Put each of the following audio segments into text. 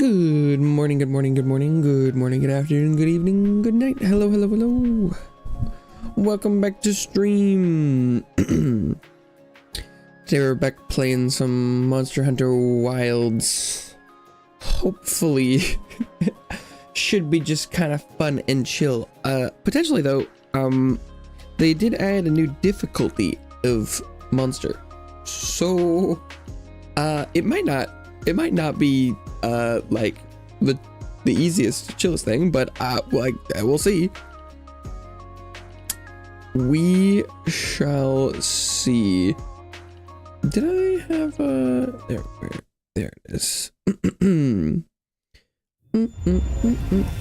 Good morning, good morning, good morning, good morning, good afternoon, good evening, good night. Hello, hello, hello. Welcome back to stream. Today we're back playing some Monster Hunter Wilds. Hopefully, should be just kind of fun and chill. Potentially though, they did add a new difficulty of monster. So, it might not be like the easiest, chillest thing, but like we'll see. We shall see. Did I have there it is.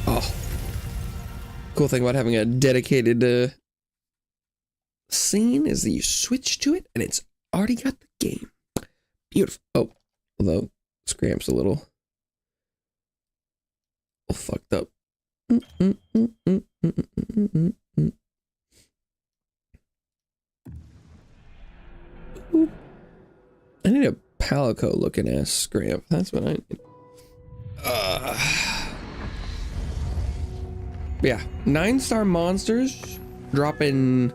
Oh, cool thing about having a dedicated scene is that you switch to it and it's already got the game. Beautiful. Oh, although Scramp's a little fucked up. I need a Palico looking ass Scramp. That's what I need. Yeah, 9-star monsters dropping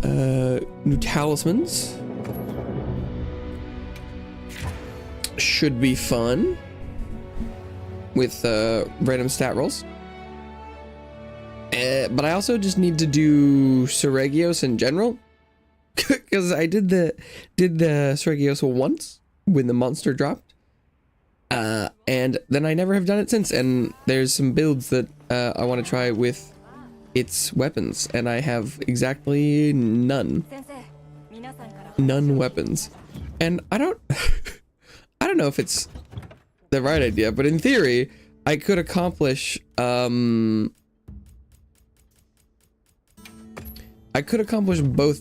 new talismans. Should be fun with random stat rolls. But I also just need to do Sereggios in general, because I did the Sereggios once when the monster dropped, and then I never have done it since. And there's some builds that I want to try with its weapons, and I have exactly none weapons, and I don't I don't know if it's the right idea, but in theory, I could accomplish both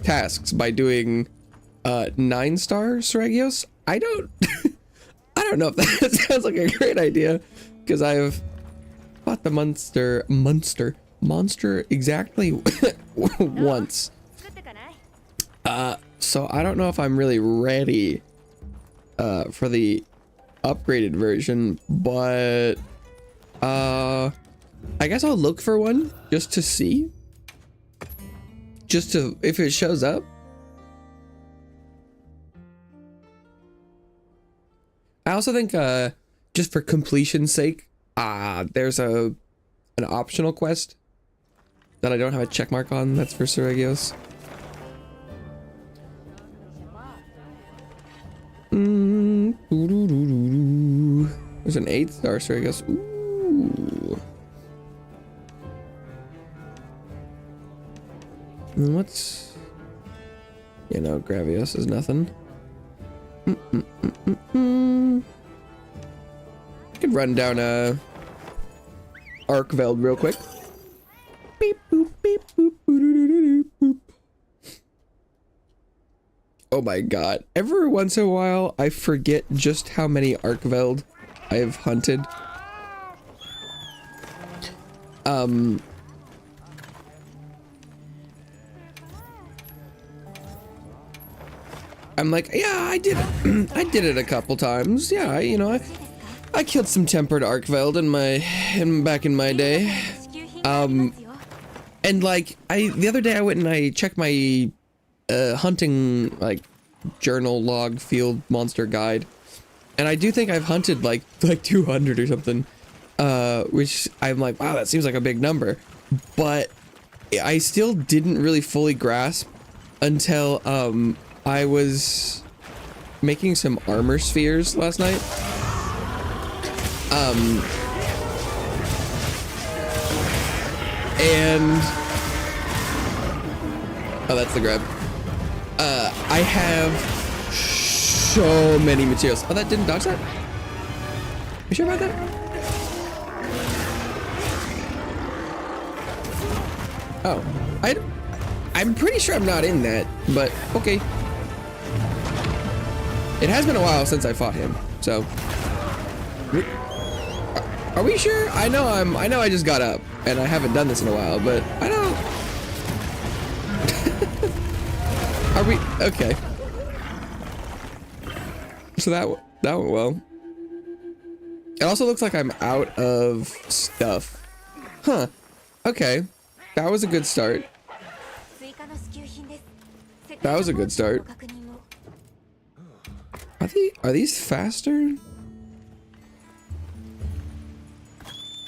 tasks by doing 9-star Sereggios. I don't know if that sounds like a great idea, because I've fought the monster exactly once. So I don't know if I'm really ready for the upgraded version, but I guess I'll look for one just to see, if it shows up. I also think just for completion's sake, there's an optional quest that I don't have a check mark on that's for Sereggios. There's an 8-star Sereggios. Ooh. And what's, Gravios is nothing. Could run down Arkveld real quick. Beep boop beep boop boop boop. Oh my god. Every once in a while, I forget just how many Arkveld I have hunted. I'm like, yeah, I did it. I did it a couple times. Yeah, I killed some tempered Arkveld back in my day. And like, the other day I went and I checked my hunting journal log field monster guide, and I do think I've hunted like 200 or something, which I'm like, wow, that seems like a big number, but I still didn't really fully grasp until I was making some armor spheres last night. And oh, that's the grab. I have so many materials. Oh, that didn't dodge that? You sure about that? Oh, I'm pretty sure I'm not in that, but okay. It has been a while since I fought him, so. Are we sure? I know I just got up, and I haven't done this in a while, but I don't. Are we okay? So that went well. It also looks like I'm out of stuff. Huh. Okay. That was a good start. That was a good start. Are these faster?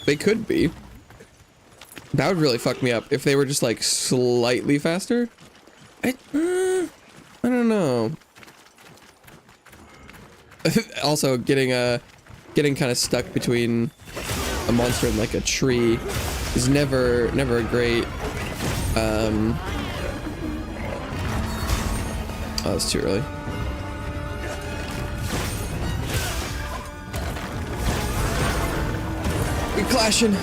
They could be. That would really fuck me up if they were just like slightly faster. I don't know. Also, getting kind of stuck between a monster and like a tree is never a great. Oh, it's too early. We're clashing.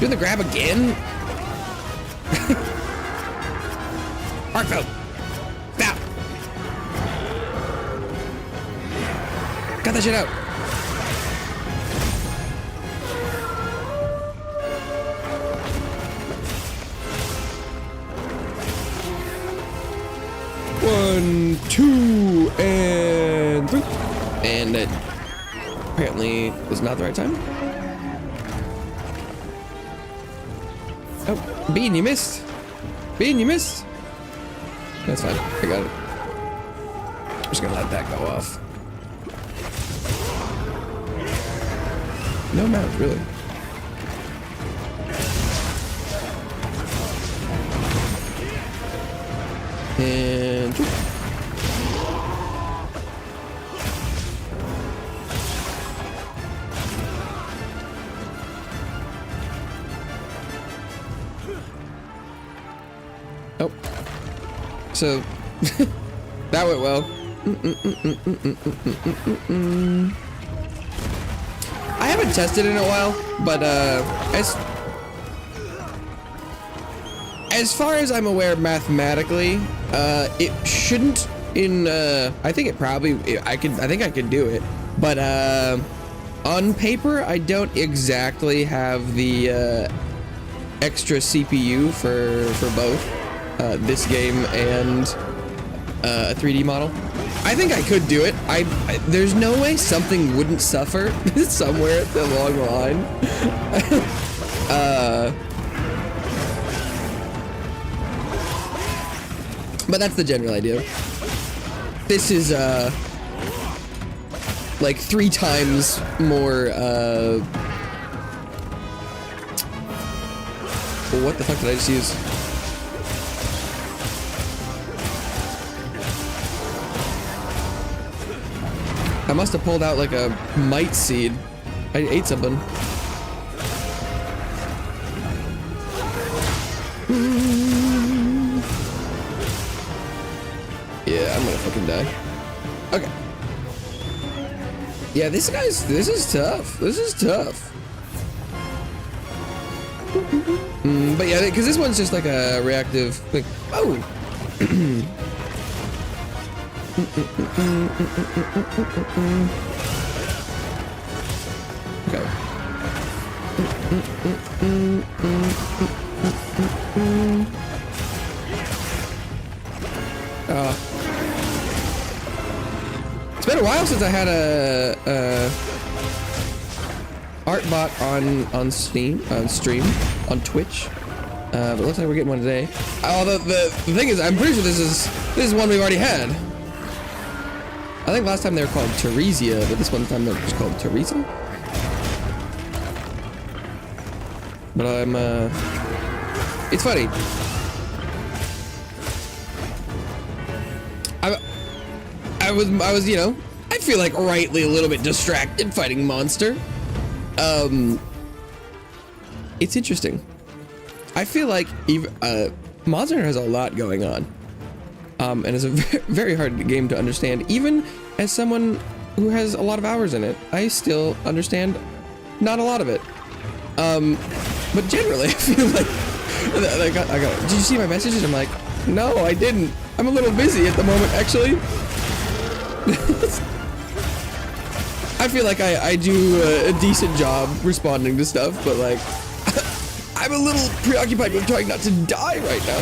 Doing the grab again? Heartfelt! Now! Got that shit out! One, two, and three. And it apparently was not the right time. Oh, Bean, you missed. Bean, you missed. That's fine. I got it. I'm just gonna let that go off. No mount, really. And oh, so that went well. I haven't tested it in a while, but as far as I'm aware, mathematically, it shouldn't. I think it probably. I think I could do it, but on paper, I don't exactly have the extra CPU for both this game and a 3D model. I think I could do it. There's no way something wouldn't suffer somewhere along the line. But that's the general idea. This is like 3 times more what the fuck did I just use? I must have pulled out like a mite seed. I ate something. Yeah, I'm gonna fucking die. Okay. Yeah, this is tough. This is tough. But yeah, because this one's just like a reactive thing. Oh! Okay. It's been a while since I had a art bot on stream on Twitch, but it looks like we're getting one today. Although the thing is, I'm pretty sure this is one we've already had. I think last time they were called Teresia, but this one time they're just called Teresa. But I'm it's funny. I was, you know, I feel like rightly a little bit distracted fighting monster. It's interesting. I feel like even Monster Hunter has a lot going on. And it's a very hard game to understand. Even as someone who has a lot of hours in it, I still understand not a lot of it. But generally, I feel like I got. Did you see my messages? I'm like, no, I didn't. I'm a little busy at the moment, actually. I feel like I do a decent job responding to stuff, but like, I'm a little preoccupied with trying not to die right now.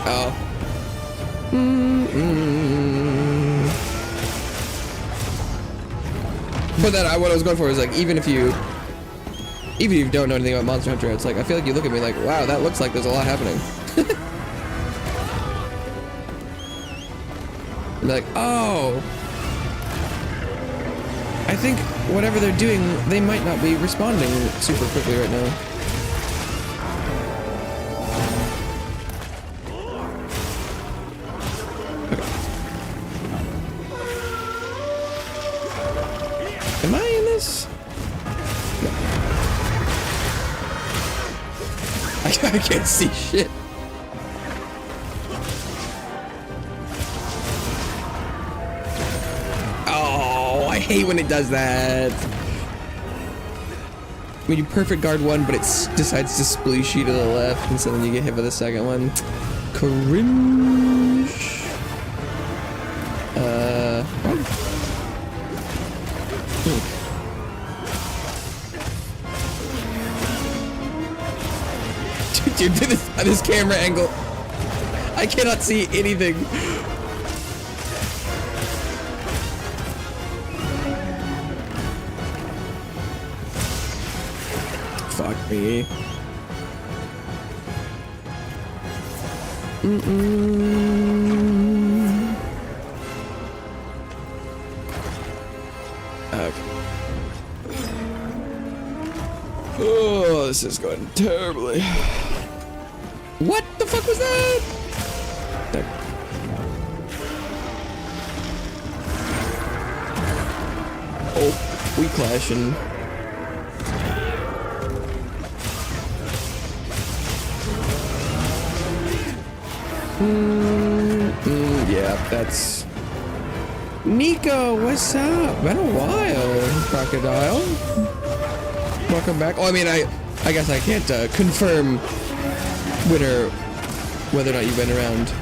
Oh. But then what I was going for was like, even if you don't know anything about Monster Hunter, it's like, I feel like you look at me like, wow, that looks like there's a lot happening. And like, oh, I think whatever they're doing, they might not be responding super quickly right now. Am I in this? No. I can't see shit. Oh, I hate when it does that. When you perfect guard one, but it decides to splooshy to the left, and so then you get hit by the second one. Cringe. Dude, this camera angle, I cannot see anything. Fuck me. Okay. Oh, this is going terribly. What the fuck was that? There. Oh, we clashing. Yeah, that's... Nico, what's up? Been a while, Crocodile. Welcome back. Oh, I mean, I guess I can't confirm whether or not you've been around,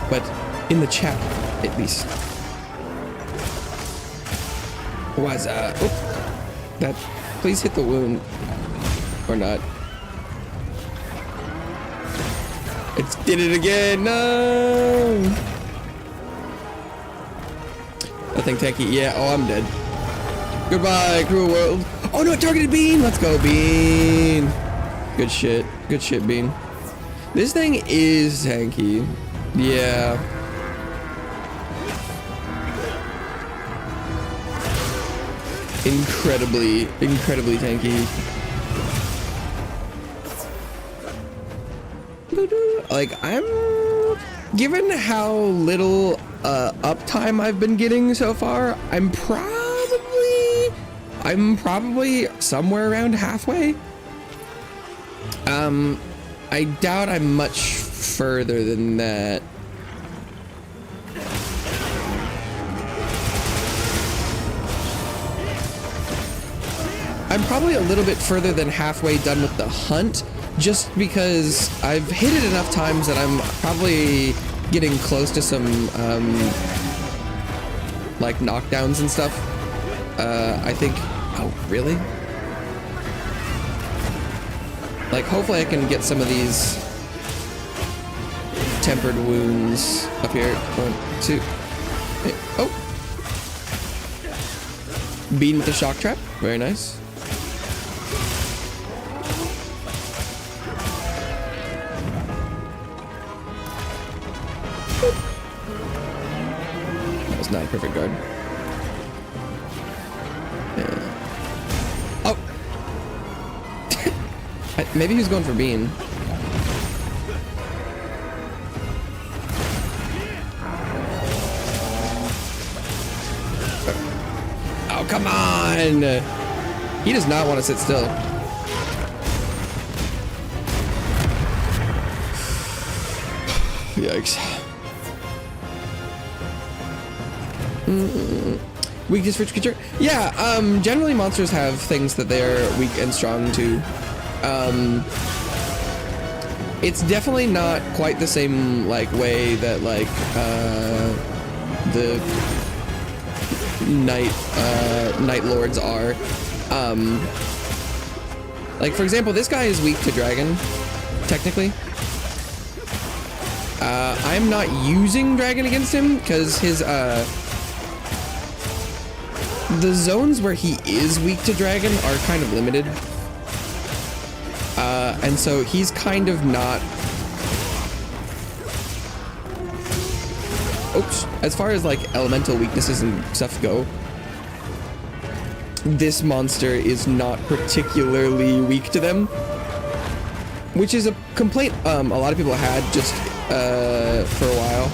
but in the chat, at least. What's up? Oh, that, please hit the wound, or not. It did it again, no! Nothing techie, yeah, oh, I'm dead. Goodbye, cruel world. Oh no, it targeted Bean, let's go, Bean. Good shit, Bean. This thing is tanky. Yeah. Incredibly tanky. Like, given how little uptime I've been getting so far, I'm probably somewhere around halfway. I doubt I'm much further than that. I'm probably a little bit further than halfway done with the hunt, just because I've hit it enough times that I'm probably getting close to some, like, knockdowns and stuff. I think... Oh, really? Like, hopefully I can get some of these tempered wounds up here. 1, 2. Oh! Bean with the shock trap. Very nice. That was not a perfect guard. Oh! Maybe he was going for Bean. Oh, come on! He does not want to sit still. Yikes. Weakness for creature? Yeah, generally monsters have things that they're weak and strong to. It's definitely not quite the same like way that like the Night Lords are. Like for example, this guy is weak to dragon, technically. I'm not using dragon against him because his the zones where he is weak to dragon are kind of limited. And so he's kind of not... Oops. As far as like elemental weaknesses and stuff go, this monster is not particularly weak to them. Which is a complaint a lot of people had just for a while.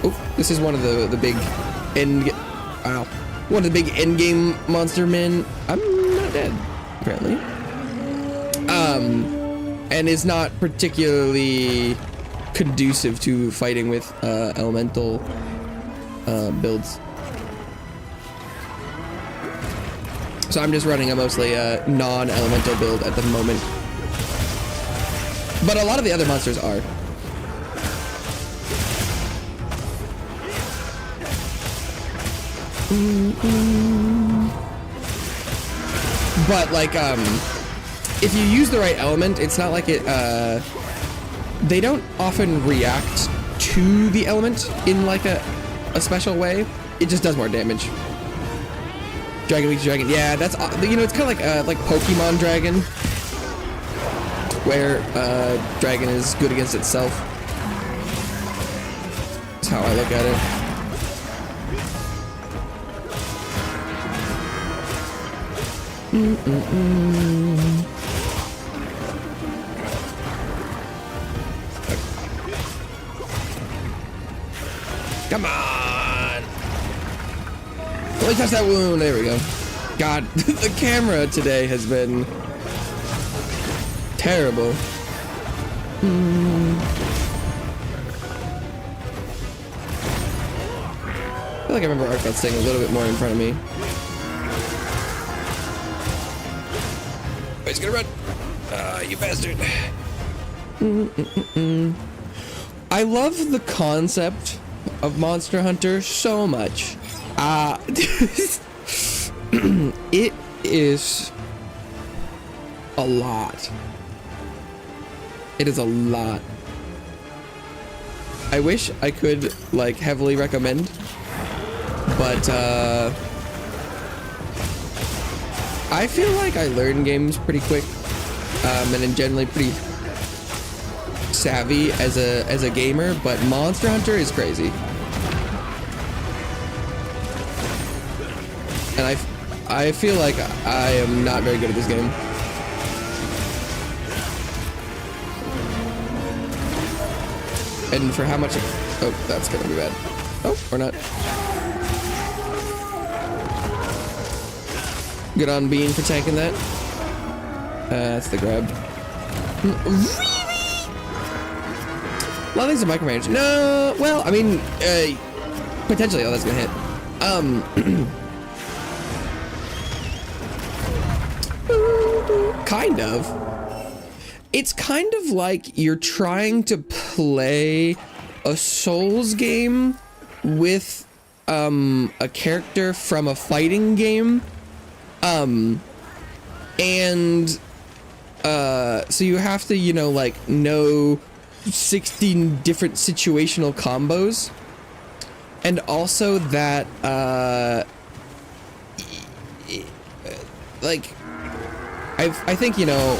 Oh, this is one of the big one of the big endgame monster men. I'm not dead, apparently. And is not particularly conducive to fighting with elemental builds. So I'm just running a mostly non-elemental build at the moment. But a lot of the other monsters are. But like if you use the right element, it's not like it they don't often react to the element in like a special way. It just does more damage. Dragon weak to dragon. Yeah, that's, you know, it's kind of like Pokemon Dragon, where dragon is good against itself. That's how I look at it. Come on! Only touch that wound. There we go. God, the camera today has been terrible. I feel like I remember Arcbot staying a little bit more in front of me. Oh, he's gonna run. You bastard. I love the concept of Monster Hunter so much. It is a lot. It is a lot. I wish I could like heavily recommend, but I feel like I learn games pretty quick, and I'm generally pretty savvy as a gamer, but Monster Hunter is crazy. And I feel like I am not very good at this game. And for how much... Oh, that's gonna be bad. Oh, or not. Good on Bean for tanking that. That's the grab. Really? A lot of things are micromanaged. No, well, I mean, potentially, oh, that's gonna hit. Kind of. It's kind of like you're trying to play a Souls game with a character from a fighting game. So you have to, you know, like know 16 different situational combos, and also that like I think, you know,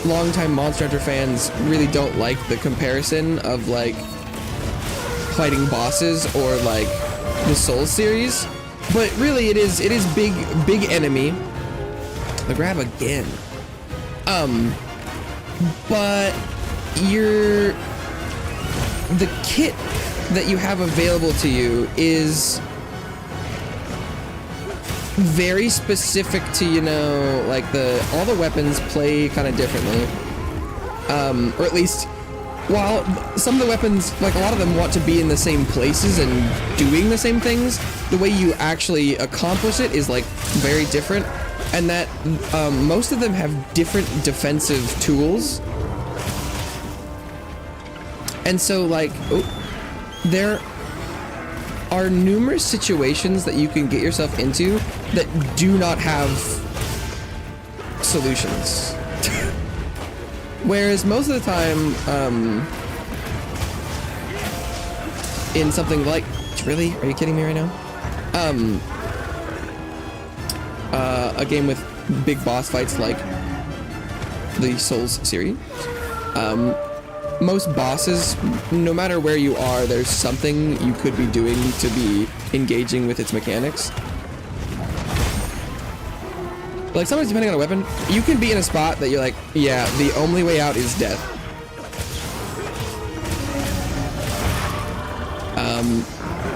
longtime Monster Hunter fans really don't like the comparison of like fighting bosses or like the Souls series, but really it is big enemy. The grab again. But the kit that you have available to you is very specific to, you know, like all the weapons play kind of differently. Or at least, while some of the weapons, like a lot of them want to be in the same places and doing the same things, the way you actually accomplish it is like very different. and that most of them have different defensive tools. And so, like, there are numerous situations that you can get yourself into that do not have solutions. Whereas most of the time, in something like, really? Are you kidding me right now? A game with big boss fights like the Souls series, most bosses, no matter where you are, there's something you could be doing to be engaging with its mechanics. Like sometimes depending on a weapon, you can be in a spot that you're like, yeah, the only way out is death.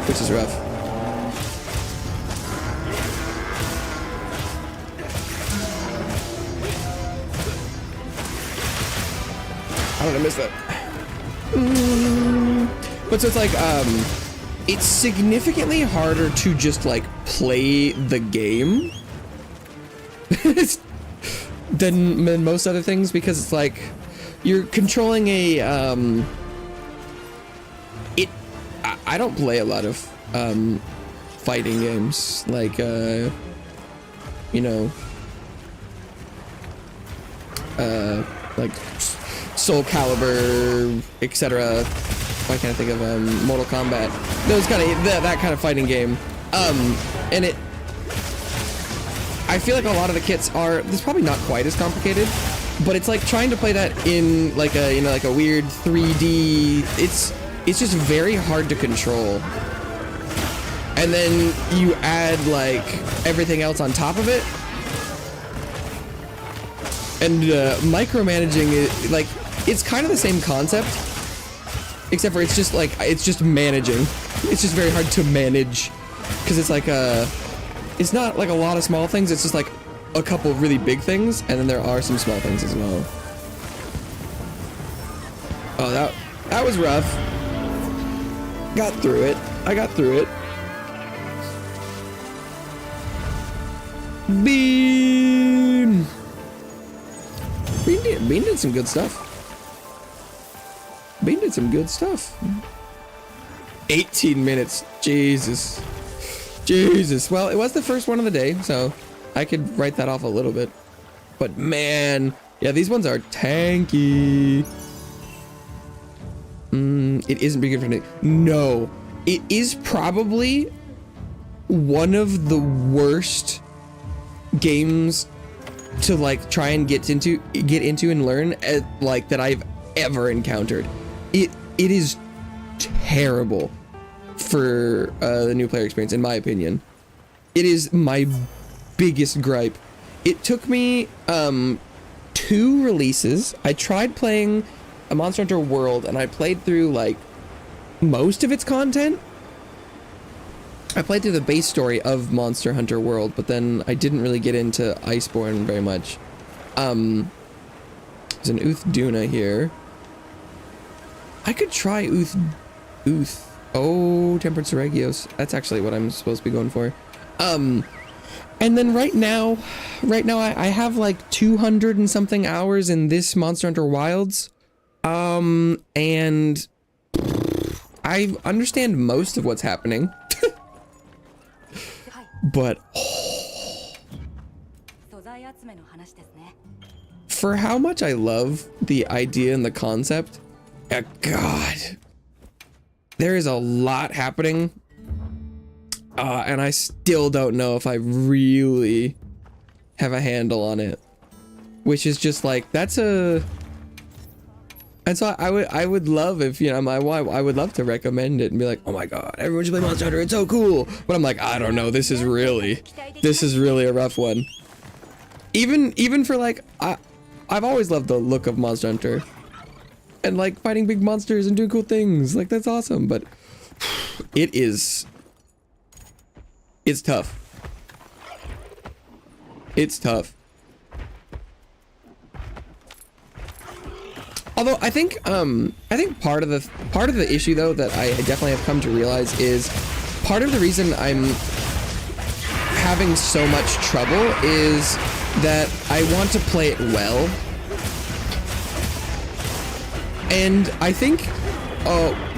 Which is rough. How did I miss that? But so it's like, it's significantly harder to just like play the game than most other things, because it's like you're controlling a I don't play a lot of fighting games like you know, like Soul Calibur, etc. Why can't I think of Mortal Kombat? Those kind of that kind of fighting game. And it, I feel like a lot of the kits are, it's probably not quite as complicated, but it's like trying to play that in like a, you know, like a weird 3D. It's just very hard to control. And then you add like everything else on top of it. And micromanaging it, like, it's kind of the same concept, except for it's just like, it's just managing. It's just very hard to manage, because it's like it's not like a lot of small things, it's just like a couple of really big things, and then there are some small things as well. Oh, that was rough. Got through it. I got through it. Bean! Bean did some good stuff. Bean did some good stuff. 18 minutes. Jesus. Jesus. Well, it was the first one of the day, so I could write that off a little bit. But man, yeah, these ones are tanky. It isn't big for me. No, it is probably one of the worst games to like try and get into and learn like that I've ever encountered. It is terrible for the new player experience, in my opinion. It is my biggest gripe. It took me 2 releases. I tried playing a Monster Hunter World, and I played through like most of its content. I played through the base story of Monster Hunter World, but then I didn't really get into Iceborne very much. There's an Duna here. I could try Oh, Tempered Sereggios. That's actually what I'm supposed to be going for. And then right now I have like 200 and something hours in this Monster Hunter Wilds. And I understand most of what's happening. But for how much I love the idea and the concept, God, there is a lot happening, and I still don't know if I really have a handle on it, which is just like, and so I would love if, you know, I would love to recommend it and be like, oh my god, everyone should play Monster Hunter, it's so cool. But I'm like, I don't know, this is really a rough one. Even for like, I've always loved the look of Monster Hunter, and like fighting big monsters and doing cool things, like that's awesome. But it's tough. It's tough. Although I think part of the issue though that I definitely have come to realize is part of the reason I'm having so much trouble is that I want to play it well. And I think,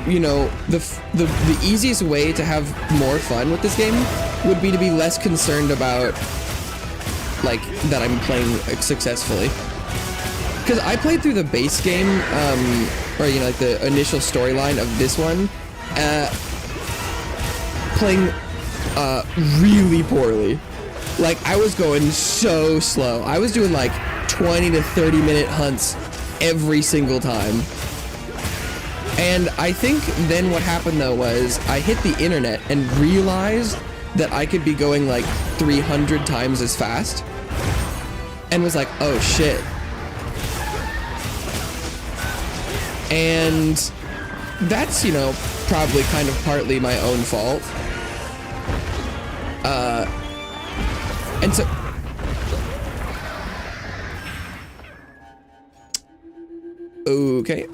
you know, the easiest way to have more fun with this game would be to be less concerned about, like, that I'm playing successfully. Because I played through the base game, or, you know, like the initial storyline of this one, playing really poorly. Like, I was going so slow. I was doing like 20 to 30 minute hunts every single time. And I think then what happened though was I hit the internet and realized that I could be going like 300 times as fast, and was like, oh shit. And that's, you know, probably kind of partly my own fault. And so okay,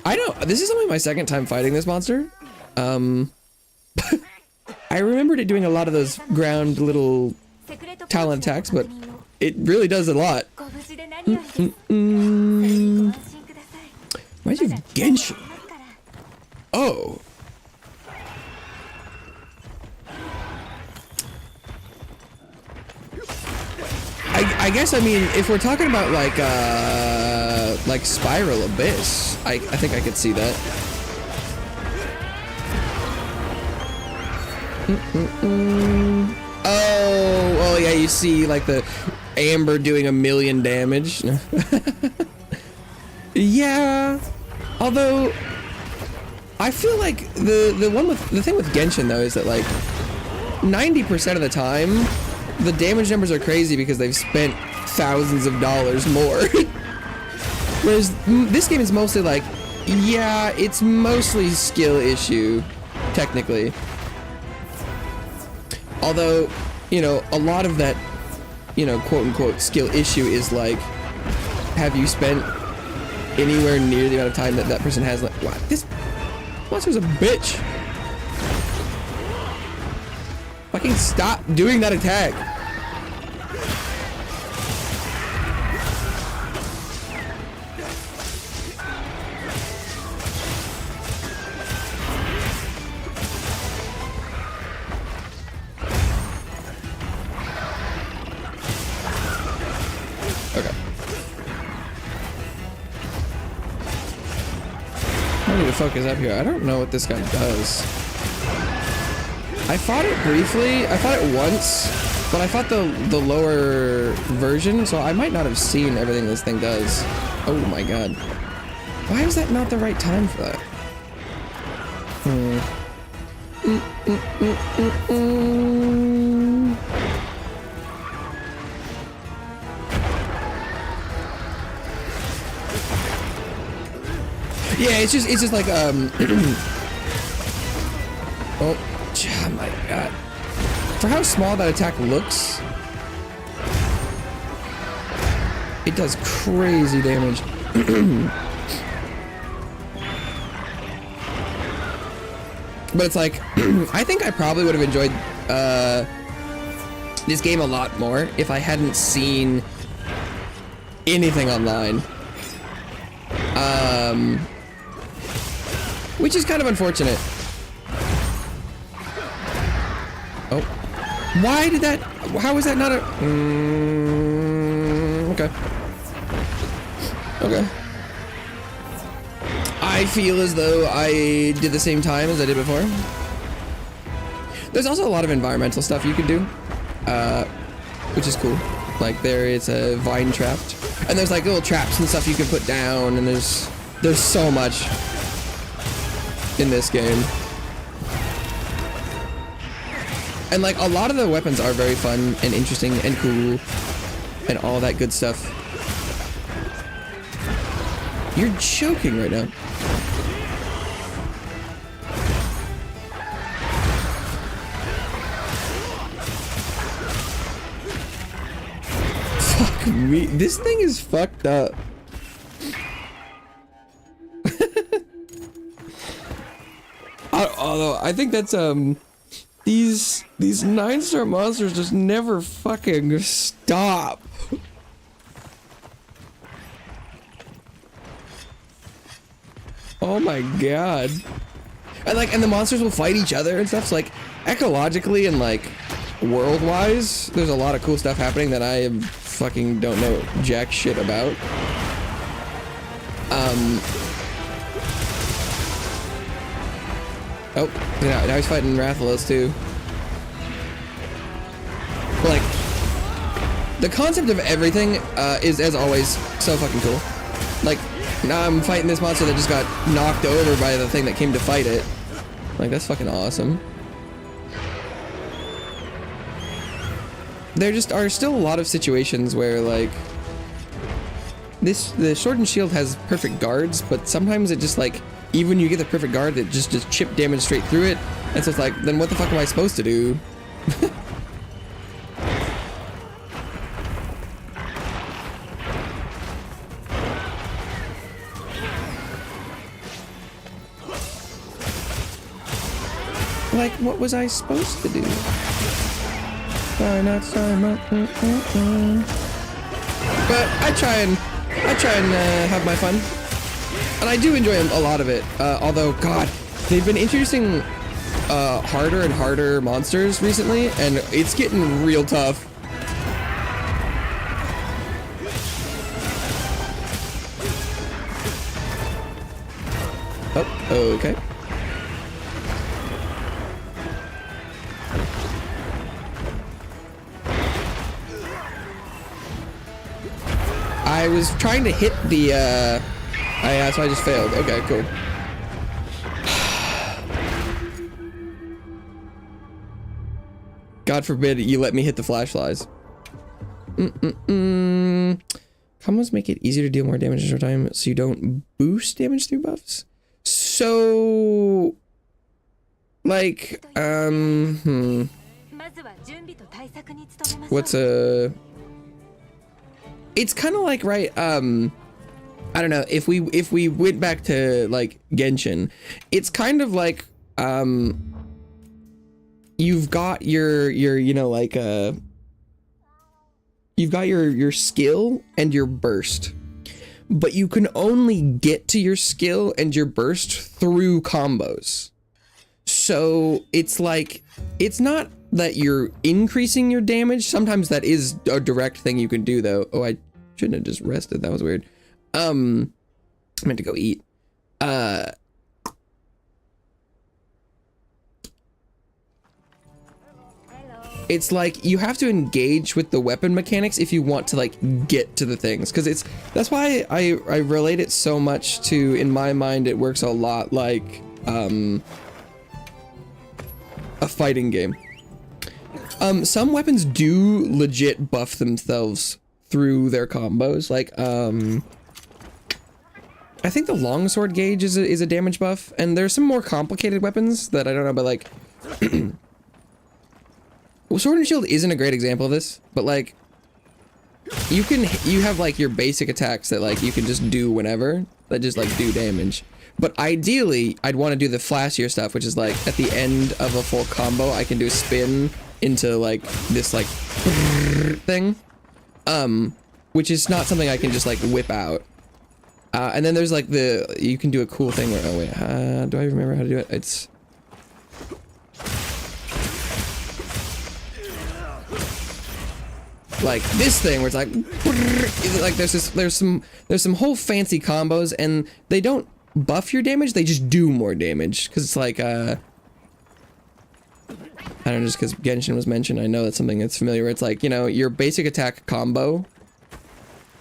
this is only my second time fighting this monster. I remembered it doing a lot of those ground little talent attacks, but it really does a lot. Why'd you Genshin? Oh. I guess, I mean, if we're talking about like Spiral Abyss, I think I could see that. Oh yeah, you see like the Amber doing 1,000,000 damage. Yeah, although I feel like the thing with Genshin though is that like 90% of the time the damage numbers are crazy because they've spent thousands of dollars more. Whereas this game is mostly like, yeah, it's mostly skill issue, technically. Although, you know, a lot of that, you know, quote unquote skill issue is like, have you spent anywhere near the amount of time that that person has? Like, what? This monster's a bitch. Fucking stop doing that attack. Okay. I need to focus up here. I don't know what this guy does. I fought it briefly. I fought it once, but I fought the lower version, so I might not have seen everything this thing does. Oh my god. Why is that not the right time for that? Yeah, it's just like oh my god. For how small that attack looks, it does crazy damage. But it's like, I think I probably would have enjoyed this game a lot more if I hadn't seen anything online. Which is kind of unfortunate. Oh. Why did that... How is that not a... okay. Okay. I feel as though I did the same time as I did before. There's also a lot of environmental stuff you can do, which is cool. Like there is a vine trapped, and there's like little traps and stuff you can put down, and there's so much in this game. And like a lot of the weapons are very fun and interesting and cool and all that good stuff. You're joking right now. Fuck me. This thing is fucked up. Although I think that's These 9-star monsters just never fucking stop. Oh my god. And the monsters will fight each other and stuff. So like ecologically and like world-wise, there's a lot of cool stuff happening that I fucking don't know jack shit about. Oh, now he's fighting Rathalos too. But like, the concept of everything is, as always, so fucking cool. Like, now I'm fighting this monster that just got knocked over by the thing that came to fight it. Like, that's fucking awesome. There just are still a lot of situations where, like, the Sword and Shield has perfect guards, but sometimes it just, like, even when you get the perfect guard, it just chip damage straight through it. And so it's like, then what the fuck am I supposed to do? Like, what was I supposed to do? Why not so much? But I try and have my fun, and I do enjoy a lot of it. Although, God, they've been introducing harder and harder monsters recently, and it's getting real tough. Oh, okay. I was trying to hit the, so I just failed. Okay, cool. God forbid you let me hit the flashlights. Combos make it easier to deal more damage in a short time, so you don't boost damage through buffs. So, like, what's a... It's kind of like, right, I don't know, if we went back to, like, Genshin, it's kind of like, you've got your you know, like, you've got your skill and your burst, but you can only get to your skill and your burst through combos. So it's like, it's not that you're increasing your damage. Sometimes that is a direct thing you can do, though. Oh, I shouldn't have just rested. That was weird. I meant to go eat. It's like you have to engage with the weapon mechanics if you want to like get to the things, because that's why I relate it so much to, in my mind, it works a lot like a fighting game. Some weapons do legit buff themselves through their combos. Like, I think the longsword gauge is a damage buff, and there's some more complicated weapons that I don't know, but like, well, Sword and Shield isn't a great example of this, but like, you have like your basic attacks that like you can just do whenever, that just like do damage. But ideally, I'd want to do the flashier stuff, which is like at the end of a full combo, I can do a spin into like this like thing, which is not something I can just like whip out. And then there's like you can do a cool thing where, oh wait, do I remember how to do it? It's like this thing where it's like there's some whole fancy combos, and they don't buff your damage, they just do more damage, because it's like I don't know, just because Genshin was mentioned, I know that's something that's familiar, where it's like, you know, your basic attack combo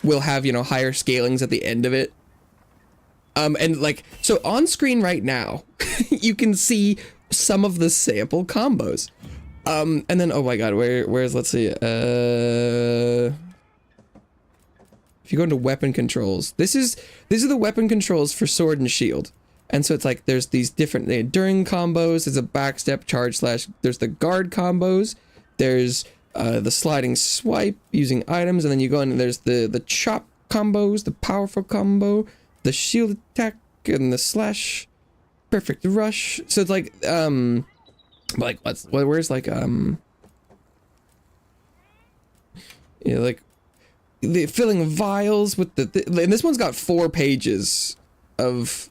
will have, you know, higher scalings at the end of it. And like, so on screen right now, you can see some of the sample combos. And then, oh my god, where's, let's see, if you go into weapon controls, these are the weapon controls for Sword and Shield. And so it's like, there's these different enduring combos, there's a backstep, charge slash, there's the guard combos, there's the sliding swipe using items, and then you go in and there's the chop combos, the powerful combo, the shield attack, and the slash perfect rush. So it's like, Like, where's like, you know, like the filling vials with and this one's got 4 pages of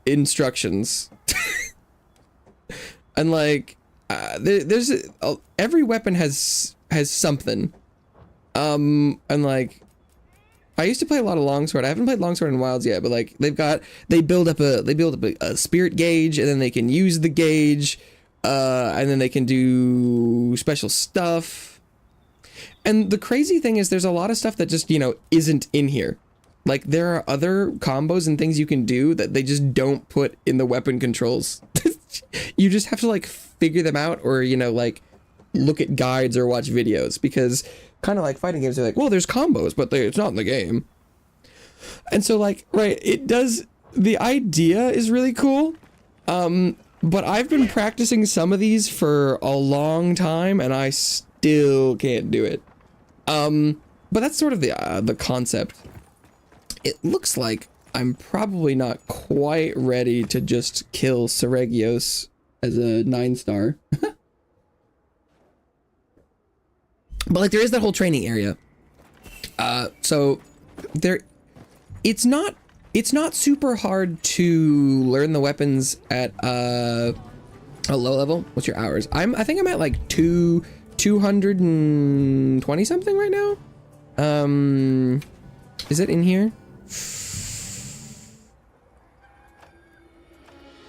instructions. And like, there's every weapon has something. And like, I used to play a lot of longsword. I haven't played longsword in Wilds yet, but like they build up a spirit gauge, and then they can use the gauge, and then they can do special stuff. And the crazy thing is there's a lot of stuff that just, you know, isn't in here. Like, there are other combos and things you can do that they just don't put in the weapon controls. You just have to like figure them out, or, you know, like look at guides or watch videos, because kind of like fighting games, they're like, well, there's combos, but it's not in the game. And so like, right, the idea is really cool. But I've been practicing some of these for a long time, and I still can't do it. But that's sort of the concept. It looks like I'm probably not quite ready to just kill Sereggios as a 9-star. But like, there is that whole training area. So it's not super hard to learn the weapons at a low level. What's your hours? I think I'm at like 220 something right now. Is it in here?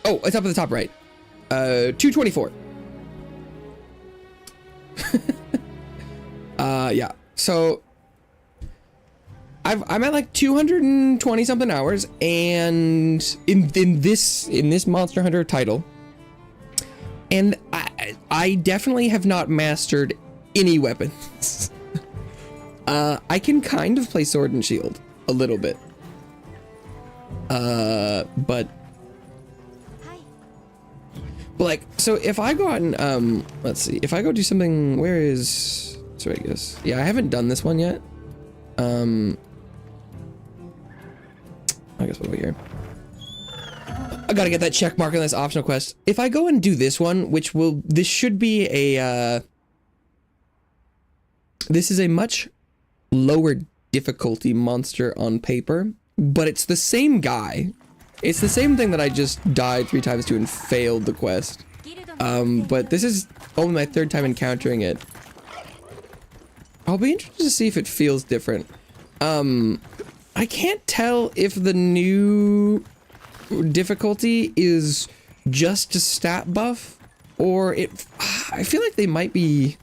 Oh, it's up at the top right. 224. Yeah. So I'm at like 220 something hours, and in this Monster Hunter title, and I definitely have not mastered any weapons. I can kind of play sword and shield a little bit. But like, so if I go out and let's see, if I go do something, where is Sereggios? Yeah, I haven't done this one yet. I guess we'll go here. I gotta get that check mark on this optional quest. If I go and do this one, this should be a this is a much lower difficulty monster on paper, but it's the same guy. It's the same thing that I just died 3 times to and failed the quest. But this is only my 3rd time encountering it. I'll be interested to see if it feels different. I can't tell if the new difficulty is just a stat buff, or I feel like they might be,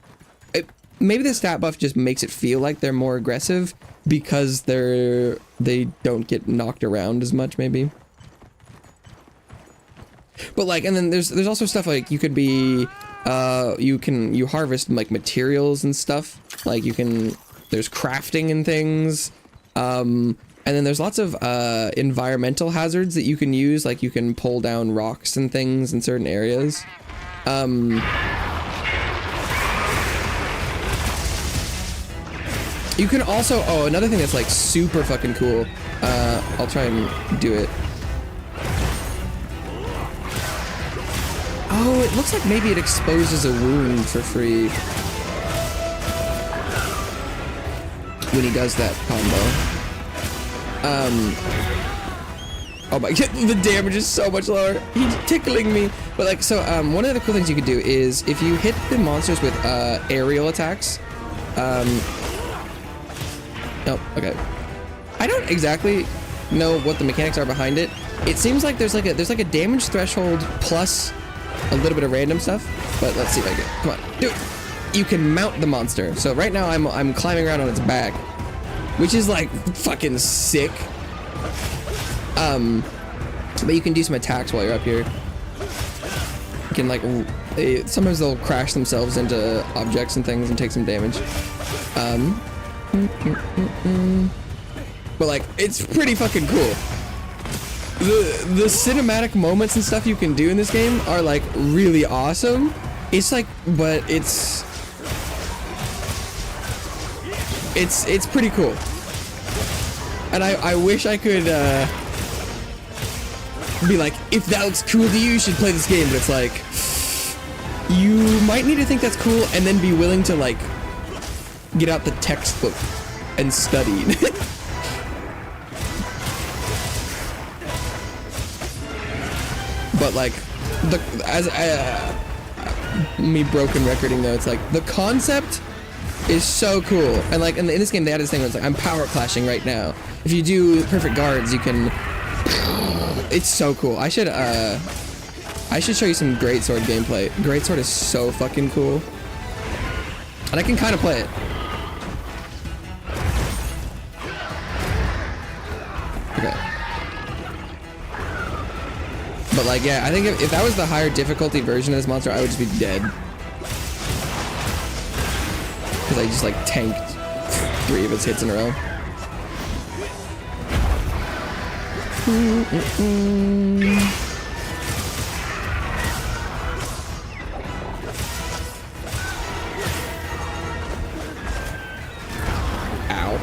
maybe the stat buff just makes it feel like they're more aggressive because they don't get knocked around as much, maybe. But like, and then there's also stuff like you could be, you harvest like materials and stuff. Like there's crafting and things. And then there's lots of environmental hazards that you can use, like you can pull down rocks and things in certain areas. You can also, another thing that's like super fucking cool, I'll try and do it. Oh, it looks like maybe it exposes a wound for free when he does that combo. Oh my god, the damage is so much lower. He's tickling me. But like, so one of the cool things you could do is if you hit the monsters with aerial attacks. Oh, okay. I don't exactly know what the mechanics are behind it. It seems like there's like a damage threshold plus a little bit of random stuff. But let's see if I get. Come on, do it. You can mount the monster. So right now I'm climbing around on its back, which is like fucking sick. But you can do some attacks while you're up here. You can like, sometimes they'll crash themselves into objects and things and take some damage. But like, it's pretty fucking cool. The cinematic moments and stuff you can do in this game are like really awesome. It's like, but it's pretty cool. And I wish I could be like, if that looks cool to you, you should play this game, but it's like, you might need to think that's cool and then be willing to like get out the textbook and study. But like me broken recording though, it's like the concept is so cool, and like in this game they had this thing where it's like I'm power clashing right now. If you do perfect guards, you can. It's so cool. I should show you some greatsword gameplay. Greatsword is so fucking cool, and I can kind of play it. Okay. But like, yeah, I think if that was the higher difficulty version of this monster, I would just be dead. Because I just like tanked 3 of its hits in a row. Ow.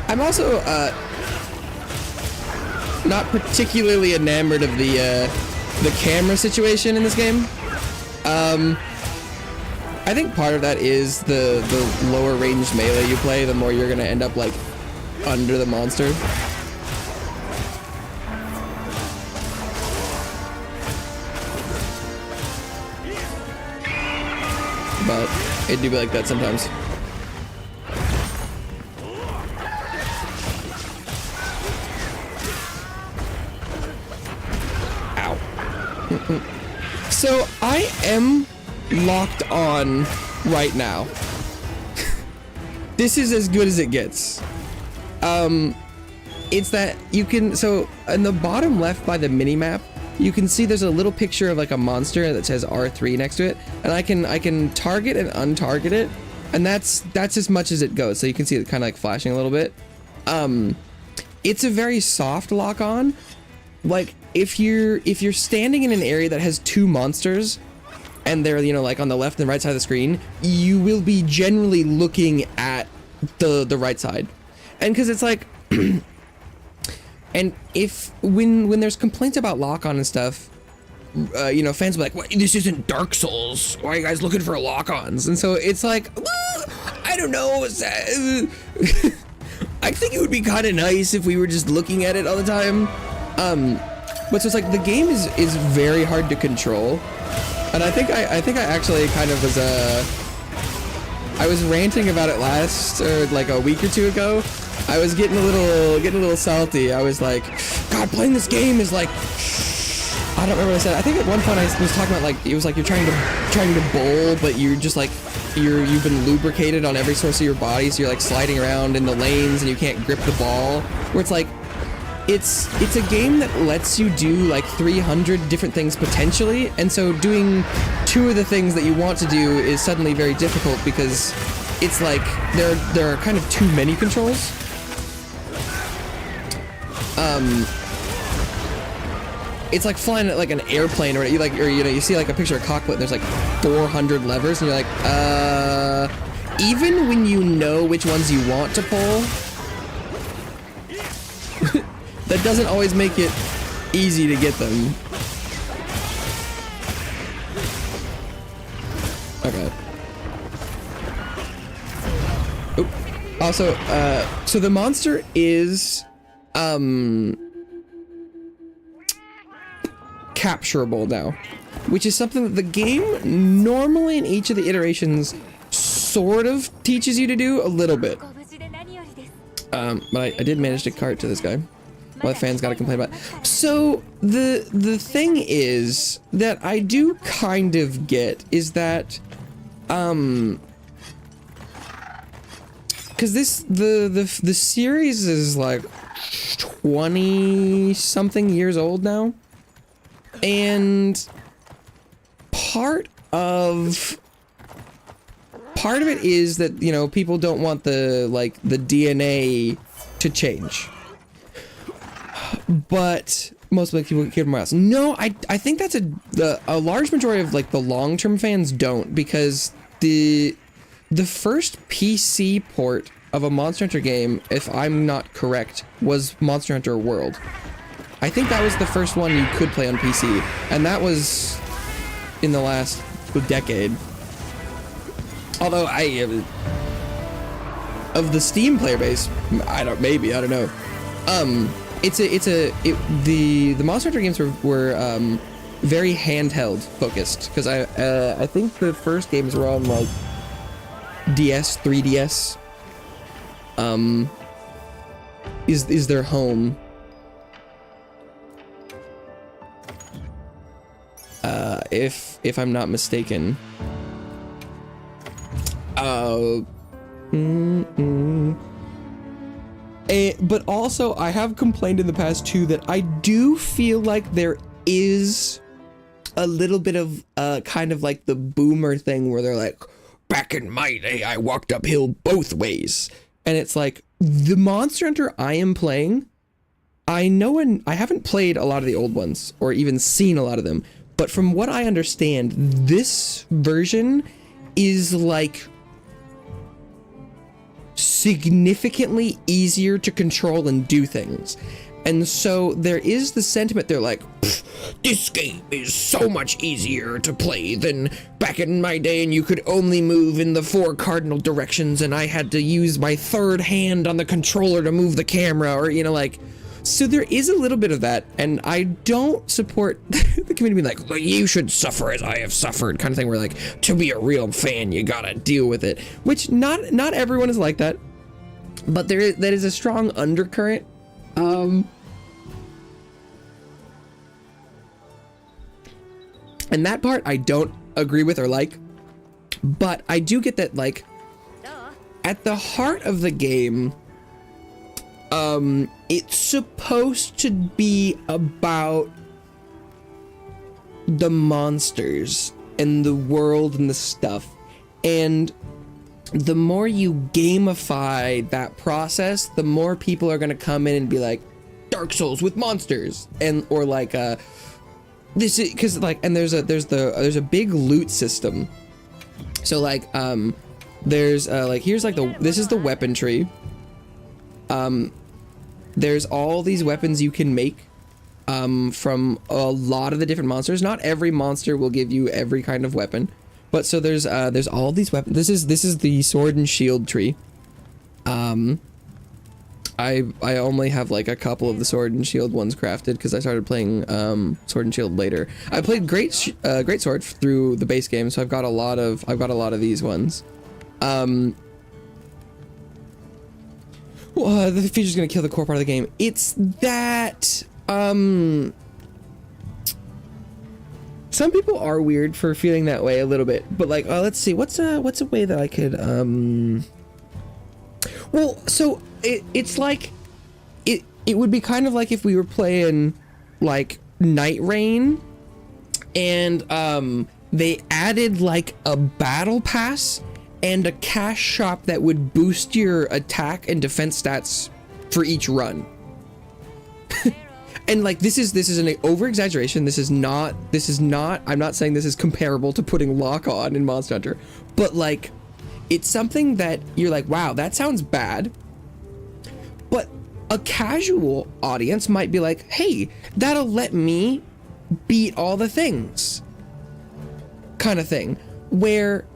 I'm also, not particularly enamored of the camera situation in this game. I think part of that is the lower range melee you play, the more you're gonna end up like under the monster. But it do be like that sometimes. So I am locked on right now. This is as good as it gets. It's that you can, so in the bottom left by the mini map, you can see there's a little picture of like a monster that says R3 next to it, and I can target and untarget it, and that's as much as it goes. So you can see it kind of like flashing a little bit. It's a very soft lock on. Like if you're standing in an area that has 2 monsters and they're, you know, like on the left and the right side of the screen, you will be generally looking at the right side. And because it's like and when there's complaints about lock on and stuff, you know, fans will be like, what, this isn't Dark Souls, why are you guys looking for lock-ons? And so it's like, I don't know, I think it would be kind of nice if we were just looking at it all the time. But so it's like the game is very hard to control, and I think I actually kind of was I was ranting about it like a week or 2 ago. I was getting a little salty. I was like, God, playing this game is like, I don't remember what I said. I think at one point I was talking about like it was like you're trying to bowl, but you're just like you've been lubricated on every source of your body, so you're like sliding around in the lanes and you can't grip the ball. Where it's like. It's a game that lets you do like 300 different things potentially, and so doing 2 of the things that you want to do is suddenly very difficult because it's like there are kind of too many controls. It's like flying at like an airplane, or you like, or you know, you see like a picture of a cockpit and there's like 400 levers and you're like, even when you know which ones you want to pull, that doesn't always make it easy to get them. Okay. Oop. Also, so the monster is, capturable now, which is something that the game normally in each of the iterations sort of teaches you to do a little bit. But I did manage to cart to this guy. Well, the fans gotta complain about it. So the thing is that I do kind of get is that because the series is like 20 something years old now, and part of it is that, you know, people don't want the DNA to change. But most people care more else. No, I think that's a large majority of like the long-term fans don't, because the first PC port of a Monster Hunter game, if I'm not correct, was Monster Hunter World. I think that was the first one you could play on PC, and that was in the last decade. Although of the Steam player base, I don't know. The Monster Hunter games were very handheld focused, because I think the first games were on like DS, 3DS. Is their home. If I'm not mistaken. But also, I have complained in the past too that I do feel like there is a little bit of kind of like the boomer thing where they're like, back in my day, I walked uphill both ways. And it's like, the Monster Hunter I am playing, I know, and I haven't played a lot of the old ones or even seen a lot of them, but from what I understand, this version is like significantly easier to control and do things. And so there is the sentiment, they're like, this game is so much easier to play than back in my day, and you could only move in the 4 cardinal directions, and I had to use my third hand on the controller to move the camera, or, you know, like, so there is a little bit of that, and I don't support the community being like, well, you should suffer as I have suffered, kind of thing, where like, to be a real fan, you gotta deal with it, which not everyone is like that, but that is a strong undercurrent. And that part I don't agree with or like, but I do get that, like, at the heart of the game, it's supposed to be about the monsters and the world and the stuff, and the more you gamify that process, the more people are going to come in and be like, Dark Souls with monsters, and or like this is because like, and there's a big loot system. So like there's like, here's like this is the weapon tree. There's all these weapons you can make from a lot of the different monsters. Not every monster will give you every kind of weapon, but so there's all these weapons. This is the sword and shield tree. I only have like a couple of the sword and shield ones crafted because I started playing sword and shield later. I played great sword through the base game, so I've got a lot of these ones. The feature's gonna kill the core part of the game. It's that some people are weird for feeling that way a little bit, but like, let's see, what's a way that I could well, so it's like it would be kind of like if we were playing like Night Rain and they added like a battle pass and a cash shop that would boost your attack and defense stats for each run. And like, this is an over exaggeration. This is not, I'm not saying this is comparable to putting lock on in Monster Hunter, but like, it's something that you're like, wow, that sounds bad. But a casual audience might be like, hey, that'll let me beat all the things, kind of thing, where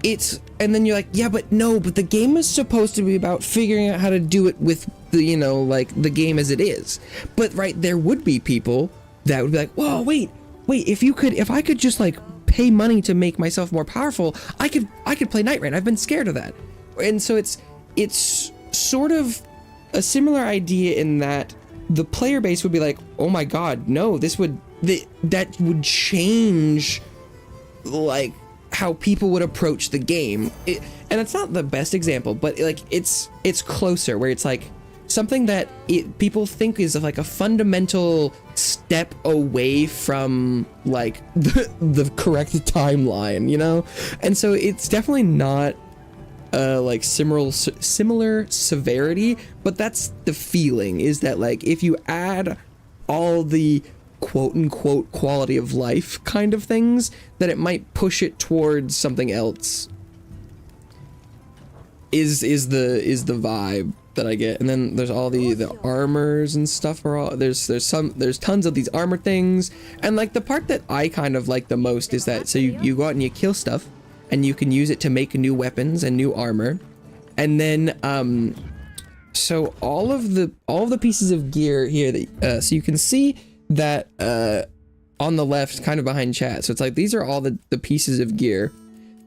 it's, and then you're like, yeah, but no, but the game is supposed to be about figuring out how to do it with the, you know, like the game as it is. But right, there would be people that would be like, whoa, wait, if I could just like pay money to make myself more powerful, I could play Night Rain. I've been scared of that. And so it's sort of a similar idea in that the player base would be like, oh my god, no, that would change like how people would approach the game. And it's not the best example, but like it's closer, where it's like something that people think is like a fundamental step away from like the correct timeline, you know? And so it's definitely not like similar severity, but that's the feeling, is that like if you add all the quote-unquote quality of life kind of things, that it might push it towards something else, is the vibe. that I get, and then there's all the armors and stuff. Are all there's tons of these armor things, and like the part that I kind of like the most is that so you go out and you kill stuff, and you can use it to make new weapons and new armor, and then so all of the pieces of gear here that so you can see that on the left, kind of behind chat. So it's like these are all the pieces of gear.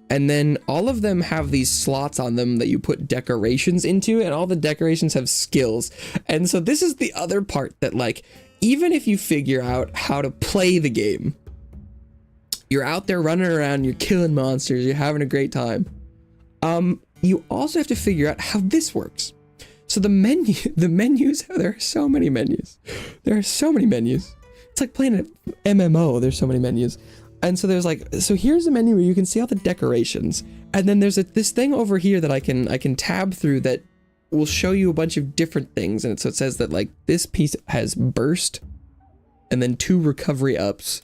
And then all of them have these slots on them that you put decorations into, and all the decorations have skills. And so this is the other part that, like, even if you figure out how to play the game, you're out there running around, you're killing monsters, you're having a great time. You also have to figure out how this works. So the menus, there are so many menus. There are so many menus. It's like playing an MMO, there's so many menus. And so there's like, so here's a menu where you can see all the decorations, and then there's this thing over here that I can tab through that will show you a bunch of different things. And so it says that like this piece has burst, and then 2 recovery ups,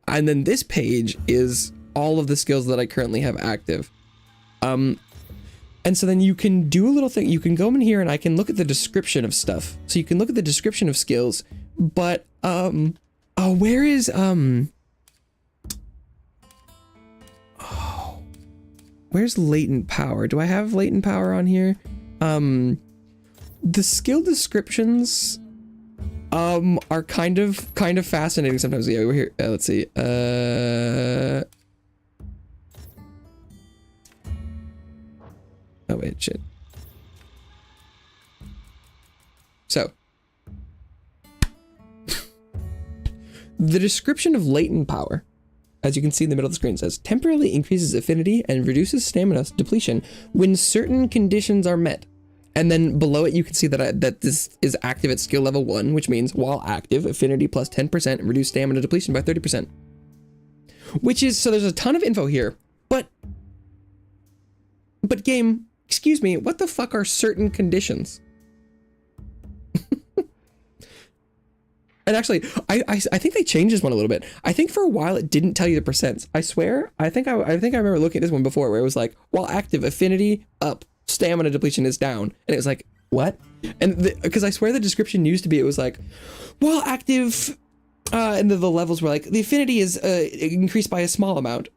and then this page is all of the skills that I currently have active. And so then you can do a little thing. You can go in here and I can look at the description of stuff. So you can look at the description of skills, but oh, where is where's latent power? Do I have latent power on here? The skill descriptions are kind of fascinating sometimes. Yeah, we're here. Let's see. Oh wait, shit. So the description of latent power, as you can see in the middle of the screen, says temporarily increases affinity and reduces stamina depletion when certain conditions are met. And then below it, you can see that this is active at skill level 1, which means while active, affinity plus 10% and reduce stamina depletion by 30%. Which is, so there's a ton of info here, but game, excuse me, what the fuck are certain conditions? And actually, I think they changed this one a little bit. I think for a while it didn't tell you the percents. I swear, I think I remember looking at this one before where it was like, while active, affinity up, stamina depletion is down. And it was like, what? And because I swear the description used to be, it was like, while active, and the levels were like, the affinity is increased by a small amount.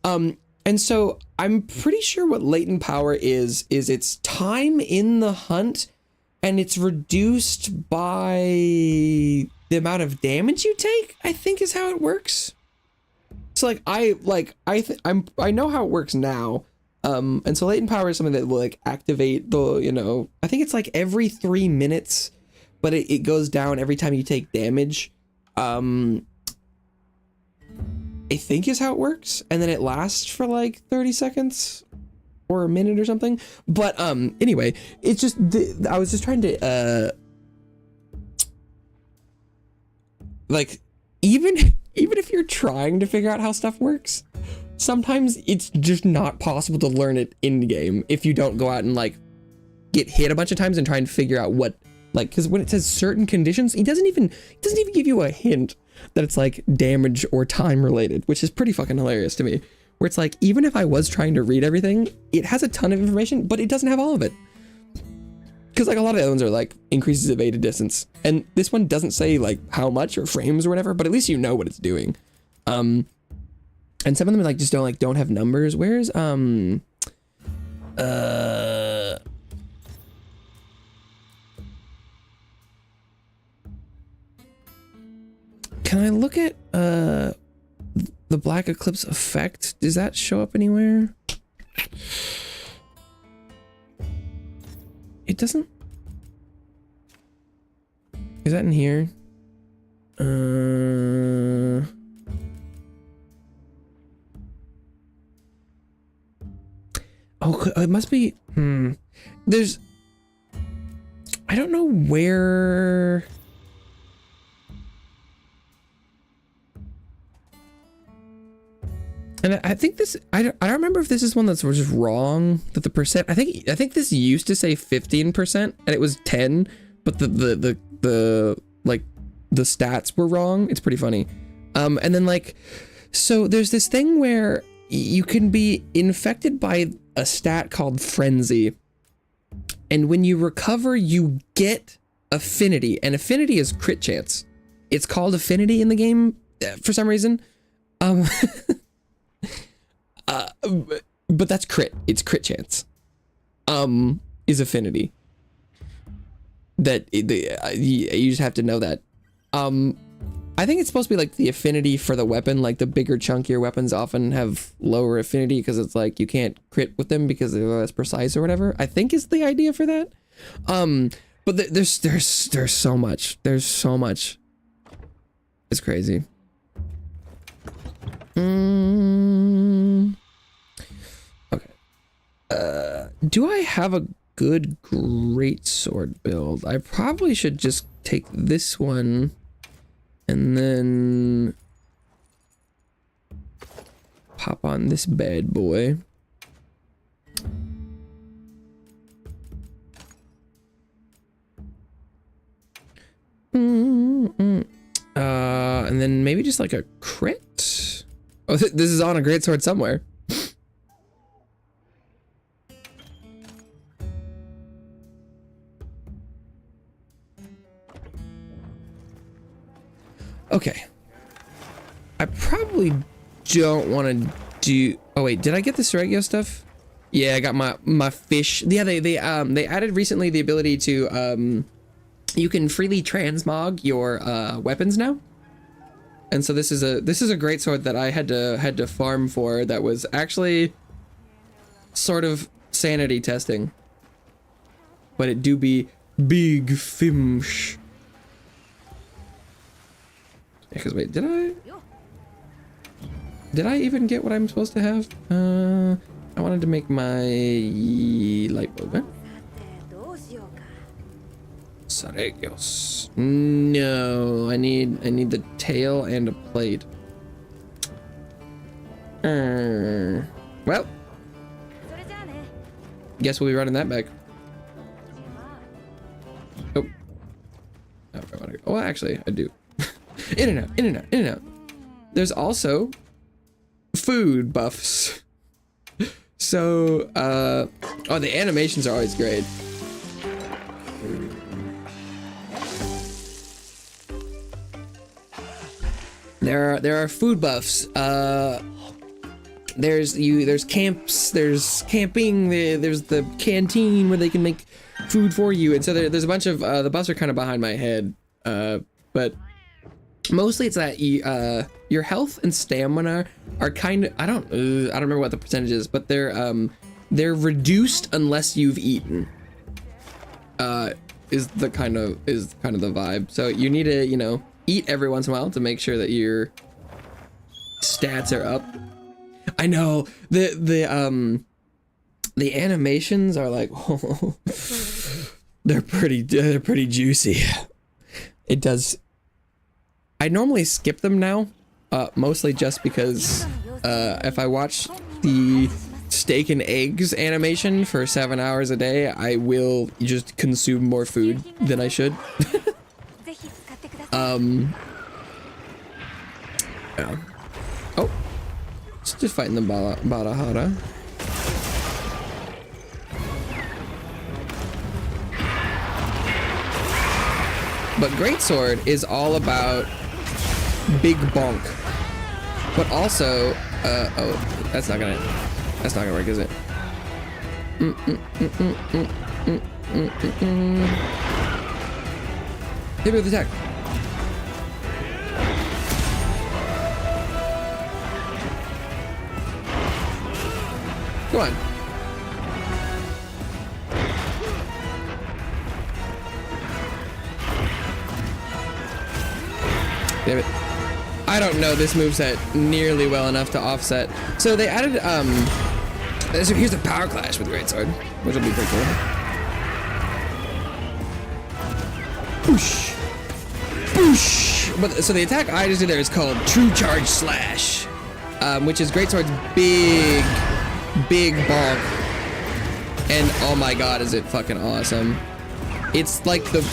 And so I'm pretty sure what latent power is its time in the hunt, and it's reduced by the amount of damage you take, I think is how it works. So like I know how it works now. And so latent power is something that will like activate the, you know, I think it's like every 3 minutes, but it goes down every time you take damage. I think is how it works. And then it lasts for like 30 seconds. Or a minute or something, but anyway, it's just I was just trying to like even if you're trying to figure out how stuff works, sometimes it's just not possible to learn it in the game if you don't go out and like get hit a bunch of times and try and figure out what, like, because when it says certain conditions, it doesn't even give you a hint that it's like damage or time related, which is pretty fucking hilarious to me. Where it's like, even if I was trying to read everything, it has a ton of information, but it doesn't have all of it. Because like a lot of the other ones are like increases evaded distance. And this one doesn't say like how much or frames or whatever, but at least you know what it's doing. And some of them like just don't have numbers. Where's can I look at the Black Eclipse effect? Does that show up anywhere? It doesn't. Is that in here? Oh, it must be. There's. I don't know where. And I think this, I don't remember if this is one that's just wrong, that the percent, I think this used to say 15% and it was 10, but the stats were wrong. It's pretty funny. And then like, so there's this thing where you can be infected by a stat called Frenzy. And when you recover, you get affinity, and affinity is crit chance. It's called affinity in the game for some reason. But that's crit. It's crit chance. Is affinity. You just have to know that. I think it's supposed to be like the affinity for the weapon. Like the bigger, chunkier weapons often have lower affinity because it's like you can't crit with them because they're less precise or whatever. I think is the idea for that. But there's so much. There's so much. It's crazy. Okay. Do I have a good greatsword build? I probably should just take this one and then pop on this bad boy. And then maybe just like a crit. Oh, this is on a greatsword somewhere. Okay. I probably don't want to do. Oh wait, did I get the Sereggios stuff? Yeah, I got my fish. Yeah, they added recently the ability to you can freely transmog your weapons now. And so this is a great sword that I had to farm for. That was actually sort of sanity testing, but it do be big fimsh. Because wait, did I even get what I'm supposed to have? I wanted to make my light bulb. Sereggios. No, I need the tail and a plate. Well, guess we'll be running that back. Oh, I want to go. Well, actually, I do. In and out, in and out, in and out. There's also food buffs. So, oh, the animations are always great. There are food buffs. There's camps, there's camping, there's the canteen where they can make food for you, and so there's a bunch of the buffs are kind of behind my head, but mostly it's that your health and stamina are kind of I don't remember what the percentage is, but they're reduced unless you've eaten. Is kind of the vibe. So you need to, you know, eat every once in a while to make sure that your stats are up. I know the animations are like they're pretty juicy. It does. I normally skip them now, mostly just because if I watch the steak and eggs animation for 7 hours a day, I will just consume more food than I should. Yeah. Oh, it's just fighting the Barahara. But greatsword is all about big bonk, but also oh, that's not gonna work, is it? Hit me with attack. Come on. Damn it. I don't know this moveset nearly well enough to offset. So they added, so here's the power clash with greatsword, which will be pretty cool. Boosh. Boosh. But so the attack I just did there is called True Charge Slash, which is greatsword's big bonk. And oh my god, is it fucking awesome. It's like the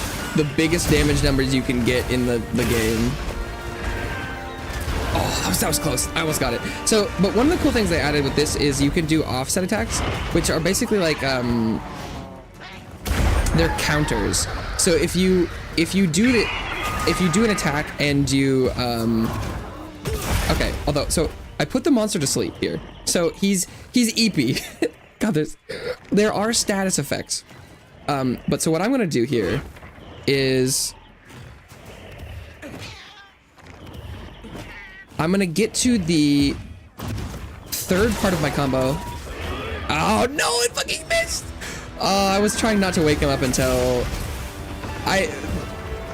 biggest damage numbers you can get in the game. Oh, that was close. I almost got it. So, but one of the cool things they added with this is you can do offset attacks, which are basically like, they're counters. So if you do an attack and you okay, although so I put the monster to sleep here. So he's EP. God, there are status effects. But so what I'm gonna do here is I'm gonna get to the third part of my combo. Oh no, it fucking missed! I was trying not to wake him up until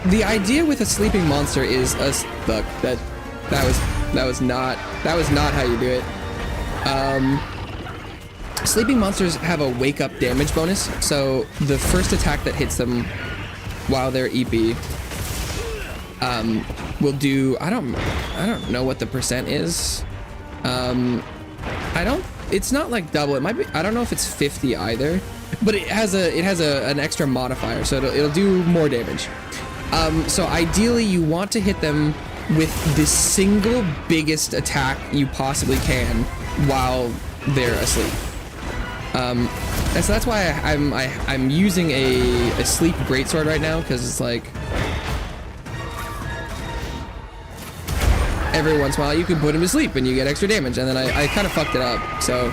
the idea with a sleeping monster is look, that was not how you do it. Sleeping monsters have a wake up damage bonus, so the first attack that hits them while they're EP will do, I don't know what the percent is. It's not like double, it might be, I don't know if it's 50 either, but it has an extra modifier, so it'll do more damage. So ideally you want to hit them with the single biggest attack you possibly can while they're asleep. And so that's why I'm using a sleep greatsword right now, because it's like every once in a while you can put him to sleep and you get extra damage, and then I kind of fucked it up, so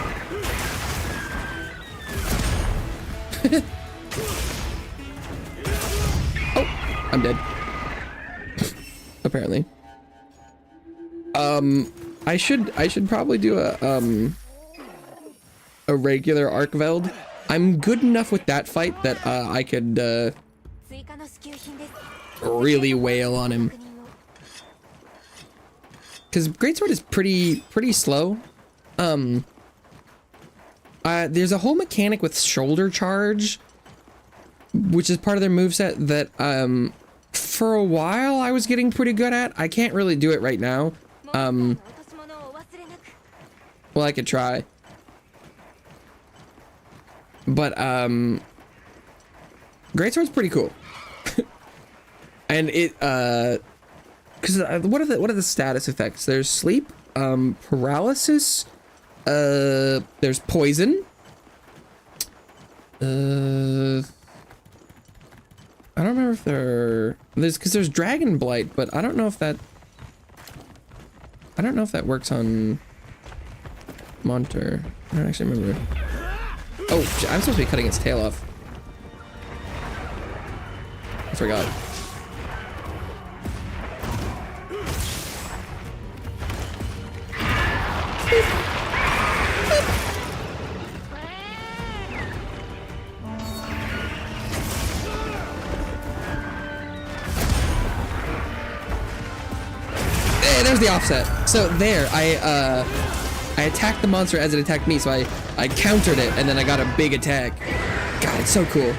oh, I'm dead. Apparently. I should probably do a regular Archveld. I'm good enough with that fight that I could really wail on him. Because Greatsword is pretty slow. There's a whole mechanic with shoulder charge, which is part of their moveset that for a while I was getting pretty good at. I can't really do it right now. Well, I could try. But Greatsword's pretty cool. And it because what are the status effects? There's sleep, paralysis, there's poison. I don't remember if there's dragon blight, but I don't know if that works on Monter. I don't actually remember. Oh, I'm supposed to be cutting its tail off. I forgot. Hey, there's the offset. So there, I attacked the monster as it attacked me, so I countered it, and then I got a big attack. God, it's so cool.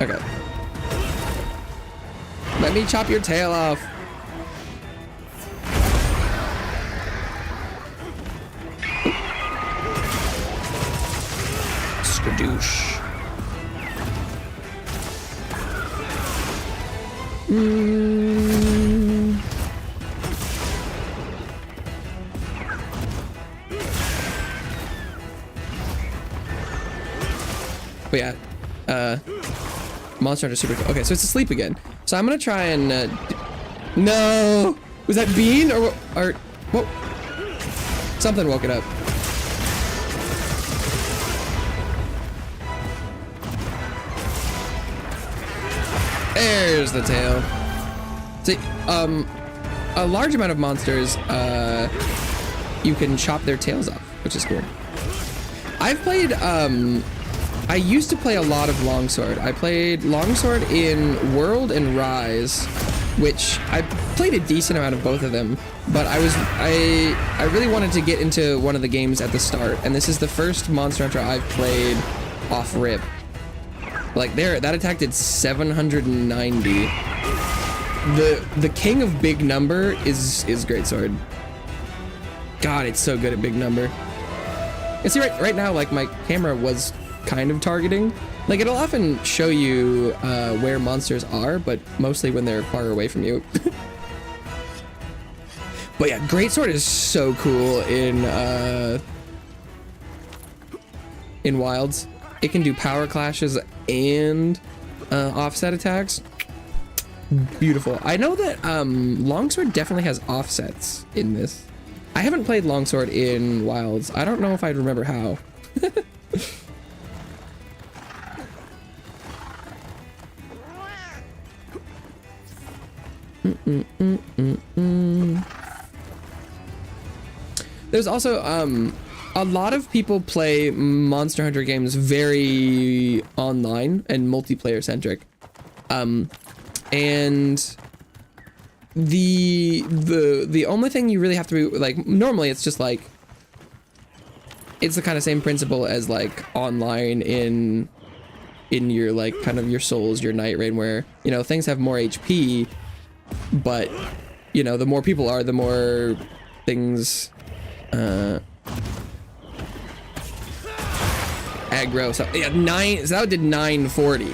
Okay. Let me chop your tail off. Skadoosh. But yeah, Monster Hunter super cool. Okay, so it's asleep again. So I'm gonna try and no, was that Bean or what? Something woke it up. There's the tail. See, a large amount of monsters, you can chop their tails off, which is cool. I've played, I used to play a lot of Longsword. I played Longsword in World and Rise, which I played a decent amount of both of them, but I really wanted to get into one of the games at the start, and this is the first Monster Hunter I've played off rip. Like that attack did 790. The king of big number is Greatsword. God, it's so good at big number. And see, right now, like my camera was kind of targeting. Like it'll often show you where monsters are, but mostly when they're far away from you. But yeah, greatsword is so cool in wilds. It can do power clashes and offset attacks. Beautiful. I know that longsword definitely has offsets in this. I haven't played longsword in wilds. I don't know if I'd remember how. There's also a lot of people play Monster Hunter games very online and multiplayer centric, and the only thing you really have to be like, normally it's just like, it's the kind of same principle as like online in your like kind of your souls, your night rain, where, you know, things have more HP, but, you know, the more people are, the more things aggro. So yeah, so that did 940,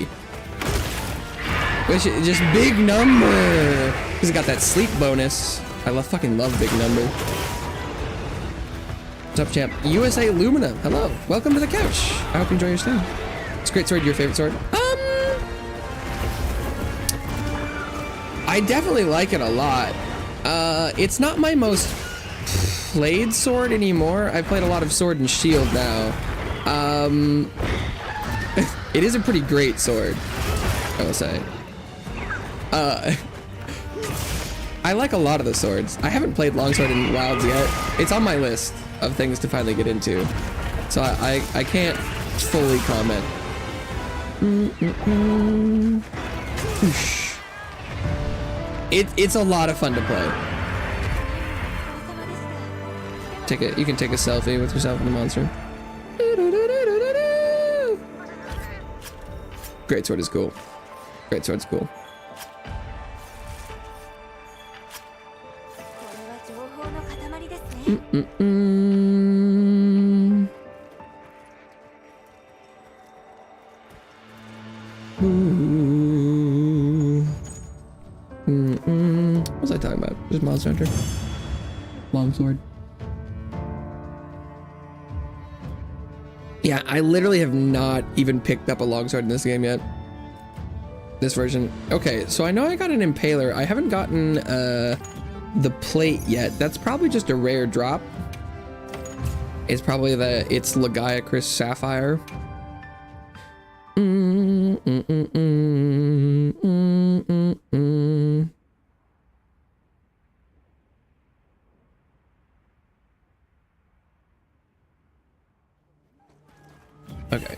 which is just big number because it got that sleep bonus. I fucking love big number. What's up, champ? USA Lumina, hello, welcome to the couch. I hope you enjoy your stream. It's a great sword. Your favorite sword? I definitely like it a lot. It's not my most played sword anymore. I played a lot of sword and shield now. It is a pretty great sword, I will say. I like a lot of the swords. I haven't played longsword in wilds yet. It's on my list of things to finally get into, so I can't fully comment. It's a lot of fun to play. You can take a selfie with yourself and the monster. Greatsword is cool. Greatsword's cool. What was I talking about? Just Monster Hunter. Longsword. Yeah, I literally have not even picked up a longsword in this game yet. This version. Okay, so I know I got an impaler. I haven't gotten the plate yet. That's probably just a rare drop. It's probably it's Legiacris Sapphire. Okay.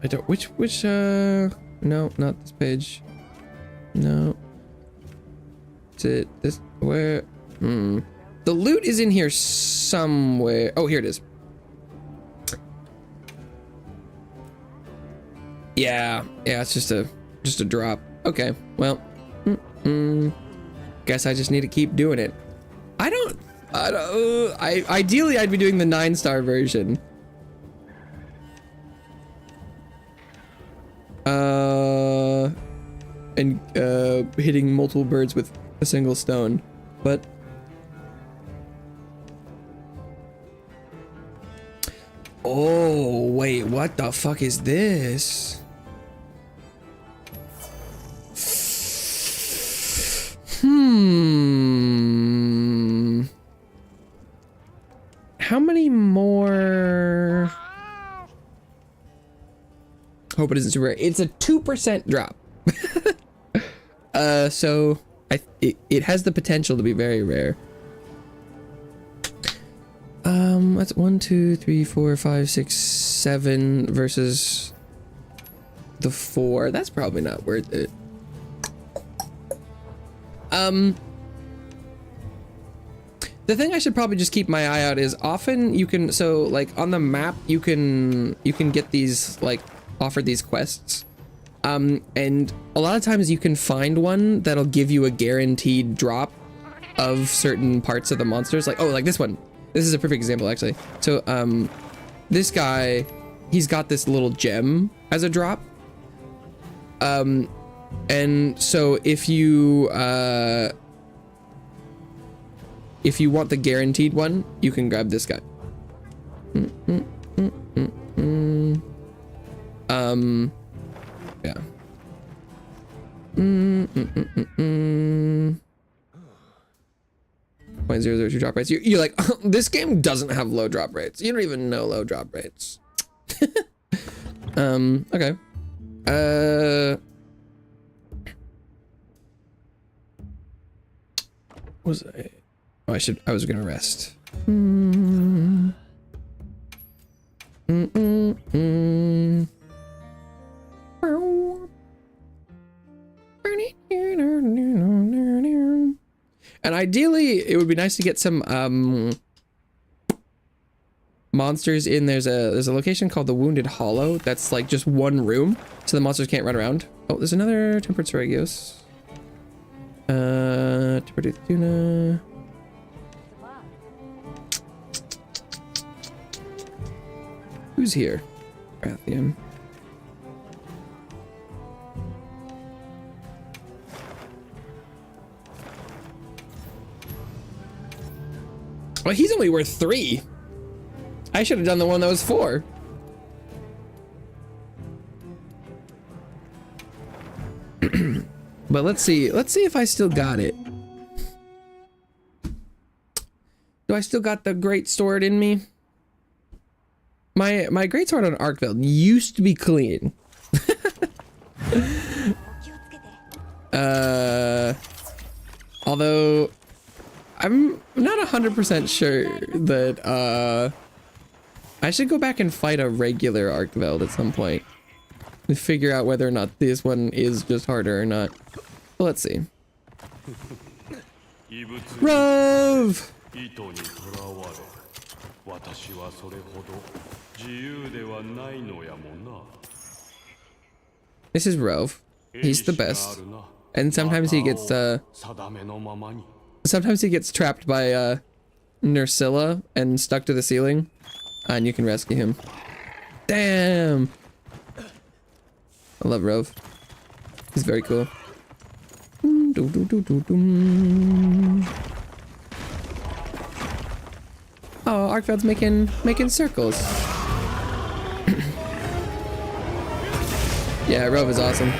I don't, which, no, not this page. No. Is it this, where, The loot is in here somewhere. Oh, here it is. Yeah, it's just a drop. Okay, well, guess I just need to keep doing it. Ideally I'd be doing the 9-star version. And hitting multiple birds with a single stone, but oh wait, what the fuck is this? How many more? Hope it isn't too rare. It's a 2% drop. So it has the potential to be very rare. That's 1, 2, 3, 4, 5, 6, 7 versus the 4. That's probably not worth it. The thing I should probably just keep my eye out is often you can, so like on the map you can get these, like, offered these quests, and a lot of times you can find one that'll give you a guaranteed drop of certain parts of the monsters, like, oh, like this one, This is a perfect example, actually. So, this guy, he's got this little gem as a drop. And so if you want the guaranteed one, you can grab this guy. Yeah. 0.002 drop rates. You're like, oh, this game doesn't have low drop rates. You don't even know low drop rates. Okay. Was I? Oh, I was gonna rest. And ideally, it would be nice to get some monsters in. There's a location called the Wounded Hollow. That's like just one room, so the monsters can't run around. Oh, there's another tempered Sereggios. Tempered tuna. Who's here? Rathian. Well, he's only worth 3. I should have done the one that was 4. But let's see if I still got it. Do I still got the great sword in me? My great sword on Arkveld used to be clean. Although I'm not 100% sure that I should go back and fight a regular Arkveld at some point and figure out whether or not this one is just harder or not. Well, let's see. Rove! This is Rove. He's the best. And sometimes he gets trapped by Nursilla and stuck to the ceiling. And you can rescue him. Damn! I love Rove. He's very cool. Oh, Arkveld's making circles. Yeah, Rove is awesome.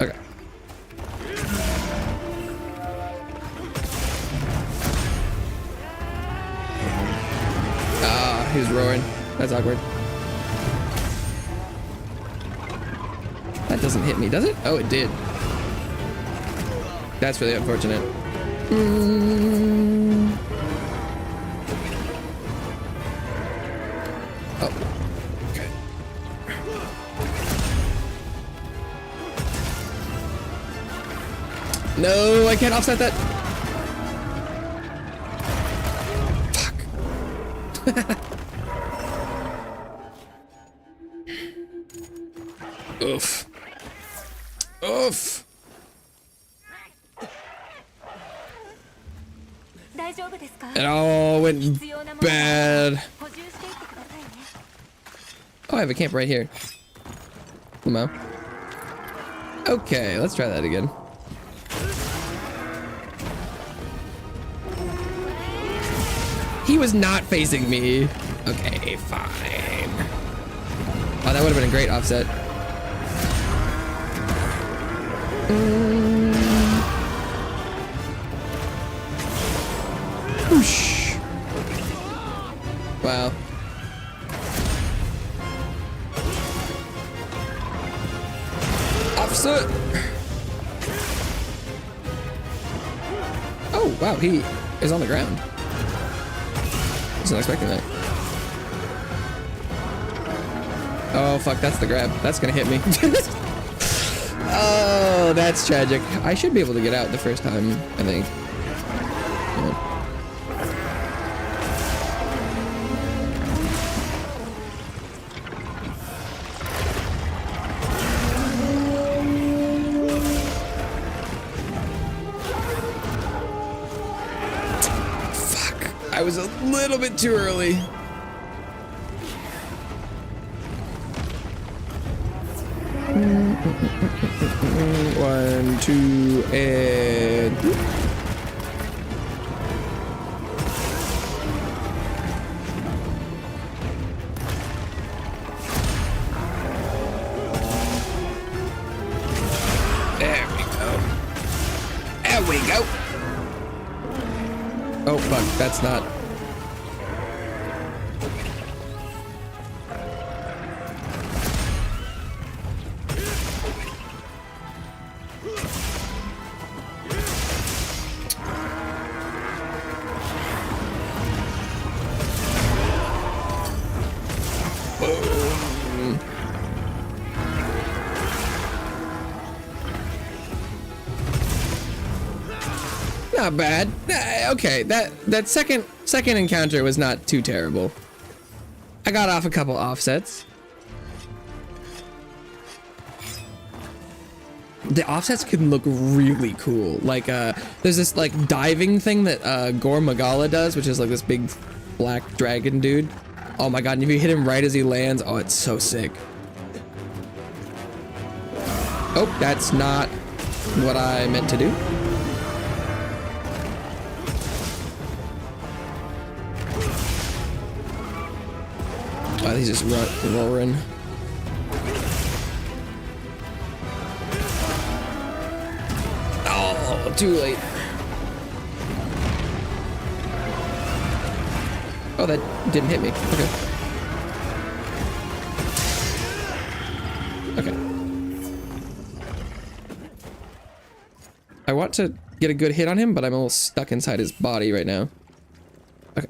Okay. Ah, he's roaring. That's awkward. That doesn't hit me, does it? Oh, it did. That's really unfortunate. Oh. Okay. No, I can't offset that. Fuck. Oof. Oof. It all went bad. Oh, I have a camp right here. Come on. Okay, let's try that again. He was not facing me. Okay, fine. Oh, that would have been a great offset. Whoosh. Wow. Offset. Oh, wow, he is on the ground. Wasn't expecting that. Oh, fuck, that's the grab. That's gonna hit me. Oh, that's tragic. I should be able to get out the first time, I think. Yeah. I was a little bit too early. One, two, and... There we go. There we go. Oh, fuck, that's not... Not bad. Okay, that second encounter was not too terrible. I got off a couple offsets. The offsets can look really cool. Like there's this like diving thing that Gore Magala does, which is like this big black dragon dude. Oh my god, and if you hit him right as he lands, oh, it's so sick. Oh, that's not what I meant to do. Oh, he's just roaring. Oh, too late. Oh, that didn't hit me. Okay. Okay. I want to get a good hit on him, but I'm almost stuck inside his body right now. Okay.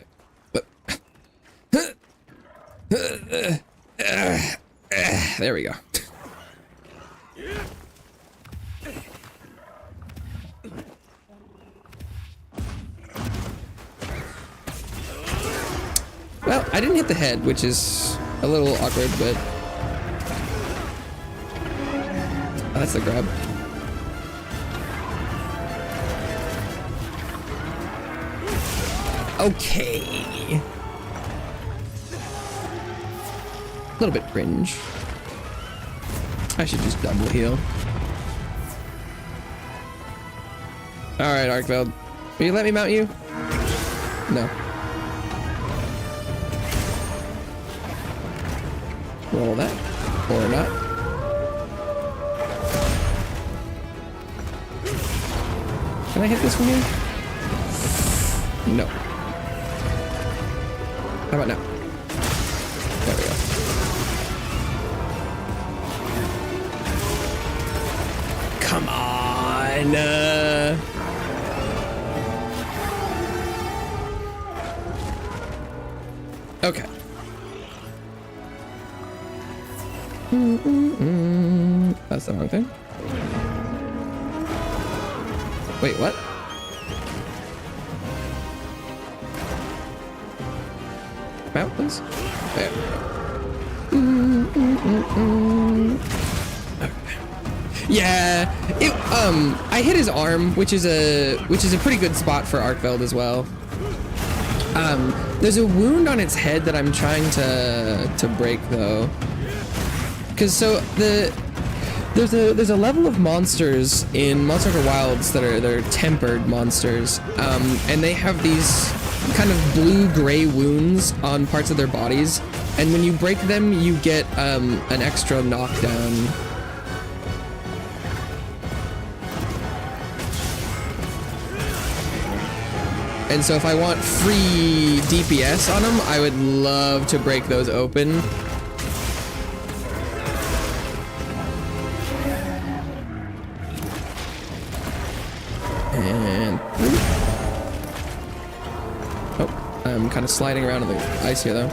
There we go. Well, I didn't hit the head, which is a little awkward, but... Oh, that's the grab. Okay. A little bit cringe. I should just double heal. Alright, Arkveld. Will you let me mount you? No. Roll that. Or not. Can I hit this from here? No. How about now? There we go. Come on! Okay. That's the wrong thing. Wait, what? Mount, please. There we go. Okay. Yeah, I hit his arm, which is a pretty good spot for Arkveld as well. There's a wound on its head that I'm trying to break though. Cause so there's a level of monsters in Monster Hunter Wilds that are tempered monsters, and they have these kind of blue-gray wounds on parts of their bodies, and when you break them, you get an extra knockdown. And so if I want free DPS on them, I would love to break those open. And oh, I'm kind of sliding around in the ice here though.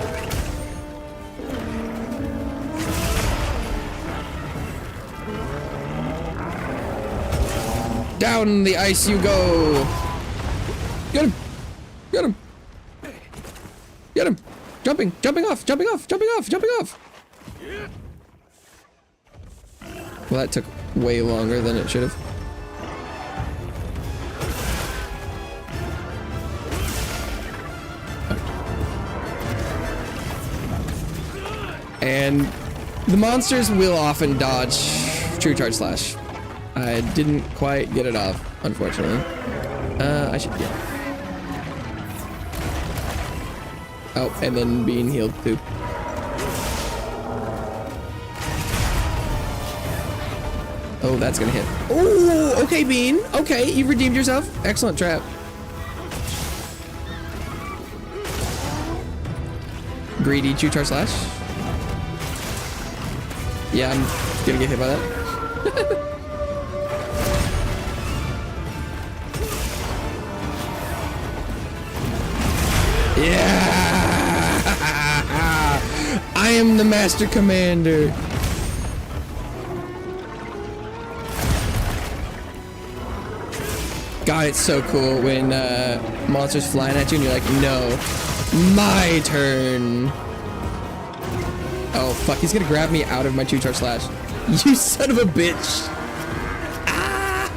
Down the ice you go. Get him! Get him! Get him! Jumping off! Well, that took way longer than it should have. And the monsters will often dodge True Charge Slash. I didn't quite get it off, unfortunately. I should get. Oh, and then being healed too. Oh, that's gonna hit. Oh, okay, Bean. Okay, you've redeemed yourself. Excellent trap. Greedy True Charge Slash. Yeah, I'm gonna get hit by that. Yeah! I am the Master Commander. God, it's so cool when monsters flying at you and you're like, no, my turn. Oh, fuck, he's gonna grab me out of my True Charge Slash. You son of a bitch. Ah!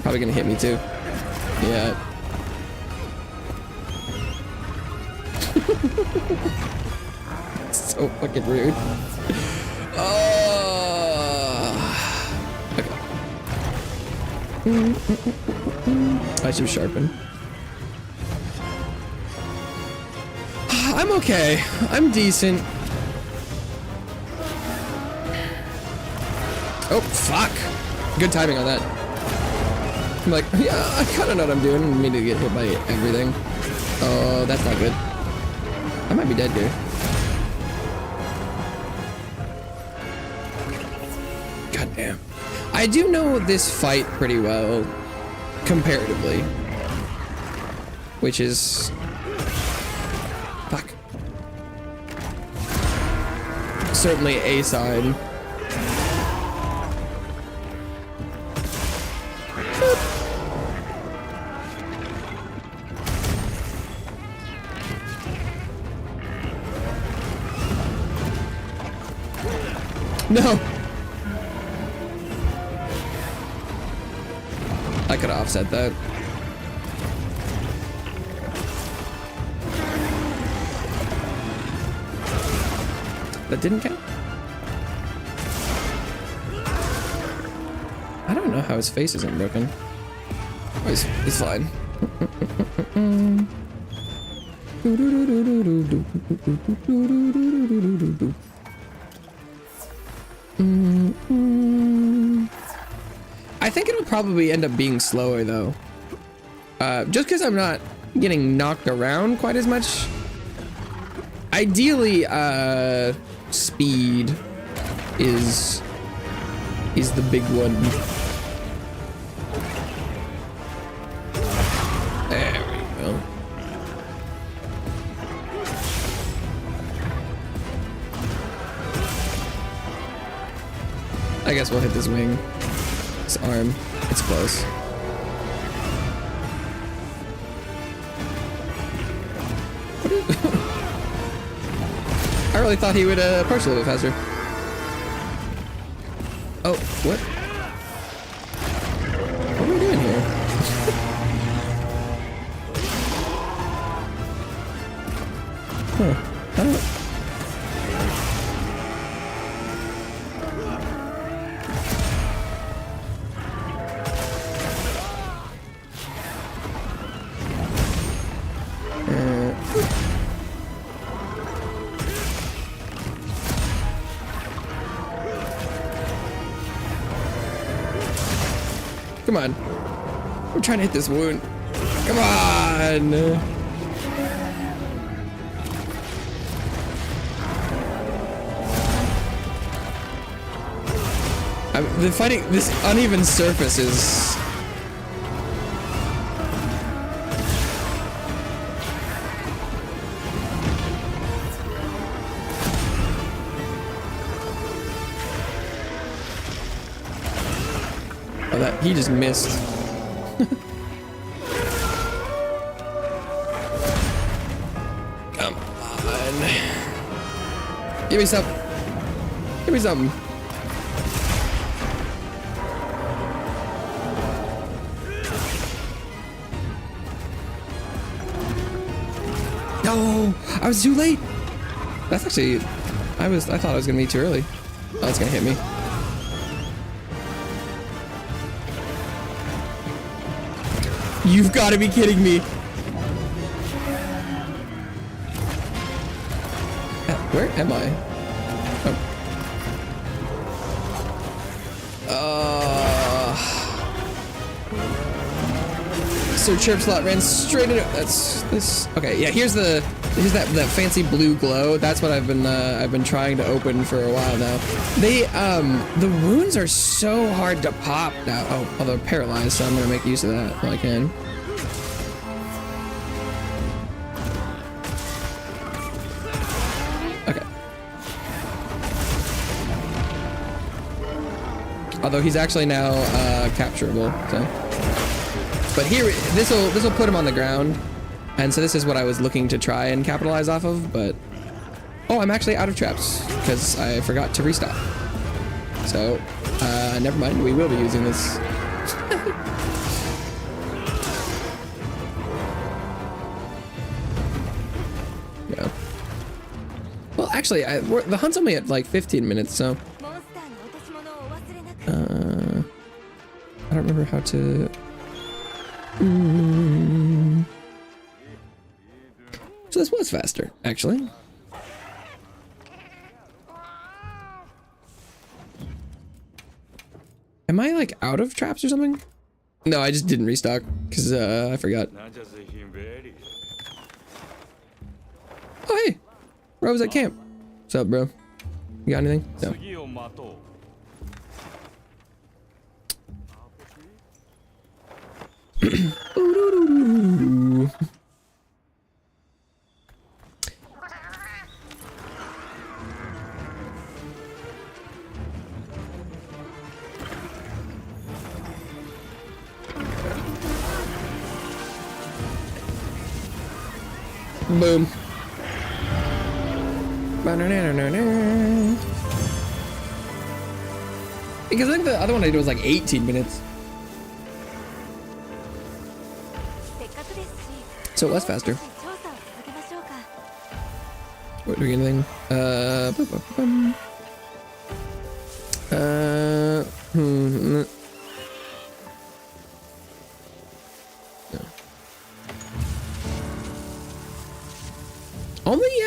Probably gonna hit me too. Yeah. So fucking rude. Oh. Okay. I should sharpen. I'm okay. I'm decent. Oh, fuck. Good timing on that. I'm like, yeah, I kind of know what I'm doing. I mean to get hit by everything. Oh, that's not good. I might be dead here. God damn. I do know this fight pretty well, comparatively. Which is... Fuck. Certainly a side. No! I could have offset that. That didn't count? I don't know how his face isn't broken. Oh, he's fine. I think it'll probably end up being slower though. Just because I'm not getting knocked around quite as much. Ideally, speed is the big one. There we go. I guess we'll hit this wing. This arm. It's close. I really thought he would approach a little bit faster. Oh, what? What are we doing here? Huh. I don't... Come on. We're trying to hit this wound. Come on. The fighting, this uneven surface is... Oh, that, he just missed. Come on. Give me some. Give me something. No, I was too late. That's actually, I thought I was gonna be too early. Oh, it's gonna hit me. You've got to be kidding me. Where am I? So chirp slot ran straight into that's this. Okay, yeah. Here's that fancy blue glow. That's what I've been trying to open for a while now. The wounds are so hard to pop now. Oh, although paralyzed, so I'm gonna make use of that while I can. Okay. Although he's actually now capturable, so. But here, this will put him on the ground, and so this is what I was looking to try and capitalize off of. But oh, I'm actually out of traps because I forgot to restock. So never mind. We will be using this. Yeah. Well, actually, the hunt's only at like 15 minutes, so. I don't remember how to. So this was faster, actually. Am I like out of traps or something? No, I just didn't restock because I forgot. Oh hey, bro was at camp. What's up, bro? You got anything? No. Boom. Because I think the other one I did was like 18 minutes. So it was faster. What do we get anything? No.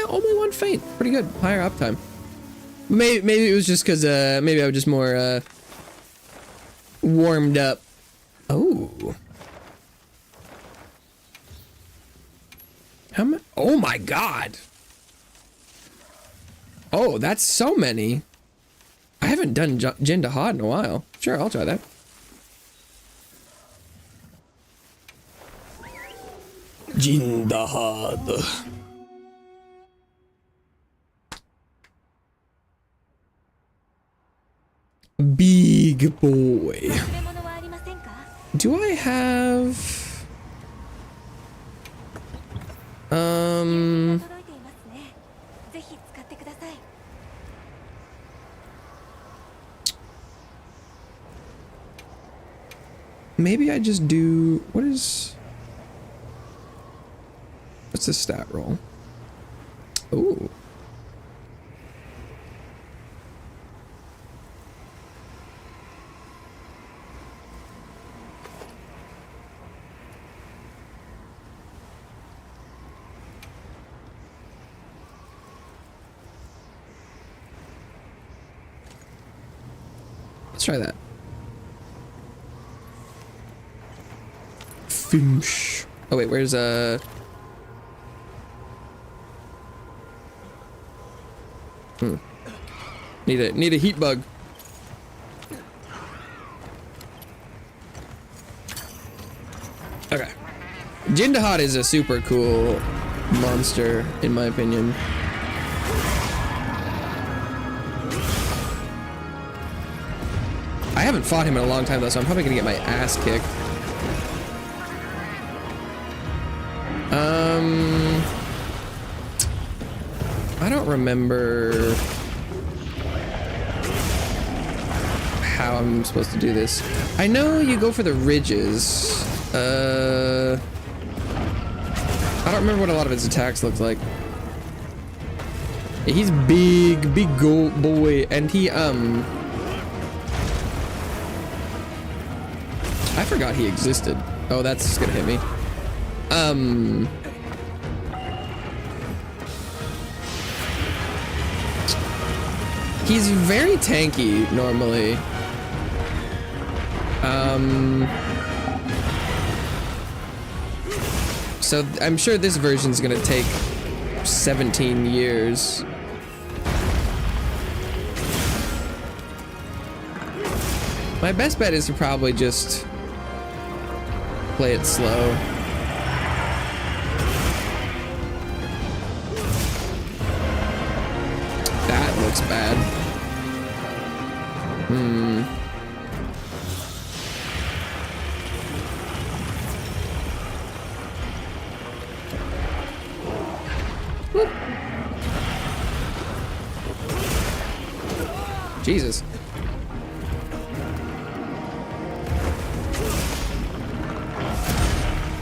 Only one faint. Pretty good. Higher uptime. Maybe it was just because maybe I was just more warmed up. Oh. How many? Oh my god. Oh, that's so many. I haven't done Jin Dahad in a while. Sure, I'll try that. Jin Dahad. Big boy. Do I have... Maybe I just do... What's the stat roll? Ooh. Let's try that. Finch. Oh wait, where's Need a heat bug. Okay. Jin Dahad is a super cool monster, in my opinion. I haven't fought him in a long time though, so I'm probably gonna get my ass kicked. I don't remember how I'm supposed to do this. I know you go for the ridges. I don't remember what a lot of his attacks look like. Yeah, he's big gold boy, and he I forgot he existed. Oh, that's just gonna hit me. He's very tanky normally. So I'm sure this version's gonna take 17 years. My best bet is to probably just play it slow. That looks bad. Whoop. Jesus.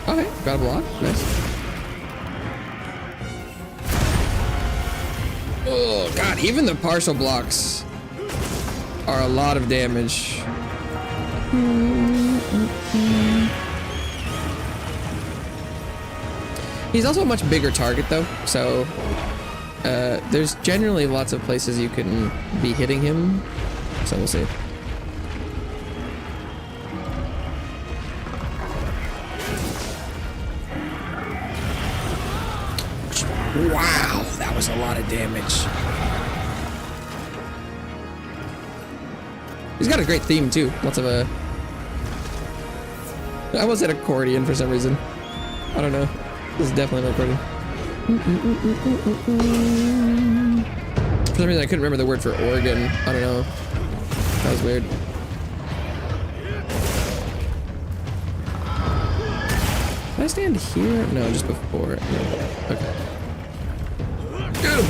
Okay, got a block. Nice. Oh god, even the partial blocks are a lot of damage. He's also a much bigger target though, so there's generally lots of places you can be hitting him. So we'll see. Wow, that was a lot of damage. He's got a great theme too. Lots of I almost said accordion for some reason. I don't know. This is definitely an accordion. For some reason I couldn't remember the word for organ. I don't know. That was weird. Can I stand here? No, just before. No. Okay. Get him!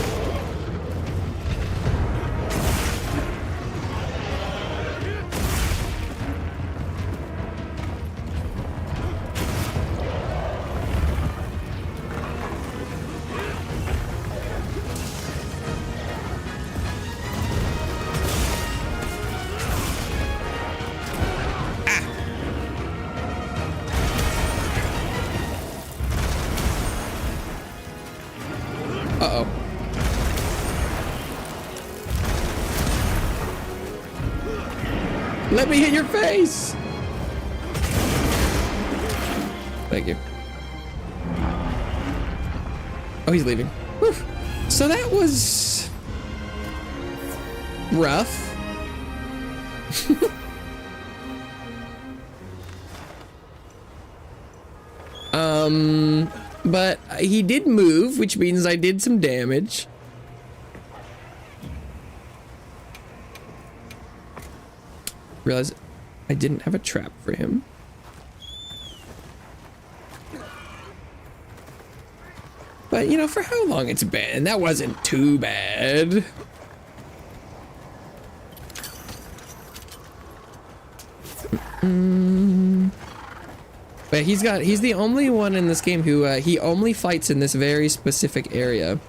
Uh-oh. Let me hit your face! Thank you. Oh, he's leaving. Whew. So that was rough. But he did move, which means I did some damage. Realized I didn't have a trap for him. But, you know, for how long it's been, that wasn't too bad. But he's the only one in this game who, he only fights in this very specific area.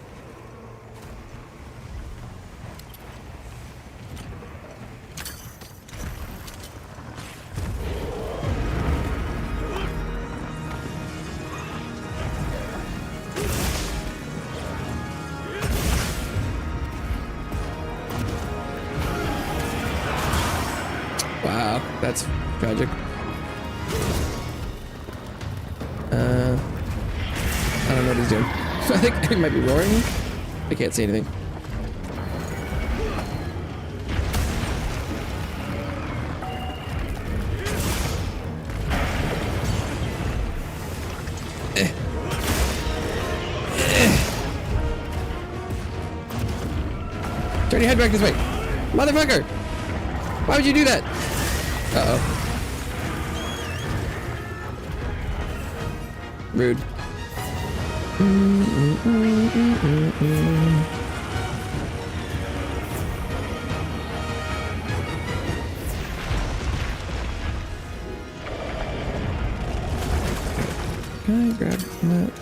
Wow, that's tragic. I don't know what he's doing. I think he might be roaring. I can't see anything. Turn your head back this way. Motherfucker! Why would you do that? Uh-oh. Rude. Can I grab that?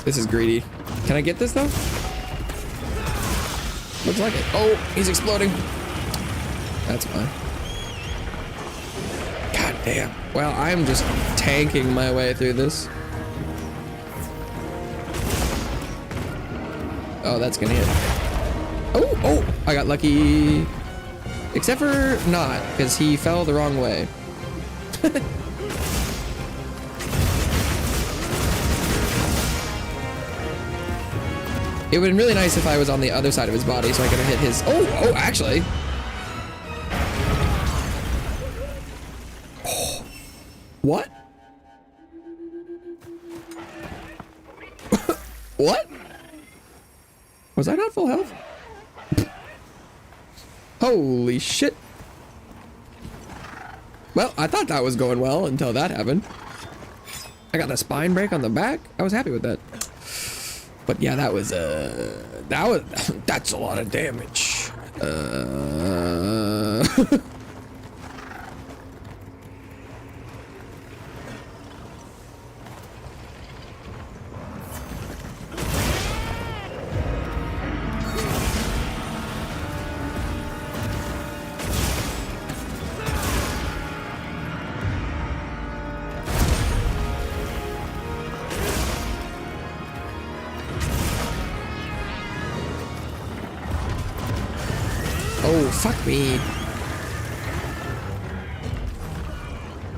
This is greedy. Can I get this though? Looks like it. Oh, he's exploding. That's fine. God damn. Well, I'm just tanking my way through this. Oh, that's gonna hit. Oh, oh, I got lucky. Except for not, because he fell the wrong way. It would have been really nice if I was on the other side of his body so I could have hit his... Oh, oh, actually. Oh. What? What? Was I not full health? Holy shit. Well, I thought that was going well until that happened. I got a spine break on the back. I was happy with that. But yeah, that's a lot of damage. Oh, fuck me.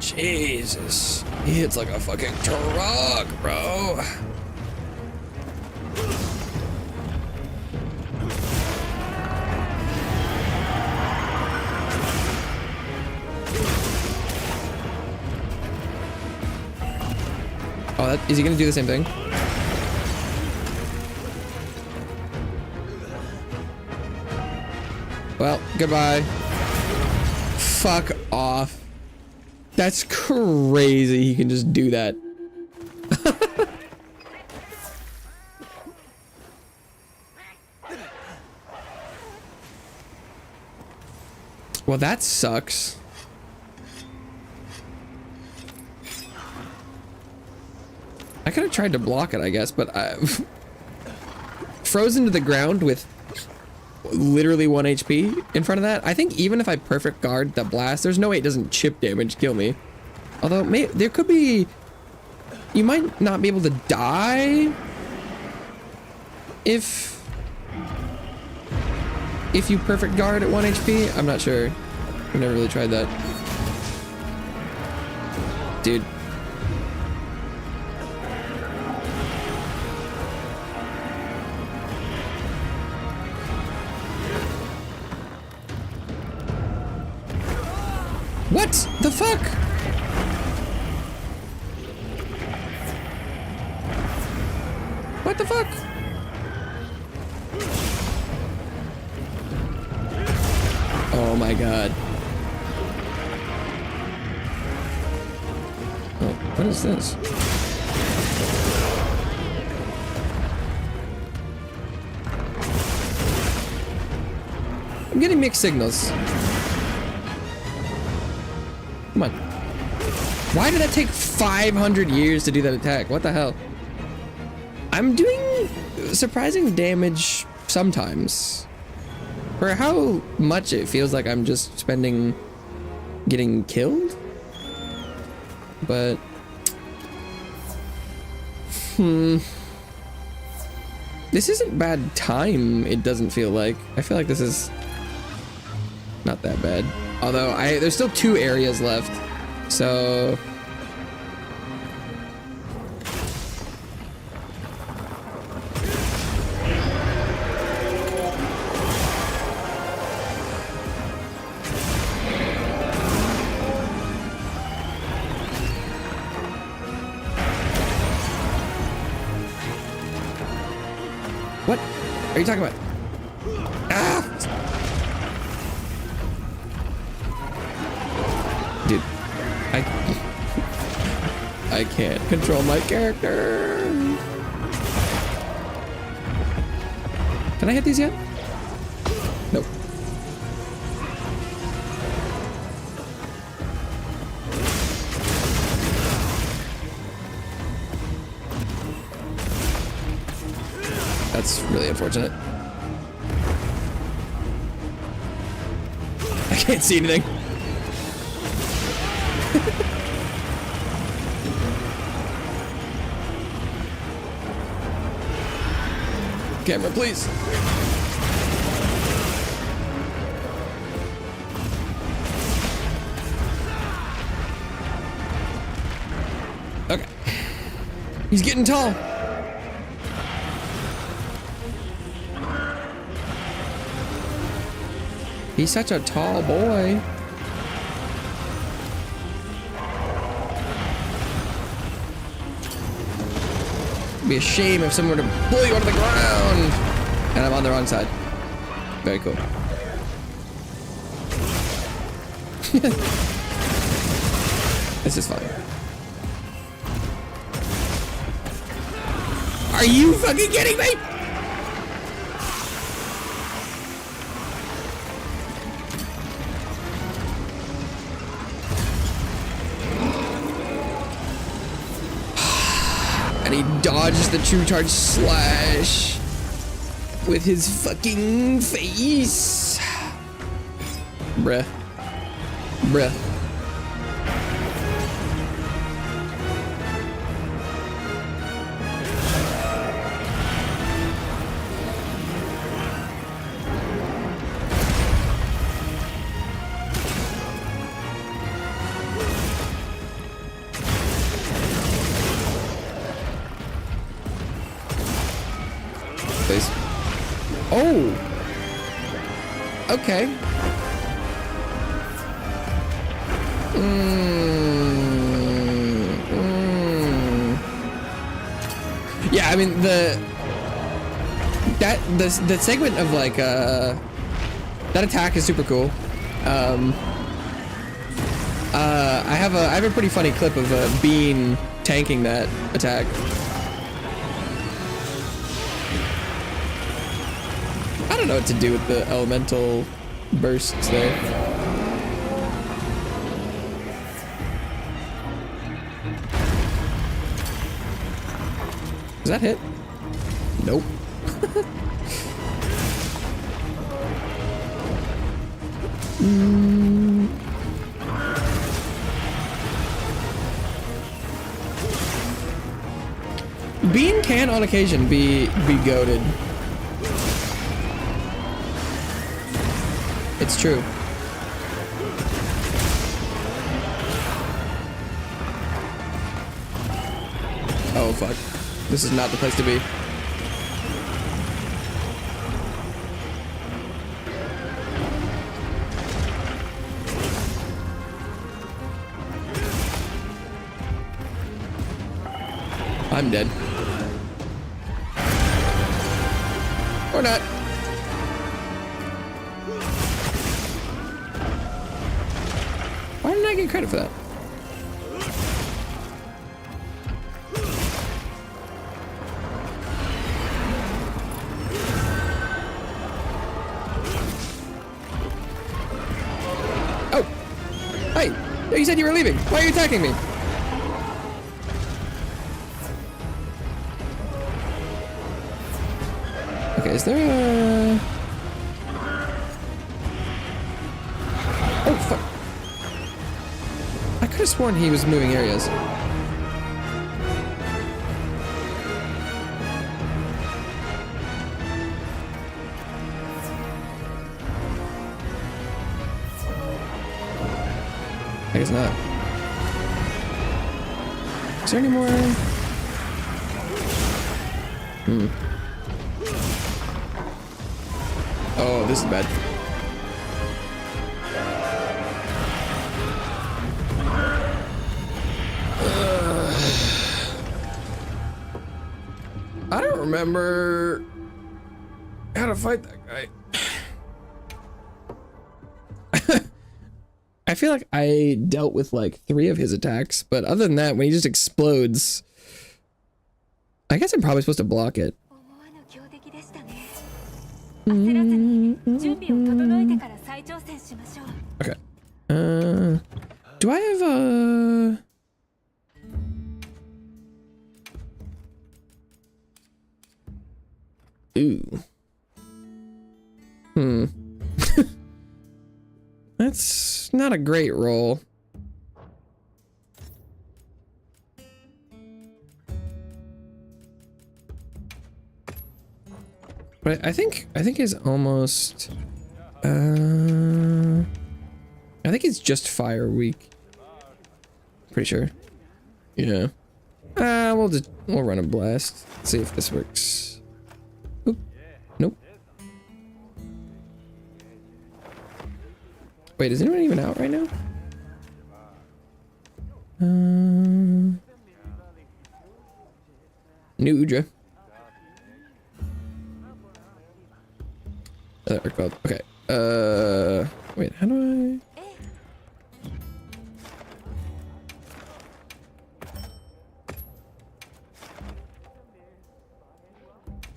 Jesus. He hits like a fucking truck, bro. Oh, is he gonna do the same thing? Well, goodbye. Fuck off. That's crazy. He can just do that. Well, that sucks. I could have tried to block it, I guess, but I've frozen to the ground with literally 1 HP in front of that. I think even if I perfect guard the blast, there's no way it doesn't chip damage kill me. Although there could be, you might not be able to die if you perfect guard at 1 HP. I'm not sure. I've never really tried that. Dude. What the fuck? What the fuck? Oh my god. Oh, what is this? I'm getting mixed signals. Come on. Why did that take 500 years to do that attack? What the hell? I'm doing surprising damage sometimes. For how much it feels like I'm just spending getting killed. But... This isn't bad time, it doesn't feel like. I feel like this is not that bad. Although there's still 2 areas left, so what are you talking about? Ah! Dude, I can't control my character. Can I hit these yet? Nope. That's really unfortunate. I can't see anything. Camera, please. Okay. He's getting tall. He's such a tall boy. It'd be a shame if someone were to pull you onto the ground. And I'm on the wrong side. Very cool. This is fun. Are you fucking kidding me? And he dodged the true charge slash with his fucking face. Bruh. Bruh. Please. Oh! Okay. Yeah, I mean the segment of like that attack is super cool. I have a pretty funny clip of Bean tanking that attack. I don't know what to do with the elemental bursts there. Does that hit? Nope. Bean can on occasion be goated. It's true. Oh fuck. This is not the place to be. I'm dead. Or not. Why didn't I get credit for that? Oh! Hey! You said you were leaving. Why are you attacking me? Okay, is there a... Oh, fuck. I could have sworn he was moving areas. I guess not. Is there any more? Oh, this is bad. I don't remember how to fight that guy. I feel like I dealt with like 3 of his attacks, but other than that, when he just explodes, I guess I'm probably supposed to block it. Okay. Do I have a... Ooh. That's not a great roll. But I think it's almost I think it's just fire weak. Pretty sure. Yeah. We'll run a blast. See if this works. Oop. Nope. Wait, is anyone even out right now? New Udra. Okay. Wait, how do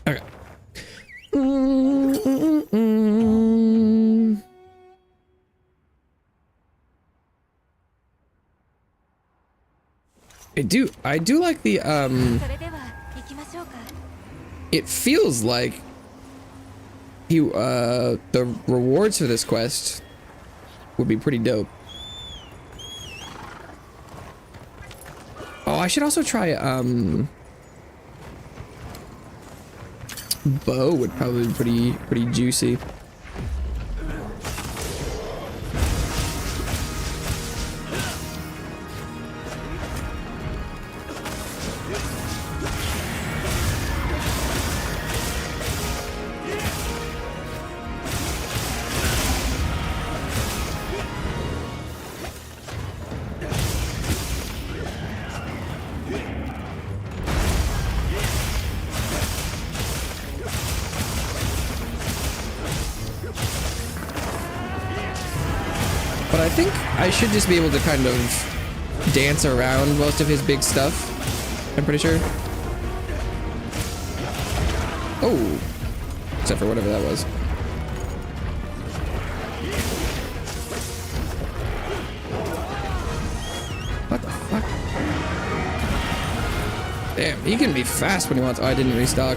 I? Okay. I do like the it feels like the rewards for this quest would be pretty dope. Oh, I should also try bow would probably be pretty juicy. But I think I should just be able to kind of dance around most of his big stuff. I'm pretty sure. Oh, except for whatever that was. What the fuck? Damn, he can be fast when he wants. Oh, I didn't restock.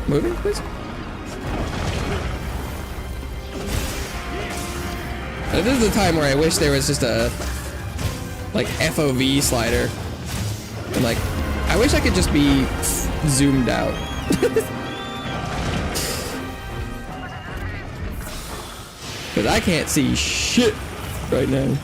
Moving, please. This is the time where I wish there was just a like FOV slider. And like, I wish I could just be zoomed out. Because I can't see shit right now.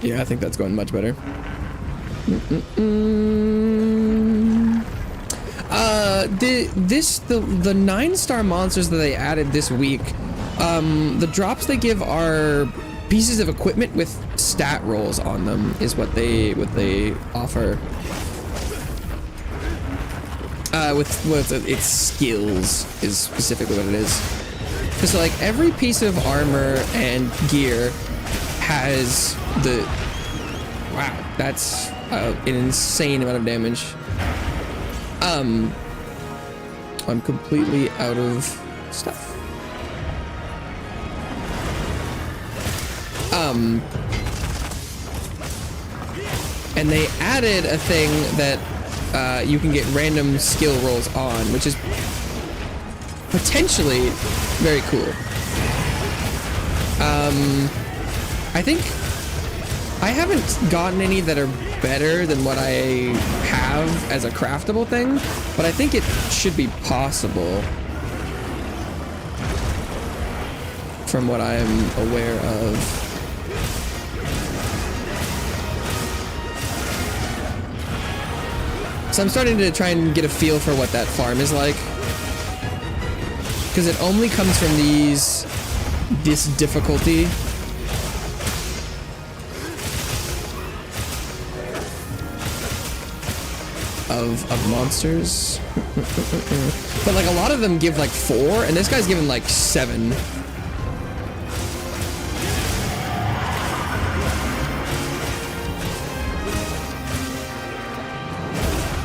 Yeah, I think that's going much better. The 9-star monsters that they added this week, the drops they give are pieces of equipment with stat rolls on them is what they offer. With its skills is specifically what it is. Because like every piece of armor and gear has the wow, that's an insane amount of damage. I'm completely out of stuff. And they added a thing that you can get random skill rolls on, which is potentially very cool. I think I haven't gotten any that are better than what I have as a craftable thing, but I think it should be possible from what I'm aware of. So I'm starting to try and get a feel for what that farm is like, because it only comes from this difficulty. of monsters. But like a lot of them give like 4, and this guy's giving like 7.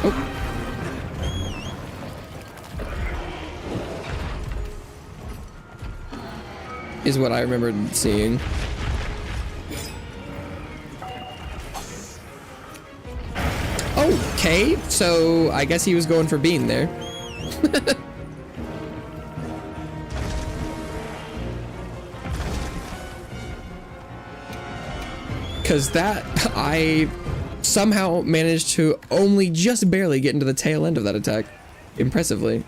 Oh. Is what I remembered seeing. Okay, so I guess he was going for Bean there. Because that, I somehow managed to only just barely get into the tail end of that attack. Impressively.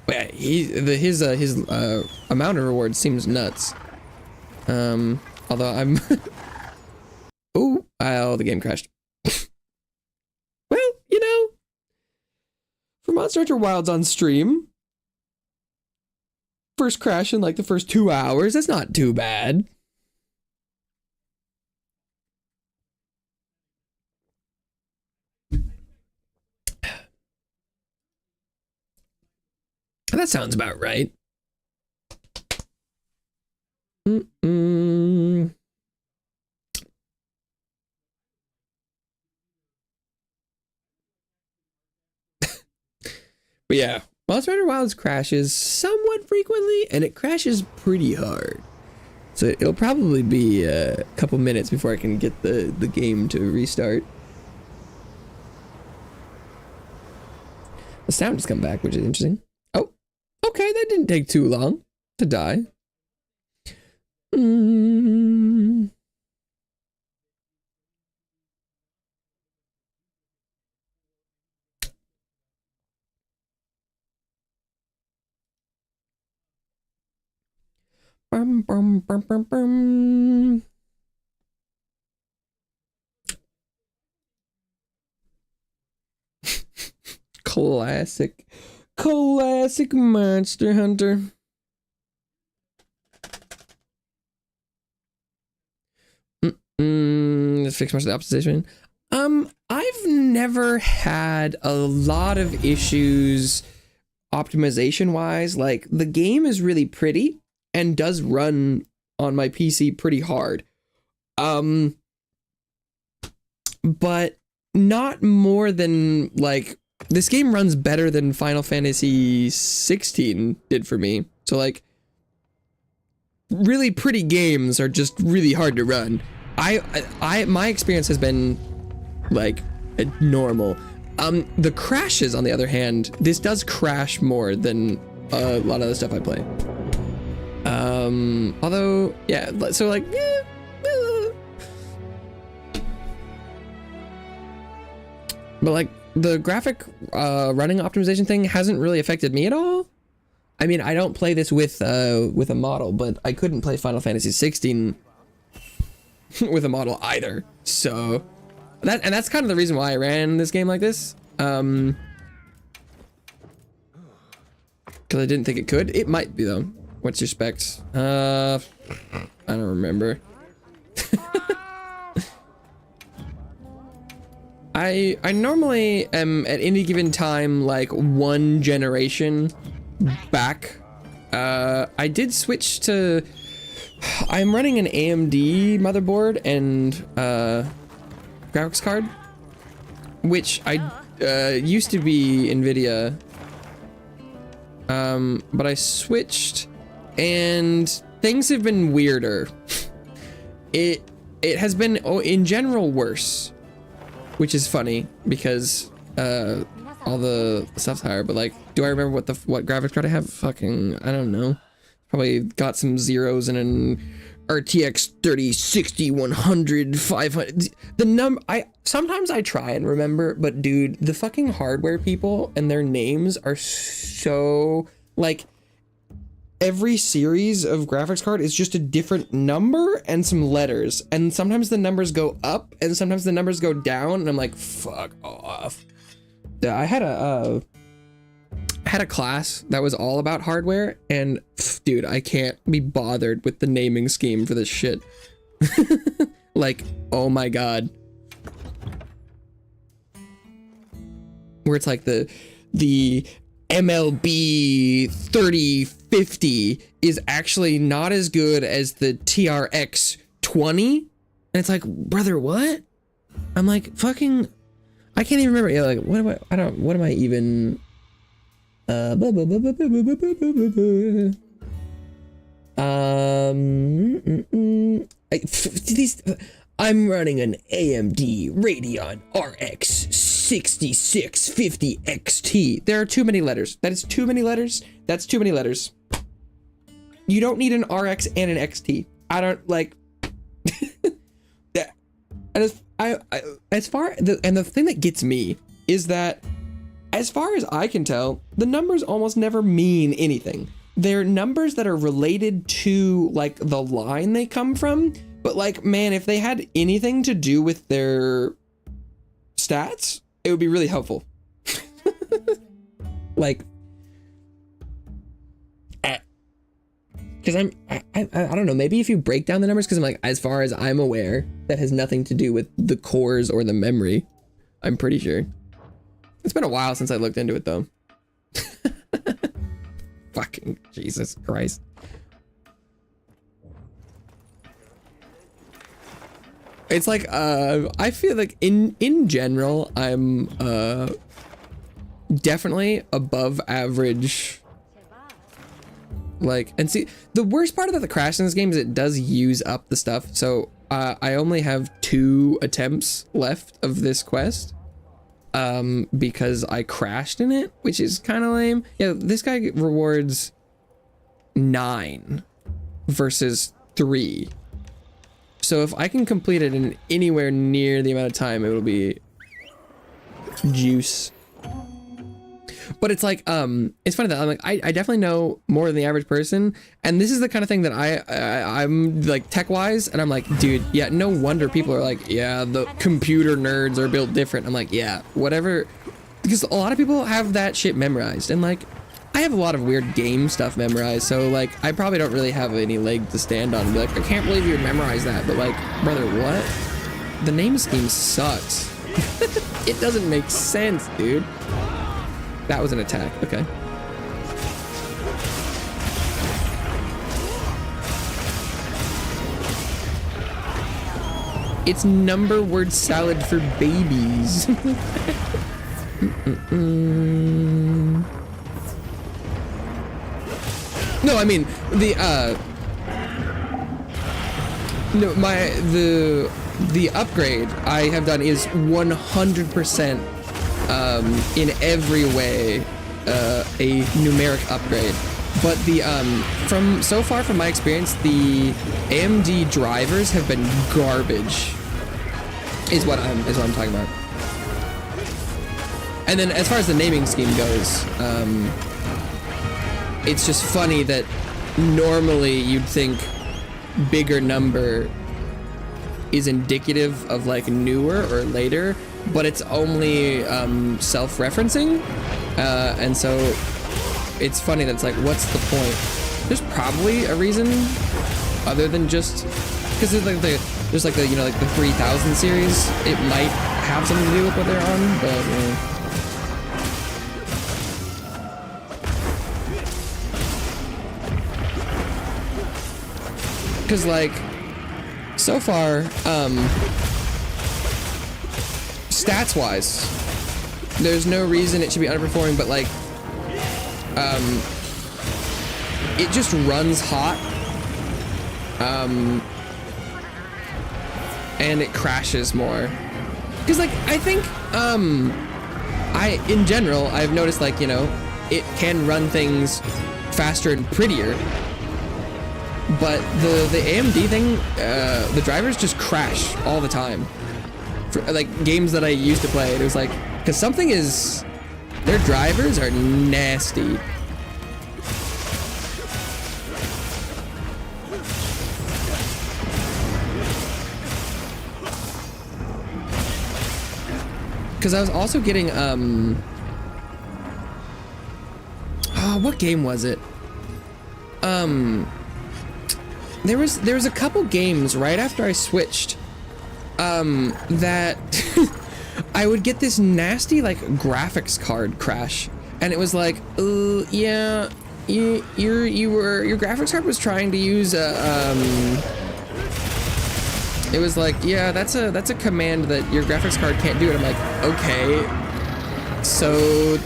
But yeah, his amount of rewards seems nuts. Although I'm... Ooh, oh, the game crashed. Well, you know, for Monster Hunter Wilds on stream, first crash in like the first 2 hours, that's not too bad. That sounds about right. But yeah, Monster Hunter Wilds crashes somewhat frequently, and it crashes pretty hard. So it'll probably be a couple minutes before I can get the game to restart. The sound has come back, which is interesting. Oh, okay, that didn't take too long to die. Bum, bum, bum, bum, bum. Classic Monster Hunter. Let's fix much of the opposition. I've never had a lot of issues optimization wise. Like, the game is really pretty and does run on my PC pretty hard. But not more than, like, this game runs better than Final Fantasy 16 did for me. So, like, really pretty games are just really hard to run. My experience has been, like, normal. The crashes, on the other hand, this does crash more than a lot of the stuff I play. Although, yeah, so like, but like the graphic running optimization thing hasn't really affected me at all. I mean, I don't play this with a model, but I couldn't play Final Fantasy 16 with a model either. So that's kind of the reason why I ran this game like this. Because I didn't think it could. It might be though. What's your specs? I don't remember. I normally am at any given time like one generation back. I did switch to... I'm running an AMD motherboard and graphics card, which I used to be NVIDIA, but I switched and things have been weirder. It has been in general worse, which is funny because all the stuff's higher. But like, do I remember what graphics card I have? Fucking, I don't know. Probably got some zeros and an RTX 3060 100 500. The sometimes I try and remember, but dude, the fucking hardware people and their names are so, like, every series of graphics card is just a different number and some letters, and sometimes the numbers go up and sometimes the numbers go down, and I'm like, fuck off. I had a class that was all about hardware, and dude, I can't be bothered with the naming scheme for this shit. Like, oh my god. Where it's like the MLB 3050 is actually not as good as the TRX 20. And it's like, brother, what? I'm like, fucking, I can't even remember. Yeah, like, what am I even? I'm running an AMD Radeon RX 6650 XT. There are too many letters. That is too many letters. That's too many letters. You don't need an RX and an XT. I don't like. And the thing that gets me is that, as far as I can tell, the numbers almost never mean anything. They're numbers that are related to like the line they come from. But like, man, if they had anything to do with their stats, it would be really helpful. Like, because I don't know, maybe if you break down the numbers, because I'm like, as far as I'm aware, that has nothing to do with the cores or the memory. I'm pretty sure. It's been a while since I looked into it though. Fucking Jesus Christ. It's like, I feel like in general, I'm definitely above average. Like, and see, the worst part about the crash in this game is it does use up the stuff. So I only have 2 attempts left of this quest because I crashed in it, which is kind of lame. Yeah, this guy rewards 9 versus 3. So if I can complete it in anywhere near the amount of time, it'll be juice. But it's like, it's funny that I'm like, I definitely know more than the average person. And this is the kind of thing that I'm like tech wise. And I'm like, dude, yeah, no wonder people are like, yeah, the computer nerds are built different. I'm like, yeah, whatever. Because a lot of people have that shit memorized. And like, I have a lot of weird game stuff memorized. So like, I probably don't really have any leg to stand on and be like, I can't believe you memorized that. But like, brother, what? The name scheme sucks. It doesn't make sense, dude. That was an attack, okay. It's number word salad for babies. No, I mean, the upgrade I have done is 100% in every way a numeric upgrade, but the from so far from my experience, the AMD drivers have been garbage. Is what I'm talking about. And then as far as the naming scheme goes, it's just funny that normally you'd think bigger number is indicative of like newer or later, but it's only self-referencing, and so it's funny that it's like, what's the point? There's probably a reason other than just because there's like the you know, like the 3000 series. It might have something to do with what they're on, but because like so far, stats wise, there's no reason it should be underperforming, but like it just runs hot, and it crashes more because like I think in general I've noticed, like, you know, it can run things faster and prettier, but the AMD thing, the drivers just crash all the time. For, like, games that I used to play, it was like, because something is, their drivers are nasty. Because I was also getting, what game was it? There was a couple games right after I switched that I would get this nasty like graphics card crash, and it was like, yeah, your graphics card was trying to use it was like, yeah, that's a command that your graphics card can't do. And I'm like, okay, so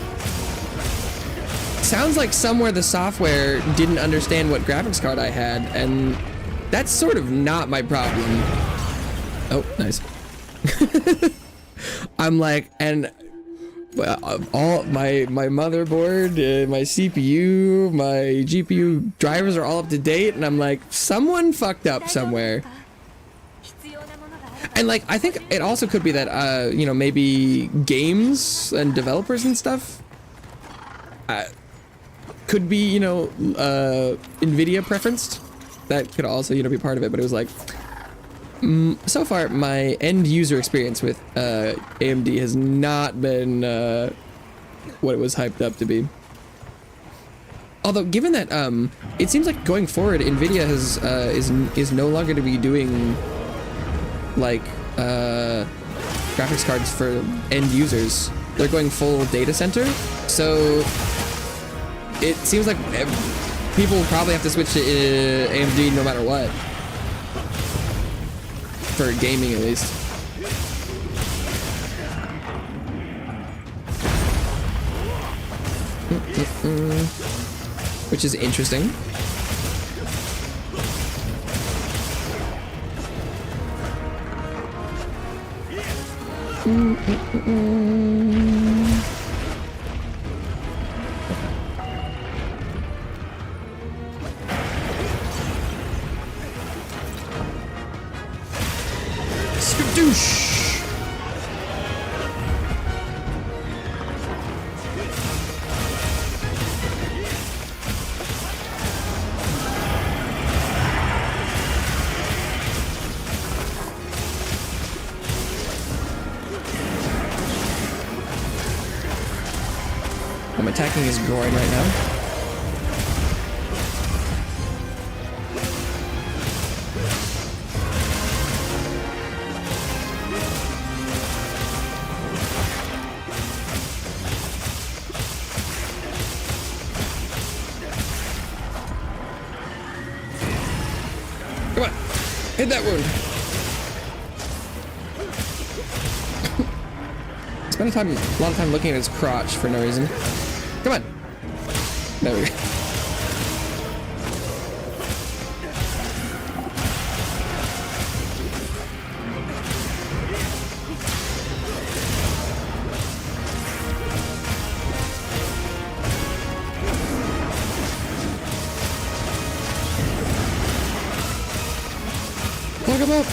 sounds like somewhere the software didn't understand what graphics card I had, and that's sort of not my problem. Oh, nice. I'm like, and all my motherboard, my CPU, my GPU drivers are all up to date, and I'm like, someone fucked up somewhere. And like, I think it also could be that, you know, maybe games and developers and stuff could be, you know, NVIDIA preferenced. That could also, you know, be part of it. But it was like, so far, my end user experience with AMD has not been what it was hyped up to be. Although, given that it seems like going forward, NVIDIA has is no longer to be doing like graphics cards for end users. They're going full data center, so it seems like people will probably have to switch to AMD no matter what, for gaming at least. Which is interesting. Skadoosh! I'm attacking his groin right now. Come on, hit that wound. Spend a lot of time looking at his crotch for no reason. Come on. There we go. Plug him up.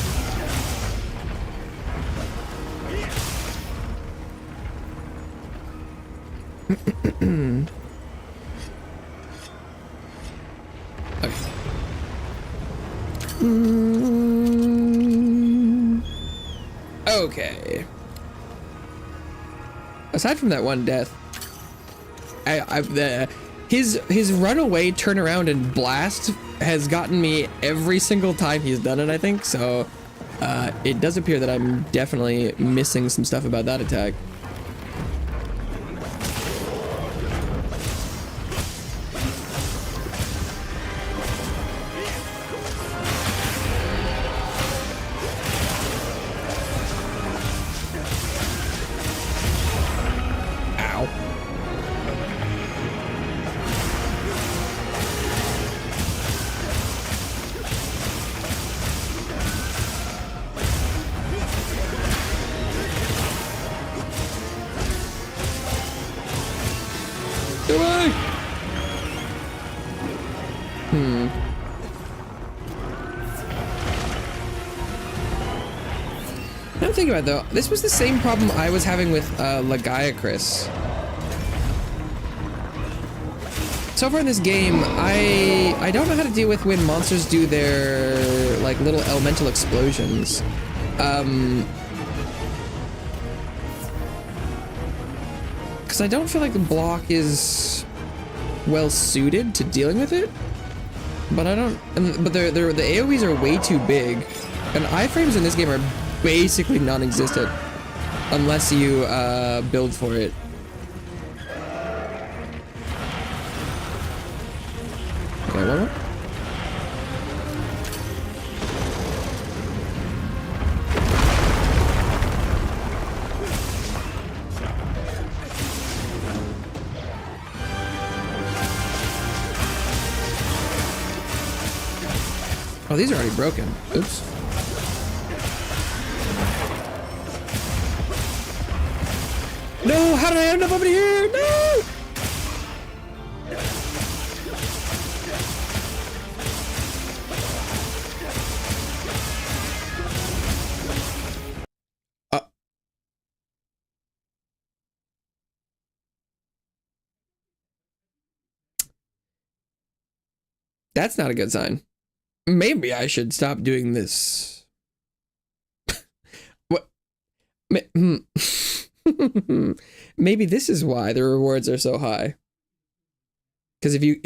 Okay. Aside from that one death, his runaway, turn around, and blast has gotten me every single time he's done it, I think. So it does appear that I'm definitely missing some stuff about that attack. I'm thinking about it, though, this was the same problem I was having with Legiacris. So far in this game, I don't know how to deal with when monsters do their like little elemental explosions. Because I don't feel like the block is well suited to dealing with it. But I don't. But the AOE's are way too big, and iframes in this game are basically non-existent unless you build for it. Okay, one more. Oh, these are already broken. Oops. No, how did I end up over here? No! That's not a good sign. Maybe I should stop doing this. What? Maybe this is why the rewards are so high. Because if you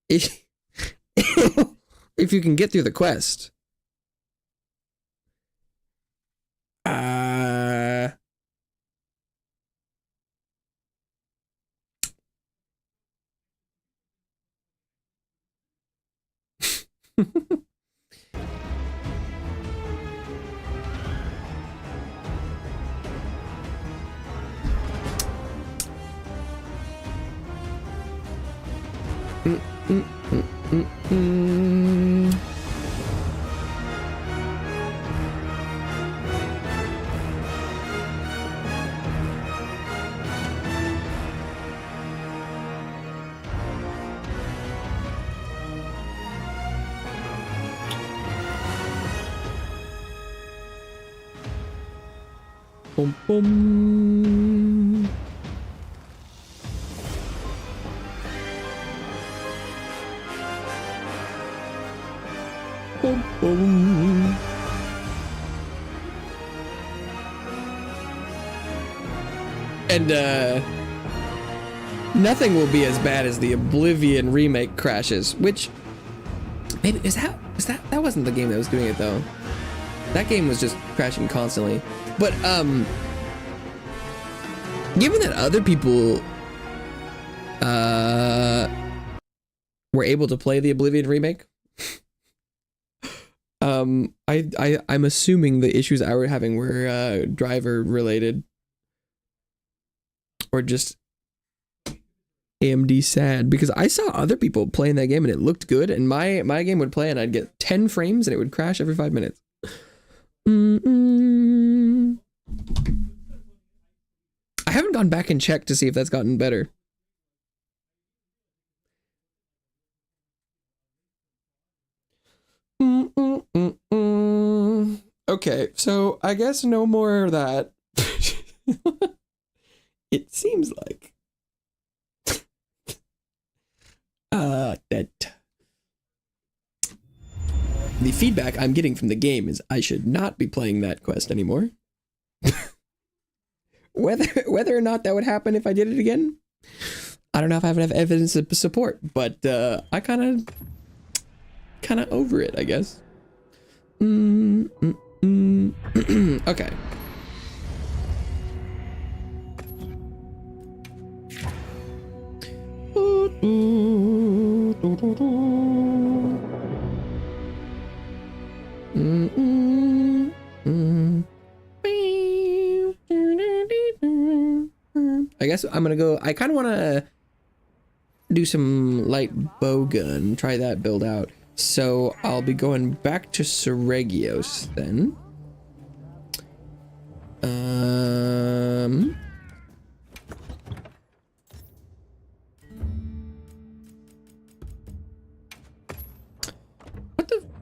if you can get through the quest, boom, boom. Boom, boom. And nothing will be as bad as the Oblivion remake crashes, which maybe that wasn't the game that was doing it though. That game was just crashing constantly. But given that other people were able to play the Oblivion remake, I'm assuming the issues I were having were driver related or just AMD sad, because I saw other people playing that game and it looked good, and my game would play and I'd get 10 frames and it would crash every 5 minutes. I haven't gone back and checked to see if that's gotten better. Okay, so I guess no more of that. It seems like that the feedback I'm getting from the game is I should not be playing that quest anymore. Whether or not that would happen if I did it again, I don't know if I have enough evidence to support, but I kind of over it, I guess. Okay. I guess I'm gonna go. I kind of want to do some light bowgun, try that build out. So I'll be going back to Sereggios then.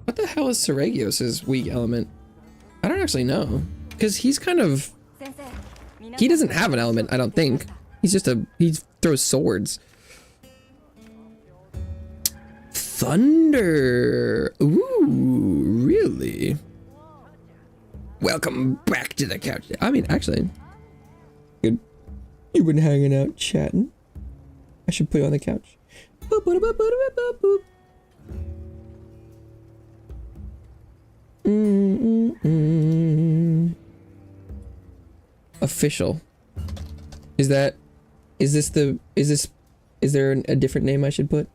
What the hell is Sereggios' weak element? I don't actually know, because he's kind of, he doesn't have an element, I don't think. He's just he throws swords. Thunder. Ooh, really? Welcome back to the couch. I mean, actually, good. You've been hanging out chatting. I should put you on the couch. Boop, boop, boop, boop, boop, boop. Official. Is there a different name I should put?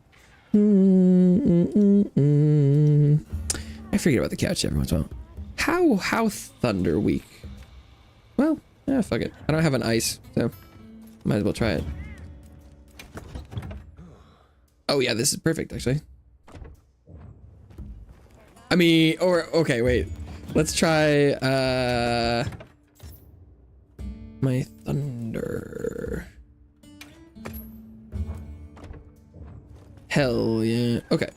I forget about the couch every once in a while. How Thunder Week? Well, yeah, fuck it. I don't have an ice, so might as well try it. Oh yeah, this is perfect actually. I mean, okay, wait. Let's try my thunder. Hell yeah. Okay.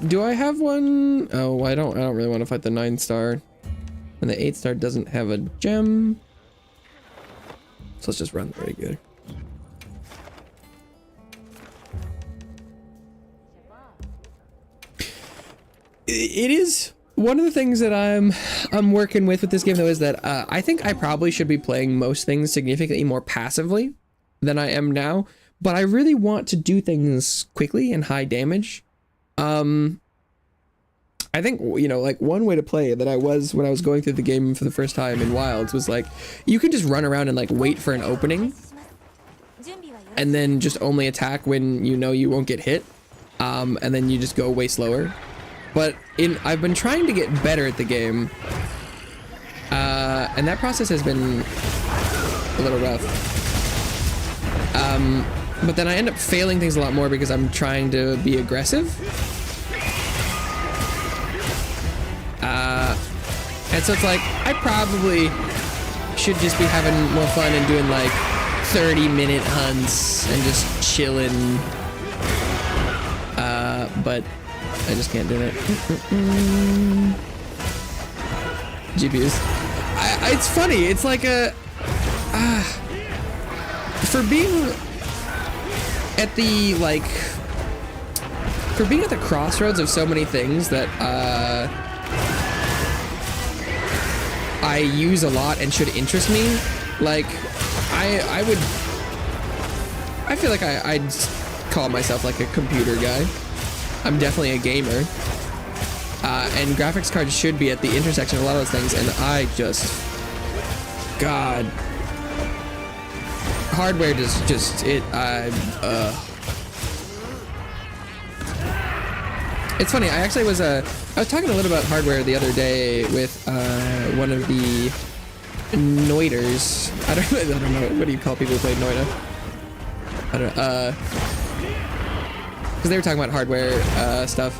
Do I have one? Oh, I don't really want to fight the 9-star. And the 8-star doesn't have a gem. So let's just run the regular. It is one of the things that I'm working with this game though is that I think I probably should be playing most things significantly more passively than I am now, but I really want to do things quickly and high damage. I think, you know, like one way to play that when I was going through the game for the first time in Wilds was like, you can just run around and like wait for an opening and then just only attack when you know you won't get hit. And then you just go way slower. But I've been trying to get better at the game. And that process has been a little rough. But then I end up failing things a lot more because I'm trying to be aggressive. And so it's like, I probably should just be having more fun and doing like 30-minute hunts and just chilling. But I just can't do it. GPUs. It's funny. It's like for being at the crossroads of so many things that I use a lot and should interest me. Like I feel like I'd call myself like a computer guy. I'm definitely a gamer. And graphics cards should be at the intersection of a lot of those things, and I just... God. Hardware just It's funny, I actually was I was talking a little about hardware the other day with one of the Noiders. I don't know, what do you call people who play Noida? I don't know, because they were talking about hardware stuff.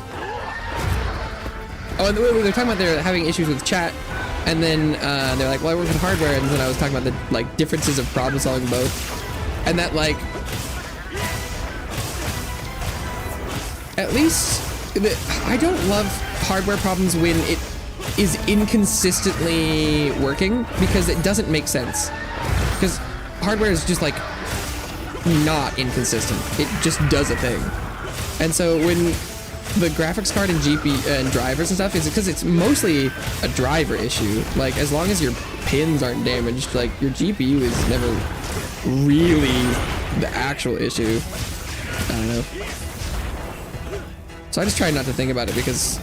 Oh, and they're talking about they're having issues with chat, and then they're like, well, I work with hardware, and then I was talking about the like differences of problem solving both, and that like at least I don't love hardware problems when it is inconsistently working, because it doesn't make sense, because hardware is just like not inconsistent, it just does a thing. And so when the graphics card and GPU and drivers and stuff is because it's mostly a driver issue. Like as long as your pins aren't damaged, like your GPU is never really the actual issue. I don't know. So I just try not to think about it because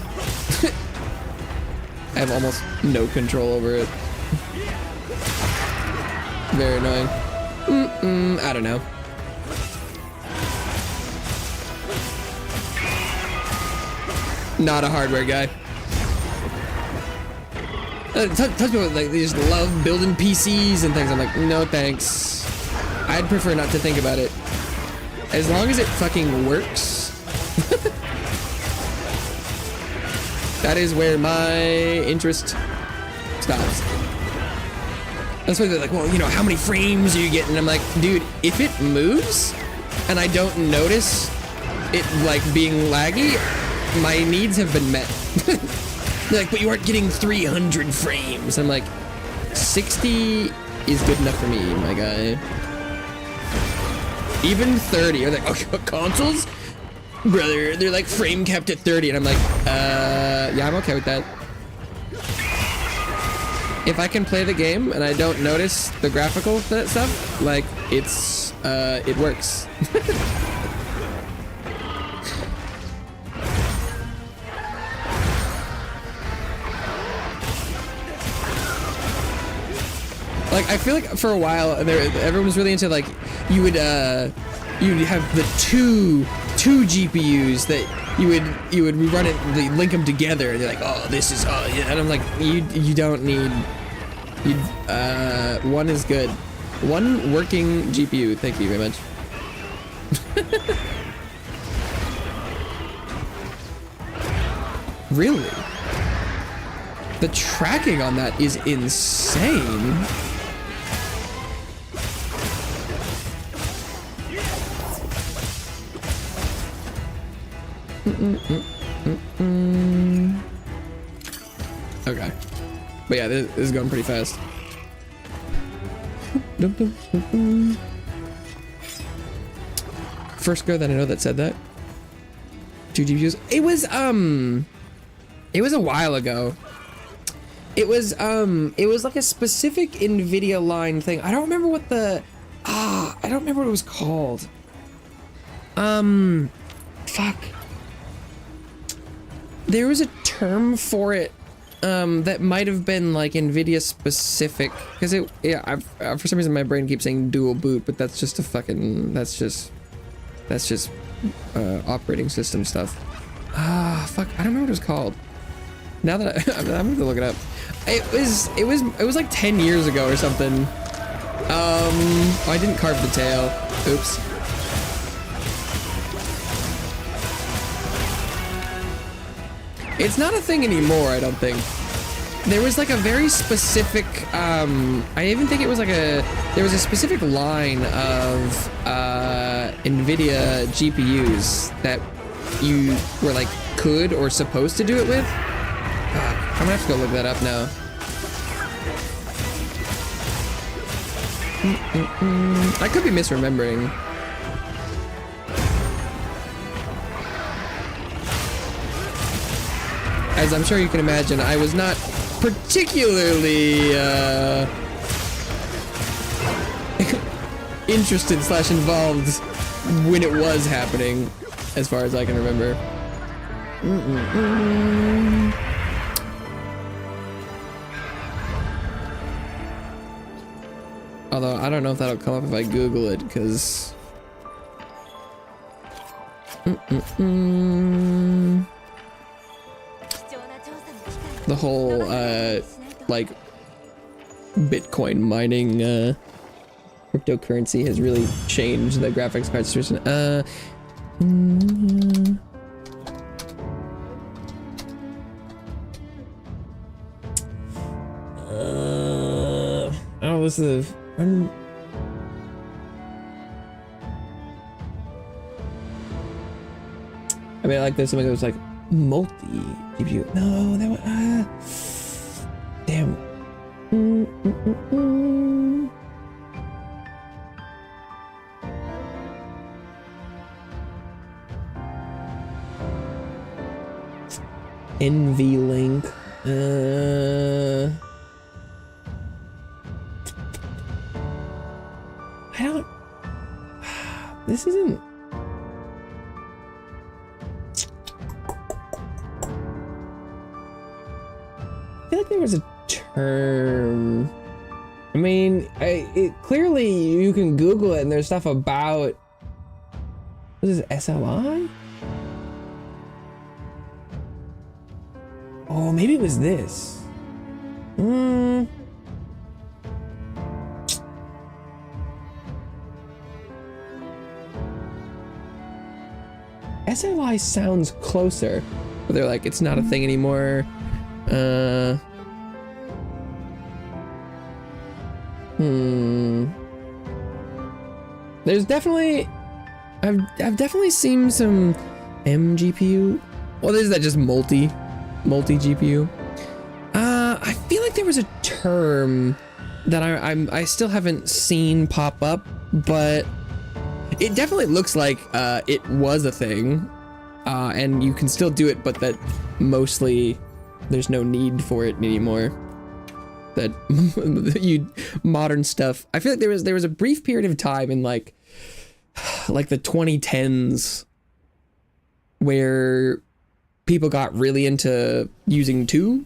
I have almost no control over it. Very annoying. I don't know. Not a hardware guy. Tons of people like they just love building PCs and things. I'm like, no thanks. I'd prefer not to think about it. As long as it fucking works. That is where my interest stops. That's why they're like, well, you know, how many frames are you getting? And I'm like, dude, if it moves and I don't notice it like being laggy, my needs have been met. They're like, but you aren't getting 300 frames. I'm like, 60 is good enough for me, my guy. Even 30. Are they like, oh, consoles? Brother, they're like frame capped at 30. And I'm like, yeah, I'm okay with that. If I can play the game and I don't notice the graphical stuff, like, it's, it works. Like, I feel like for a while, everyone was really into, like, you'd have the two GPUs that you would run it, link them together, and they're like, oh, this is, oh, yeah, and I'm like, you don't need, one is good. One working GPU, thank you very much. Really? The tracking on that is insane. Okay. But yeah, this is going pretty fast. First girl that I know that said that. 2 GPUs. It was a while ago. It was like a specific NVIDIA line thing. I don't remember what I don't remember what it was called. Fuck. There was a term for it that might have been like NVIDIA specific, because for some reason my brain keeps saying dual boot, but that's just operating system stuff. Fuck, I don't remember what it was called. Now that I'm gonna look it up. It was like 10 years ago or something. Oh, I didn't carve the tail. Oops. It's not a thing anymore, I don't think. There was like a very specific, I even think it was like there was a specific line of NVIDIA GPUs that you were like could or supposed to do it with. I'm gonna have to go look that up now. I could be misremembering. As I'm sure you can imagine, I was not particularly interested / involved when it was happening, as far as I can remember. Although I don't know if that'll come up if I Google it, because the whole like Bitcoin mining cryptocurrency has really changed the graphics card situation. Oh, this is I mean, like there's something that was like multi GPU. No, that was damn. NVLink. I don't. This isn't. I feel like there was a term. I mean, clearly you can Google it and there's stuff about. What is it, SLI? Oh, maybe it was this. SLI sounds closer, but they're like, it's not a thing anymore. There's definitely, I've definitely seen some MGPU. Well, there's that just multi GPU. I feel like there was a term that I still haven't seen pop up, but it definitely looks like it was a thing, and you can still do it, but that mostly there's no need for it anymore. That modern stuff. I feel like there was a brief period of time in like the 2010s where people got really into using two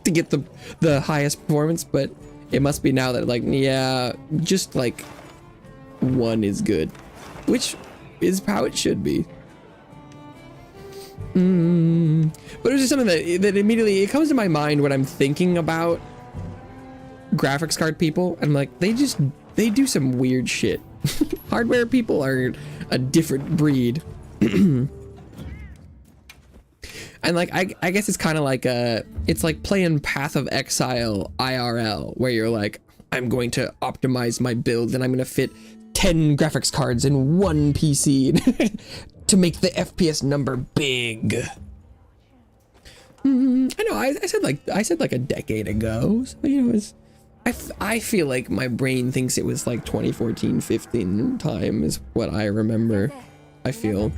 to get the highest performance, but it must be now that like, yeah, just like one is good, which is how it should be. But it was just something that immediately, it comes to my mind when I'm thinking about graphics card people. I'm like, they do some weird shit. Hardware people are a different breed. And like, I guess it's kind of like it's like playing Path of Exile IRL, where you're like, I'm going to optimize my build and I'm going to fit 10 graphics cards in one PC to make the FPS number big. I know, I said like a decade ago, so you know, I feel like my brain thinks it was like 2014, 15 time is what I remember. I feel,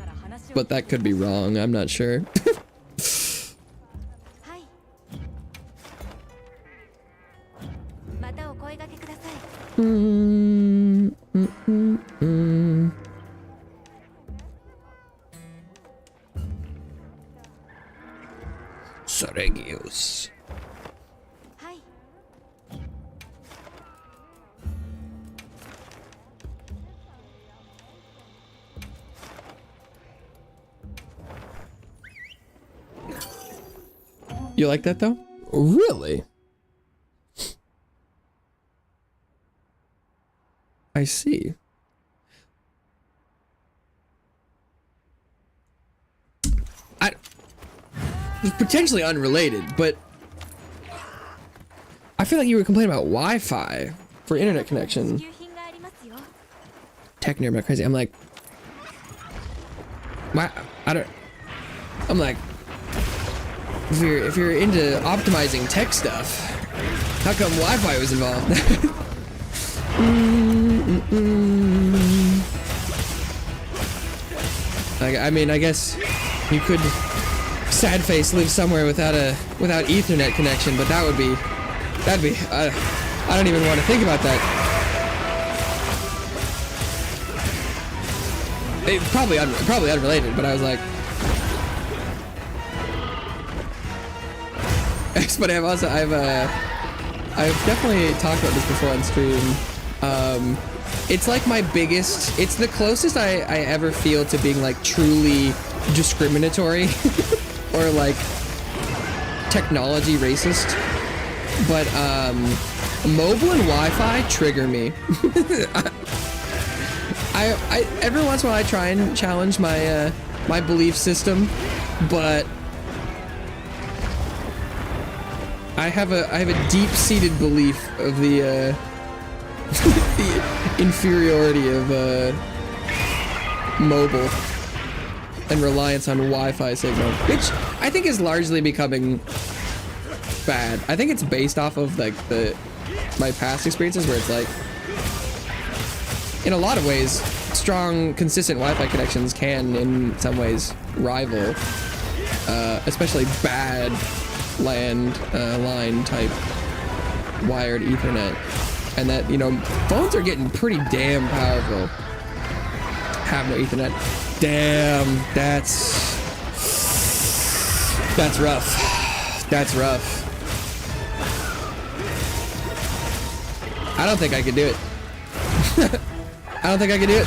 but that could be wrong. I'm not sure. Sereggios. You like that though? Really? I see. It's potentially unrelated, but I feel like you were complaining about Wi-Fi for internet connection. Tech nerd, am I crazy? I'm like, I'm like, if you're into optimizing tech stuff, how come Wi-Fi was involved? I mean, I guess you could sad face live somewhere without Ethernet connection, but that'd be I don't even want to think about that. It's probably unrelated, but I was like, it's funny. I've definitely talked about this before on stream. It's like it's the closest I ever feel to being like truly discriminatory or like technology racist. But mobile and Wi-Fi trigger me. I every once in a while I try and challenge my my belief system, but I have a deep-seated belief of the the inferiority of mobile and reliance on Wi-Fi signal, which I think is largely becoming bad. I think it's based off of like my past experiences where it's like, in a lot of ways, strong, consistent Wi-Fi connections can, in some ways, rival, especially bad line type wired Ethernet. And that, you know, phones are getting pretty damn powerful. Have no Ethernet. Damn, that's rough. That's rough. I don't think I could do it. I don't think I could do it.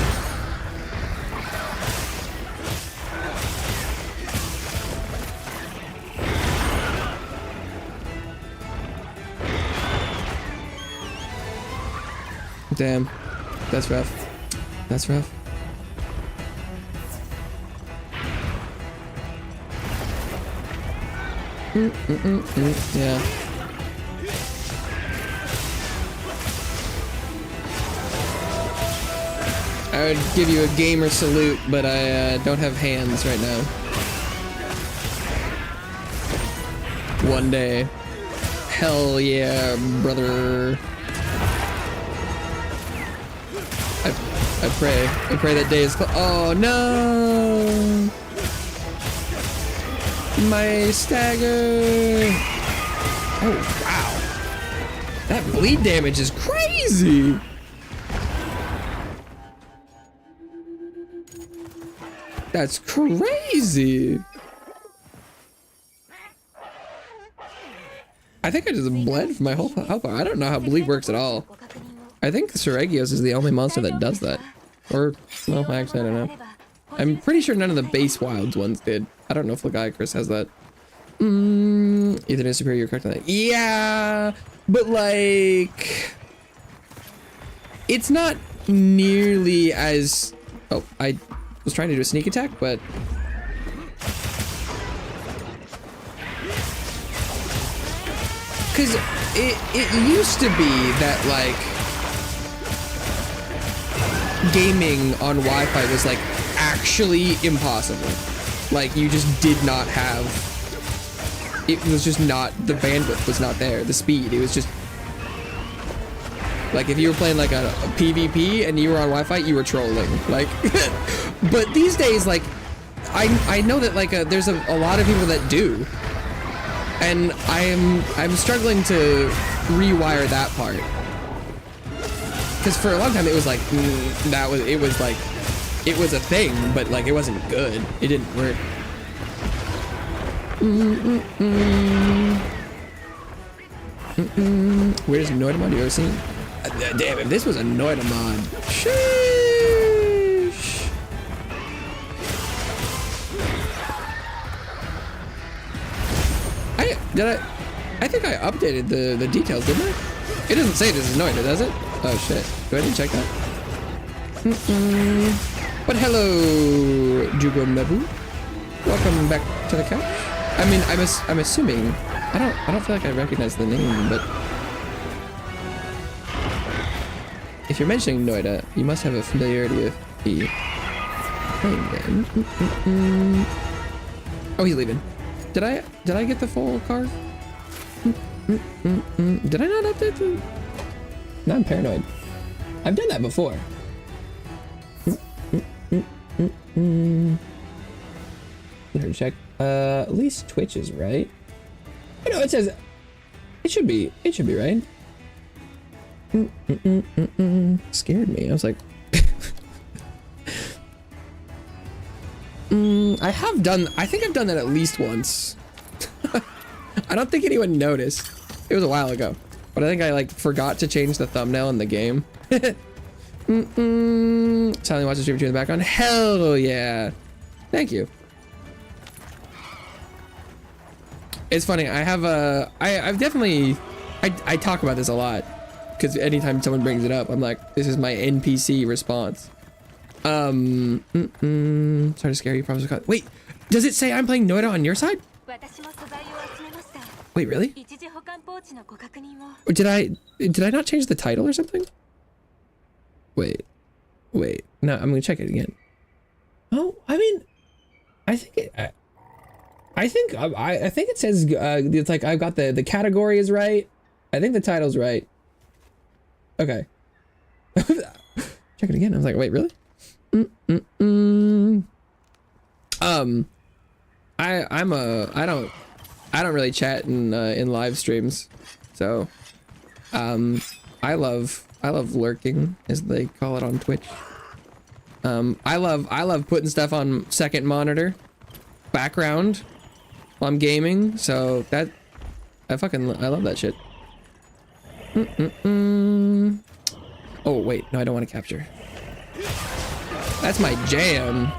Damn, that's rough. That's rough. Yeah. I would give you a gamer salute, but I don't have hands right now. One day. Hell yeah, brother. I pray that day is close. Oh no! My stagger! Oh wow! That bleed damage is crazy! That's crazy! I think I just bled for my whole health bar. I don't know how bleed works at all. I think Sereggios is the only monster that does that. Or, well, actually, I don't know. I'm pretty sure none of the base wilds ones did. I don't know if ifkyk has that. Either is superior, correct on that. Yeah, but like, it's not nearly as. Oh, I was trying to do a sneak attack, but because it used to be that like gaming on Wi-Fi was like actually impossible. Like you just did not have. It was just not, the bandwidth was not there, the speed, it was just, like if you were playing like a PvP and you were on Wi-Fi, you were trolling, like, but these days, like, I know that like there's a lot of people that do, and I'm struggling to rewire that part, because for a long time it was like, it was a thing, but like it wasn't good, it didn't work. Where's Noidamod you ever seen? Damn, if this was a Noidamod. Sheesh. I think I updated the details, didn't I? It doesn't say this is Noida, does it? Oh shit. Do I need to check that? But hello, Jugomebu. Welcome back to the couch. I mean, I'm assuming. I don't feel like I recognize the name, but if you're mentioning Noida, you must have a familiarity with the playing game. Oh, he's leaving. Did I get the full card? Did I not update the? No, I'm paranoid. I've done that before. Check. At least Twitch is right. You know, it says it should be right. Scared me. I was like, I think I've done that at least once. I don't think anyone noticed. It was a while ago, but I think I like forgot to change the thumbnail in the game. Silently watch the stream in the background. Hell yeah! Thank you. It's funny. I have I've definitely, I talk about this a lot because anytime someone brings it up, I'm like, this is my NPC response. Sorry to scare you. Promise. Wait, does it say I'm playing Noida on your side? Wait, really? Or did I not change the title or something? Wait. No, I'm gonna check it again. Oh, I mean, I think it says it's like I've got the category is right. I think the title's right. Okay. Check it again. I was like, wait, really? I don't really chat in live streams, so I love lurking, as they call it on Twitch. I love putting stuff on second monitor background while I'm gaming, so that I love that shit. Oh wait, no, I don't want to capture. That's my jam.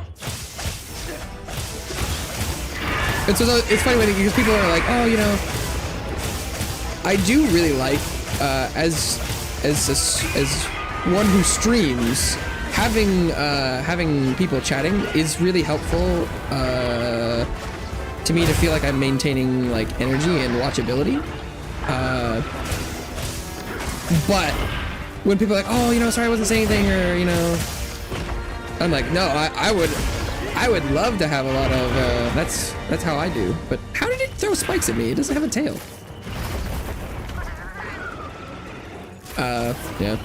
It's funny because people are like, oh, you know, I do really like as one who streams, having people chatting is really helpful to me to feel like I'm maintaining like energy and watchability. But when people are like, oh, you know, sorry I wasn't saying anything, or you know, I'm like, no, I would love to have a lot of that's how I do. But how did it throw spikes at me? It doesn't have a tail. Yeah.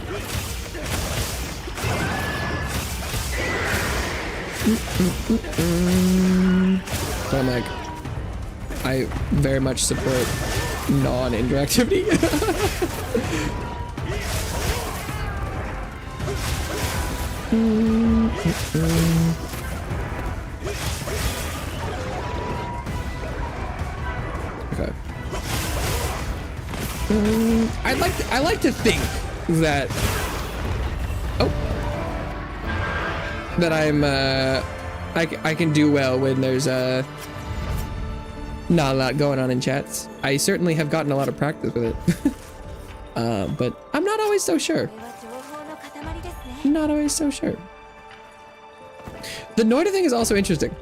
So I'm like, I very much support non-interactivity. Okay. I like to think that that I'm I can do well when there's not a lot going on in chats. I certainly have gotten a lot of practice with it. But I'm not always so sure. Not always so sure. The Noida thing is also interesting.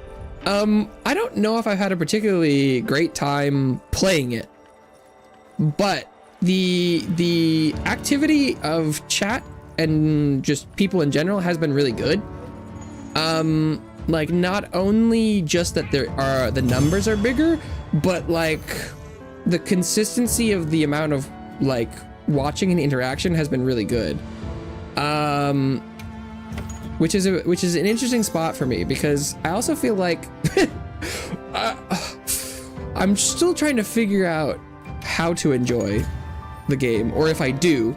I don't know if I've had a particularly great time playing it, but the activity of chat and just people in general has been really good. Like not only just that the numbers are bigger, but like the consistency of the amount of like watching and interaction has been really good. Which is an interesting spot for me, because I also feel like I'm still trying to figure out how to enjoy the game, or if I do,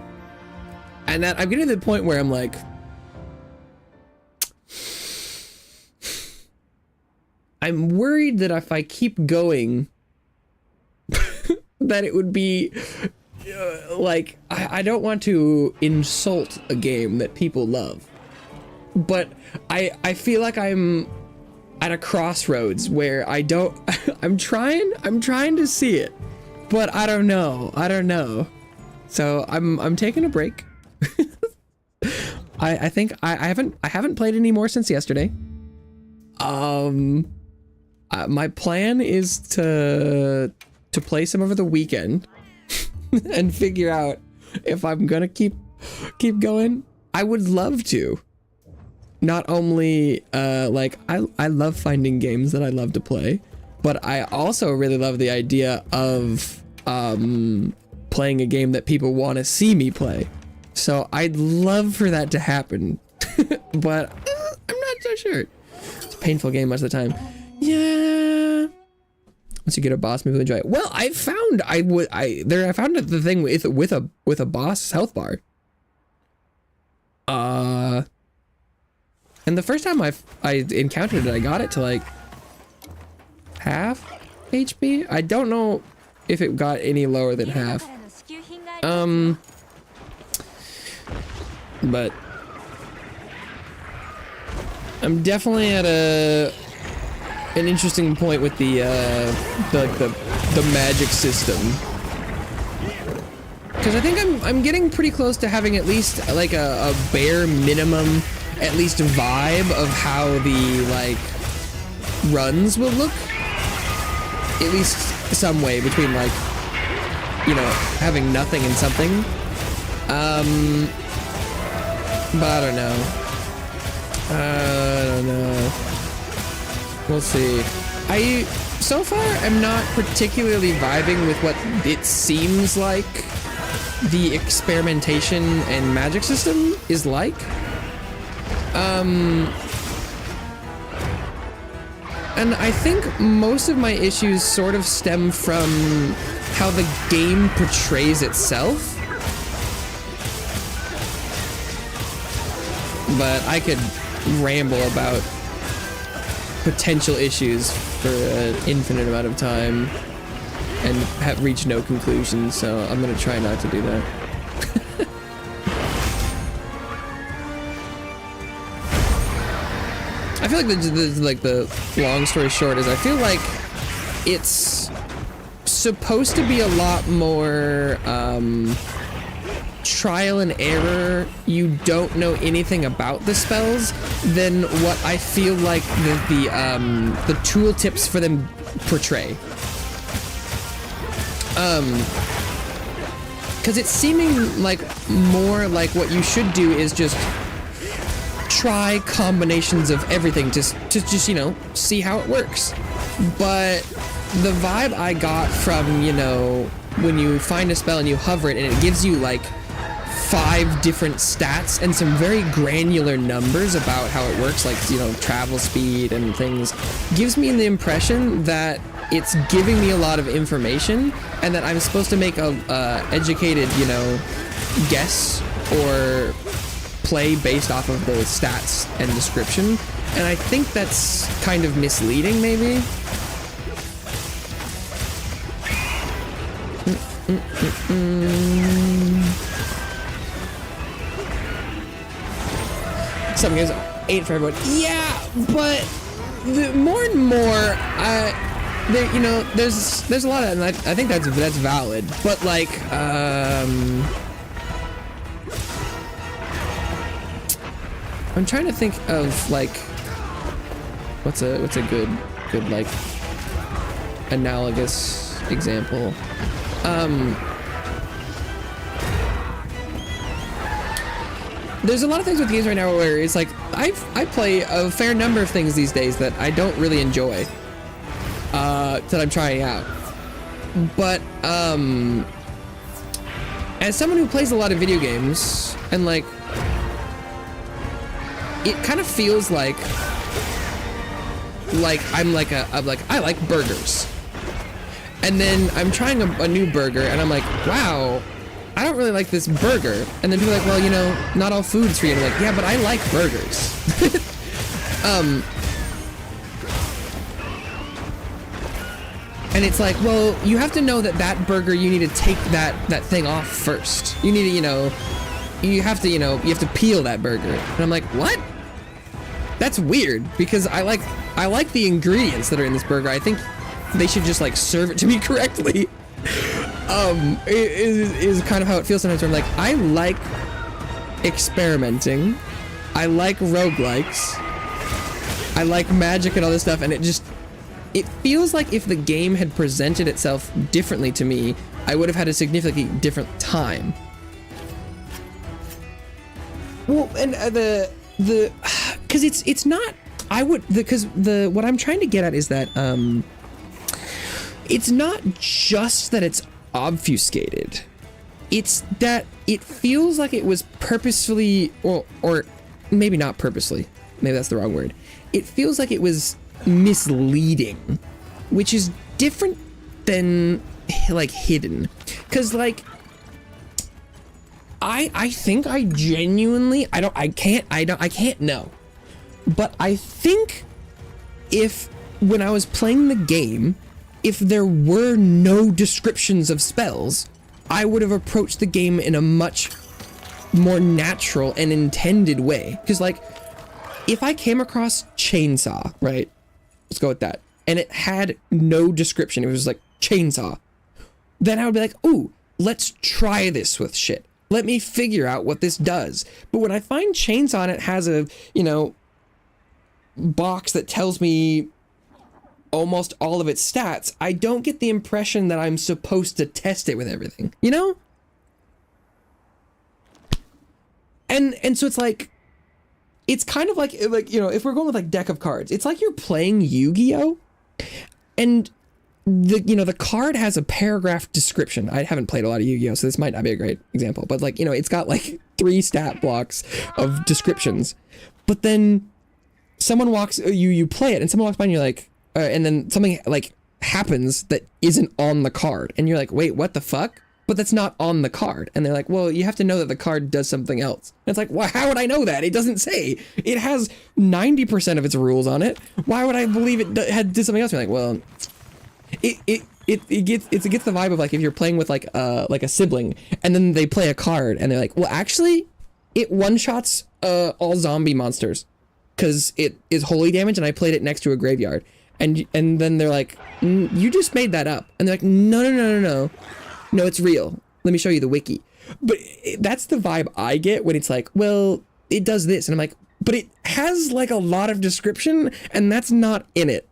and that I'm getting to the point where I'm like, I'm worried that if I keep going, that it would be like, I don't want to insult a game that people love. But I feel like I'm at a crossroads where I don't, I'm trying to see it, but I don't know. So I'm taking a break. I think I haven't played any more since yesterday. My plan is to play some over the weekend and figure out if I'm gonna keep going. I would love to. Not only like I love finding games that I love to play, but I also really love the idea of playing a game that people want to see me play. So I'd love for that to happen, but I'm not so sure. It's a painful game most of the time. Yeah. Once you get a boss, maybe enjoy it. Well, I found the thing with a boss health bar. And the first time I encountered it, I got it to like half HP. I don't know if it got any lower than half. But I'm definitely at an interesting point with the magic system, because I think I'm getting pretty close to having at least like a bare minimum, at least vibe of how the like runs will look, at least some way between like, you know, having nothing and something. But I don't know. We'll see. I so far am not particularly vibing with what it seems like the experimentation and magic system is like. And I think most of my issues sort of stem from how the game portrays itself. But I could ramble about potential issues for an infinite amount of time and reach no conclusion, so I'm gonna try not to do that. I feel like the long story short is I feel like it's supposed to be a lot more trial and error. You don't know anything about the spells than what I feel like the tooltips for them portray. Because it's seeming like more like what you should do is just try combinations of everything to just, you know, see how it works. But the vibe I got from, you know, when you find a spell and you hover it and it gives you like 5 different stats and some very granular numbers about how it works, like, you know, travel speed and things, gives me the impression that it's giving me a lot of information and that I'm supposed to make a educated, you know, guess or play based off of the stats and description. And I think that's kind of misleading, maybe. some games ain't for everyone. Yeah, but more and more, you know, there's a lot of, and I think that's valid. But like, I'm trying to think of like, what's a good like analogous example. There's a lot of things with games right now where it's like I play a fair number of things these days that I don't really enjoy, that I'm trying out. But as someone who plays a lot of video games, and like, it kind of feels like I'm like I like burgers, and then I'm trying a new burger, and I'm like, wow, I don't really like this burger. And then people are like, well, you know, not all food's for you. And I'm like, yeah, but I like burgers. And it's like, well, you have to know that burger, you need to take that thing off first. You need to, you know, you have to peel that burger. And I'm like, what? That's weird, because I like the ingredients that are in this burger. I think they should just like serve it to me correctly. Is kind of how it feels sometimes, where I'm like, I like experimenting, I like roguelikes, I like magic and all this stuff, and it feels like if the game had presented itself differently to me, I would have had a significantly different time. Well, and because it's not, what I'm trying to get at is that it's not just that it's obfuscated, it's that it feels like it was purposefully, or maybe not purposely, maybe that's the wrong word. It feels like it was misleading, which is different than like hidden. Because like, I think I genuinely, I can't know, but I think if, when I was playing the game, if there were no descriptions of spells, I would have approached the game in a much more natural and intended way. Because like, if I came across chainsaw, right? Let's go with that. And it had no description. It was like chainsaw. Then I would be like, ooh, let's try this with shit. Let me figure out what this does. But when I find chainsaw and it has a, you know, box that tells me almost all of its stats, I don't get the impression that I'm supposed to test it with everything, you know? And so it's like, it's kind of like, you know, if we're going with like deck of cards, it's like you're playing Yu-Gi-Oh! And the card has a paragraph description. I haven't played a lot of Yu-Gi-Oh! So this might not be a great example, but like, you know, it's got like 3 stat blocks of descriptions, but then someone walks, you play it and someone walks by and you're like, and then something like happens that isn't on the card, and you're like, wait, what the fuck? But that's not on the card. And they're like, well, you have to know that the card does something else. And it's like, well, how would I know that? It doesn't say. It has 90% of its rules on it. Why would I believe it did something else? You're like, well, it gets the vibe of like, if you're playing with like a sibling, and then they play a card and they're like, well, actually it one-shots all zombie monsters because it is holy damage, and I played it next to a graveyard. And then they're like, you just made that up. And they're like, no, it's real. Let me show you the wiki. But that's the vibe I get when it's like, well, it does this. And I'm like, but it has like a lot of description, and that's not in it.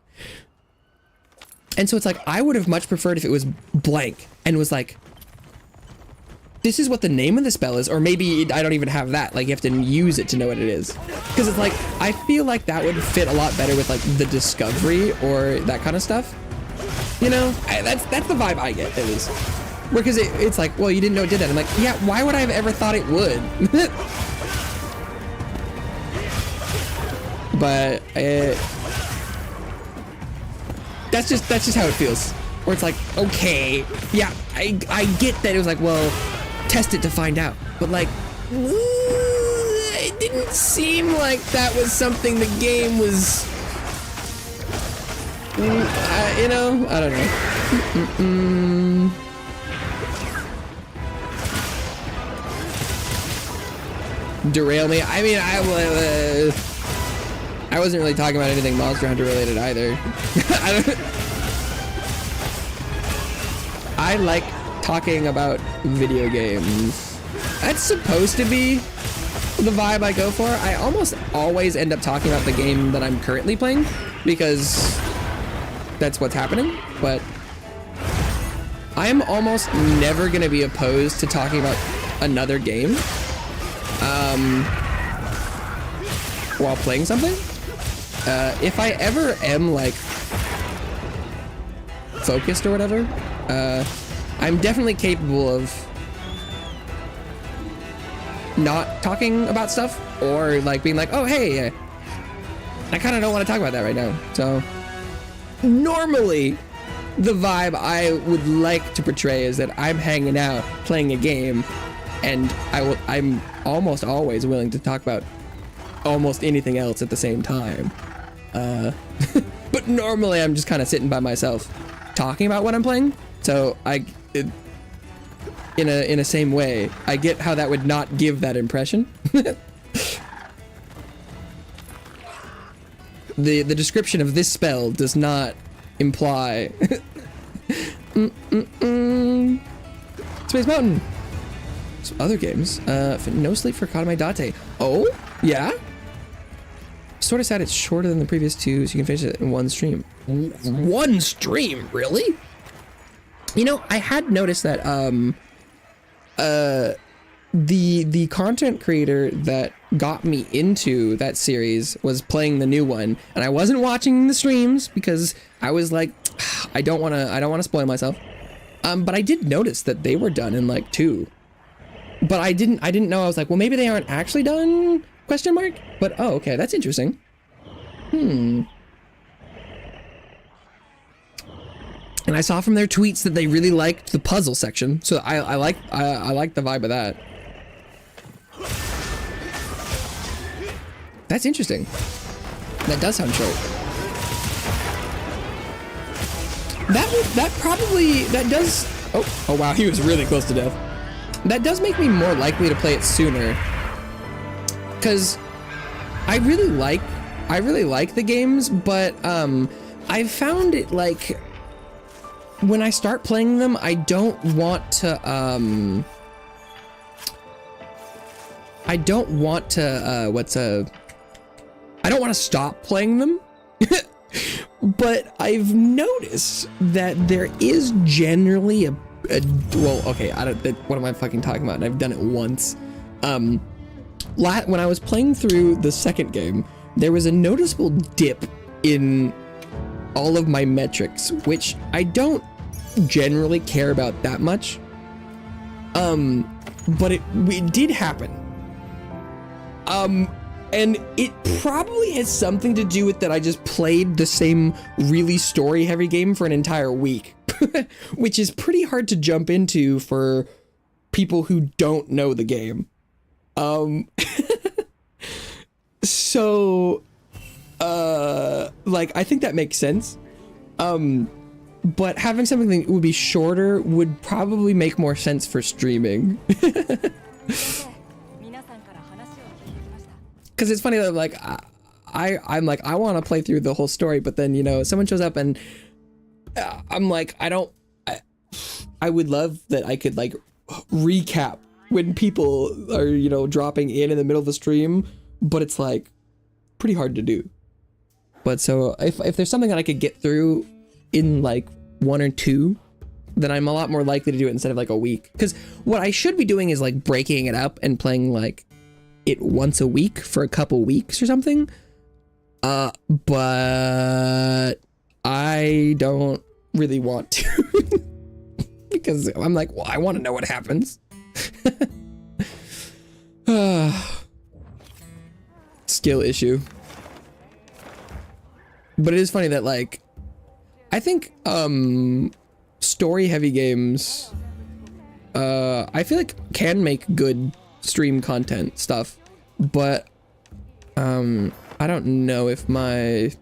And so it's like, I would have much preferred if it was blank and was like, this is what the name of the spell is, or maybe I don't even have that. Like, you have to use it to know what it is. Because it's like, I feel like that would fit a lot better with like the discovery or that kind of stuff. You know, that's the vibe I get, at least. Because it's like, well, you didn't know it did that. I'm like, yeah, why would I have ever thought it would? But that's just how it feels. Where it's like, okay, yeah, I get that it was like, well, test it to find out. But like, it didn't seem like that was something the game was, you know, I don't know. derail me. I mean, I wasn't really talking about anything Monster Hunter related either. I like talking about video games. That's supposed to be the vibe I go for. I almost always end up talking about the game that I'm currently playing because that's what's happening, but I am almost never going to be opposed to talking about another game while playing something. If I ever am like focused or whatever, I'm definitely capable of not talking about stuff or like being like, oh, hey, I kind of don't want to talk about that right now. So normally the vibe I would like to portray is that I'm hanging out playing a game and I'm almost always willing to talk about almost anything else at the same time. But normally I'm just kind of sitting by myself talking about what I'm playing. So in a same way, I get how that would not give that impression. The description of this spell does not imply Space Mountain. Some other games. No Sleep for Kadame Date. Oh, yeah? Sort of sad it's shorter than the previous two, so you can finish it in one stream. One stream? Really? You know, I had noticed that the content creator that got me into that series was playing the new one, and I wasn't watching the streams because I was like, I don't want to spoil myself. But I did notice that they were done in like 2. But I didn't know. I was like, well, maybe they aren't actually done? Question mark? But oh, okay, that's interesting. And I saw from their tweets that they really liked the puzzle section, so I like the vibe of that. That's interesting. That does sound short. That does. Oh wow, he was really close to death. That does make me more likely to play it sooner, because I really like the games, but I found it like when I start playing them, I don't want to stop playing them. But I've noticed that there is generally well, okay, what am I fucking talking about? And I've done it once. When I was playing through the second game, there was a noticeable dip in all of my metrics, which I don't generally care about that much. But it did happen. And it probably has something to do with that I just played the same really story-heavy game for an entire week, which is pretty hard to jump into for people who don't know the game. So, like, I think that makes sense. But having something that would be shorter would probably make more sense for streaming. Because it's funny that like I'm like, I want to play through the whole story, but then, you know, someone shows up and I'm like, I would love that I could like recap when people are, you know, dropping in the middle of the stream, but it's like pretty hard to do. But so if there's something that I could get through in like 1 or 2, then I'm a lot more likely to do it instead of like a week. Because what I should be doing is like breaking it up and playing like it once a week for a couple weeks or something. But I don't really want to because I'm like, well, I want to know what happens. Skill issue. But it is funny that like, I think story heavy games I feel like can make good stream content stuff, but I don't know if my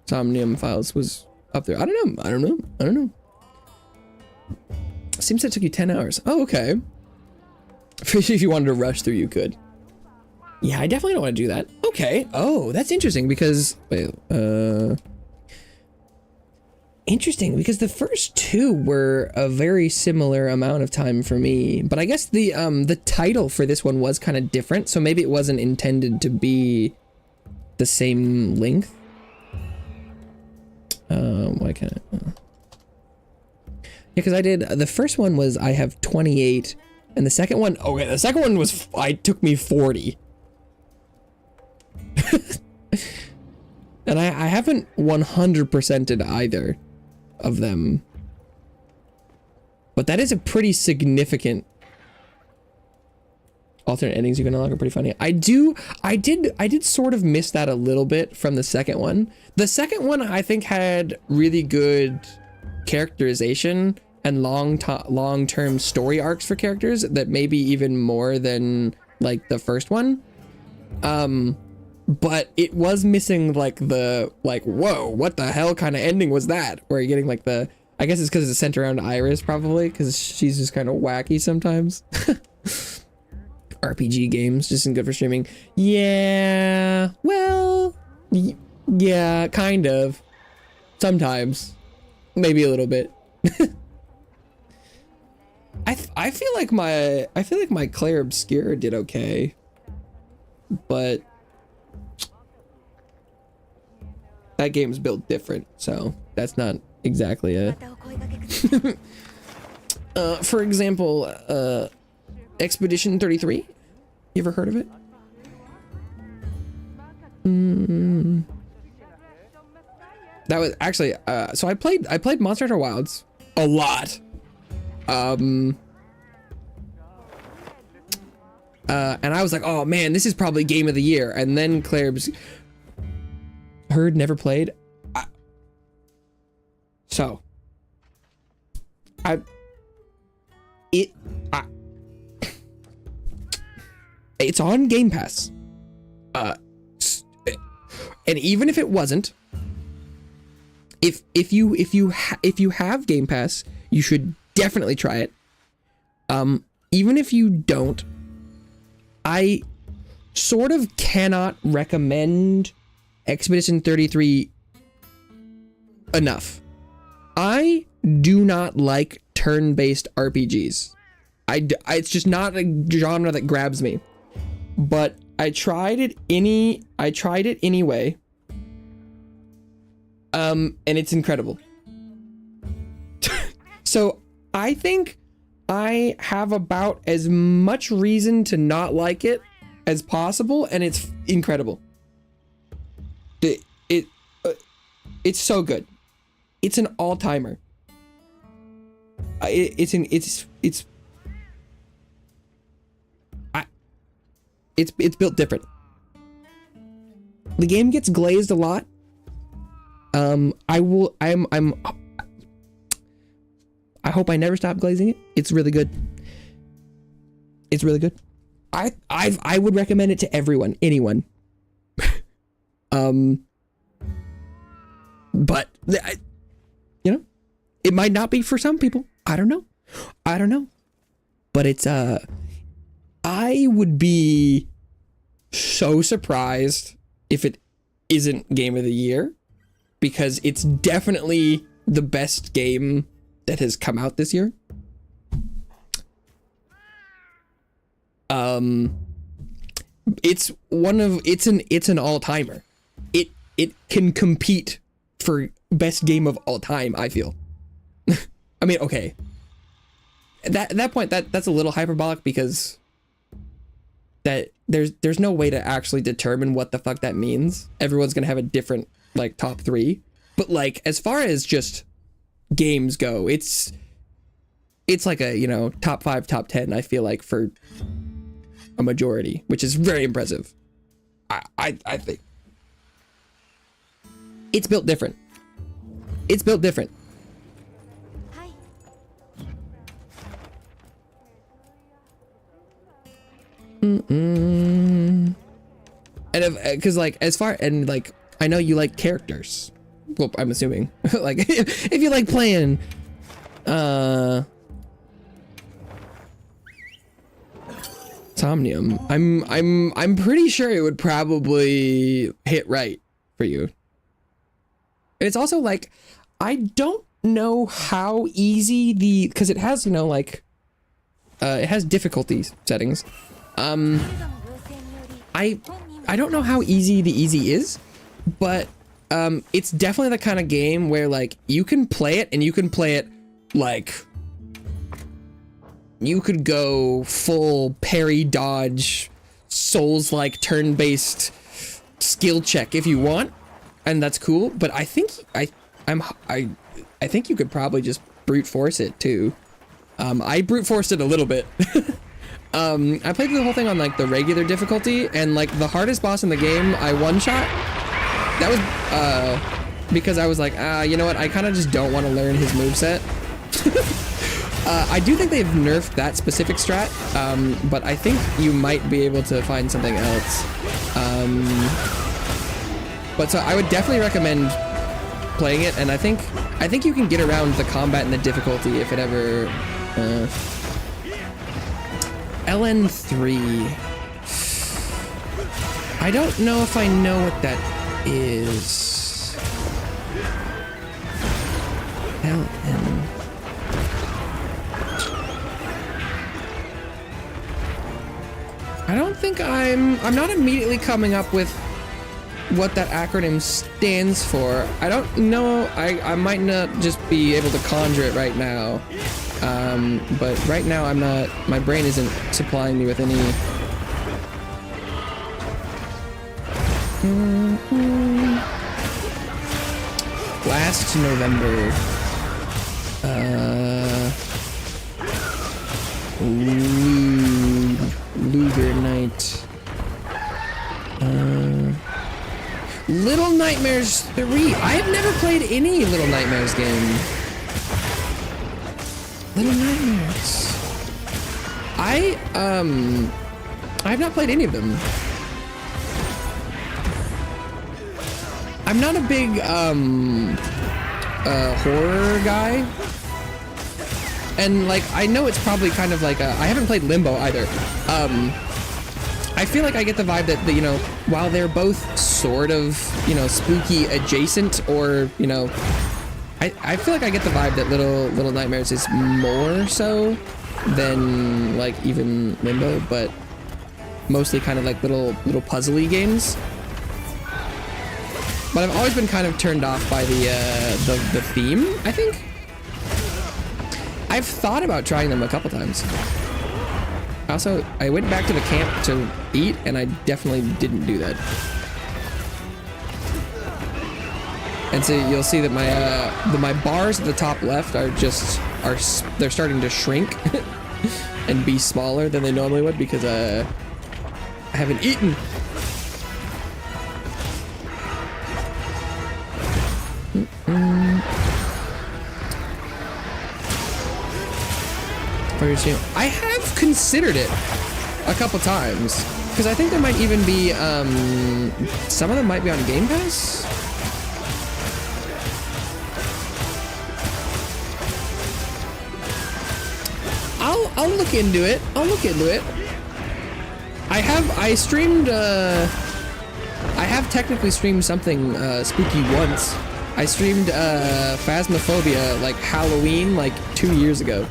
Somnium Files was up there. I don't know. Seems that took you 10 hours. Oh, okay. If you wanted to rush through, you could. Yeah, I definitely don't want to do that. Okay. Oh, that's interesting because wait, interesting because the first two were a very similar amount of time for me, but I guess the title for this one was kind of different, so maybe it wasn't intended to be the same length. Why can't I? Yeah, because I did the first one was I have 28, and the second one, okay, the second one was took me 40. And I haven't 100%ed either of them, but that is a pretty significant alternate endings you can unlock are pretty funny. I did sort of miss that a little bit from the second one. The second one I think had really good characterization and long-term story arcs for characters that maybe even more than like the first one. But it was missing like the whoa, what the hell kind of ending was that? Where you're getting like the, I guess it's because it's centered around Iris probably, because she's just kind of wacky sometimes. RPG games just isn't good for streaming. Yeah, well, yeah, kind of. Sometimes, maybe a little bit. I feel like my Claire Obscure did okay, but that game's built different, so that's not exactly a. For example, Expedition 33. You ever heard of it? That was actually so I played Monster Hunter Wilds a lot. And I was like, oh man, this is probably game of the year. And then Claire's heard, never played. It's on Game Pass. And even if it wasn't, if you have Game Pass, you should definitely try it. Even if you don't, I sort of cannot recommend Expedition 33 enough. I do not like turn-based RPGs. It's just not a genre that grabs me. But I tried it anyway. And it's incredible. So I think I have about as much reason to not like it as possible, and it's incredible. It's so good. It's an all-timer. It's built different. The game gets glazed a lot. I hope I never stop glazing it. It's really good. It's really good. I would recommend it to anyone. But you know, it might not be for some people. I don't know. But it's I would be so surprised if it isn't game of the year, because it's definitely the best game that has come out this year. It's an all-timer. It can compete for best game of all time, I feel. I mean, okay. At that point, that's a little hyperbolic, because that there's no way to actually determine what the fuck that means. Everyone's gonna have a different like top 3, but like as far as just games go, it's like a, you know, top 5, top 10, I feel like, for a majority, which is very impressive. I think it's built different. It's built different. And because like as far, and like I know you like characters. Well, I'm assuming like if you like playing Somnium. I'm pretty sure it would probably hit right for you. And it's also like, I don't know how easy because it has, you know, like, it has difficulty settings. I don't know how easy the easy is, but it's definitely the kind of game where like you can play it and you can play it like you could go full parry dodge Souls-like turn-based skill check if you want, and that's cool. But I think I think you could probably just brute force it too. I brute forced it a little bit. I played the whole thing on like the regular difficulty, and like the hardest boss in the game I one shot. That was because I was like, you know what, I kind of just don't want to learn his moveset. I do think they've nerfed that specific strat, but I think you might be able to find something else. But so I would definitely recommend playing it, and I think you can get around the combat and the difficulty if it ever LN3. I don't know if I know what that is. LN. I don't think I'm not immediately coming up with what that acronym stands for. I don't know. I might not just be able to conjure it right now. But right now I'm not, my brain isn't supplying me with any. Last November. Luger Night. Little Nightmares 3. I have never played any Little Nightmares game. Little Nightmares. I have not played any of them. I'm not a big horror guy. And like, I know it's probably kind of like I haven't played Limbo either. I feel like I get the vibe that, you know, while they're both sort of, you know, spooky adjacent, or, you know, I feel like I get the vibe that Little Nightmares is more so than like even Limbo, but mostly kind of like little puzzly games. But I've always been kind of turned off by the theme, I think. I've thought about trying them a couple times. Also, I went back to the camp to eat, and I definitely didn't do that. And so you'll see that my bars at the top left are they're starting to shrink and be smaller than they normally would because I haven't eaten. I have considered it a couple times because I think there might even be some of them might be on Game Pass. I'll look into it. I have technically streamed something spooky once. I streamed Phasmophobia like Halloween like 2 years ago.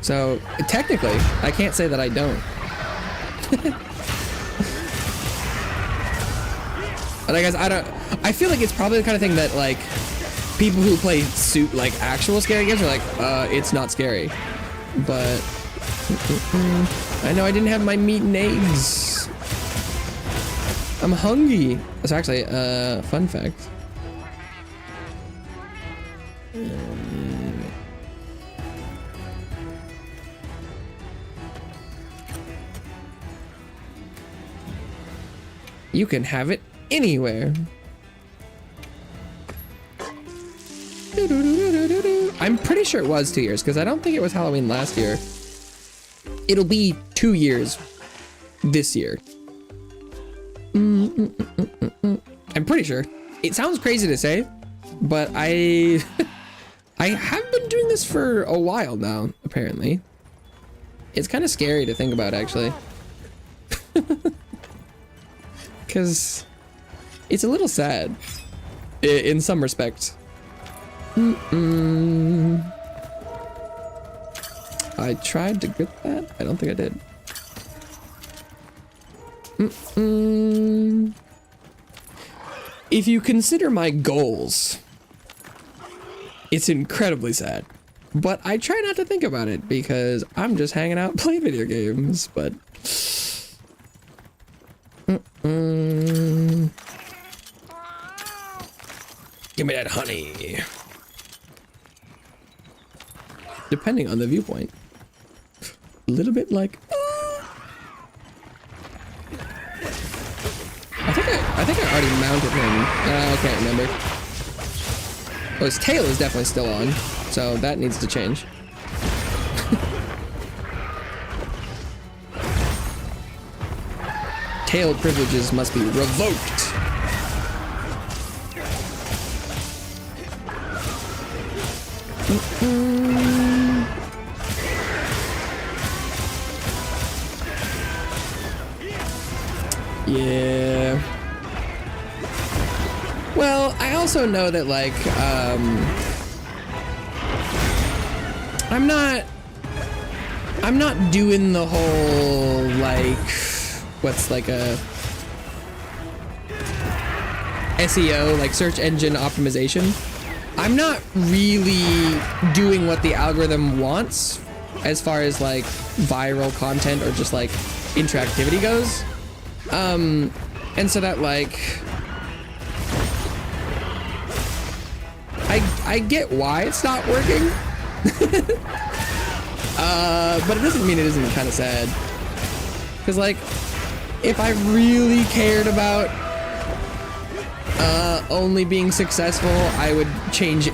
So technically, I can't say that I don't. But I guess I feel like it's probably the kind of thing that like people who play like actual scary games are like, it's not scary. But I know I didn't have my meat and eggs. I'm hungry. That's actually a fun fact. You can have it anywhere. I'm pretty sure it was 2 years because I don't think it was Halloween last year. It'll be 2 years this year. I'm pretty sure. It sounds crazy to say, but I I have been doing this for a while now, apparently. It's kind of scary to think about, actually. Because it's a little sad in some respects. I tried to get that. I don't think I did. If you consider my goals, it's incredibly sad. But I try not to think about it because I'm just hanging out playing video games, but... Give me that honey. Depending on the viewpoint. A little bit like... I think I already mounted him. I can't remember. Oh, his tail is definitely still on, so that needs to change. Tail privileges must be revoked. Yeah. Well, I also know that, like, I'm not doing the whole, like, what's like a SEO, like search engine optimization. I'm not really doing what the algorithm wants as far as like viral content or just like interactivity goes. And so that like, I get why it's not working. But it doesn't mean it isn't kind of sad. Cause like, if I really cared about only being successful, I would change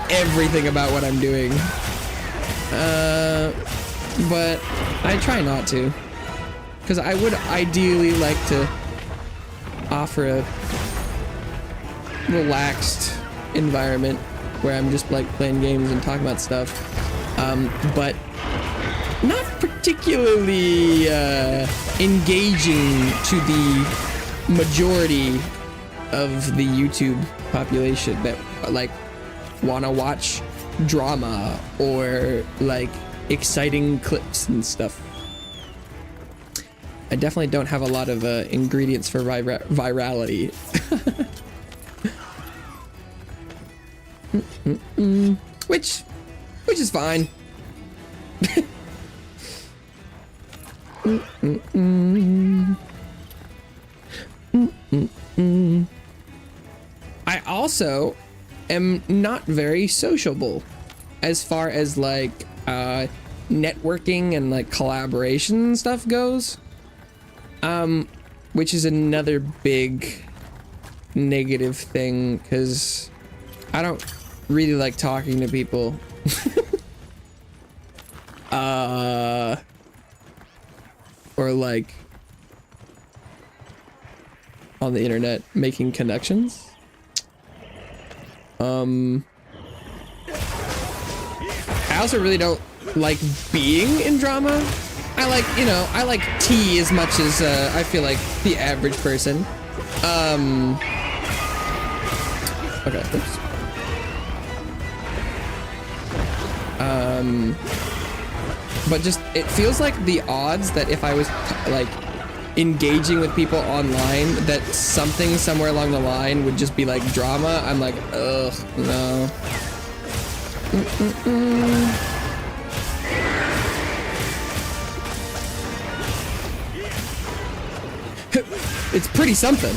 everything about what I'm doing. But I try not to. Because I would ideally like to offer a relaxed environment where I'm just like playing games and talking about stuff. But not particularly engaging to the majority of the YouTube population that like want to watch drama or like exciting clips and stuff. I definitely don't have a lot of ingredients for virality. Which is fine. I also am not very sociable as far as like networking and like collaboration and stuff goes. Which is another big negative thing because I don't really like talking to people. Or like on the internet making connections. I also really don't like being in drama. I like, you know, I like tea as much as I feel like the average person. Okay, oops. But just, it feels like the odds that if I was like engaging with people online, that something somewhere along the line would just be like drama. I'm like, ugh, no. It's pretty something.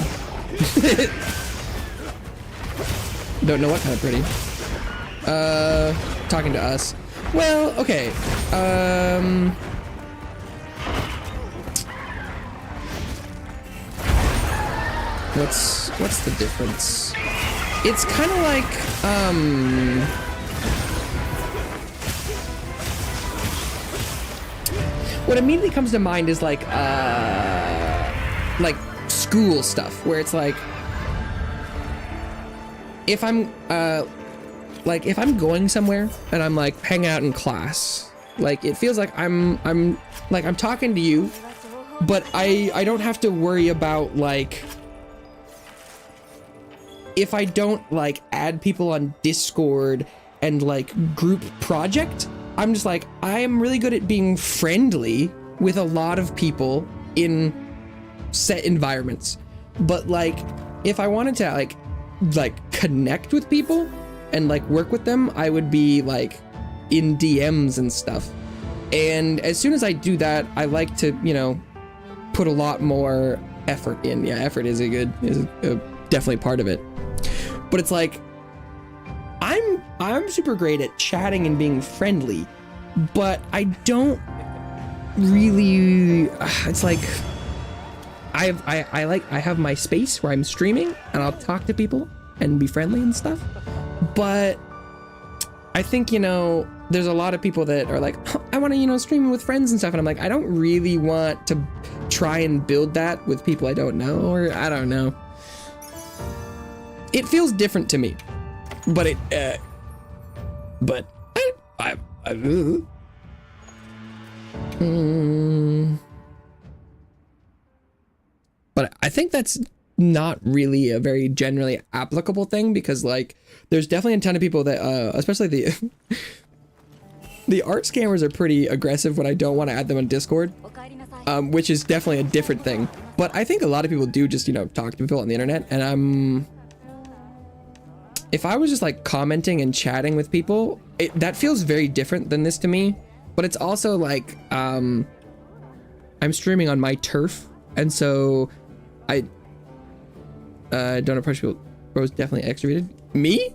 Don't know what kind of pretty. Talking to us. Well, okay. What's the difference? It's kind of like, what immediately comes to mind is like school stuff, where it's like, if I'm, like if I'm going somewhere and I'm like hang out in class, like it feels like I'm talking to you, but I don't have to worry about like if I don't like add people on Discord and like group project. I'm just like, I am really good at being friendly with a lot of people in set environments. But like, if I wanted to like connect with people and like work with them, I would be like in DMs and stuff. And as soon as I do that, I like to, you know, put a lot more effort in. Yeah, effort is definitely part of it. But it's like, I'm super great at chatting and being friendly, but I don't really, it's like, I have my space where I'm streaming and I'll talk to people and be friendly and stuff. But I think, you know, there's a lot of people that are like, oh, I want to, you know, stream with friends and stuff. And I'm like, I don't really want to try and build that with people I don't know, or I don't know. It feels different to me, but but I think that's not really a very generally applicable thing, because like there's definitely a ton of people that especially the art scammers are pretty aggressive when I don't want to add them on Discord, which is definitely a different thing. But I think a lot of people do just, you know, talk to people on the internet, and if I was just like commenting and chatting with people, that feels very different than this to me. But it's also like, I'm streaming on my turf, and so I don't approach people. Bro's definitely extroverted. Me?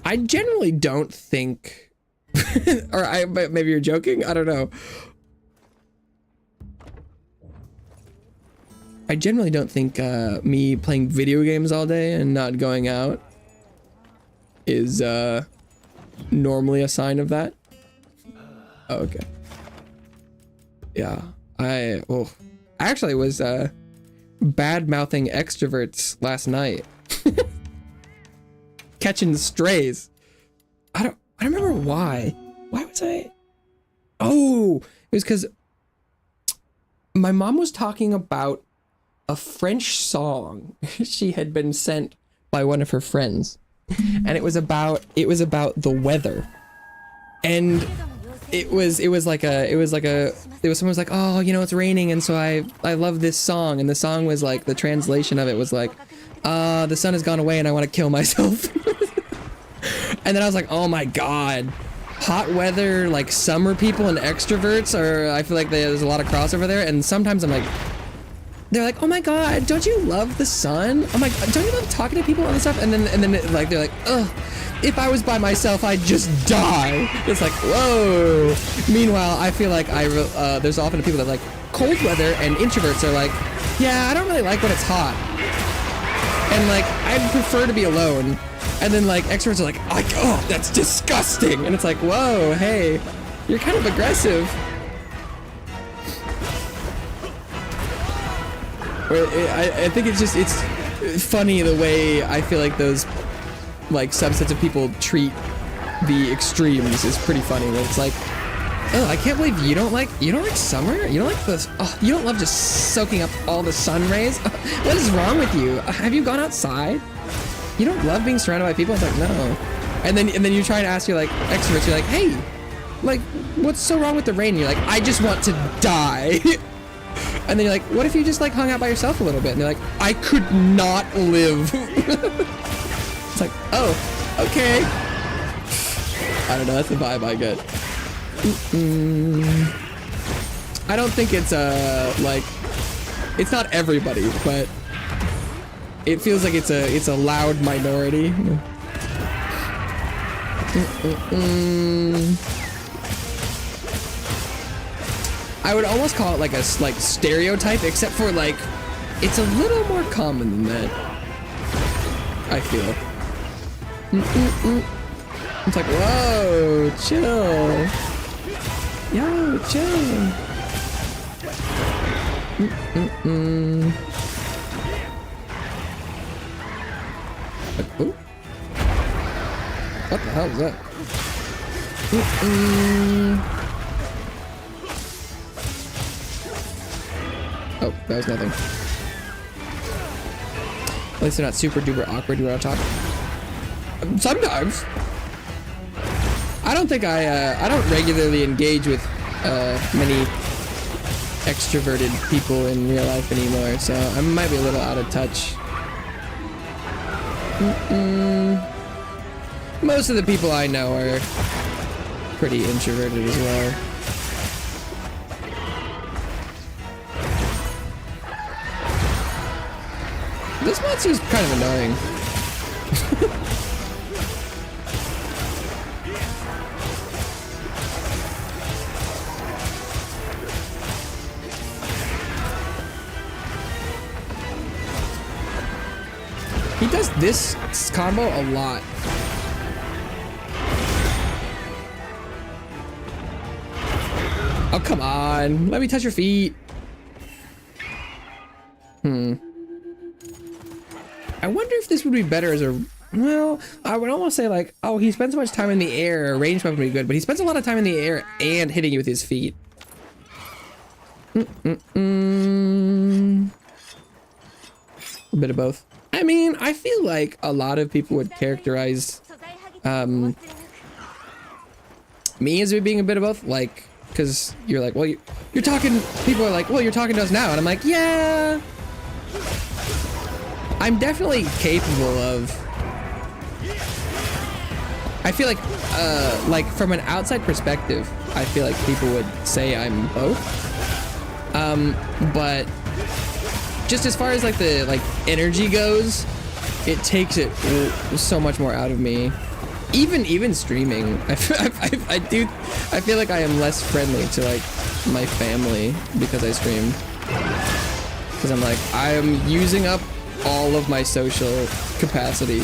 I generally don't think, or maybe you're joking. I don't know. I generally don't think me playing video games all day and not going out is normally a sign of that. Oh, okay. Yeah, I actually was bad-mouthing extroverts last night. Catching strays. I don't remember why. Why was I? Oh, it was because my mom was talking about a French song she had been sent by one of her friends, and it was about the weather, and someone was like, oh, you know, it's raining, and so I love this song, and the song was like, the translation of it was like, the sun has gone away and I want to kill myself. And then I was like, oh my god, hot weather, like summer people and extroverts are, I feel like there's a lot of crossover there. And sometimes I'm like, they're like, oh my god, don't you love the sun? I'm like, don't you love talking to people and stuff? And then like they're like, ugh, if I was by myself, I'd just die. It's like, whoa. Meanwhile, I feel like there's often people that like cold weather, and introverts are like, yeah, I don't really like when it's hot, and like I'd prefer to be alone. And then like extroverts are like, oh, that's disgusting. And it's like, whoa, hey, you're kind of aggressive. I think it's funny the way I feel like those like subsets of people treat the extremes is pretty funny. Where it's like, oh, I can't believe you don't like summer? You don't like this? Oh, you don't love just soaking up all the sun rays? What is wrong with you? Have you gone outside? You don't love being surrounded by people? It's like, no. And then you try to ask your like extroverts, you're like, hey, like, what's so wrong with the rain? And you're like, I just want to die. And then you're like, what if you just like hung out by yourself a little bit? And they're like, I could not live. It's like, oh, okay. I don't know, that's the vibe I get. I don't think it's like, it's not everybody, but it feels like it's a loud minority. I would almost call it like a stereotype, except for like it's a little more common than that, I feel. It's like, whoa, chill. Yo, chill. Like, ooh. What the hell is that? Oh, that was nothing. At least they're not super duper awkward when I talk. Sometimes. I don't think I don't regularly engage with many extroverted people in real life anymore, so I might be a little out of touch. Most of the people I know are pretty introverted as well. This monster's kind of annoying. He does this combo a lot. Oh, come on. Let me touch your feet. I wonder if this would be better as a... Well, I would almost say like, oh, he spends so much time in the air, a range weapon would be good, but he spends a lot of time in the air and hitting you with his feet. A bit of both. I mean, I feel like a lot of people would characterize me as being a bit of both, like, because you're like, well, you're talking, people are like, well, you're talking to us now, and I'm like, yeah, I'm definitely capable of, I feel like from an outside perspective, I feel like people would say I'm both, but just as far as like the energy goes, it takes it so much more out of me. Even streaming, I feel like I am less friendly to like my family because I stream. Because I'm like, I am using up all of my social capacity.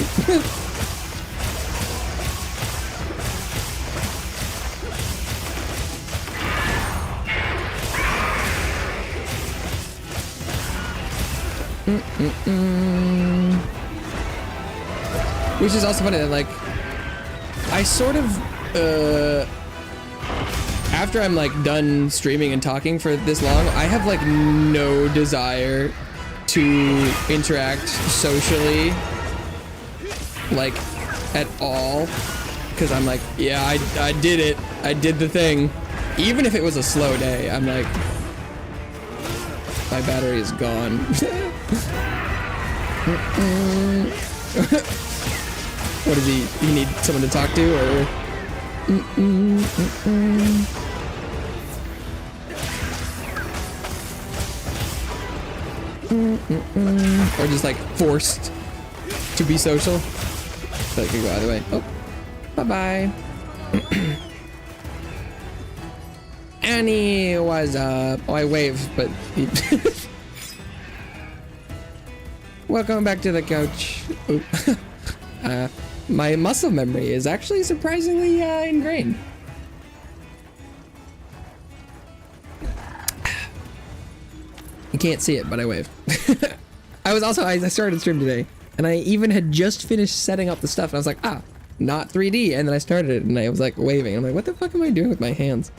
Which is also funny that like I sort of after I'm like done streaming and talking for this long, I have like no desire to interact socially like at all, because I'm like, yeah, I did it, I did the thing. Even if it was a slow day, I'm like, my battery is gone. What is he? You need someone to talk to, or? Or just like forced to be social? So I could go either way. Oh, bye-bye. Annie, what's up? Oh, I waved, but he welcome back to the couch. My muscle memory is actually surprisingly ingrained. You can't see it, but I waved. I started stream today, and I even had just finished setting up the stuff, and I was like, ah, not 3D, and then I started it, and I was like waving. I'm like, what the fuck am I doing with my hands?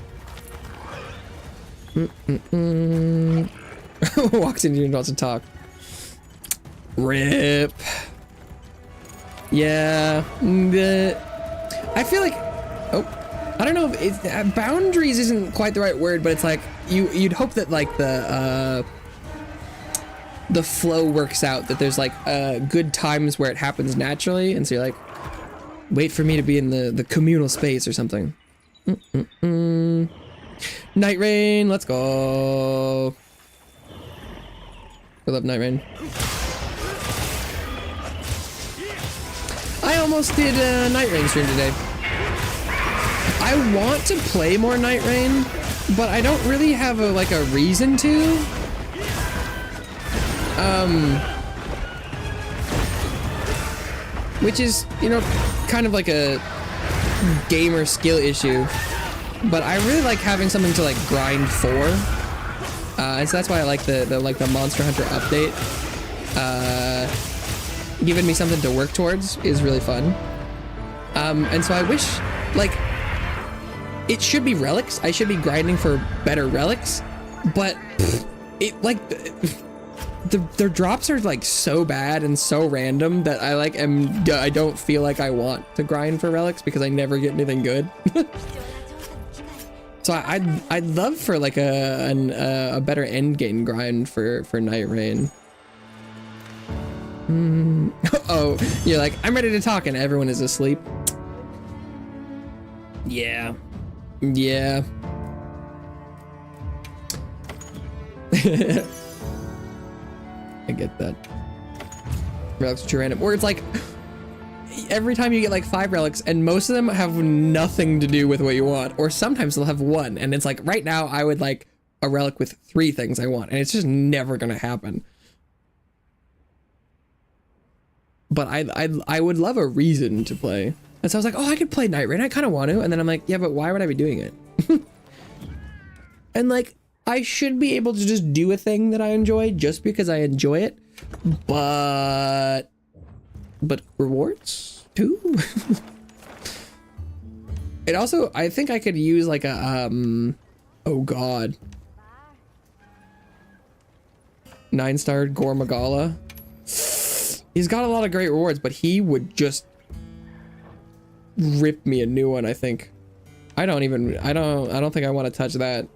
Walks in here and wants to talk. Rip. Yeah, I feel like, oh, I don't know if it's, boundaries isn't quite the right word, but it's like you'd hope that like the flow works out, that there's like good times where it happens naturally, and so you're like, wait for me to be in the communal space or something. Night Rain, let's go. I love Night Rain. I almost did a Night Rain stream today. I want to play more Night Rain, but I don't really have a reason to. Which is, you know, kind of like a gamer skill issue. But I really like having something to like grind for. And so that's why I like the Monster Hunter update. giving me something to work towards is really fun. And so I wish, like, it should be relics. I should be grinding for better relics, but it like their drops are like so bad and so random that I don't feel like I want to grind for relics because I never get anything good. So I'd love for like a better end game grind for Night Rain. Oh, you're like, I'm ready to talk and everyone is asleep. Yeah. Yeah. I get that. Relics are too random. Or it's like, every time you get like 5 relics and most of them have nothing to do with what you want. Or sometimes they'll have 1. And it's like, right now I would like a relic with 3 things I want. And it's just never gonna happen. But I would love a reason to play. And so I was like, oh, I could play Night Rain. I kind of want to. And then I'm like, yeah, but why would I be doing it? And like, I should be able to just do a thing that I enjoy just because I enjoy it. But rewards too? It also, I think I could use like a, oh God. 9-star Gore Magala. He's got a lot of great rewards, but he would just rip me a new one, I think. I don't think I want to touch that.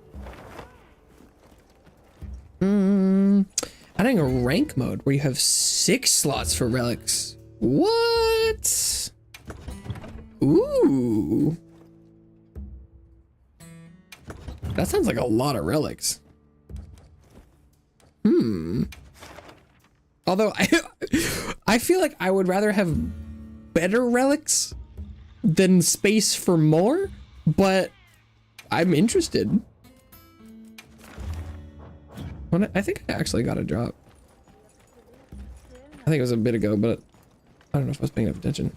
Adding a rank mode where you have 6 slots for relics. What? Ooh. That sounds like a lot of relics. Although I feel like I would rather have better relics than space for more, but I'm interested. I think I actually got a drop. I think it was a bit ago, but I don't know if I was paying enough attention.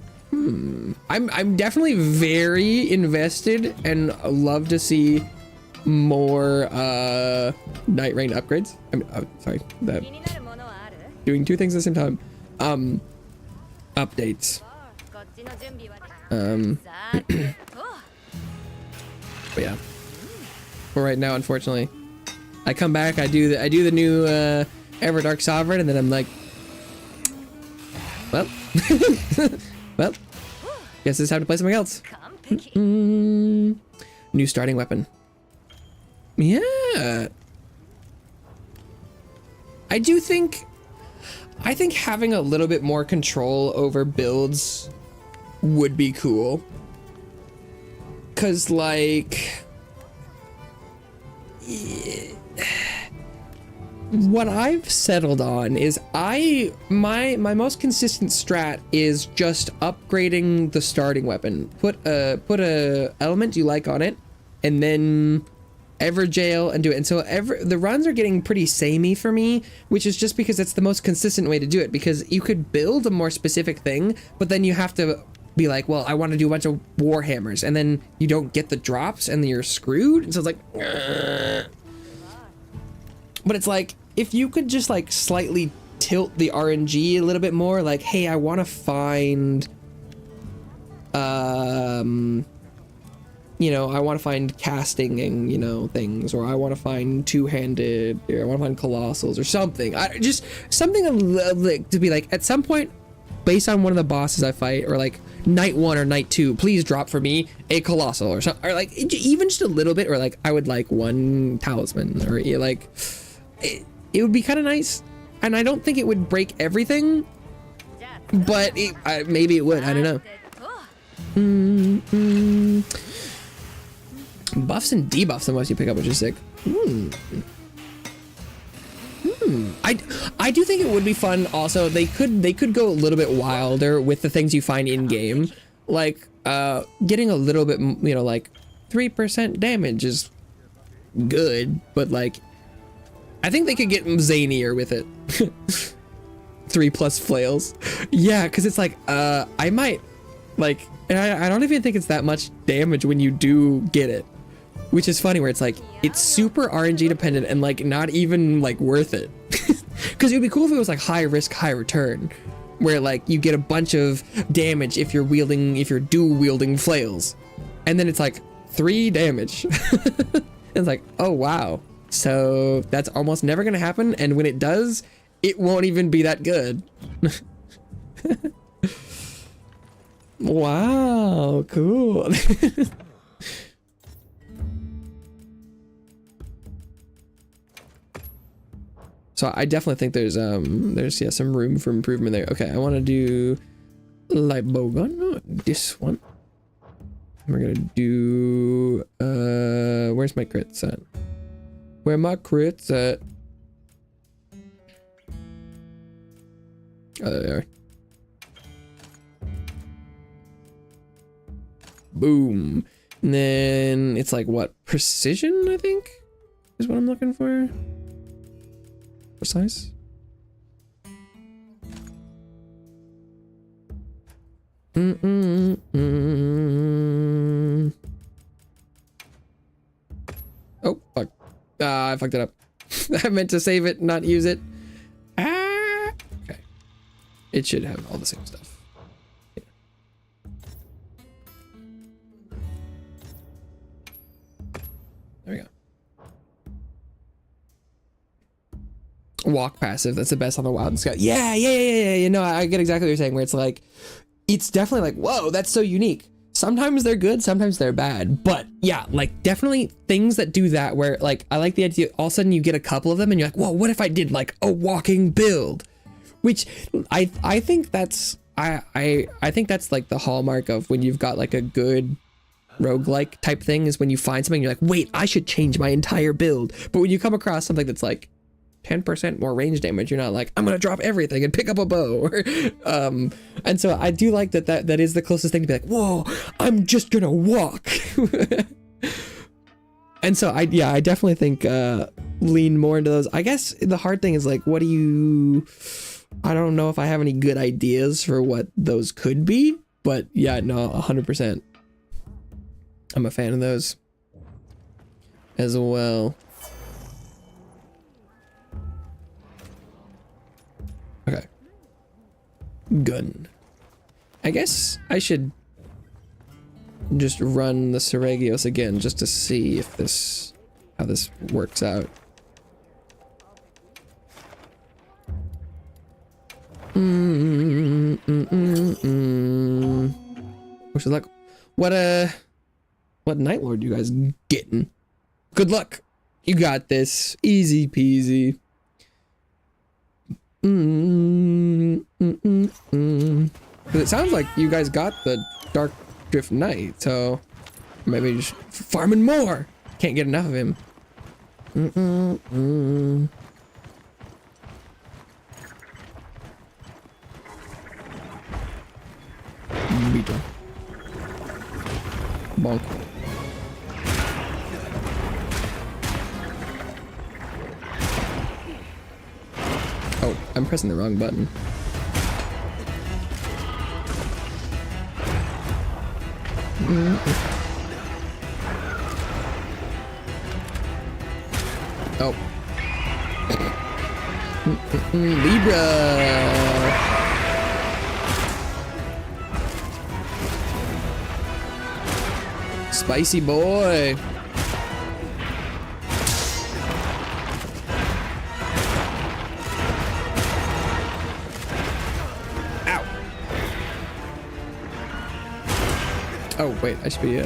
I'm definitely very invested and love to see more Night Rain upgrades. I mean, sorry, that doing 2 things at the same time. Updates. But yeah. But right now, unfortunately, I come back, I do the new Everdark Sovereign, and then I'm like, well, well, guess it's time to play something else. New starting weapon. Yeah. I think having a little bit more control over builds would be cool. 'Cause like, what I've settled on is my most consistent strat is just upgrading the starting weapon. Put a element you like on it, and then Everjail and do it. And so the runs are getting pretty samey for me, which is just because it's the most consistent way to do it, because you could build a more specific thing, but then you have to be like, well, I want to do a bunch of Warhammers, and then you don't get the drops and then you're screwed. And so it's like, ugh. But it's like, if you could just like slightly tilt the RNG a little bit more, like, hey, I want to find, you know, I want to find casting and, you know, things, or I want to find two-handed, or I want to find colossals or something. Just something to be like, at some point, based on one of the bosses I fight, or like night 1 or night 2, please drop for me a colossal or something, or like even just a little bit, or like I would like 1 talisman, or like it would be kind of nice. And I don't think it would break everything, but maybe it would. I don't know. Buffs and debuffs the most you pick up, which is sick. I do think it would be fun. Also, they could go a little bit wilder with the things you find in game, like getting a little bit, you know, like 3% damage is good, but like I think they could get zanier with it. 3+ flails. Yeah, because it's like I might like, and I don't even think it's that much damage when you do get it, which is funny, where it's like it's super RNG dependent and like not even like worth it. Because it would be cool if it was like high risk, high return, where like you get a bunch of damage if you're dual wielding flails, and then it's like 3 damage. It's like, oh wow, so that's almost never gonna happen, and when it does, it won't even be that good. Wow, cool. So I definitely think there's yeah, some room for improvement there. Okay, I want to do light bow gun, this one. We're gonna do where's my crits at? Where my crits at? Oh, there they are. Boom. And then it's like what, precision, I think is what I'm looking for. Precise. Oh fuck. I fucked it up. I meant to save it, not use it. Okay. It should have all the same stuff. Yeah. There we go. Walk passive, that's the best on the wild and scout. Yeah. You know, I get exactly what you're saying, where it's like, it's definitely like, whoa, that's so unique. Sometimes they're good, sometimes they're bad, but yeah, like definitely things that do that, where like I like the idea all of a sudden you get a couple of them and you're like, whoa, what if I did like a walking build? Which I think that's I think that's like the hallmark of when you've got like a good roguelike type thing, is when you find something you're like, wait, I should change my entire build. But when you come across something that's like 10% more range damage, you're not like, I'm gonna drop everything and pick up a bow. And so I do like that is the closest thing to be like, whoa, I'm just gonna walk. And so I definitely think lean more into those. I guess the hard thing is like, I don't know if I have any good ideas for what those could be, but yeah, no, 100%. I'm a fan of those as well. Okay. Gun. I guess I should just run the Sereggios again just to see if how this works out. Wish of luck. What Night Lord you guys getting? Good luck. You got this. Easy peasy. It sounds like you guys got the Dark Drift Knight, so maybe just farming more. Can't get enough of him. Beetle. Bonk. Oh, I'm pressing the wrong button. Oh. Libra. Spicy boy. Ow. Oh, wait, I should be,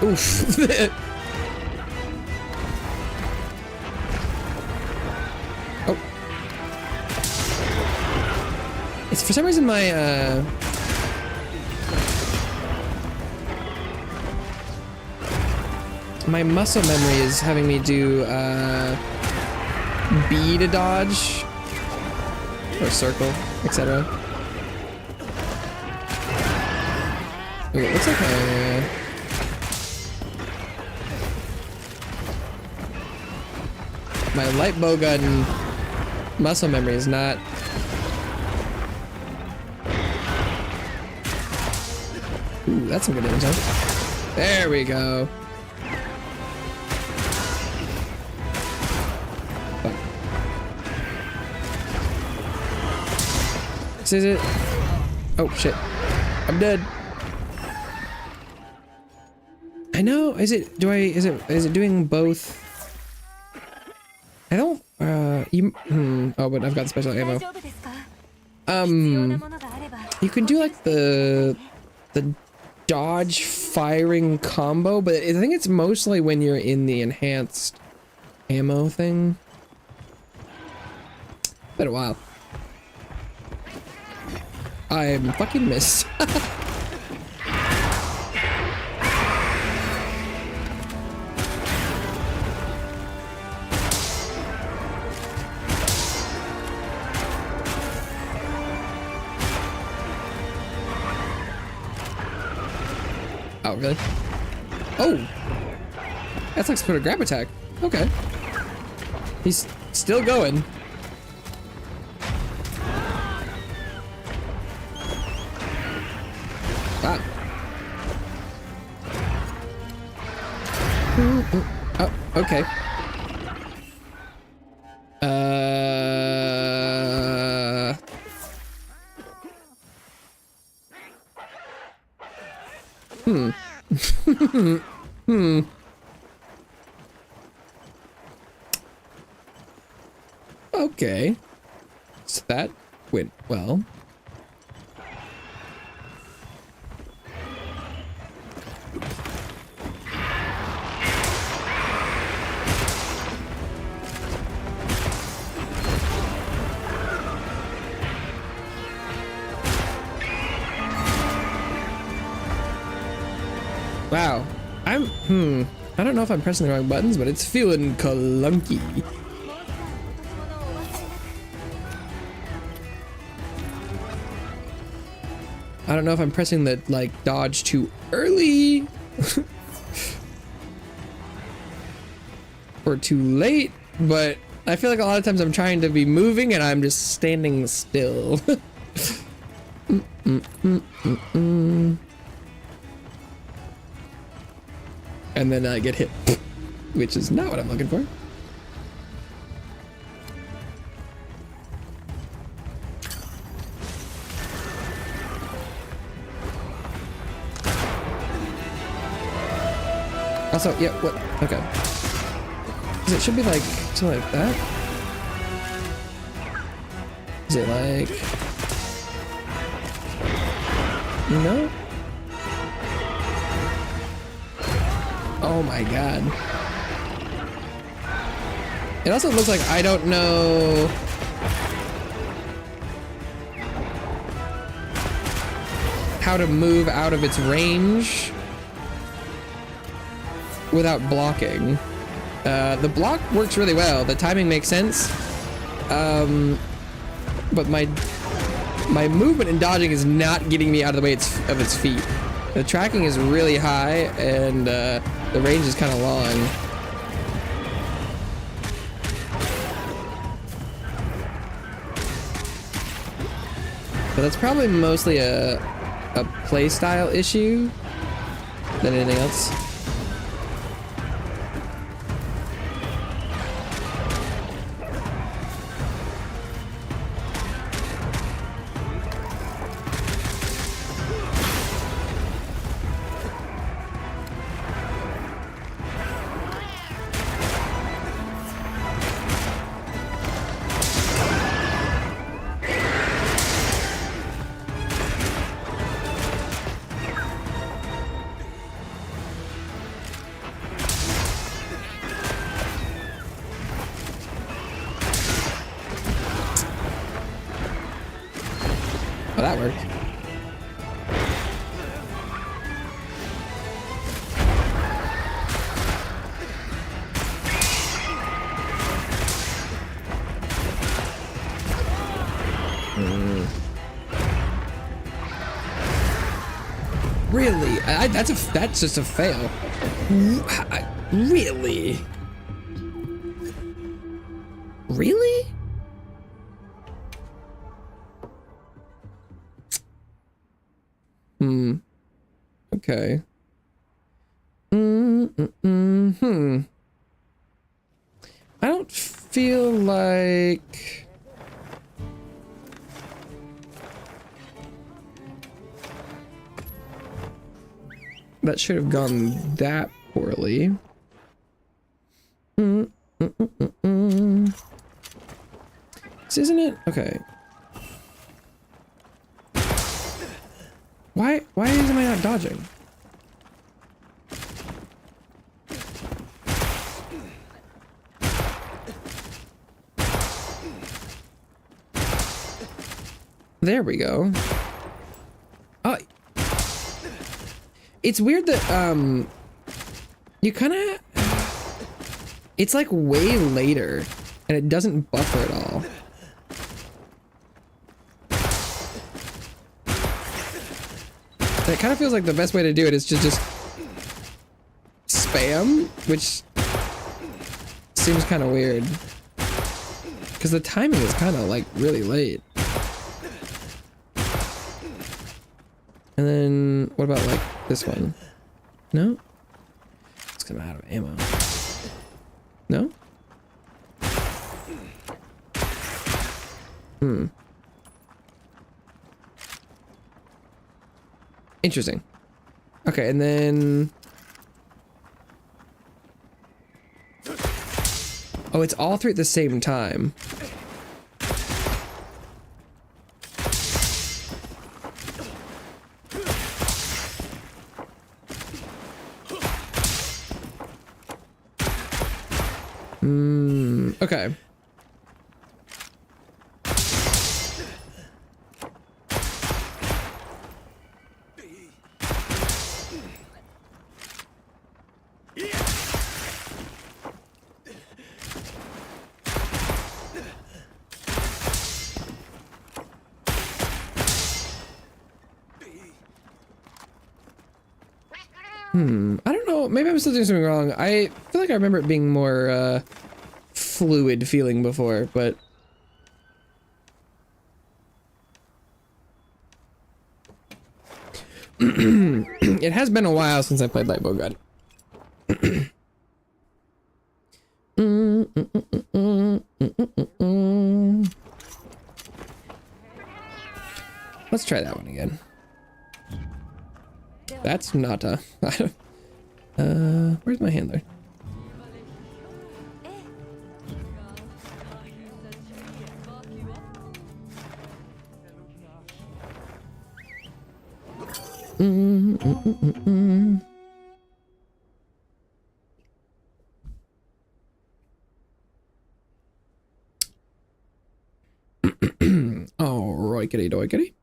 Oof. Oh. It's for some reason my muscle memory is having me do B to dodge or circle, etc. Okay, it looks like my light bow gun muscle memory is not. Ooh, that's some good damage, huh? There we go. X, is it? Oh, shit. I'm dead. I know, is it doing both? I don't, oh, but I've got special ammo. You can do like the dodge firing combo, but I think it's mostly when you're in the enhanced ammo thing. Been a while. I'm fucking missed. Oh, really? Oh! That's like sort of grab attack. Okay. He's still going. Wow. Oh, okay. Okay. So that went well. Wow. I don't know if I'm pressing the wrong buttons, but it's feeling clunky. I don't know if I'm pressing the, like, dodge too early. Or too late, but I feel like a lot of times I'm trying to be moving and I'm just standing still. And then I get hit, which is not what I'm looking for. Also, yeah, what? Okay. 'Cause it should be like something like that. Is it like, no? Oh my god. It also looks like I don't know how to move out of its range without blocking. The block works really well. The timing makes sense. But my movement and dodging is not getting me out of the way of its feet. The tracking is really high and the range is kind of long. But that's probably mostly a play style issue than anything else. Oh, that worked. Really? That's just a fail. Really? Really? Okay. I don't feel like that should have gone that poorly. This isn't it? Okay. Why am I not dodging? There we go. Oh, it's weird that you kind of, it's like way later and it doesn't buffer at all. And it kind of feels like the best way to do it is to just spam, which seems kind of weird because the timing is kind of like really late. And then, what about like this one? No? It's because I'm out of ammo. No? Interesting. Okay, and then... Oh, it's all three at the same time. Okay. I don't know. Maybe I'm still doing something wrong. I feel like I remember it being more, fluid feeling before, but... It has been a while since I played Light Bowgun. Let's try that one again. That's not a... where's my handler? Oh, roikity doikity.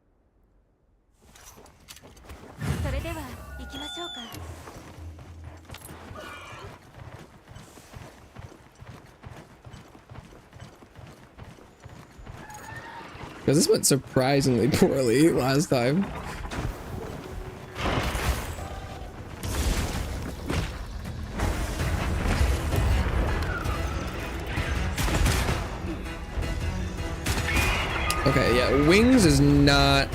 Because this went surprisingly poorly last time. Okay, yeah, wings is not...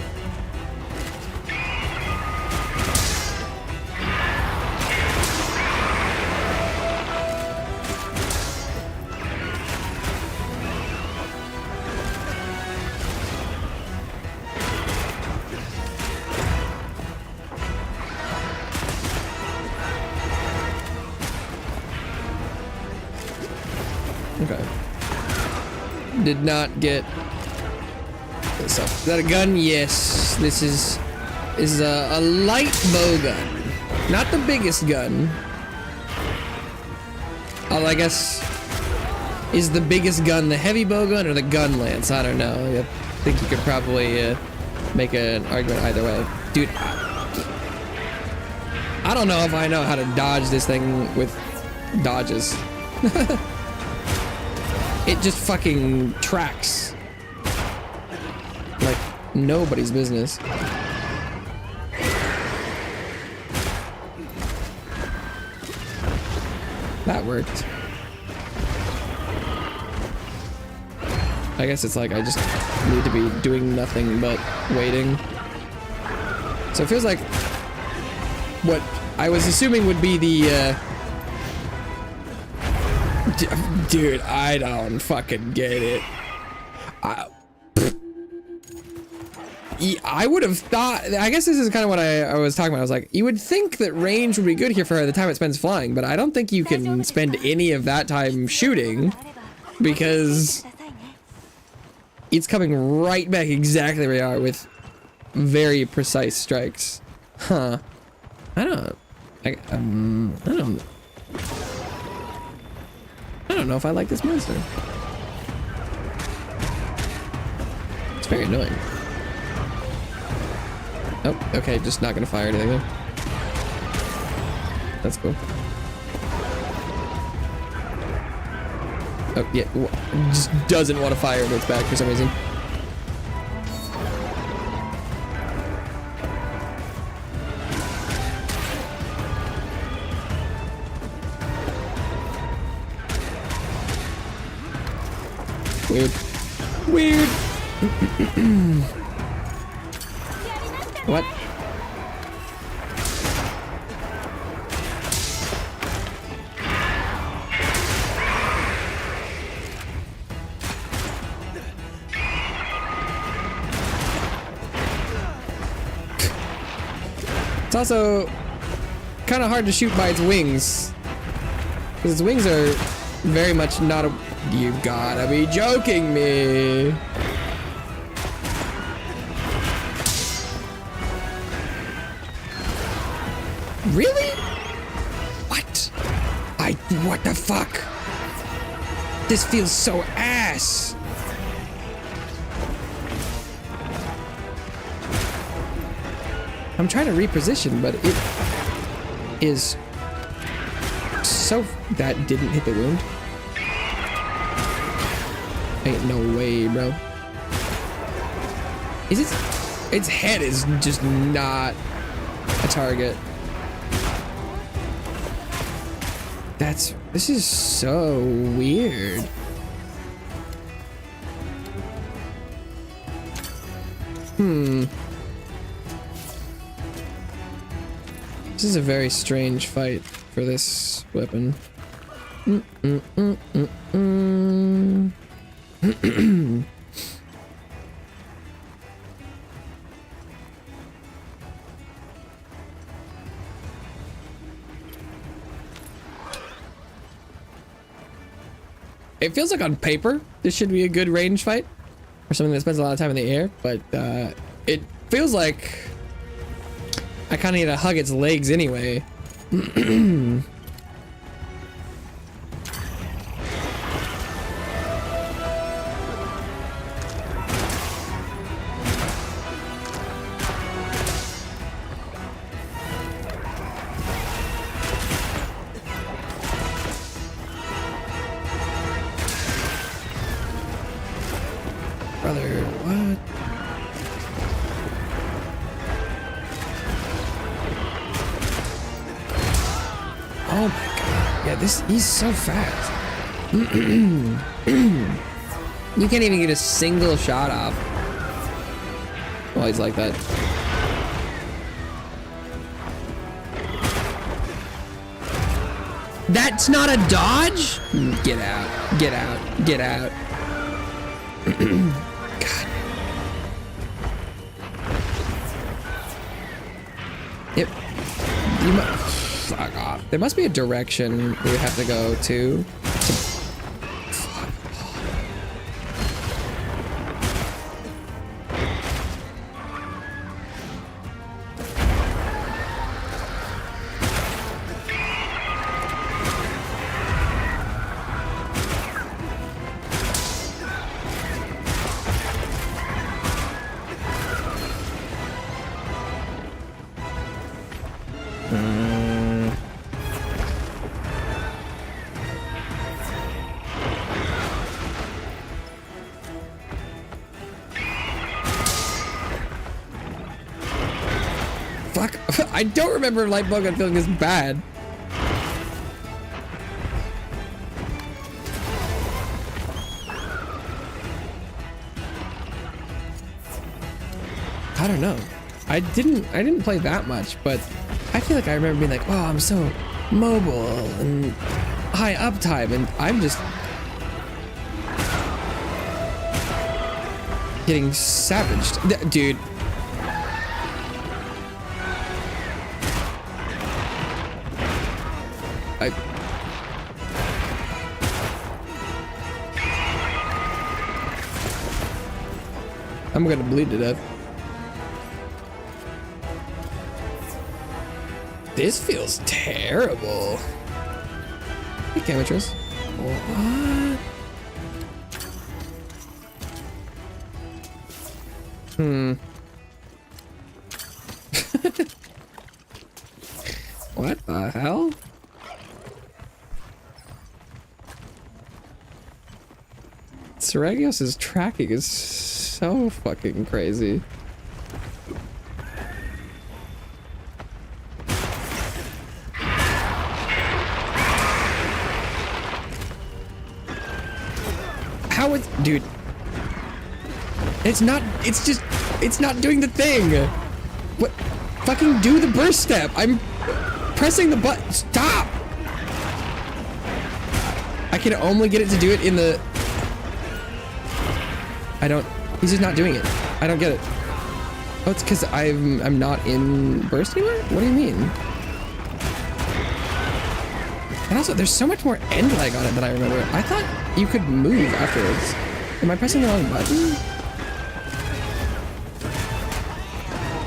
Okay. Did not get this up. Is that a gun? Yes. This is a light bow gun. Not the biggest gun. Oh, I guess is the biggest gun the heavy bow gun or the gun lance? I don't know. I think you could probably make an argument either way. Dude, I don't know if I know how to dodge this thing with dodges. It just fucking tracks like nobody's business. That worked. I guess it's like I just need to be doing nothing but waiting. So it feels like what I was assuming would be the dude, I don't fucking get it. I would have thought, I guess this is kind of what I was talking about. I was like, you would think that range would be good here for the time it spends flying, but I don't think you can spend any of that time shooting because it's coming right back exactly where you are with very precise strikes. Huh. I don't know if I like this monster. It's very annoying. Oh, okay, just not gonna fire anything there. That's cool. Oh, yeah, just doesn't want to fire when it's back for some reason. Weird. Weird. What? It's also kind of hard to shoot by its wings, because its wings are very much not a... You gotta be joking me. Really? What? What the fuck? This feels so ass. I'm trying to reposition, but it is so... That didn't hit the wound. Ain't no way, bro. Is its head is just not a target. This is so weird. This is a very strange fight for this weapon. It feels like on paper this should be a good range fight or something that spends a lot of time in the air, but it feels like I kind of need to hug its legs anyway. Brother, what? Oh my god. Yeah, he's so fast. You can't even get a single shot off while he's like that. That's not a dodge? Get out. Get out. Get out. God. Yep. Fuck off. There must be a direction we would have to go to. Fuck. I don't remember light bowgun feeling this bad. I don't know. I didn't play that much, but I feel like I remember being like, oh, I'm so mobile and high uptime, and I'm just getting savaged. Dude, I'm gonna bleed to death. This feels terrible. Hey, Camatrus. What? What the hell? Sereggios' tracking is so fucking crazy. How is, dude? It's not doing the thing. What? Fucking do the burst step. I'm pressing the button. Stop. I can only get it to do it in the, he's just not doing it. I don't get it. Oh, it's because I'm not in burst anymore? What do you mean? And also, there's so much more end lag on it than I remember. I thought you could move afterwards. Am I pressing the wrong button?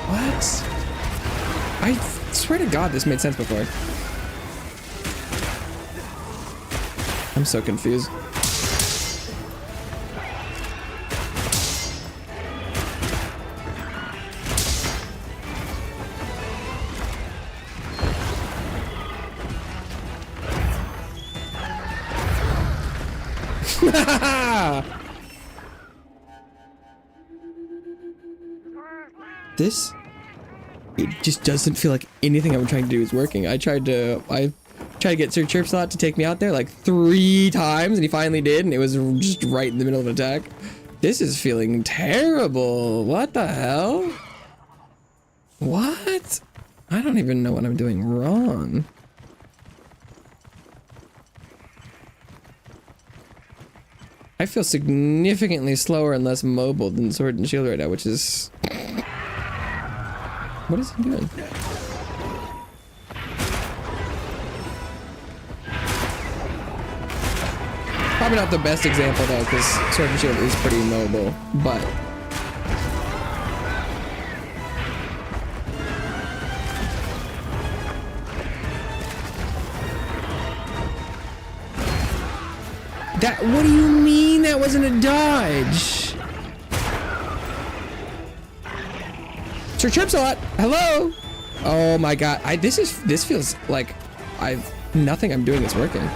What? I swear to God this made sense before. I'm so confused. This, it just doesn't feel like anything I'm trying to do is working. I tried to get Sir Chirpslot to take me out there like 3 times, and he finally did, and it was just right in the middle of an attack. This is feeling terrible. What the hell? What? I don't even know what I'm doing wrong. I feel significantly slower and less mobile than Sword and Shield right now, which is... What is he doing? Probably not the best example though, because Sword and Shield is pretty mobile, but... What do you mean that wasn't a dodge? Sir Chirpsalot, hello? Oh my God, this feels like nothing I'm doing is working.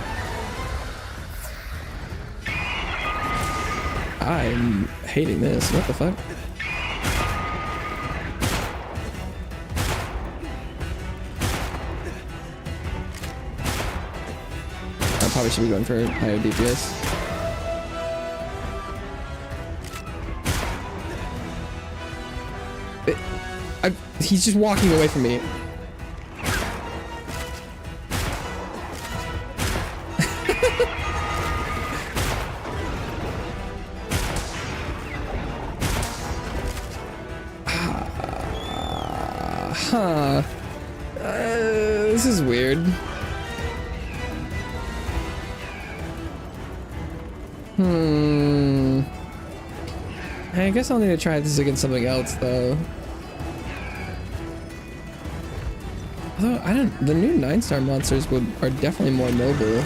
I'm hating this, what the fuck? I probably should be going for higher DPS. He's just walking away from me. This is weird. I guess I'll need to try this against something else though. Although the new 9-star monsters are definitely more mobile.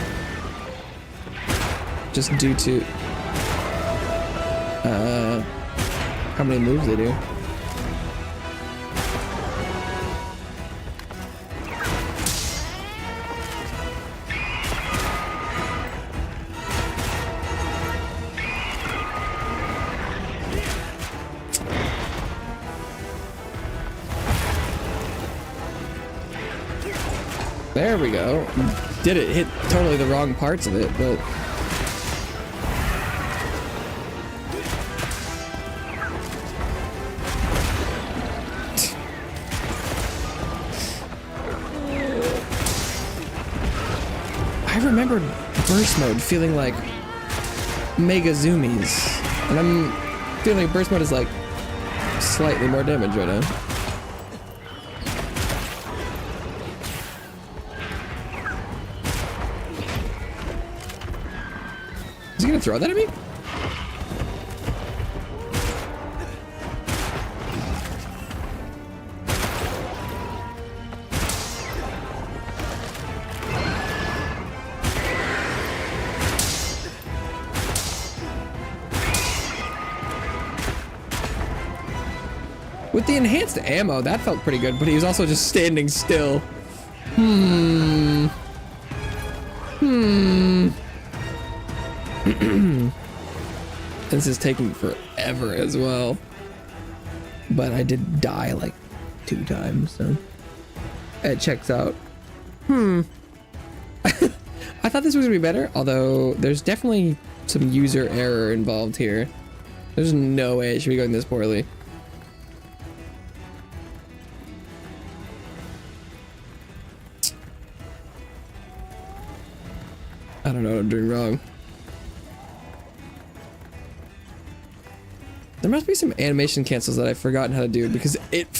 Just due to how many moves they do. There we go. Did it hit totally the wrong parts of it, but... I remember burst mode feeling like mega zoomies, and I'm feeling burst mode is like slightly more damage right now. Is he gonna throw that at me? With the enhanced ammo, that felt pretty good, but he was also just standing still. This is taking forever as well. But I did die like 2 times, so it checks out. I thought this was gonna be better, although there's definitely some user error involved here. There's no way it should be going this poorly. I don't know what I'm doing wrong. There must be some animation cancels that I've forgotten how to do, because it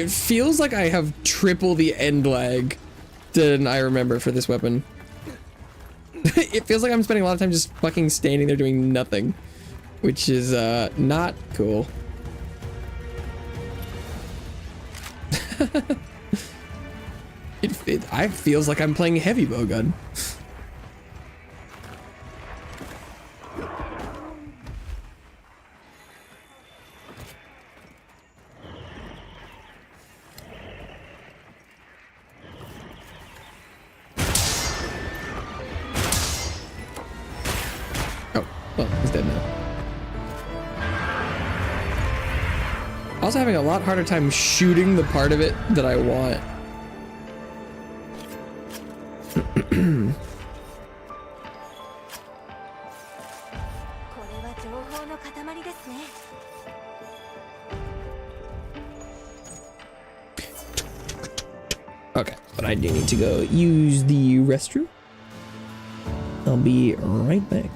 feels like I have triple the end lag than I remember for this weapon. It feels like I'm spending a lot of time just fucking standing there doing nothing, which is not cool. It feels like I'm playing heavy bowgun. Well, he's dead now. Also having a lot harder time shooting the part of it that I want. Okay, but I do need to go use the restroom. I'll be right back.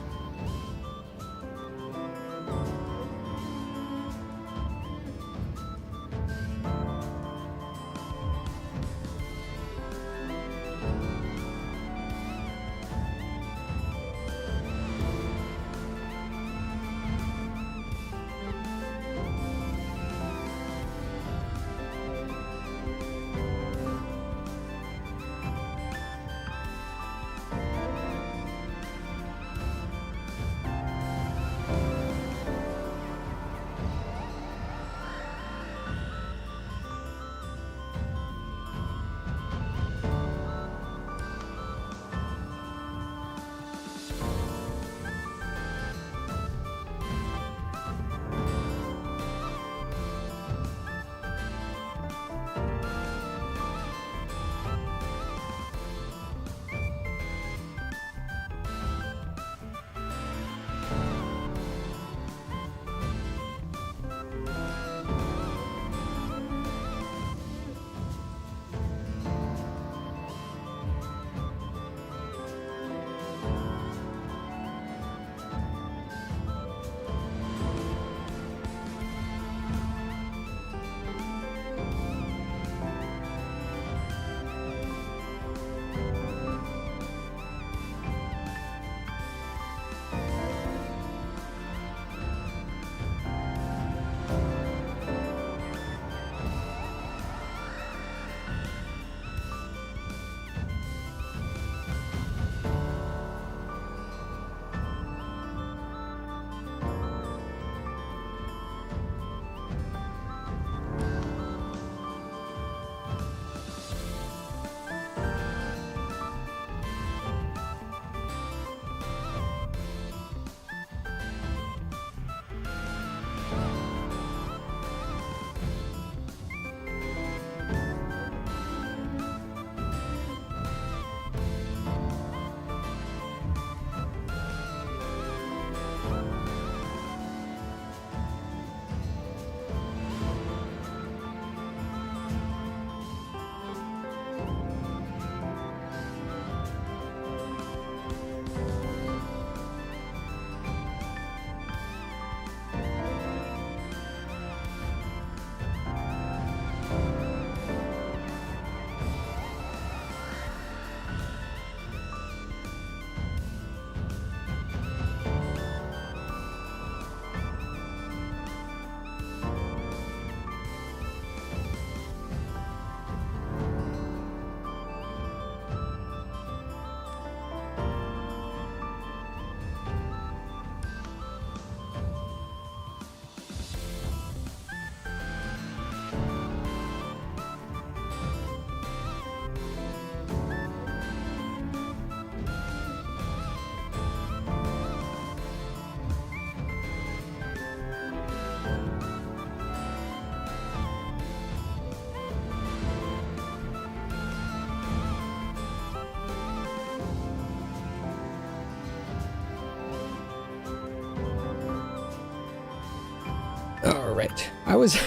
right. I was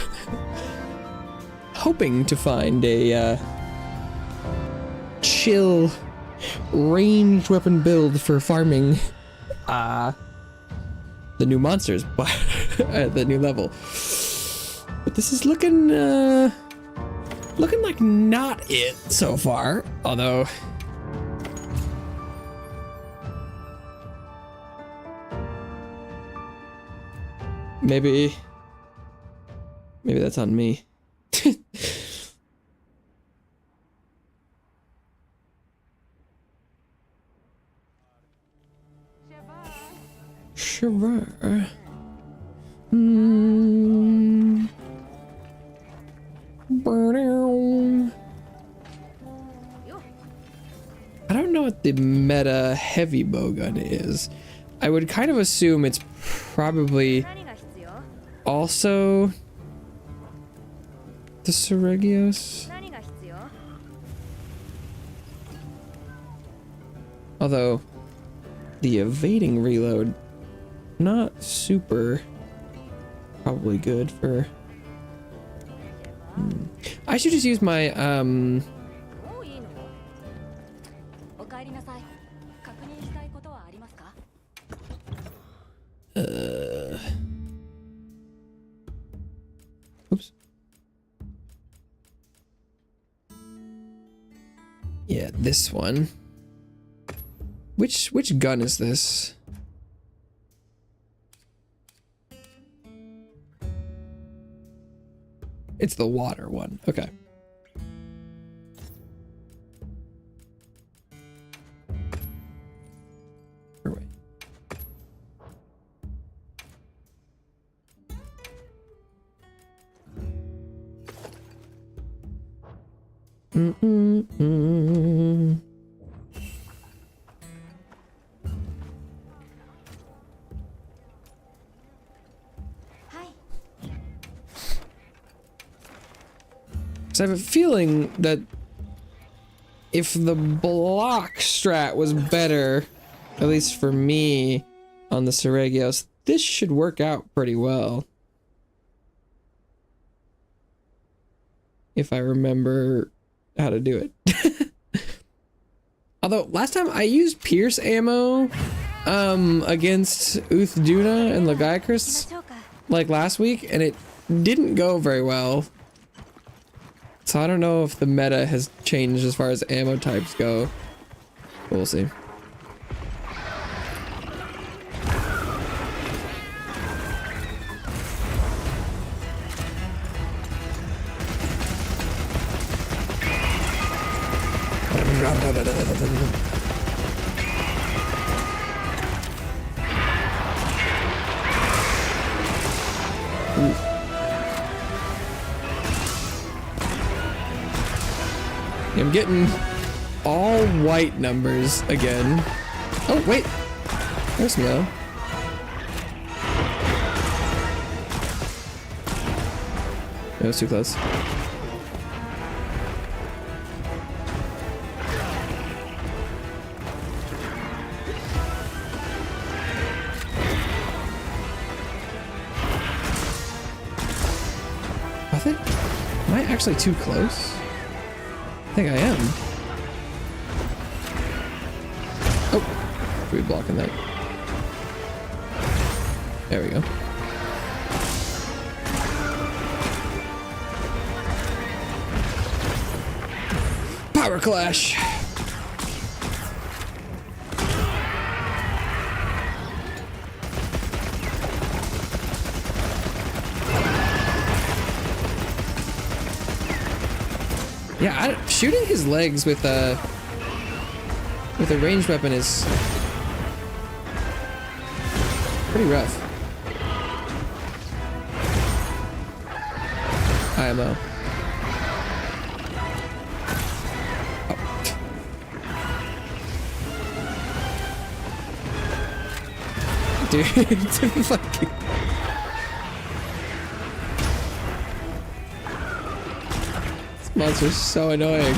hoping to find a chill ranged weapon build for farming the new monsters at the new level. But this is looking like not it so far, although maybe that's on me. Sure. I don't know what the meta heavy bowgun is. I would kind of assume it's probably also the Sereggios. Although the evading reload, not super probably good for. I should just use my oops. Yeah, this one. Which gun is this? It's the water one. Okay. Wait. So I have a feeling that if the block strat was better, at least for me, on the Sereggios, this should work out pretty well. If I remember how to do it. Although, last time I used Pierce ammo against Uthduna and Lagiacrus, like last week, and it didn't go very well. So I don't know if the meta has changed as far as ammo types go. We'll see. I'm getting all white numbers again. Oh, wait. There's no. That was too close. Am I actually too close? I think I am. Oh, we're blocking that. There we go. Power clash. Yeah, shooting his legs with a ranged weapon is pretty rough. IMO. Oh. Dude, it's fucking. Monster's so annoying.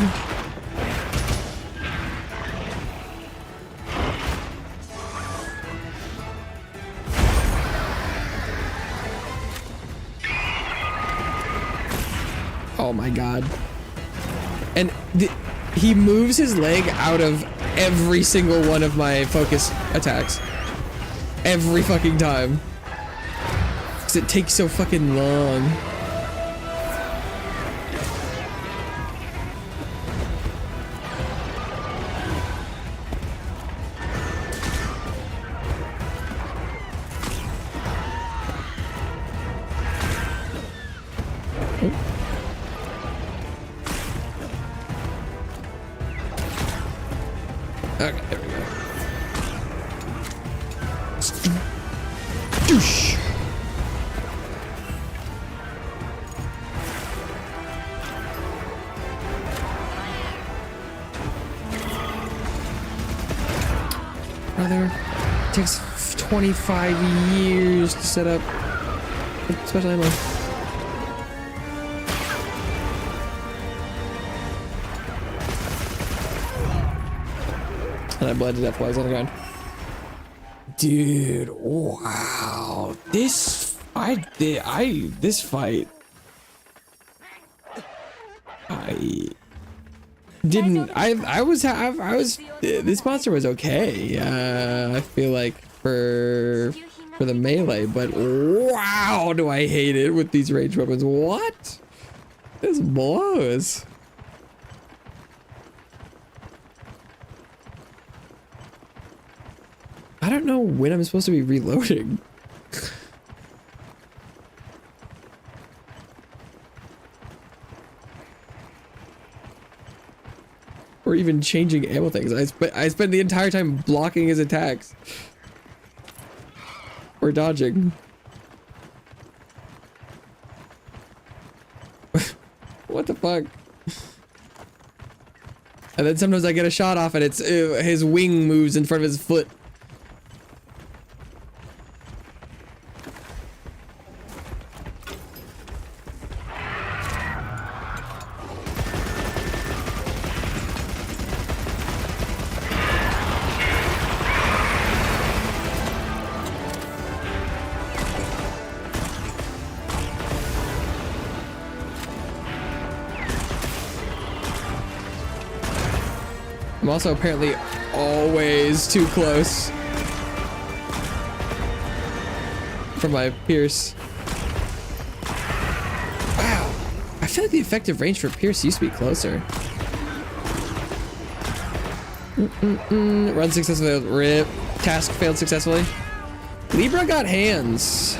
Oh my god. And he moves his leg out of every single one of my focus attacks. Every fucking time. Because it takes so fucking long. Okay, there we go. Doosh. Brother, it takes 25 years to set up special ammo. And I bled to death while I was on the ground. Dude, wow. This fight, this monster was okay. I feel like for the melee, but wow, do I hate it with these ranged weapons. What? This blows. I don't know when I'm supposed to be reloading. Or even changing ammo things. I spend the entire time blocking his attacks. Or dodging. What the fuck? And then sometimes I get a shot off and it's his wing moves in front of his foot. I'm also apparently always too close for my Pierce. Wow, I feel like the effective range for Pierce used to be closer. Run successfully, rip. Task failed successfully. Libra got hands.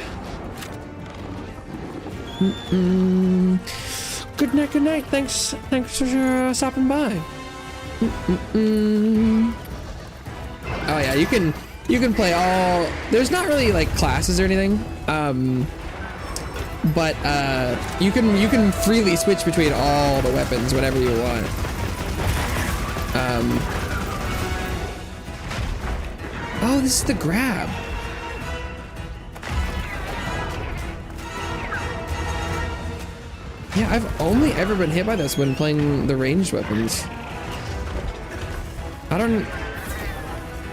Good night, good night. Thanks for stopping by. Oh yeah, you can play all. There's not really like classes or anything, but you can freely switch between all the weapons whenever you want. Oh, this is the grab. Yeah, I've only ever been hit by this when playing the ranged weapons.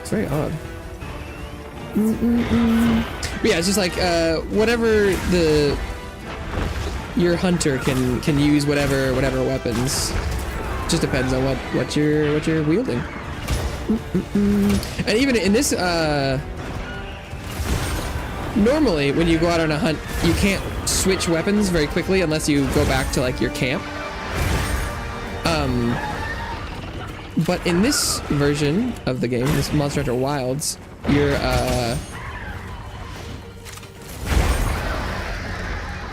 It's very odd. But yeah, it's just like whatever your hunter can use whatever weapons. Just depends on what you're wielding. And even in this normally when you go out on a hunt, you can't switch weapons very quickly unless you go back to like your camp. But in this version of the game, this Monster Hunter Wilds, you're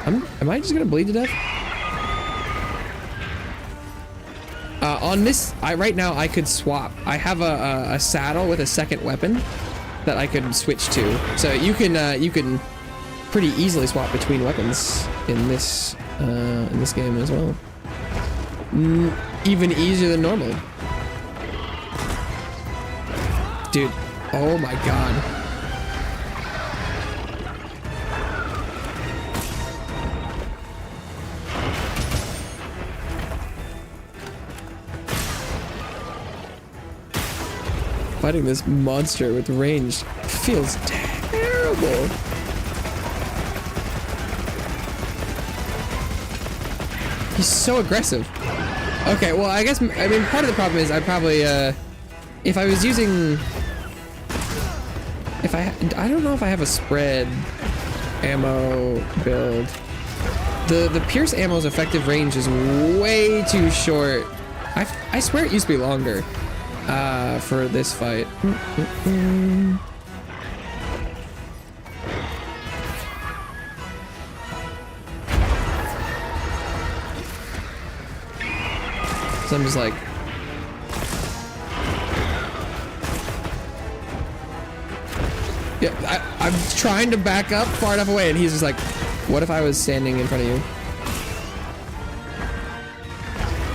am I just gonna bleed to death? On this, right now I could swap. I have a saddle with a second weapon that I could switch to. So you can pretty easily swap between weapons in this game as well. Even easier than normal. Dude, oh my god. Fighting this monster with range feels terrible. He's so aggressive. Okay, well, I guess, I mean, part of the problem is I probably, if I was using, I don't know if I have a spread ammo build. The Pierce ammo's effective range is way too short. I swear it used to be longer, for this fight. So I'm just like, yeah, I'm trying to back up far enough away, and he's just like, what if I was standing in front of you?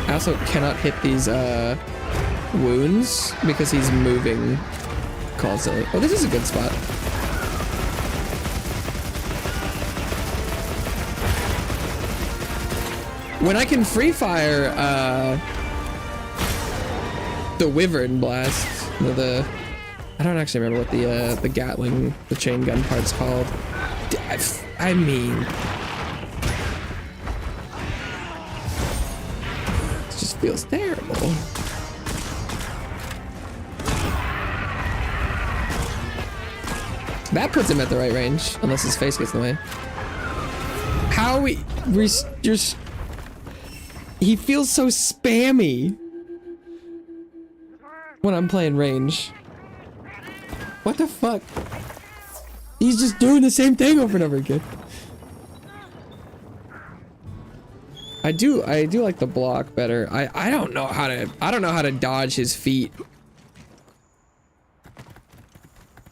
I also cannot hit these wounds because he's moving constantly. Oh, this is a good spot. When I can free fire the Wyvern Blast, I don't actually remember what the Gatling, the chain gun part's called. I mean, it just feels terrible. That puts him at the right range, unless his face gets in the way. How we just. He feels so spammy when I'm playing range. What the fuck? He's just doing the same thing over and over again. I do like the block better. I don't know how to dodge his feet.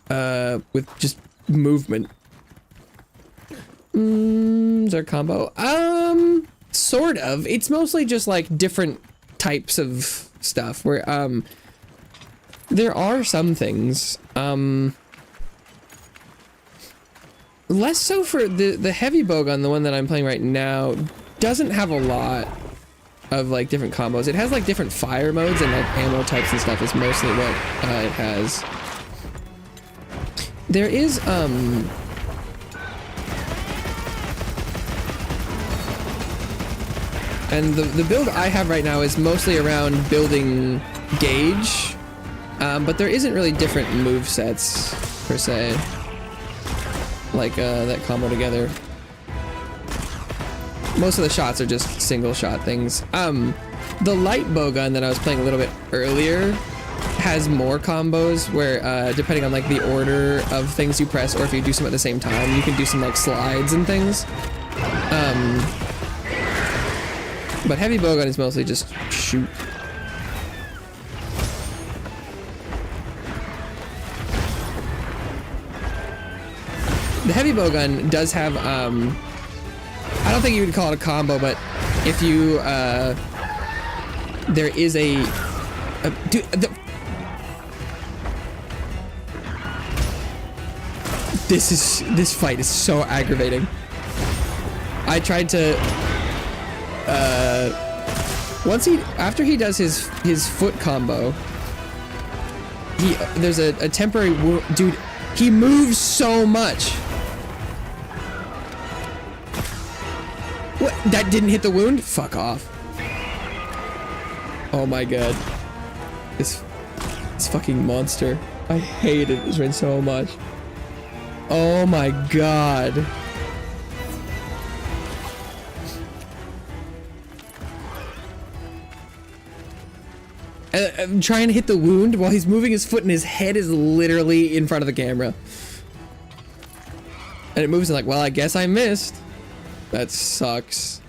With just movement. Is there a combo? Sort of. It's mostly just like different types of stuff where there are some things less so for the heavy bowgun. The one that I'm playing right now doesn't have a lot of like different combos. It has like different fire modes and like ammo types and stuff is mostly what it has. There is and the build I have right now is mostly around building gauge, but there isn't really different move sets per se, like that combo together. Most of the shots are just single shot things. The light bowgun that I was playing a little bit earlier has more combos where depending on like the order of things you press, or if you do some at the same time, you can do some like slides and things. But heavy bowgun is mostly just shoot. The heavy bowgun does have, I don't think you would call it a combo, but if you, there is this fight is so aggravating. I tried to, after he does his foot combo, there's a temporary wound. Dude, he moves so much. What? That didn't hit the wound? Fuck off. Oh my god. This fucking monster. I hated this rain so much. Oh my god. I'm trying to hit the wound while he's moving his foot and his head is literally in front of the camera. And it moves and like, well, I guess I missed. That sucks.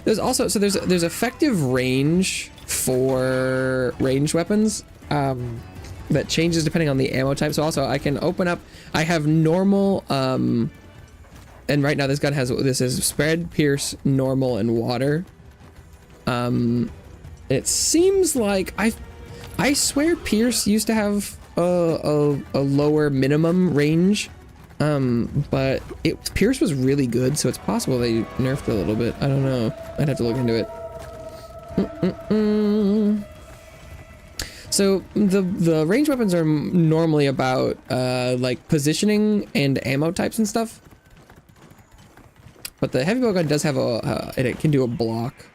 There's also, so there's effective range for ranged weapons that changes depending on the ammo type. So also I can open up, I have normal, and right now this gun has, this is spread, pierce, normal, and water. It seems like, I swear pierce used to have a lower minimum range, but pierce was really good, so it's possible they nerfed it a little bit. I don't know. I'd have to look into it. So the ranged weapons are normally about like positioning and ammo types and stuff. But the heavy bowgun does have a it can do a block,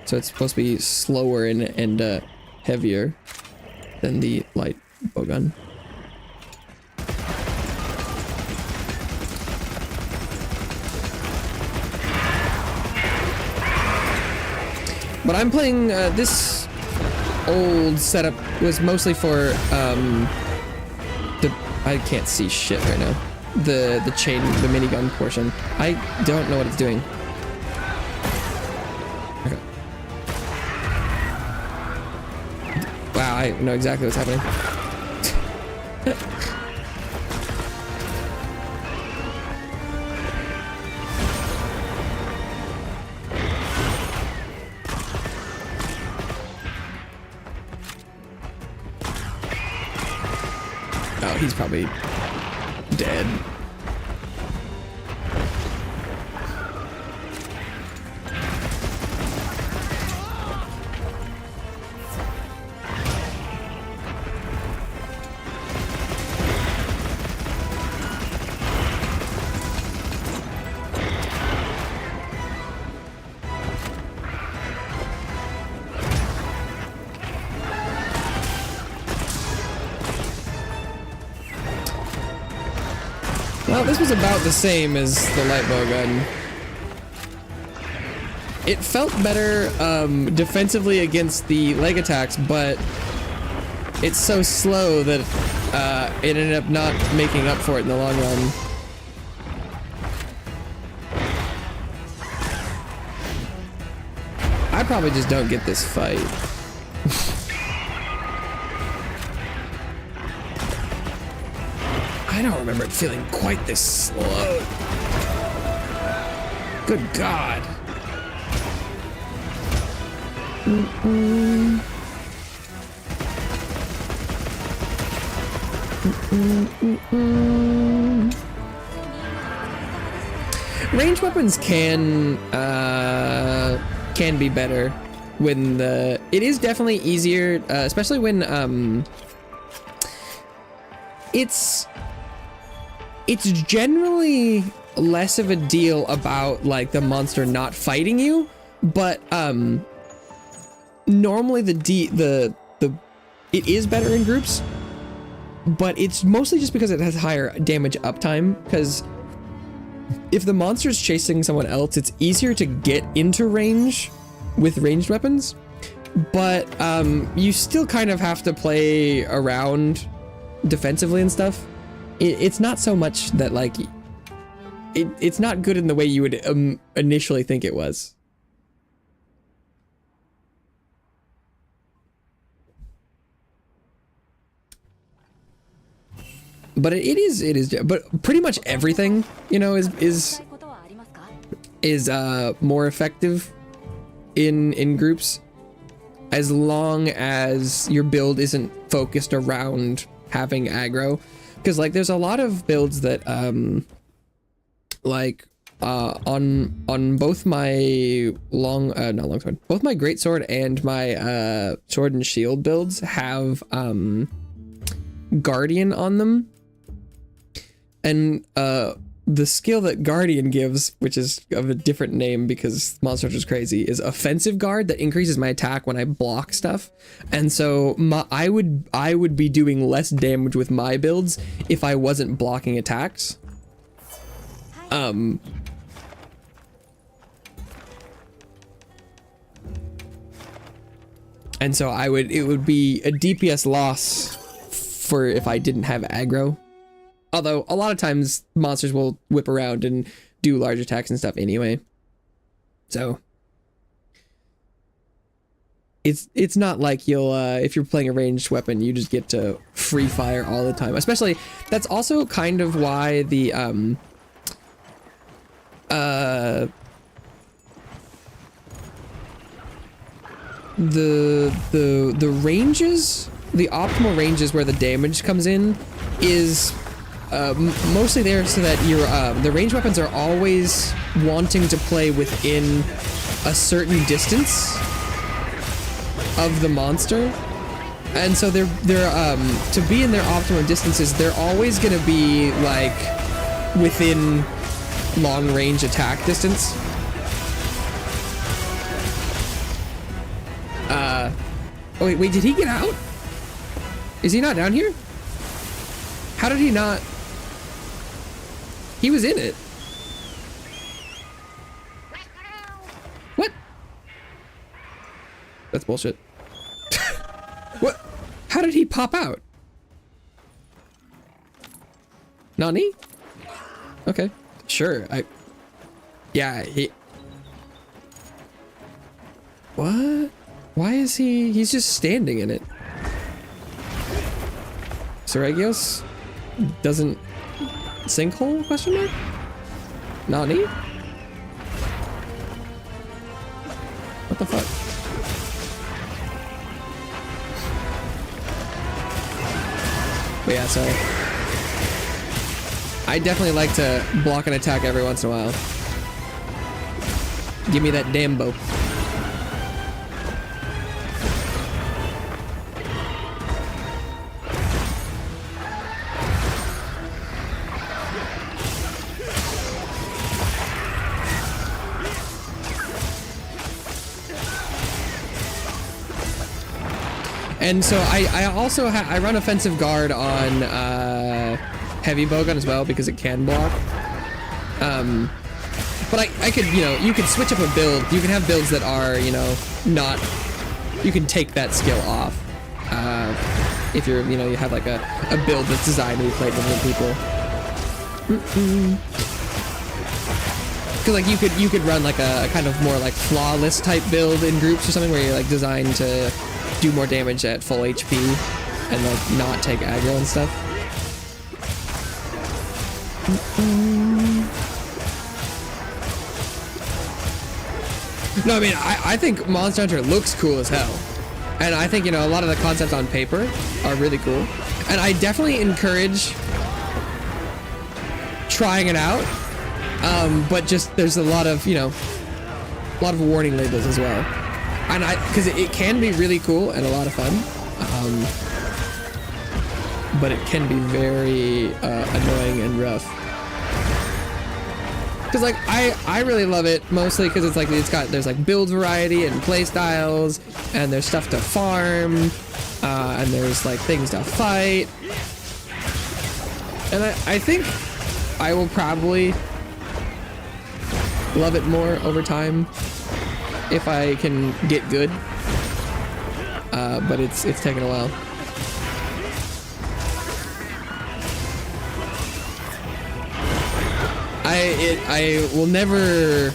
so it's supposed to be slower and heavier than the light bowgun. But I'm playing this old setup was mostly for I can't see shit right now. The minigun portion. I don't know what it's doing. Okay. Wow, I know exactly what's happening. Oh, he's probably dead. Well, this was about the same as the light bowgun. It felt better defensively against the leg attacks, but it's so slow that it ended up not making up for it in the long run. I probably just don't get this fight. I don't remember it feeling quite this slow. Good God. Ranged weapons can be better when it is definitely easier, especially when it's generally less of a deal about like the monster not fighting you, but normally it is better in groups, but it's mostly just because it has higher damage uptime, because if the monster's chasing someone else, it's easier to get into range with ranged weapons, but you still kind of have to play around defensively and stuff. It's not so much that like it's not good in the way you would initially think it was. But it is but pretty much everything, you know, is more effective in groups, as long as your build isn't focused around having aggro. Because like there's a lot of builds that on both my both my greatsword and my sword and shield builds have guardian on them, and the skill that guardian gives, which is of a different name because Monster Hunter is crazy, is offensive guard, that increases my attack when I block stuff. And so I would be doing less damage with my builds if I wasn't blocking attacks. And so it would be a DPS loss for if I didn't have aggro. Although a lot of times monsters will whip around and do large attacks and stuff anyway. So it's not like you'll if you're playing a ranged weapon, you just get to free fire all the time. Especially, that's also kind of why the ranges, the optimal ranges where the damage comes in is mostly there so that your the ranged weapons are always wanting to play within a certain distance of the monster, And so they're to be in their optimal distances, they're always gonna be like within long range attack distance. Oh wait, did he get out? Is he not down here? How did he not? He was in it. What? That's bullshit. What? How did he pop out? Nani? Okay, sure. Yeah, he... What? Why is he's just standing in it. Sereggios doesn't... Sinkhole, question mark? Nani? What the fuck? But yeah, so I definitely like to block an attack every once in a while. Give me that damn bow. And so I also I run offensive guard on heavy bowgun as well because it can block. But I could, you know, you could switch up a build. You can have builds that are, you know, not, you can take that skill off. If you're, you know, you have like a build that's designed to be played with other people. Cause like you could run like a kind of more like flawless type build in groups or something where you're like designed to do more damage at full HP and like not take aggro and stuff. No, I mean, I think Monster Hunter looks cool as hell. And I think, you know, a lot of the concepts on paper are really cool. And I definitely encourage trying it out. But just, there's a lot of, you know, a lot of warning labels as well. And because it can be really cool and a lot of fun. But it can be very annoying and rough. Because like I really love it mostly because it's like there's like build variety and play styles and there's stuff to farm and there's like things to fight, and I think I will probably love it more over time if I can get good, but it's taken a while. I will never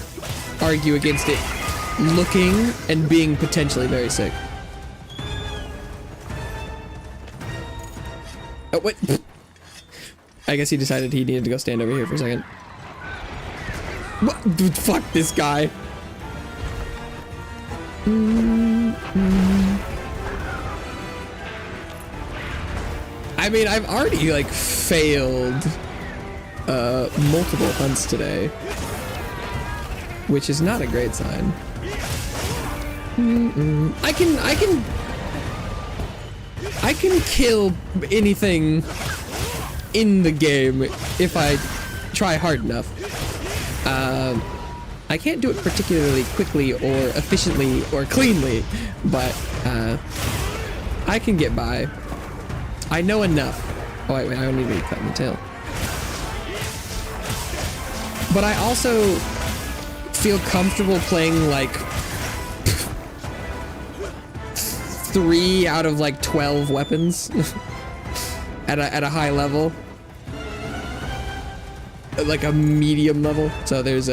argue against it looking and being potentially very sick. Oh, what? I guess he decided he needed to go stand over here for a second. What? Dude, fuck this guy. I mean, I've already like failed multiple hunts today, which is not a great sign. I can kill anything in the game if I try hard enough. I can't do it particularly quickly or efficiently or cleanly, but I can get by. I know enough. Oh wait, I don't need to be cut in the tail. But I also feel comfortable playing like 3 out of like 12 weapons at a high level, like a medium level. So there's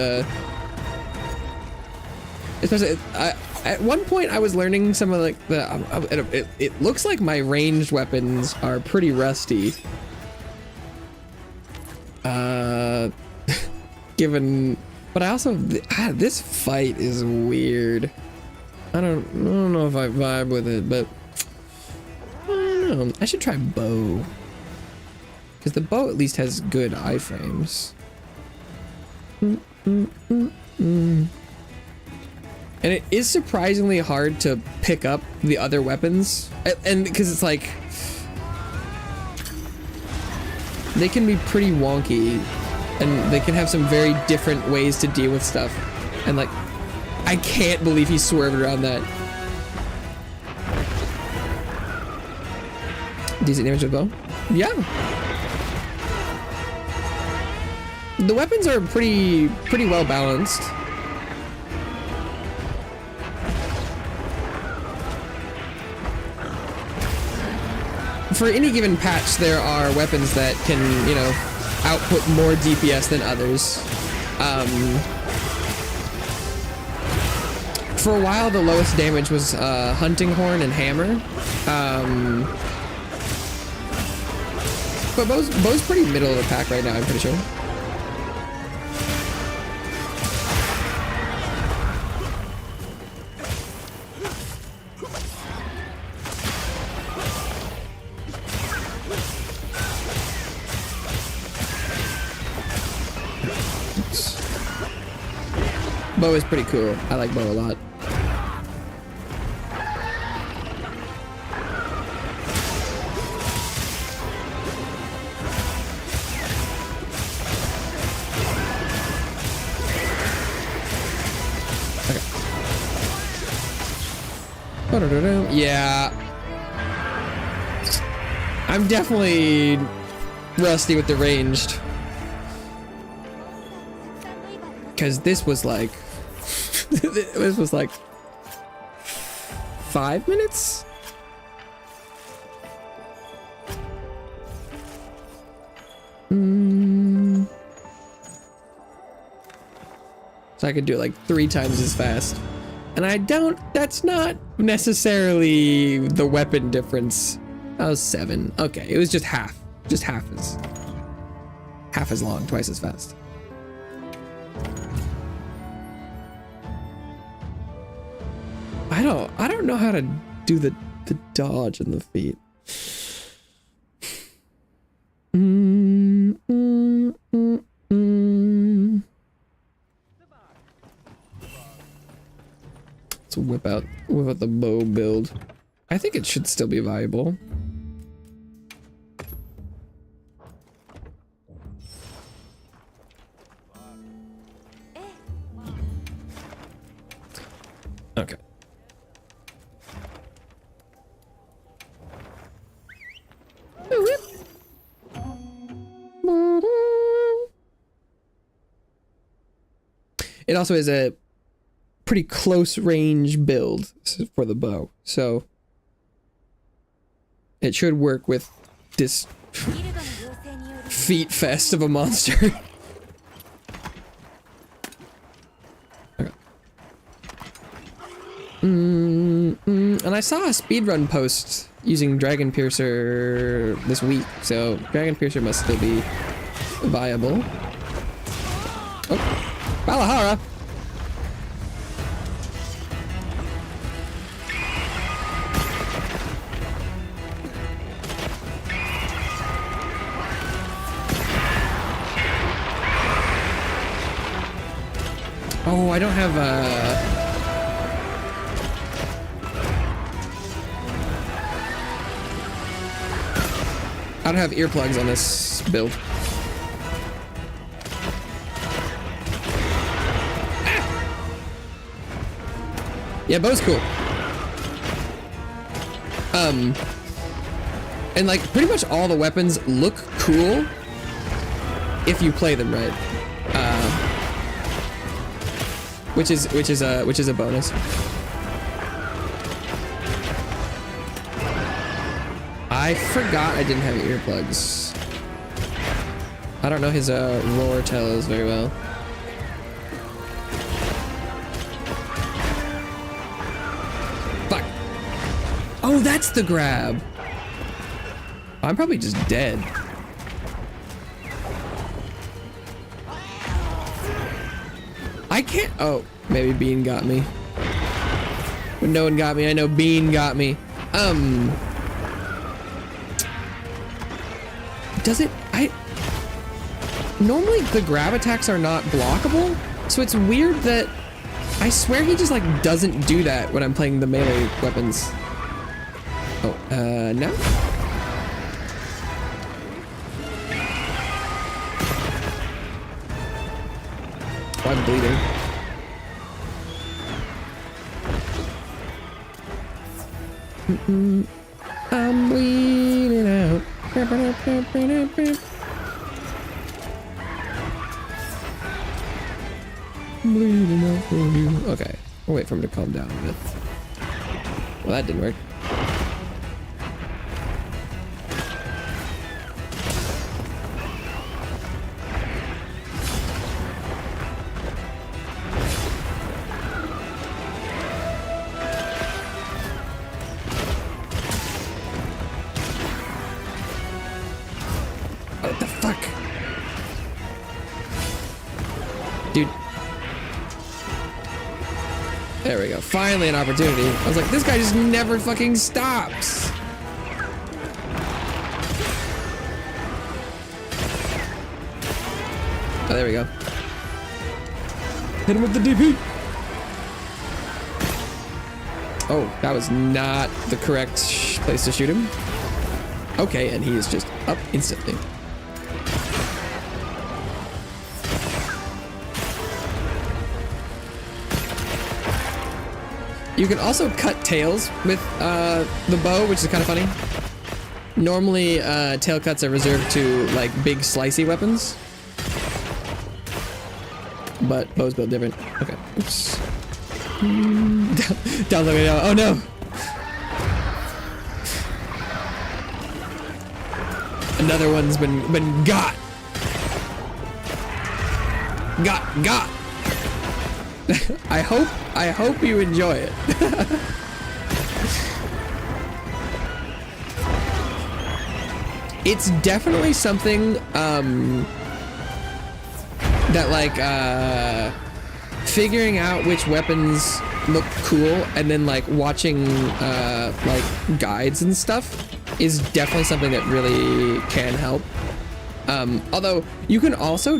especially at one point I was learning some of like it looks like my ranged weapons are pretty rusty. Given, but I also this fight is weird. I don't know if I vibe with it, but I don't know. I should try bow, because the bow at least has good iframes. And And it is surprisingly hard to pick up the other weapons. And because it's like, they can be pretty wonky and they can have some very different ways to deal with stuff. And like, I can't believe he swerved around that. Decent damage with bow? Yeah. The weapons are pretty well balanced. For any given patch, there are weapons that can, you know, output more DPS than others. For a while, the lowest damage was hunting horn and hammer. But bow's pretty middle of the pack right now, I'm pretty sure. Bow is pretty cool. I like bow a lot. Okay. Yeah. I'm definitely rusty with the ranged. Because this was like... this was like 5 minutes? So I could do it like 3 times as fast. And I don't, that's not necessarily the weapon difference. That was 7. Okay, it was just half as long, twice as fast. I don't know how to do the dodge and the feet. Let's whip out the bow build. I think it should still be viable. Okay. It also is a pretty close range build for the bow, so it should work with this feet fest of a monster. Okay. And I saw a speedrun post using Dragon Piercer this week, so Dragon Piercer must still be viable. Oh. Balahara! Oh, I don't have I don't have earplugs on this build. Yeah, bow's cool. And like pretty much all the weapons look cool if you play them right, which is a bonus. I forgot I didn't have earplugs. I don't know his roar tells very well. Oh, that's the grab. I'm probably just dead. I can't. Oh, maybe Bean got me. But no one got me. I know Bean got me. Does it? Normally the grab attacks are not blockable, so it's weird that I swear he just like doesn't do that when I'm playing the melee weapons. Oh, no? Oh, I'm bleeding. I'm bleeding out. Bleeding out for you. Okay, we'll wait for him to calm down a bit. Well, that didn't work. What the fuck? Dude. There we go. Finally an opportunity. I was like, this guy just never fucking stops. Oh, there we go. Hit him with the DP. Oh, that was not the correct place to shoot him. Okay, and he is just up instantly. You can also cut tails with the bow, which is kind of funny. Normally, tail cuts are reserved to like big slicey weapons, but bow's built different. Okay, oops. Down the way down. Oh no! Another one's been got. Got. I hope you enjoy it. It's definitely something that like figuring out which weapons look cool and then like watching like guides and stuff is definitely something that really can help. Although you can also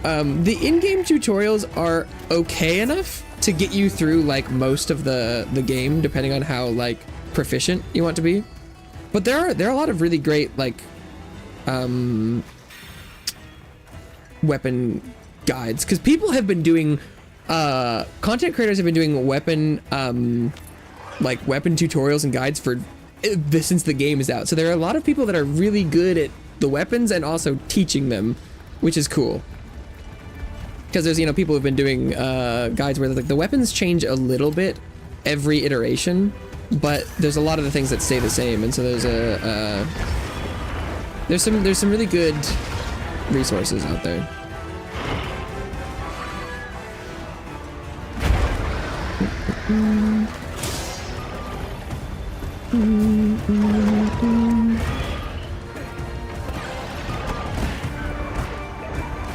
the in-game tutorials are okay enough to get you through like most of the game, depending on how like proficient you want to be. But there are a lot of really great like weapon guides, because people have been doing content creators have been doing weapon like weapon tutorials and guides for since the game is out. So there are a lot of people that are really good at the weapons and also teaching them, which is cool. Because there's, you know, people who've been doing guides where like the weapons change a little bit every iteration, but there's a lot of the things that stay the same, and so there's there's some really good resources out there.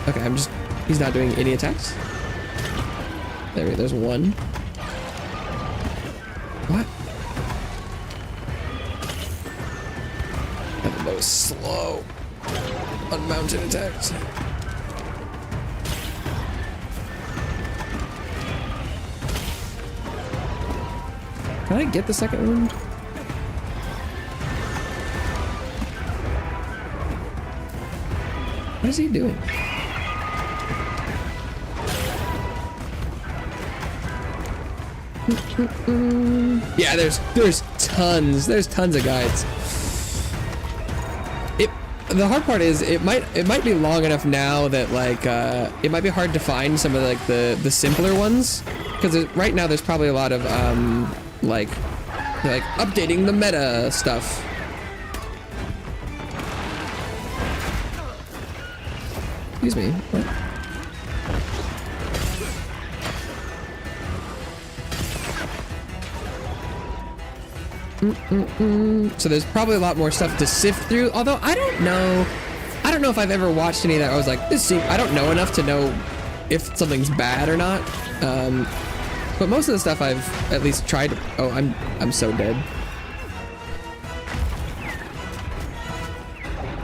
Okay, he's not doing any attacks. There's one. What? That was slow. Unmounted attacks. Can I get the second wound? What is he doing? Yeah, there's tons of guides. The hard part is it might be long enough now that like it might be hard to find some of like the simpler ones, because right now there's probably a lot of like updating the meta stuff. Excuse me. What? So there's probably a lot more stuff to sift through, although I don't know if I've ever watched any that I was like, I don't know enough to know if something's bad or not. But most of the stuff I've at least tried. Oh, I'm so dead.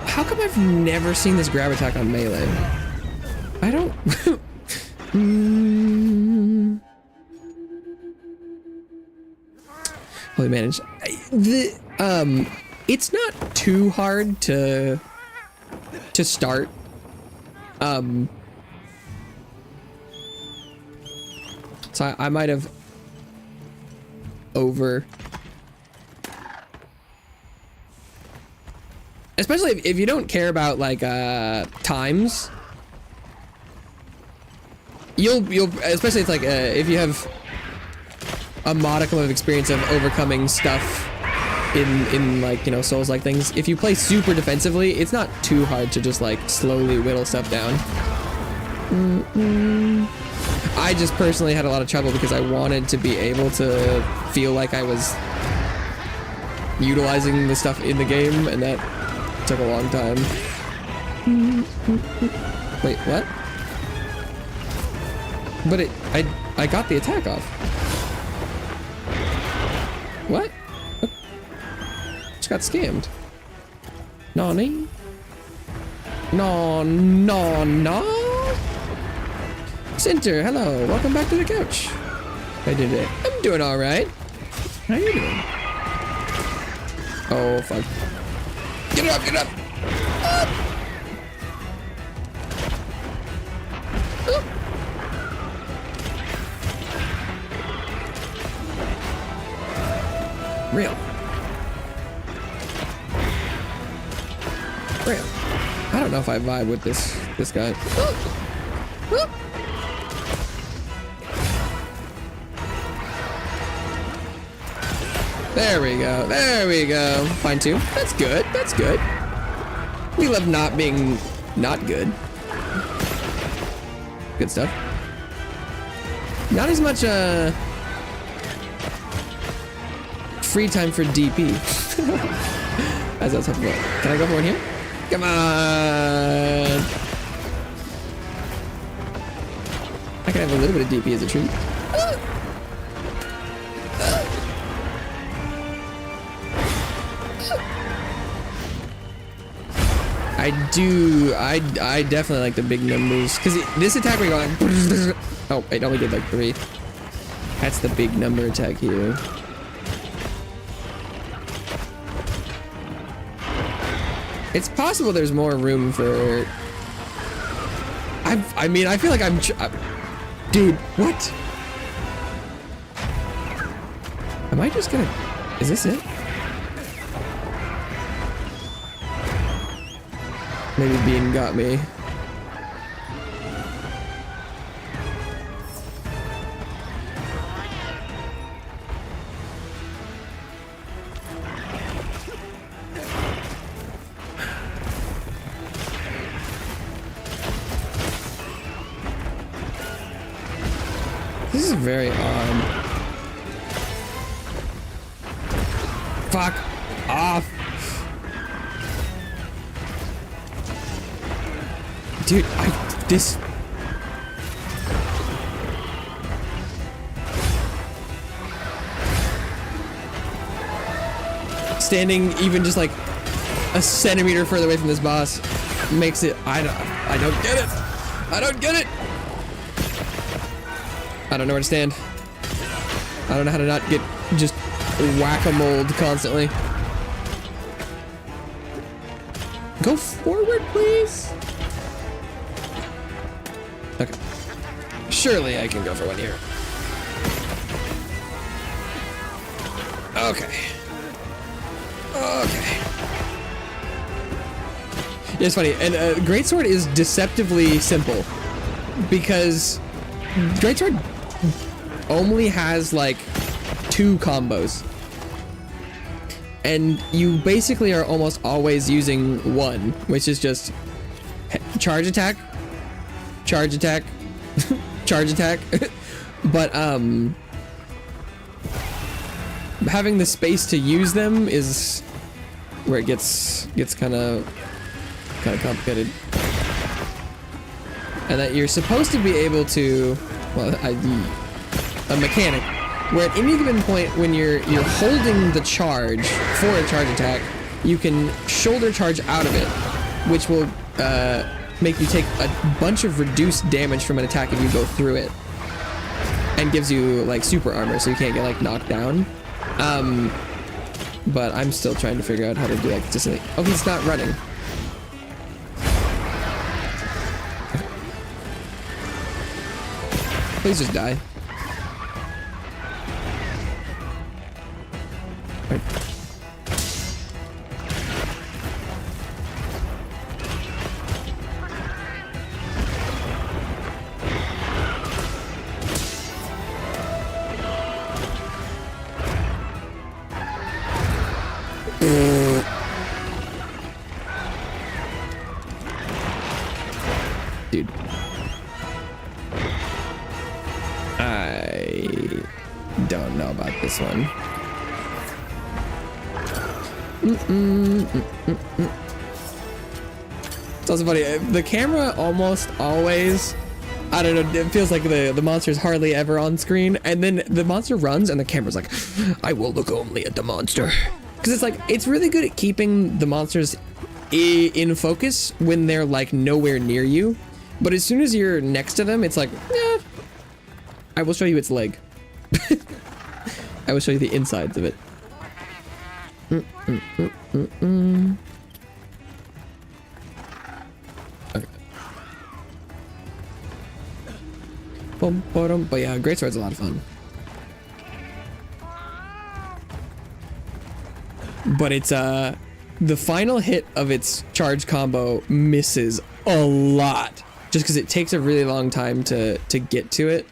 How come I've never seen this grab attack on melee? I don't. Fully managed. It's not too hard to start. So I might have especially if you don't care about like times, you'll especially it's like if you have a modicum of experience of overcoming stuff in like, you know, Souls like things. If you play super defensively, it's not too hard to just like slowly whittle stuff down. I just personally had a lot of trouble because I wanted to be able to feel like I was utilizing the stuff in the game, and that took a long time. Wait, what? But I got the attack off. What? Just got scammed. Nani? No. Center, hello. Welcome back to the couch. I did it. I'm doing all right. How you doing? Oh, fuck. Get it up, get it up. Up. Up. Real. I don't know if I vibe with this guy. There we go. There we go. Fine too. That's good. That's good. We love not being not good. Good stuff. Not as much free time for DP. As I was talking about. Can I go for one here? Come on. I can have a little bit of DP as a treat. I definitely like the big numbers, because this attack we go like, oh, it only did like 3. That's the big number attack here. It's possible there's more room for... I mean, I feel like I'm... Dude, what? Am I just gonna... Is this it? Maybe Bean got me. This is very odd. Fuck off. Dude, this... Standing even just like a centimeter further away from this boss makes it... I don't get it. I don't get it. I don't know where to stand. I don't know how to not get just whack-a-mole constantly. Go forward, please. Okay. Surely I can go for one here. Okay. Okay. Yeah, it's funny. And Greatsword is deceptively simple. Because Greatsword only has like 2 combos. And you basically are almost always using one, which is just charge attack, charge attack, charge attack. But having the space to use them is where it gets kind of complicated. And that you're supposed to be able to, well, a mechanic where at any given point when you're holding the charge for a charge attack, you can shoulder charge out of it, which will make you take a bunch of reduced damage from an attack if you go through it, and gives you like super armor so you can't get like knocked down. But I'm still trying to figure out how to do that consistently. Oh, he's not running. Please just die. Right. Dude. I don't know about this one. It's also funny, the camera almost always, I don't know, it feels like the monster's hardly ever on screen, and then the monster runs and the camera's like, I will look only at the monster. Because it's like, it's really good at keeping the monsters in focus when they're like nowhere near you. But as soon as you're next to them, it's like, yeah, I will show you its leg. I will show you the insides of it. Okay. But yeah, Greatsword's a lot of fun. But it's the final hit of its charge combo misses a lot, just because it takes a really long time to get to it,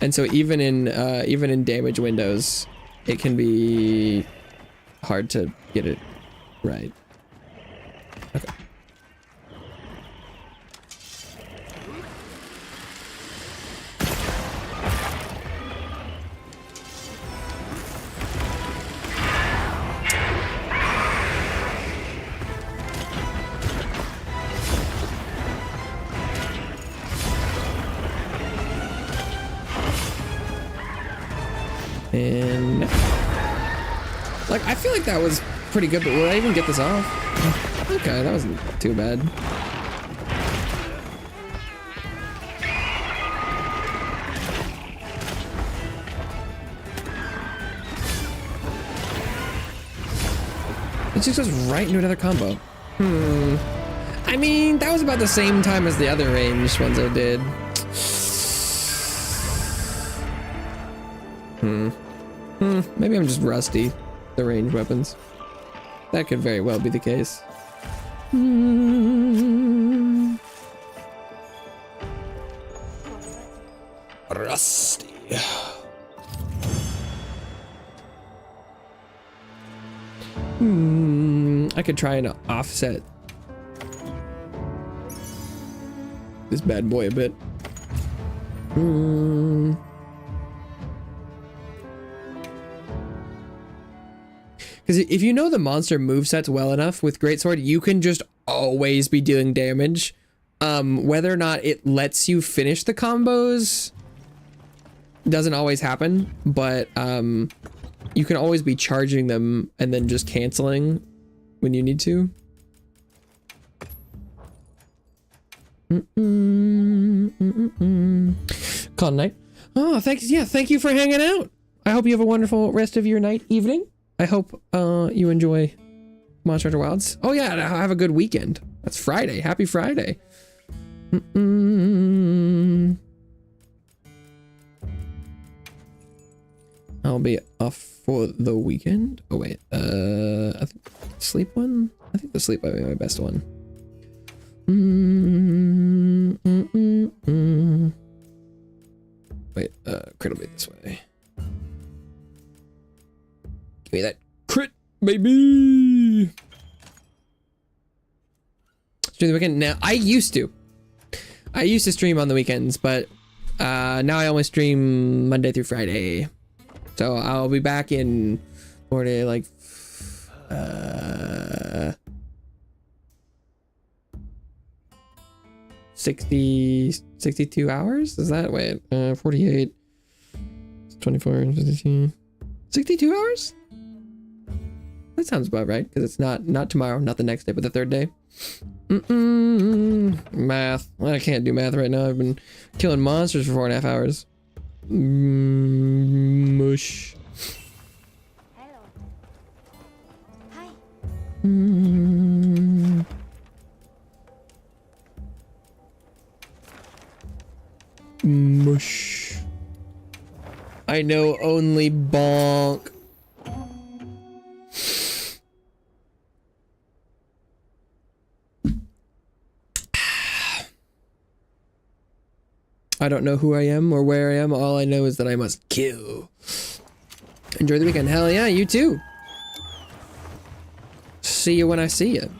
and so even in damage windows, it can be hard to get it right. Okay. And like, I feel like that was pretty good, but will I even get this off? Okay, that wasn't too bad. It just goes right into another combo. I mean, that was about the same time as the other ranged ones I did. Maybe I'm just rusty, the ranged weapons. That could very well be the case. Rusty. I could try and offset this bad boy a bit. Because if you know the monster movesets well enough with Greatsword, you can just always be dealing damage. Whether or not it lets you finish the combos doesn't always happen, but you can always be charging them and then just canceling when you need to. Call night. Oh, thanks. Yeah, thank you for hanging out. I hope you have a wonderful rest of your night, evening. I hope you enjoy Monster Hunter Wilds. Oh yeah, have a good weekend. That's Friday. Happy Friday. I'll be off for the weekend. Oh wait, I think sleep one. I think the sleep might be my best one. Wait, crit will be this way. Give me that crit, baby. Stream the weekend. Now I used to stream on the weekends, but now I only stream Monday through Friday. So I'll be back in 4 like 62 hours? Is that, wait, 48, 24, 52, 62 hours? That sounds about right, because it's not tomorrow, not the next day, but the third day. Math. I can't do math right now. I've been killing monsters for 4.5 hours. Mush. Mush. I know only bonk. I don't know who I am or where I am. All I know is that I must kill. Enjoy the weekend. Hell yeah, you too. See you when I see you.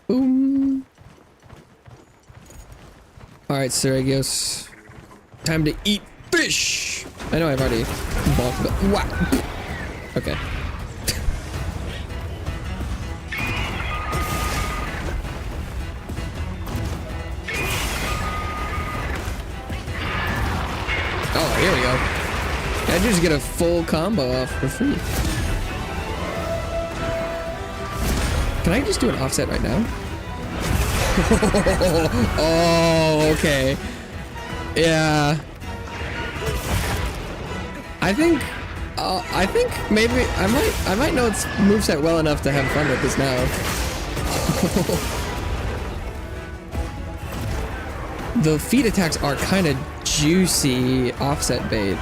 Boom. Alright, Sereggios. Time to eat fish! I know I've already balked, but wow. Okay. Oh, here we go. I just get a full combo off for free. Can I just do an offset right now? Oh, okay. Yeah. I think maybe I might know its moveset well enough to have fun with this now. The feet attacks are kind of juicy offset bait.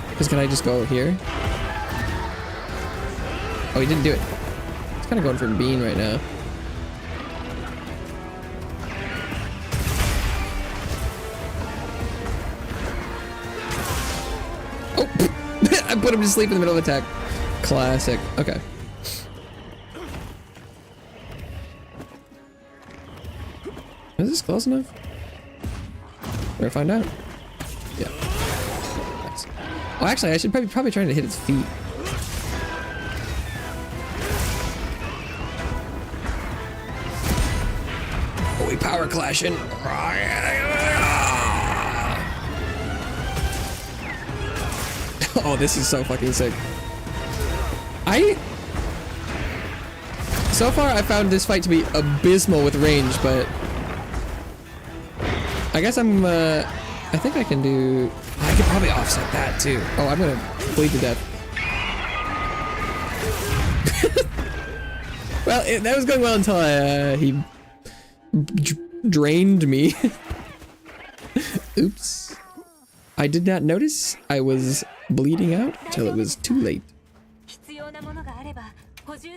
Because can I just go here? Oh, he didn't do it. He's kind of going for bean right now. Oh! I put him to sleep in the middle of attack. Classic. Okay. Is this close enough? We're gonna find out. Yeah. Nice. Oh, actually, I should probably try to hit its feet. Oh, we power clashing. Oh, this is so fucking sick. So far, I found this fight to be abysmal with range, but I guess I think I can do... I could probably offset that too. Oh, I'm gonna bleed to death. Well, that was going well until he drained me. Oops. I did not notice I was bleeding out till it was too late.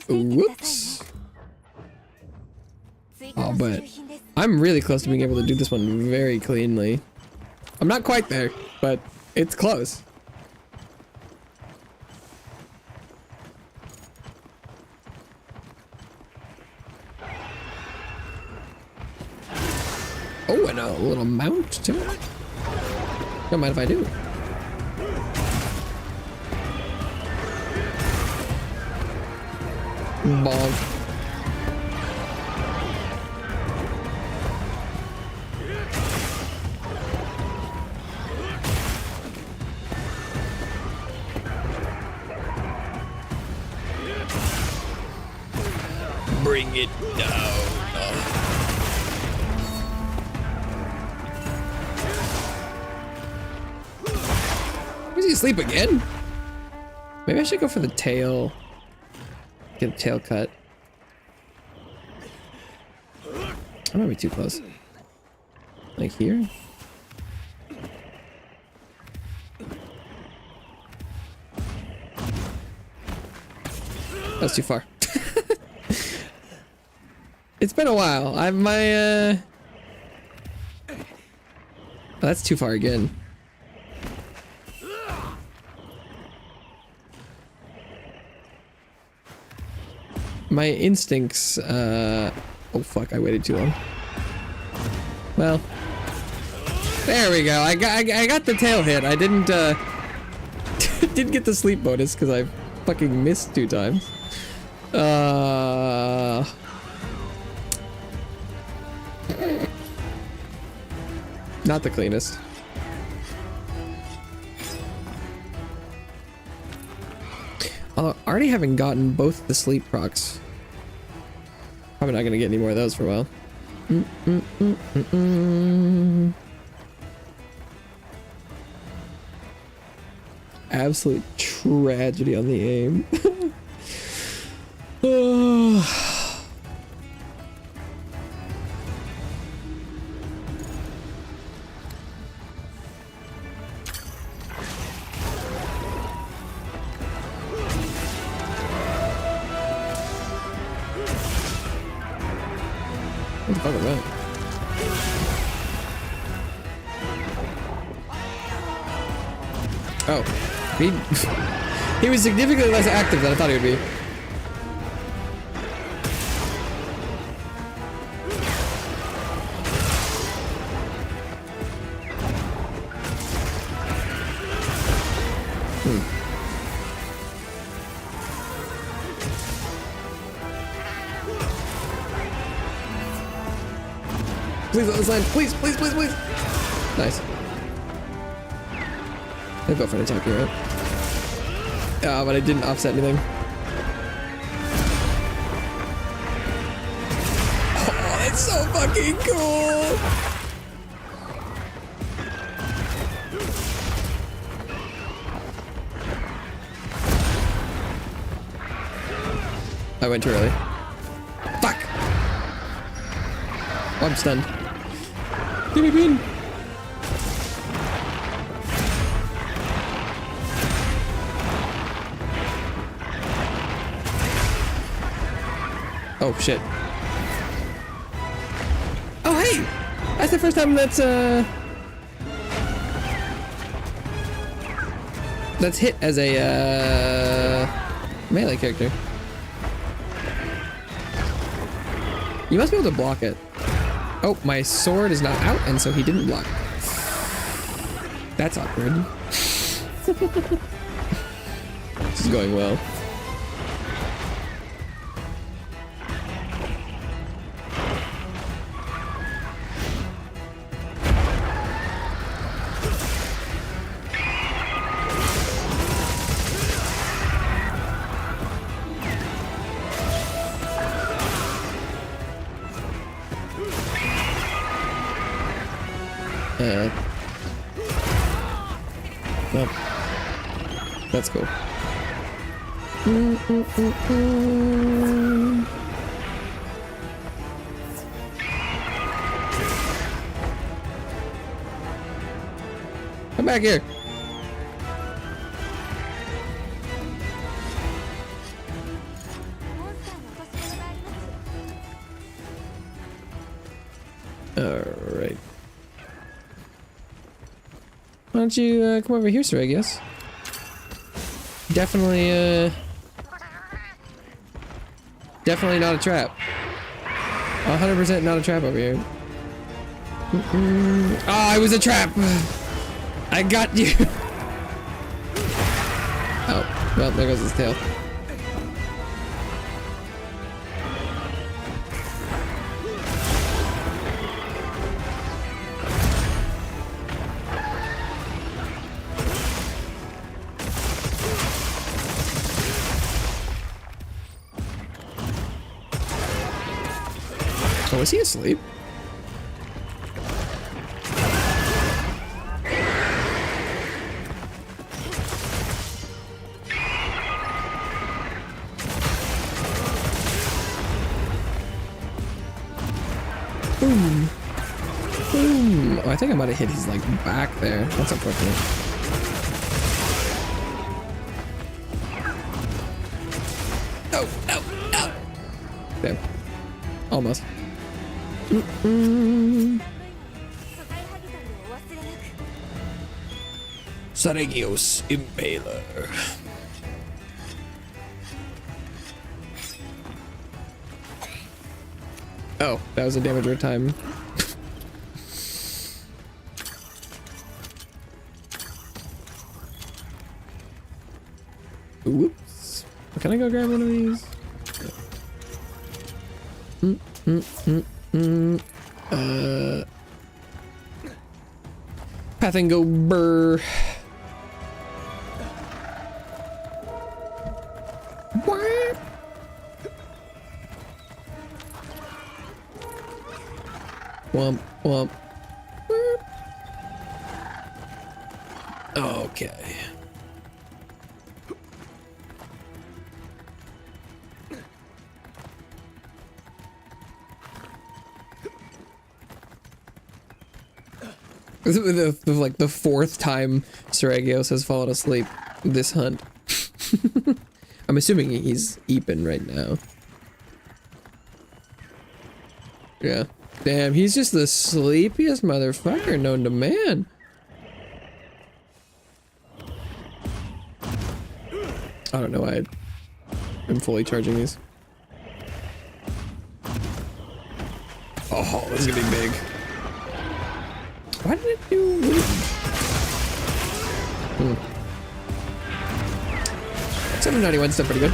Whoops. Oh, but I'm really close to being able to do this one very cleanly. I'm not quite there, but it's close. Oh, and a little mount to it. Don't mind if I do. Bonk. Bring it down. Is he asleep again? Maybe I should go for the tail. Get a tail cut. I might be too close. Like here? That's too far. It's been a while. Oh, that's too far again. My instincts, oh fuck, I waited too long. Well, there we go. I got the tail hit. I didn't, didn't get the sleep bonus because I fucking missed 2 times. Not the cleanest. Although, already having gotten both the sleep procs, probably not gonna get any more of those for a while. absolute tragedy on the aim. What the fuck was that? Oh, he was significantly less active than I thought he would be. Please let this land. Please, please, please, please. Nice. I'll go for an attack here, right? Ah, but I didn't offset anything. Oh, that's so fucking cool. I went too early. Fuck. Oh, I'm stunned. Give me bean. Oh shit. Oh hey! That's the first time that's hit as a melee character. You must be able to block it. Oh, my sword is not out, and so he didn't block. That's awkward. This is going well. Well, that's cool. Come back here. All right. Why don't you come over here, Sereggios? Definitely, definitely not a trap. 100% not a trap over here. Oh, it was a trap! I got you! Oh, well, there goes his tail. Oh, is he asleep? Boom. Boom. Oh, I think I might have hit his, like, back there. That's unfortunate. Oh, oh, oh. Damn. Almost. Sereggios Impaler. Oh, that was a damager time. Whoops. Can I go grab one of these? Path and go burr. Womp, womp. Okay. Like the fourth time Sereggios has fallen asleep this hunt. I'm assuming he's eeping right now. Yeah. Damn, he's just the sleepiest motherfucker known to man. I don't know why I'm fully charging these. Oh, this is gonna be big. Why did it do? 791 still pretty good.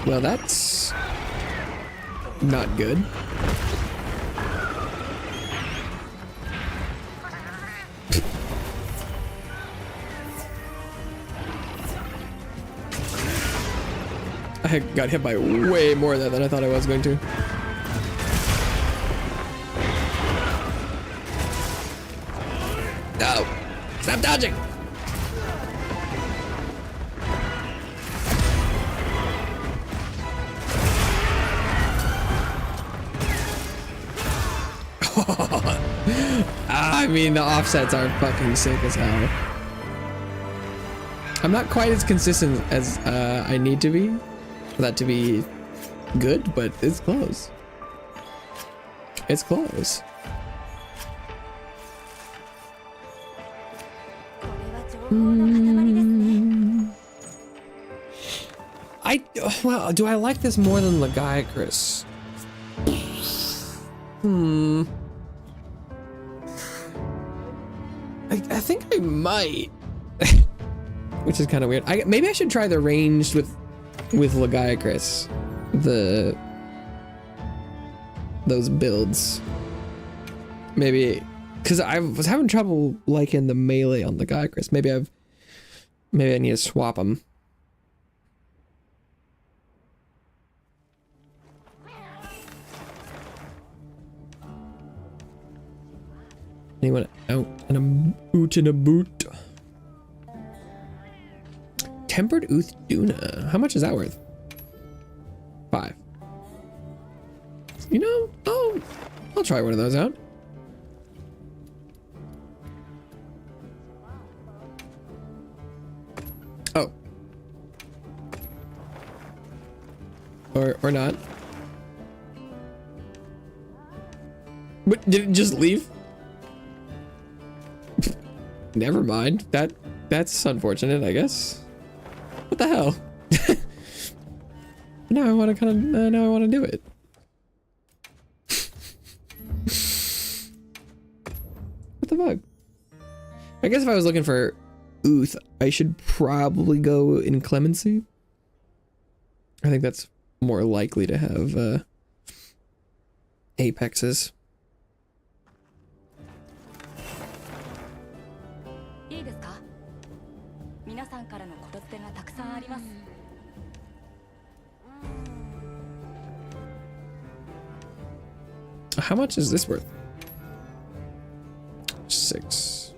Well, that's not good. I got hit by way more of that than I thought I was going to. No! Stop dodging! I mean, the offsets are fucking sick as hell. I'm not quite as consistent as I need to be for that to be good, but it's close. It's close. Well, do I like this more than Legiacris? I think I might. Which is kind of weird. Maybe I should try the ranged with Legiacris. Those builds. Maybe, because I was having trouble liking the melee on Legiacris. Maybe I need to swap them. Anyone out and a boot in a boot? Tempered Duna. How much is that worth? 5. You know, I'll try one of those out. Oh. Or not. But did it just leave? Never mind. That's unfortunate, I guess. What the hell? Now I want to now I want to do it. What the fuck? I guess if I was looking for Uth, I should probably go in Clemency. I think that's more likely to have apexes. How much is this worth? 6.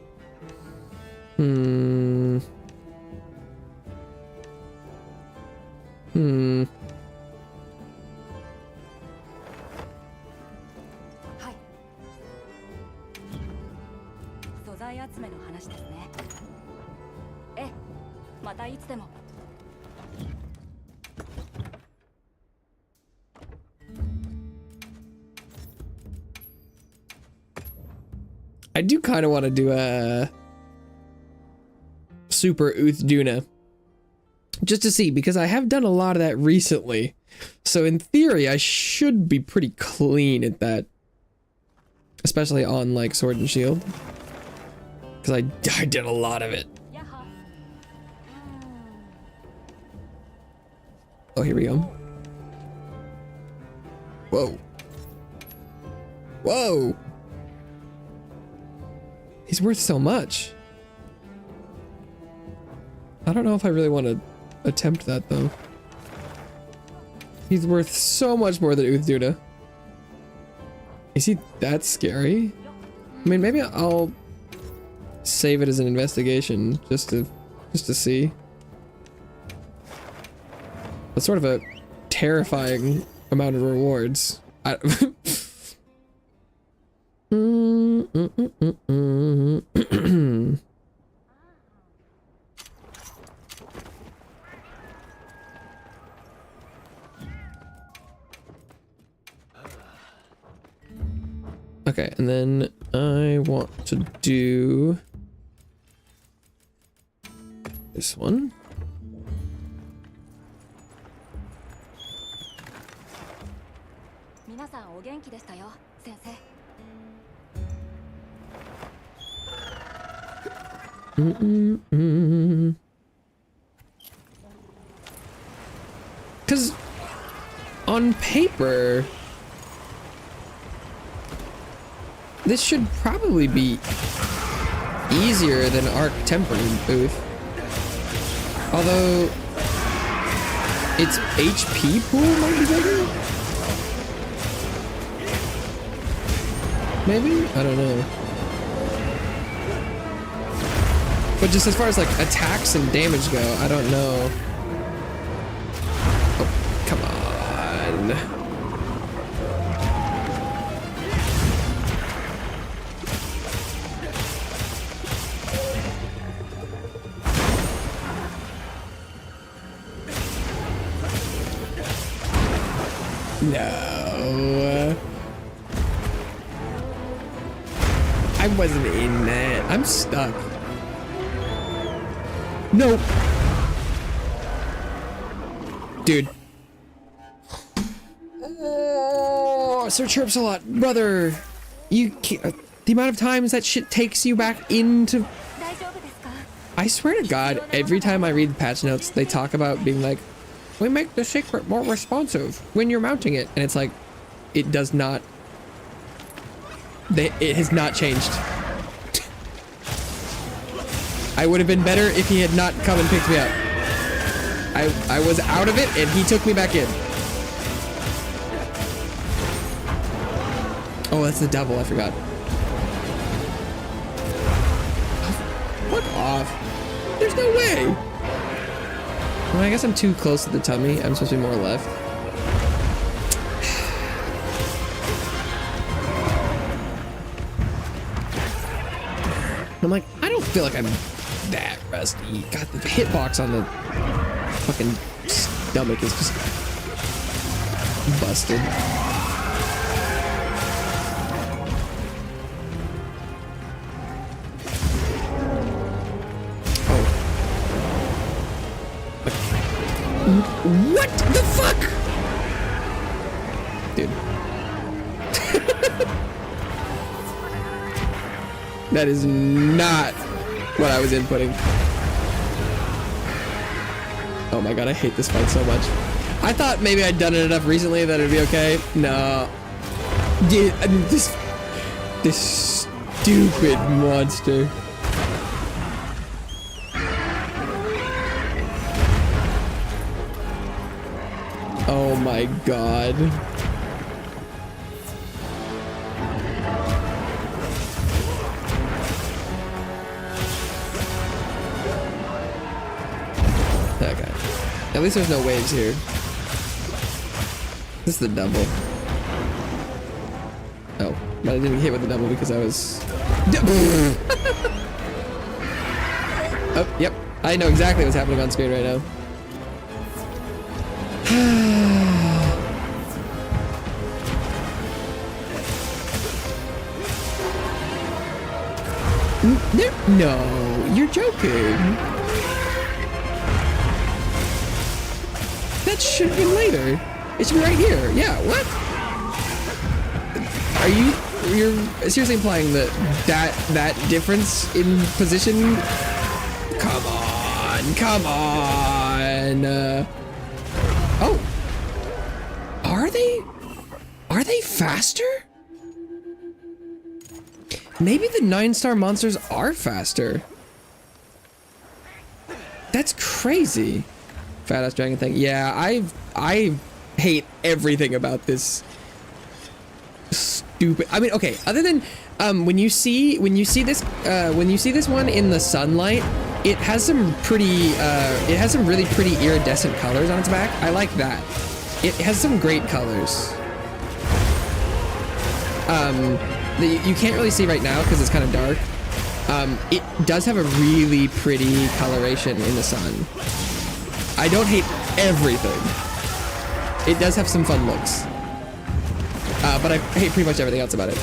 I do kind of want to do a super Duna just to see, because I have done a lot of that recently. So in theory, I should be pretty clean at that, especially on like Sword and Shield, because I did a lot of it. Oh, here we go. Whoa. Whoa. He's worth so much. I don't know if I really want to attempt that though. He's worth so much more than Duna. Is he that scary? I mean, maybe I'll save it as an investigation just to see. That's sort of a terrifying amount of rewards. Okay, and then I want to do this one. Because on paper, this should probably be easier than Arc Tempering Booth. Although its HP pool might be bigger? Maybe? I don't know. But just as far as like attacks and damage go, I don't know. Oh, come on. No. I wasn't in that. I'm stuck. No. Dude. Oh, Sir Chirps a lot. Brother. You can't, the amount of times that shit takes you back into... I swear to God, every time I read the patch notes, they talk about being like, we make the secret more responsive when you're mounting it. And it's like, it does not... it has not changed. I would have been better if he had not come and picked me up. I was out of it and he took me back in. Oh, that's the devil, I forgot. Fuck off. There's no way. Well, I guess I'm too close to the tummy. I'm supposed to be more left. I'm like, I don't feel like I'm that rusty. God, the hitbox on the fucking stomach is just busted. Oh. What the fuck? Dude. That is not what I was inputting. Oh my God, I hate this fight so much. I thought maybe I'd done it enough recently that it'd be okay. No. Dude, I mean, this stupid monster. Oh my God. Okay. At least there's no waves here. This is the double. Oh, but I didn't hit with the double because I was... Oh, yep. I know exactly what's happening on screen right now. No, you're joking. That should have been later. It should be right here. Yeah, what? Are you're seriously implying that difference in position? Come on. Oh. Are they faster? Maybe the 9-star monsters are faster. That's crazy. Fat ass dragon thing. Yeah, I hate everything about this stupid. I mean, okay, other than when you see this one in the sunlight, it has some really pretty iridescent colors on its back. I like that. It has some great colors. You can't really see right now because it's kind of dark. It does have a really pretty coloration in the sun. I don't hate everything. It does have some fun looks. But I hate pretty much everything else about it.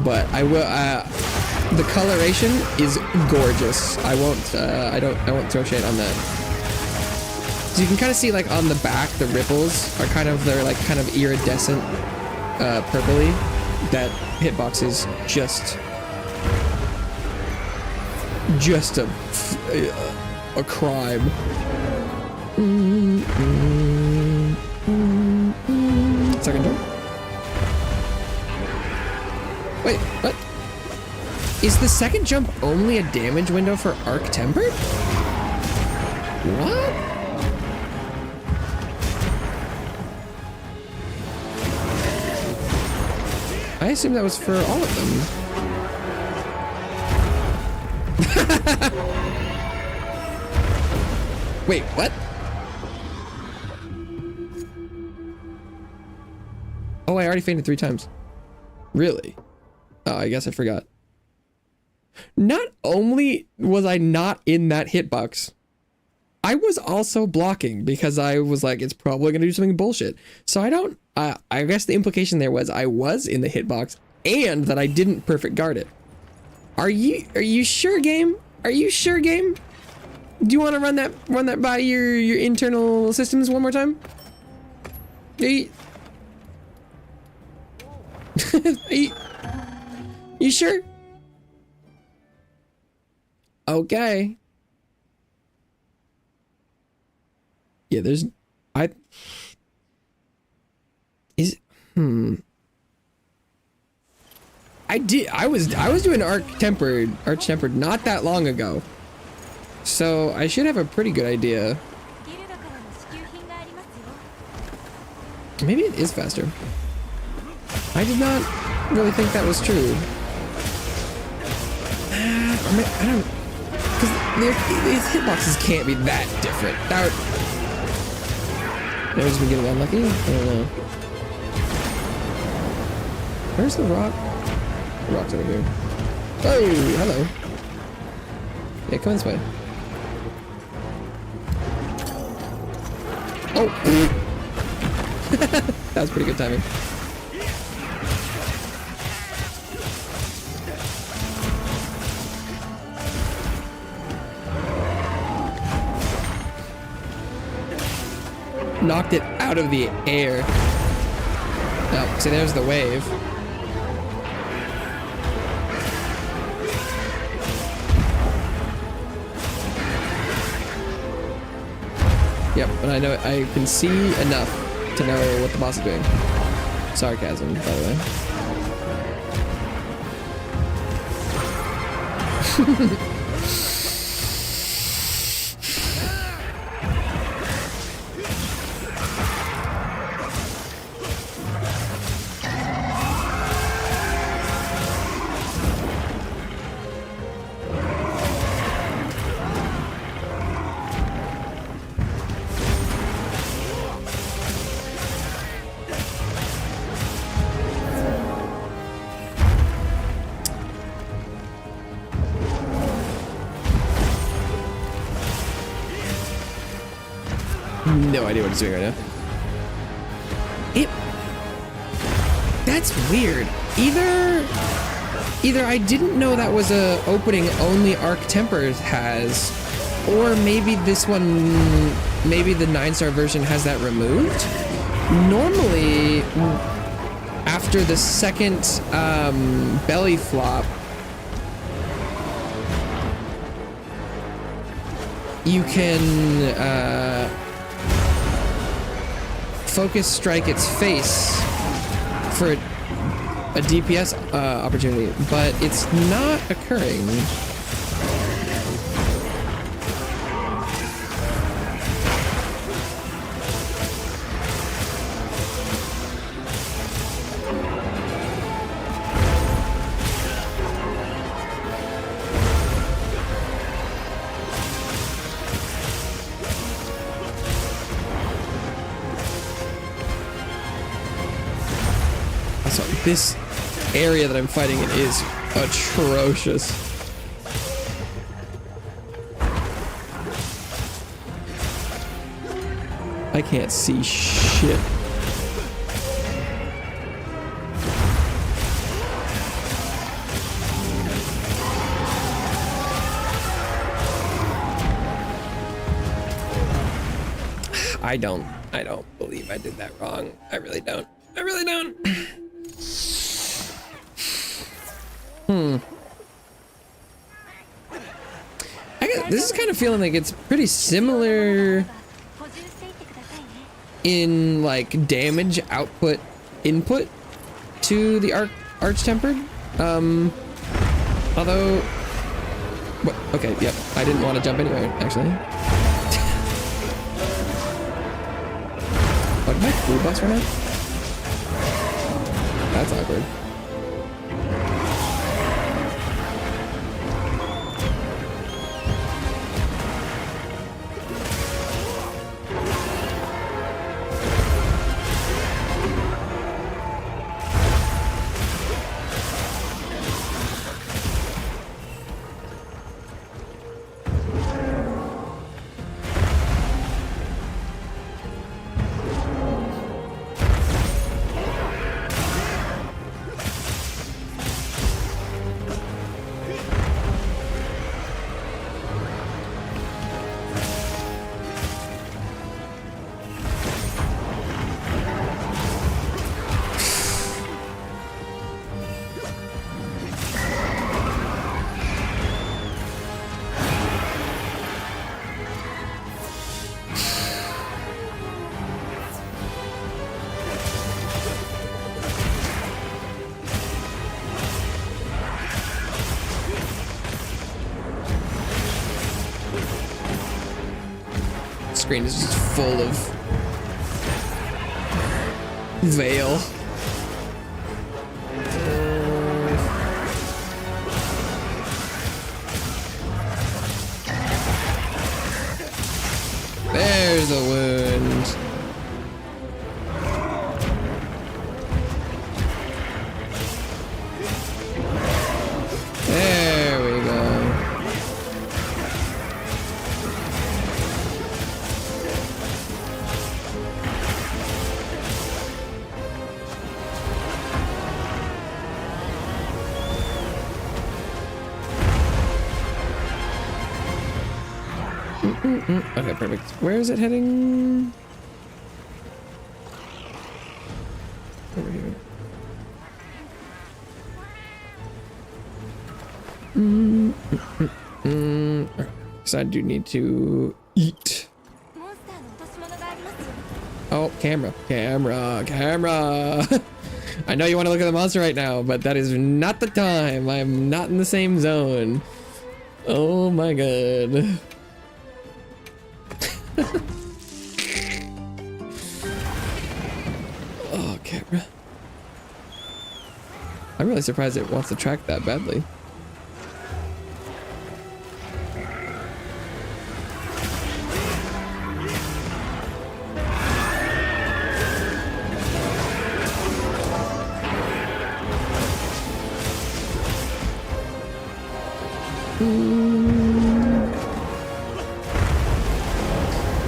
But I will, the coloration is gorgeous. I won't throw shade on that. So you can kind of see, like, on the back, the ripples are they're like kind of iridescent, purpley. That hitbox is just a crime. Second jump. Wait, what? Is the second jump only a damage window for arc tempered? What? I assume that was for all of them. Wait, what? Oh, I already fainted 3 times. Really? Oh, I guess I forgot. Not only was I not in that hitbox, I was also blocking because I was like, it's probably gonna do something bullshit. So I guess the implication there was I was in the hitbox and that I didn't perfect guard it. Are you sure, game? Are you sure, game? Do you want to run that by your internal systems one more time? Are you sure? Okay. Yeah, I was doing arch tempered not that long ago. So I should have a pretty good idea. Maybe it is faster. I did not really think that was true. I don't, because these hitboxes can't be that different. Maybe I've just been getting unlucky? I don't know. Where's the rock? The rock's over here. Oh, hello. Yeah, come this way. Oh! That was pretty good timing. Knocked it out of the air. Oh, see, there's the wave. Yep, and I know I can see enough to know what the boss is doing. Sarcasm, by the way. No idea what it's doing right now. That's weird. Either I didn't know that was a opening only Arc Tempers has, or maybe this one, maybe the 9-star version has that removed. Normally, after the second belly flop, you can focus strike its face for a DPS opportunity, but it's not occurring. This area that I'm fighting in is atrocious. I can't see shit. I don't believe I did that wrong. I really don't. I really don't. This is kind of feeling like it's pretty similar in like damage output input to the arch tempered. Although, okay, yep. I didn't want to jump anywhere actually. What, did my food box run out? That's awkward. Screen is just full of veil. There's a wound. There we go. Okay, perfect. Where is it heading? Over here. So I do need to eat. Oh, camera. I know you want to look at the monster right now, but that is not the time. I'm not in the same zone. Oh my god. Oh, camera. I'm really surprised it wants to track that badly.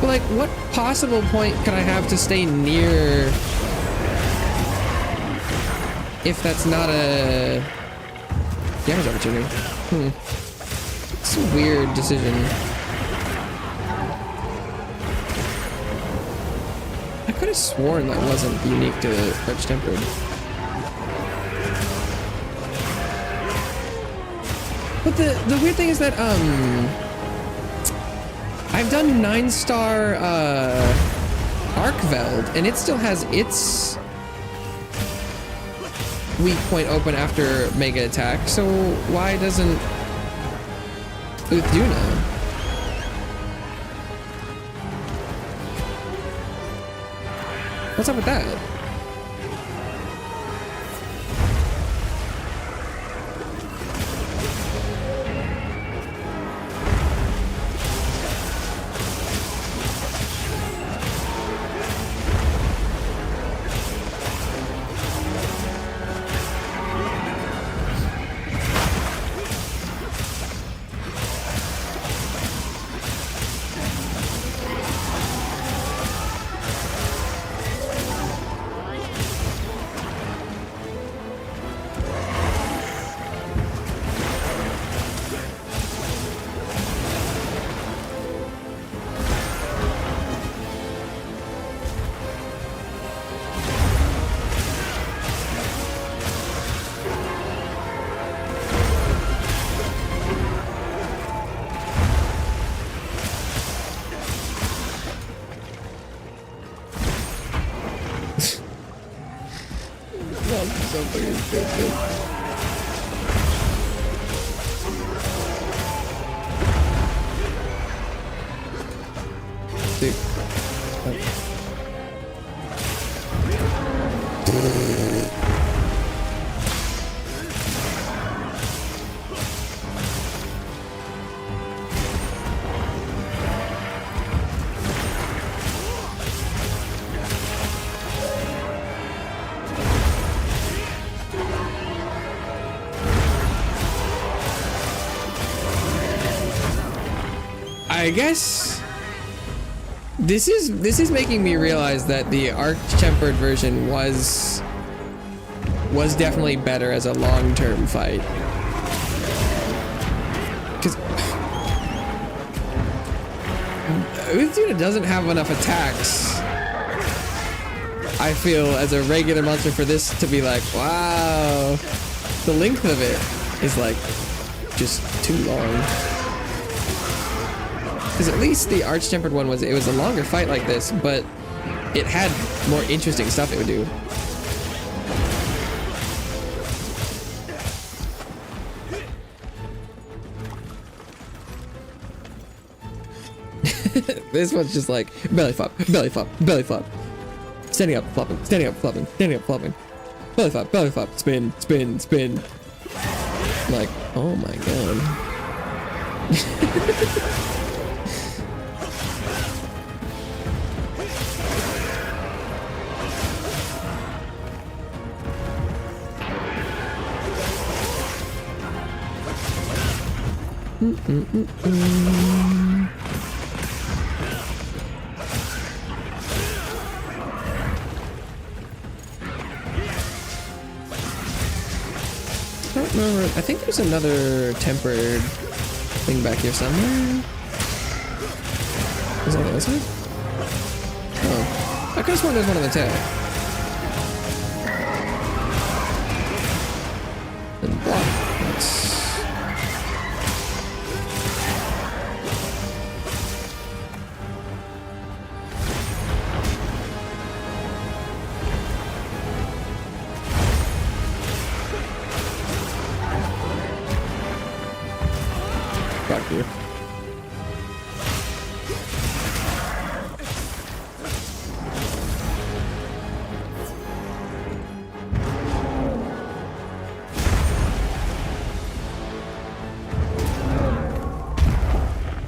Like, what possible point could I have to stay near if that's not a damage opportunity? It's a weird decision. I could have sworn that wasn't unique to Arch Tempered. But the weird thing is that I've done 9-star Arcveld, and it still has its weak point open after mega attack, so why doesn't Uth do now? What's up with that? good, good. Dude. I guess this is making me realize that the arch-tempered version was definitely better as a long-term fight. Because Uthuna doesn't have enough attacks, I feel, as a regular monster for this to be like, wow. The length of it is like just too long. Because at least the arch-tempered one was a longer fight like this, but it had more interesting stuff it would do. This one's just like belly flop, belly flop, belly flop. Standing up, flopping, standing up, flopping, standing up, flopping. Belly flop, spin, spin, spin. Like, oh my god. I don't remember. I think there's another tempered thing back here somewhere. Is that what this is? Oh. I could have sworn there's one on the tail. And block. That's... back here.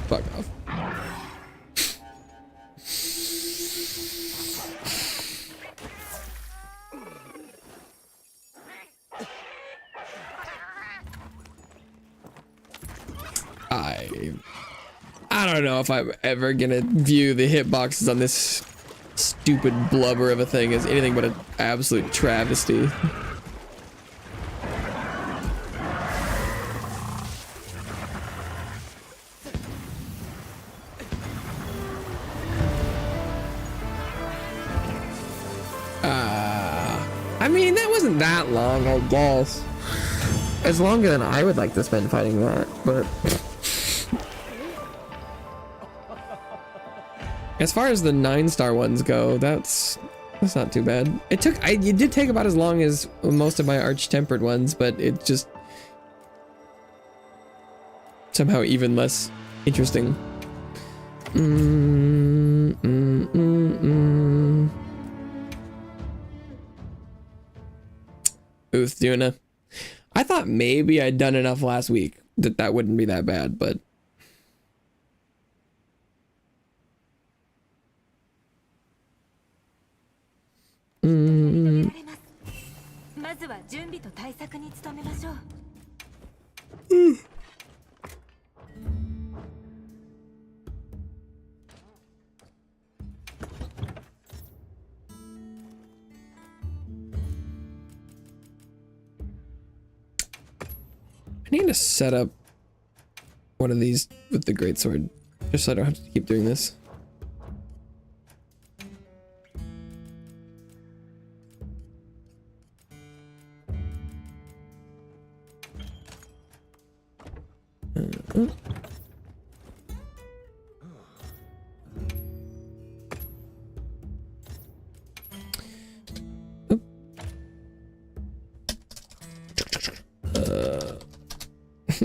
Fuck off. I don't know if I'm ever gonna view the hitboxes on this stupid blubber of a thing as anything but an absolute travesty. I mean, that wasn't that long, I guess. It's longer than I would like to spend fighting that, but... As far as the 9-star ones go, that's not too bad. It did take about as long as most of my arch-tempered ones, but it just somehow even less interesting. Uthuna. I thought maybe I'd done enough last week that wouldn't be that bad, but I need to set up one of these with the greatsword, just so I don't have to keep doing this.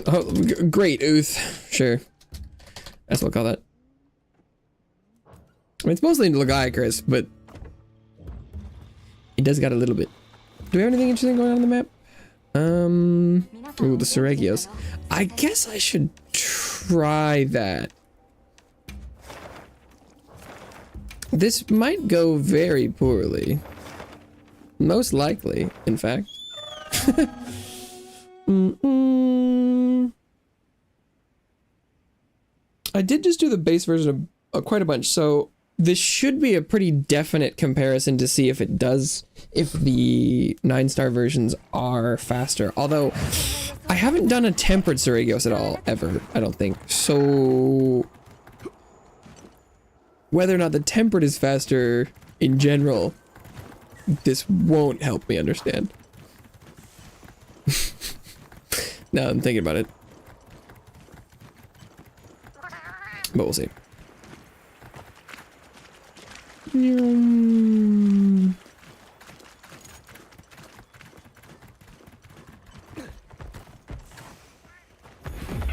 Oh, great, Uth. Sure. That's what we'll call that. I mean, it's mostly Lagiacrus, but it does got a little bit. Do we have anything interesting going on the map? Ooh, the Sereggios. I guess I should try that. This might go very poorly. Most likely, in fact. I did just do the base version of quite a bunch, so this should be a pretty definite comparison to see if it does, if the 9-star versions are faster. Although, I haven't done a tempered Sereggios at all, ever, I don't think. So, whether or not the tempered is faster in general, this won't help me understand. Now I'm thinking about it. But we'll see.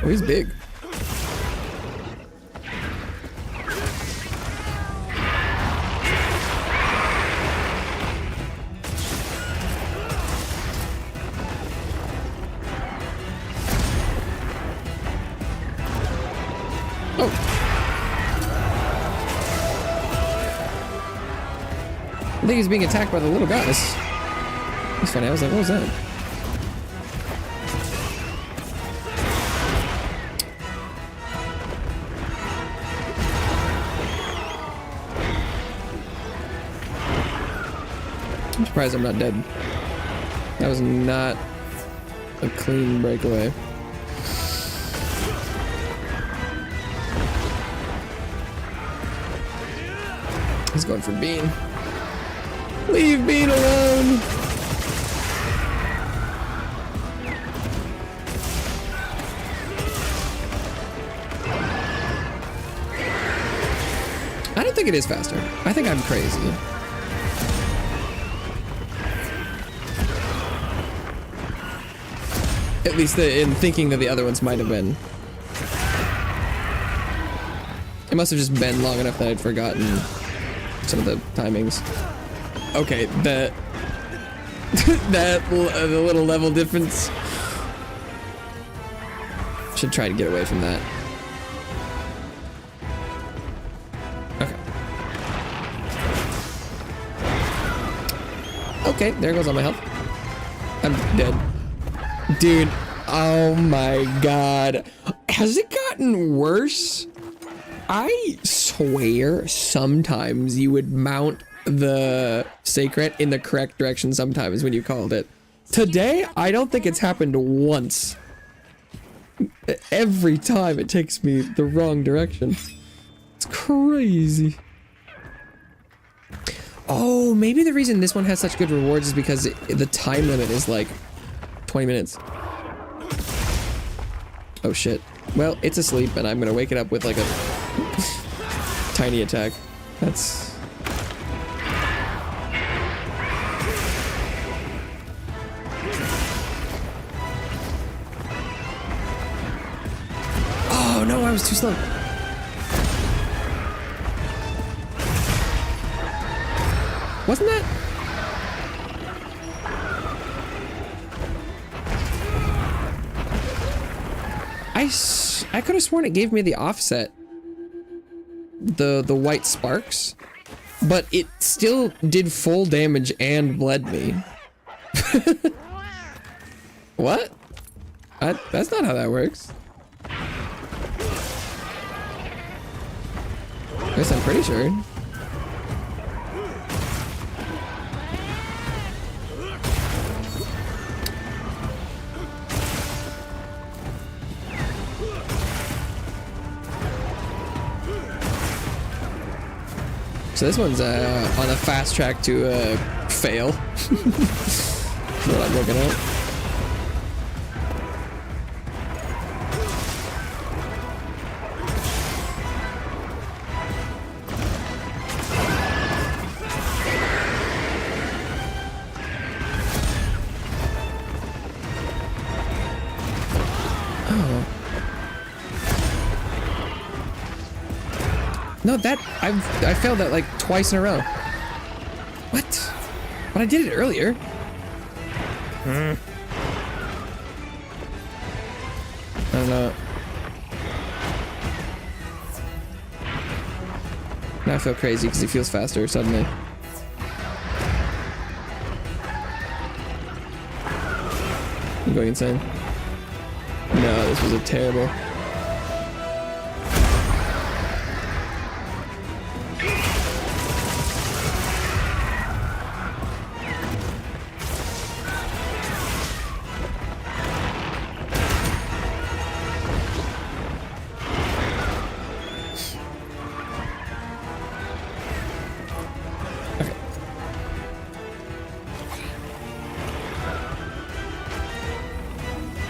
Oh, he's big. Oh. I think he's being attacked by the little guys. It's funny, I was like, what was that? I'm surprised I'm not dead. That was not a clean breakaway. He's going for Bean. Leave Bean alone! I don't think it is faster. I think I'm crazy. At least in thinking that the other ones might have been. It must have just been long enough that I'd forgotten some of the timings. Okay, the little level difference. Should try to get away from that. Okay. Okay, there goes all my health. I'm dead. Dude, oh my god. Has it gotten worse? I swear sometimes you would mount the Sacred in the correct direction sometimes when you called it. Today, I don't think it's happened once. Every time it takes me the wrong direction. It's crazy. Oh, maybe the reason this one has such good rewards is because the time limit is like 20 minutes. Oh shit. Well, it's asleep and I'm gonna wake it up with like a tiny attack. That's... Oh no, I was too slow. Wasn't that? I could have sworn it gave me the offset. The white sparks. But it still did full damage and bled me. What? That's not how that works. I guess I'm pretty sure. So this one's on a fast track to fail. That's what I'm looking at. Oh. No, that I failed that like twice in a row. What? But I did it earlier. I don't know. Now I feel crazy because he feels faster suddenly. I'm going insane. No, this was a terrible.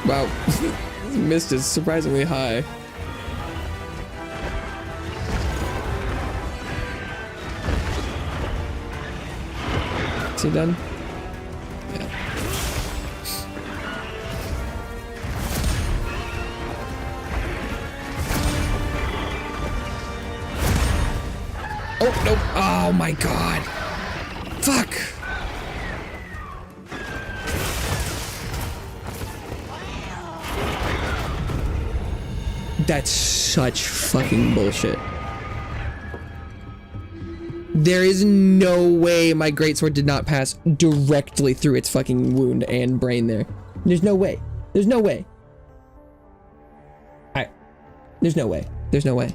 Wow, this mist is surprisingly high. Is he done? Yeah. Oh, nope. Oh my god. Fuck. That's such fucking bullshit. There is no way my greatsword did not pass directly through its fucking wound and brain there. There's no way. There's no way. There's no way. There's no way.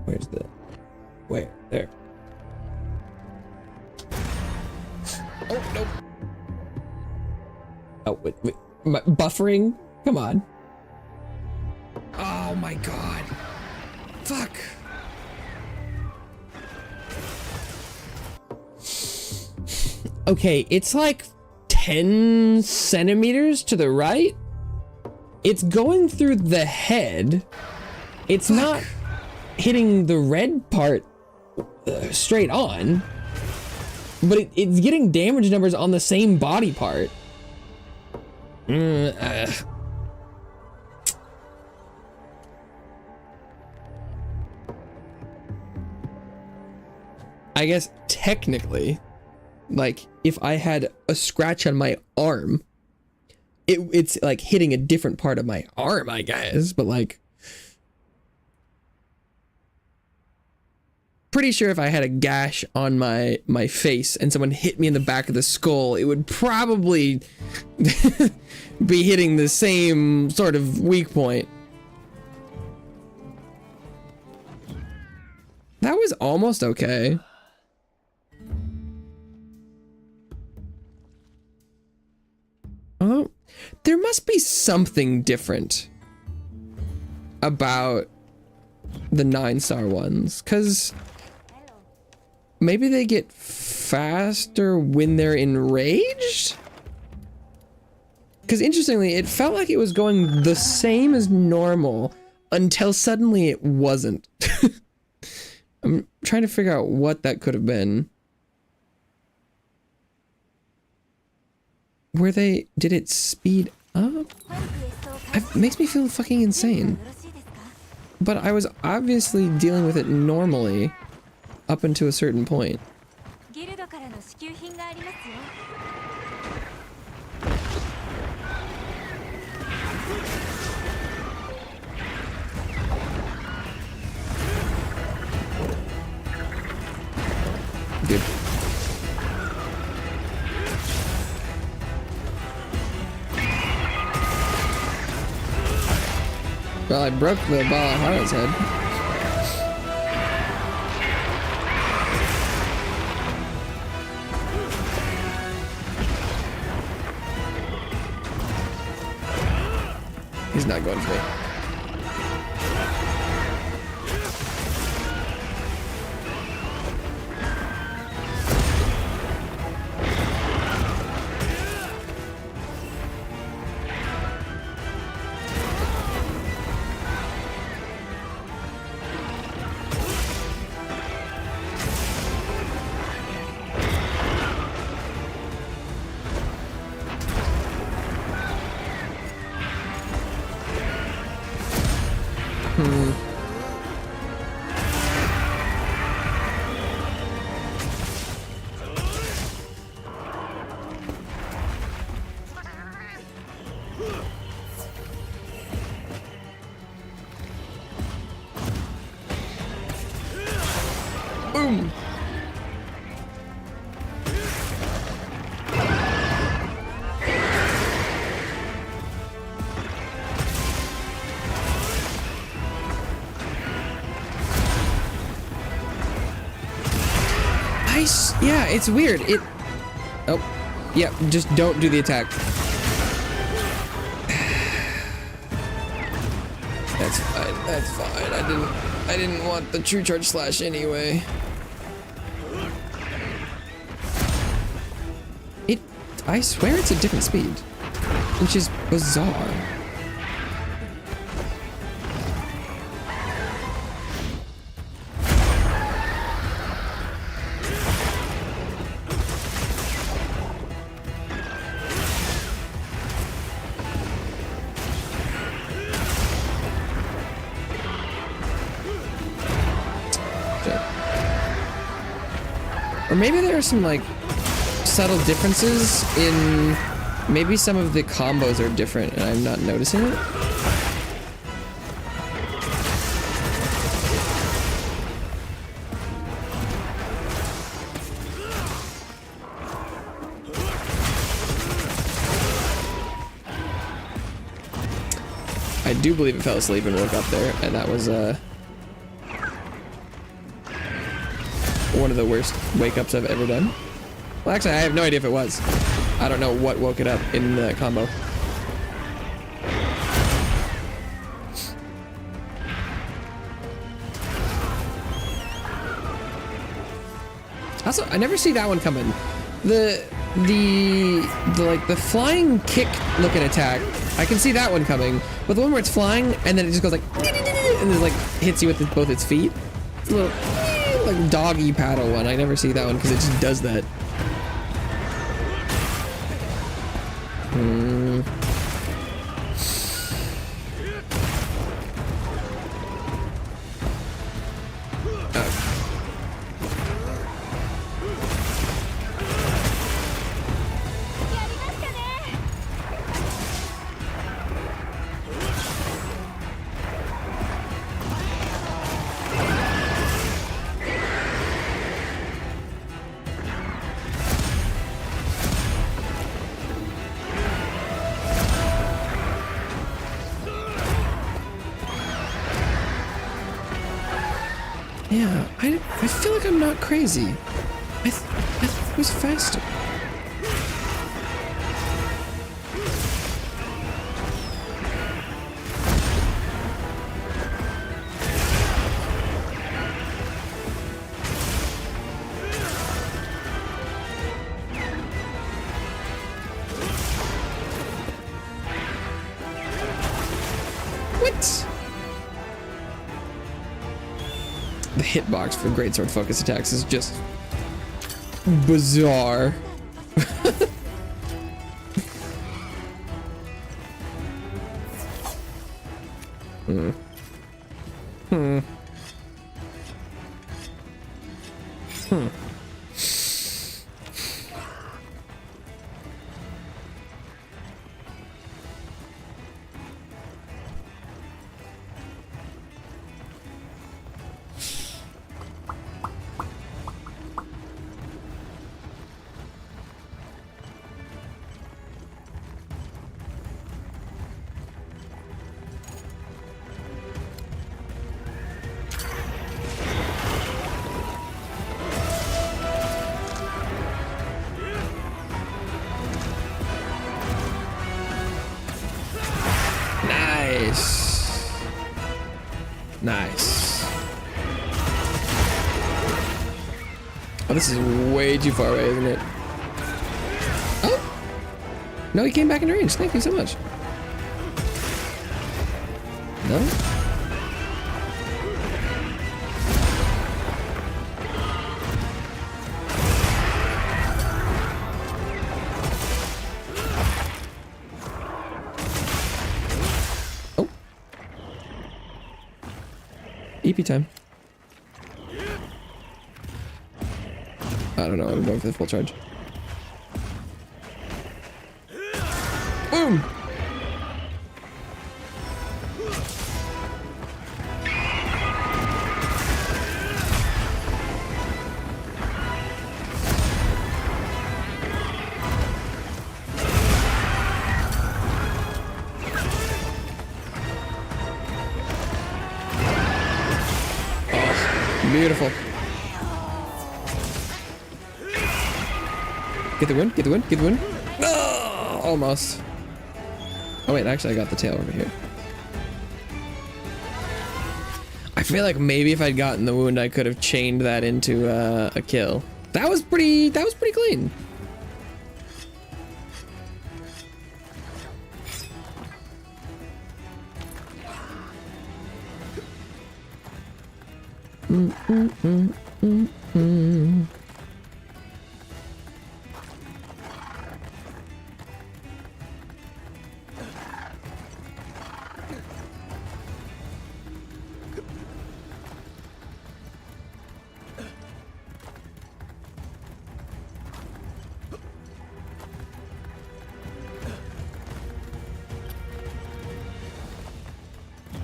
Where's the... Where? There. Oh, no. Oh, wait. Buffering? Come on. Oh my god. Fuck. Okay, it's like 10 centimeters to the right. It's going through the head. It's not hitting the red part straight on, but it's getting damage numbers on the same body part. I guess technically, like if I had a scratch on my arm, it's like hitting a different part of my arm, I guess, but like pretty sure if I had a gash on my face and someone hit me in the back of the skull, it would probably be hitting the same sort of weak point. That was almost okay. Oh, there must be something different about the 9-star ones, because maybe they get faster when they're enraged? Because interestingly, it felt like it was going the same as normal until suddenly it wasn't. I'm trying to figure out what that could have been. Did it speed up? It makes me feel fucking insane. But I was obviously dealing with it normally up until a certain point. Good. Well, I broke the Balahara's head. He's not going for me. Boom. Yeah, it's weird. Oh, yeah. Just don't do the attack. That's fine. That's fine. I didn't want the true charge slash anyway. I swear it's a different speed, which is bizarre. Or maybe there are some like subtle differences in maybe some of the combos are different and I'm not noticing it. I do believe it fell asleep and woke up there, and that was one of the worst wake-ups I've ever done. Well, actually, I have no idea if it was. I don't know what woke it up in the combo. Also, I never see that one coming. The flying kick looking attack, I can see that one coming. But the one where it's flying and then it just goes like and it like hits you with both its feet. It's a little like doggy paddle one. I never see that one because it just does that. Yeah, I feel like I'm not crazy. I thought it was faster. What? The hitbox for greatsword focus attacks is just bizarre. Nice. Oh, this is way too far away, isn't it? Oh! No, he came back into range. Thank you so much. No? EP time. I don't know, I'm going for the full charge. Boom! Beautiful. Get the win, get the win, get the win. Oh, almost. Oh wait, actually I got the tail over here. I feel like maybe if I'd gotten the wound, I could have chained that into a kill. That was pretty clean.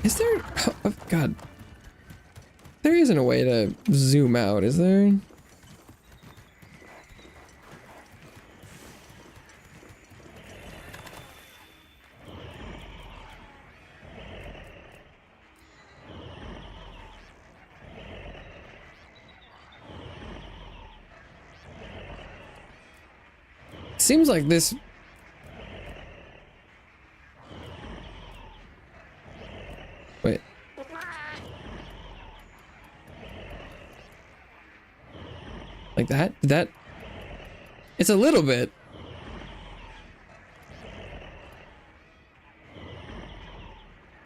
Is there... Oh, God. There isn't a way to zoom out, is there? Seems like this... Wait. Like that? That... It's a little bit.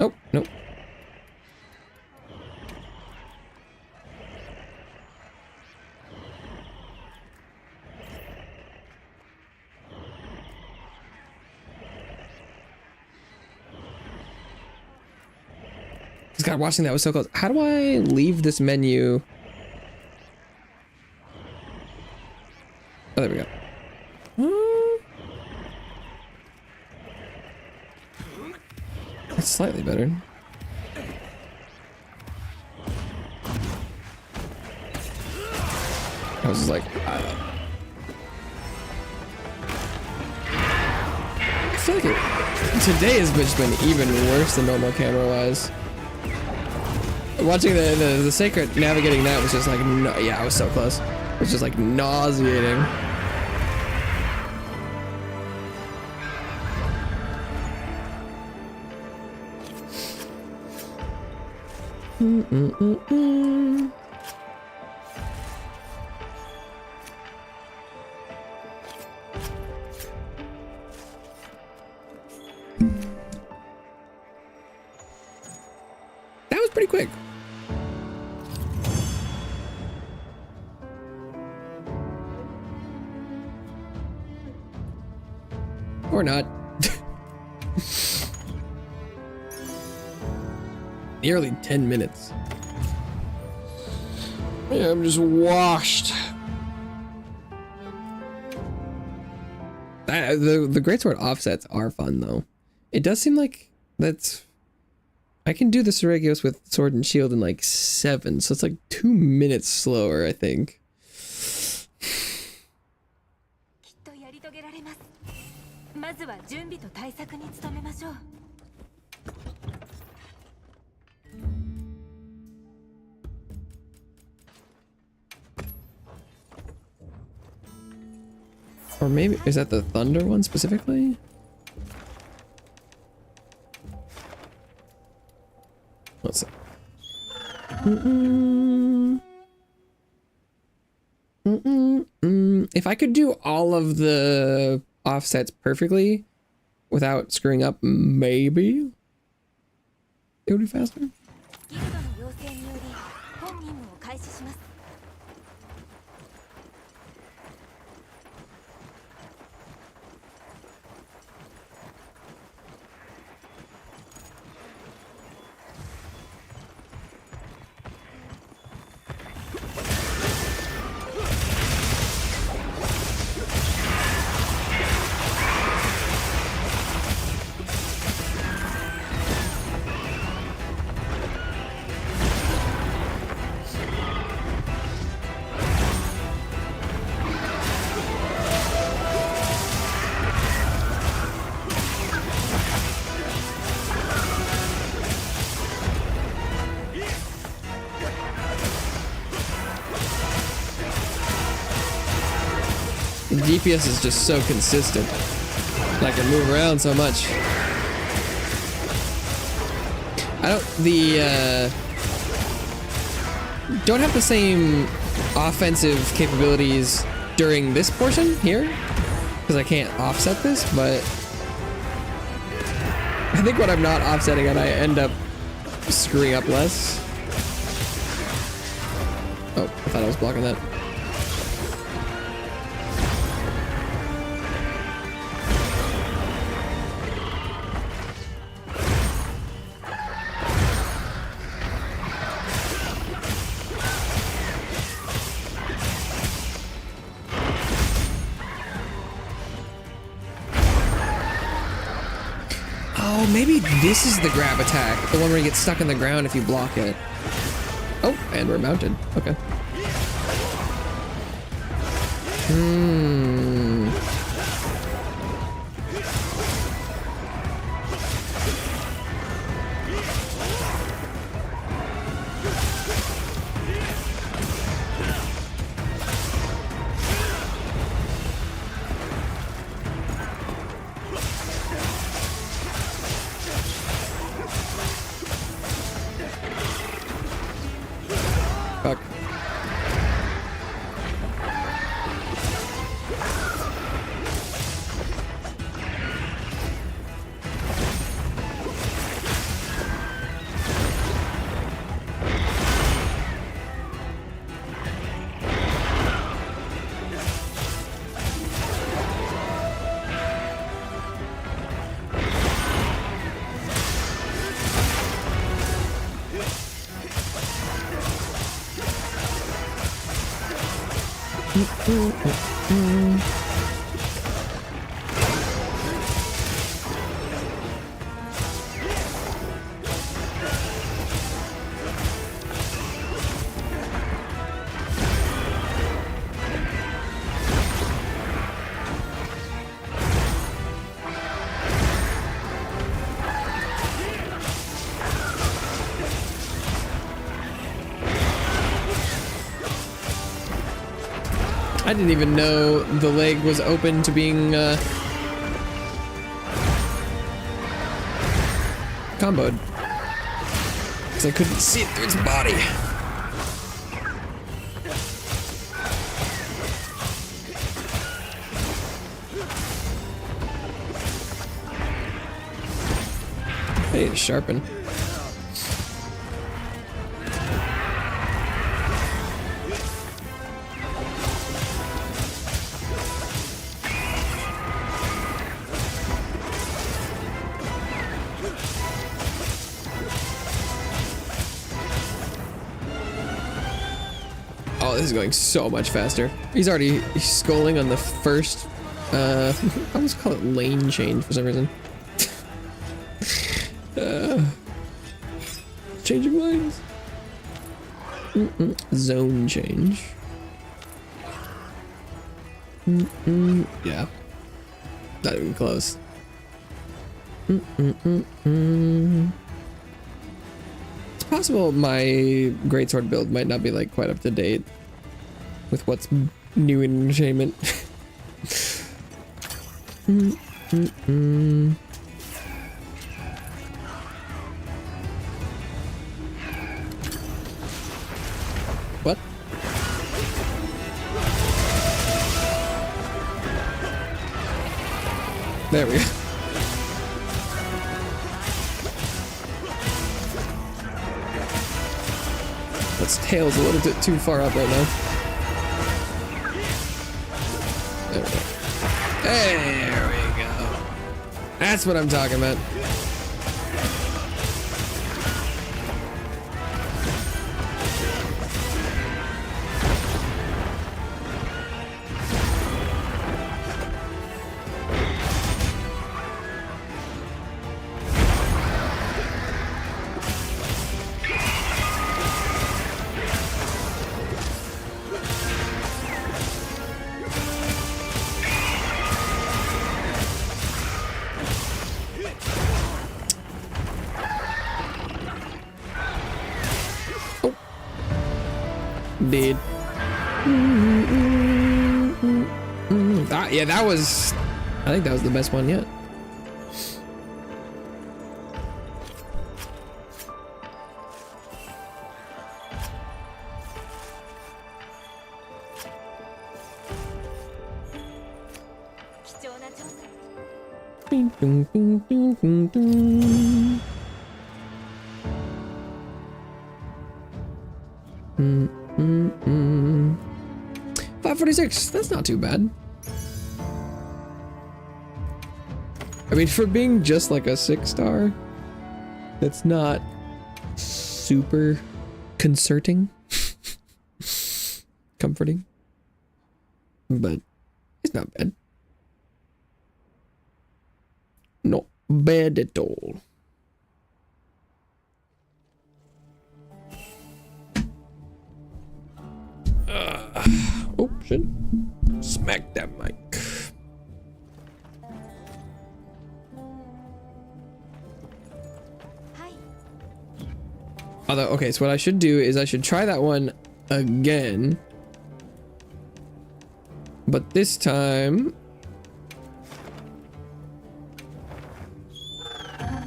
Oh, nope. God, watching that was so close. How do I leave this menu? Oh, there we go. That's slightly better. I was just like, I feel like today has just been even worse than normal camera-wise. Watching the Sacred navigating that was just like, no, yeah, I was so close. It was just like nauseating. That was pretty quick. Or not. Nearly 10 minutes. Yeah, I'm just washed. The greatsword offsets are fun though. It does seem like that's... I can do the Sereggios with sword and shield in like 7, so it's like 2 minutes slower, I think. Or maybe, is that the thunder one specifically? Let's see. If I could do all of the offsets perfectly without screwing up, maybe it would be faster. DPS is just so consistent. I can move around so much. I don't have the same offensive capabilities during this portion here, because I can't offset this, but I think when I'm not offsetting it, I end up screwing up less. Oh, I thought I was blocking that. Oh, maybe this is the grab attack. The one where you get stuck in the ground if you block it. Oh, and we're mounted. Okay. Fuck. I didn't even know the leg was open to being comboed, because I couldn't see it through its body. I need to sharpen. Oh, this is going so much faster. He's already sculling on the first, I almost call it lane change for some reason. Changing lanes. Zone change. Yeah. Not even close. It's possible my greatsword build might not be like quite up to date with what's new in entertainment. What? There we go. Its tail's a little bit too far up right now. There we go. There we go. That's what I'm talking about. Dead. Yeah, that was... I think that was the best one yet. Ding, ding, ding, ding, ding, ding. 546, that's not too bad. I mean, for being just like a 6-star, that's not super concerning. Comforting. But it's not bad. Not bad at all. Oh, shit. Smack that mic. Hi. Although, okay, so what I should do is I should try that one again. But this time...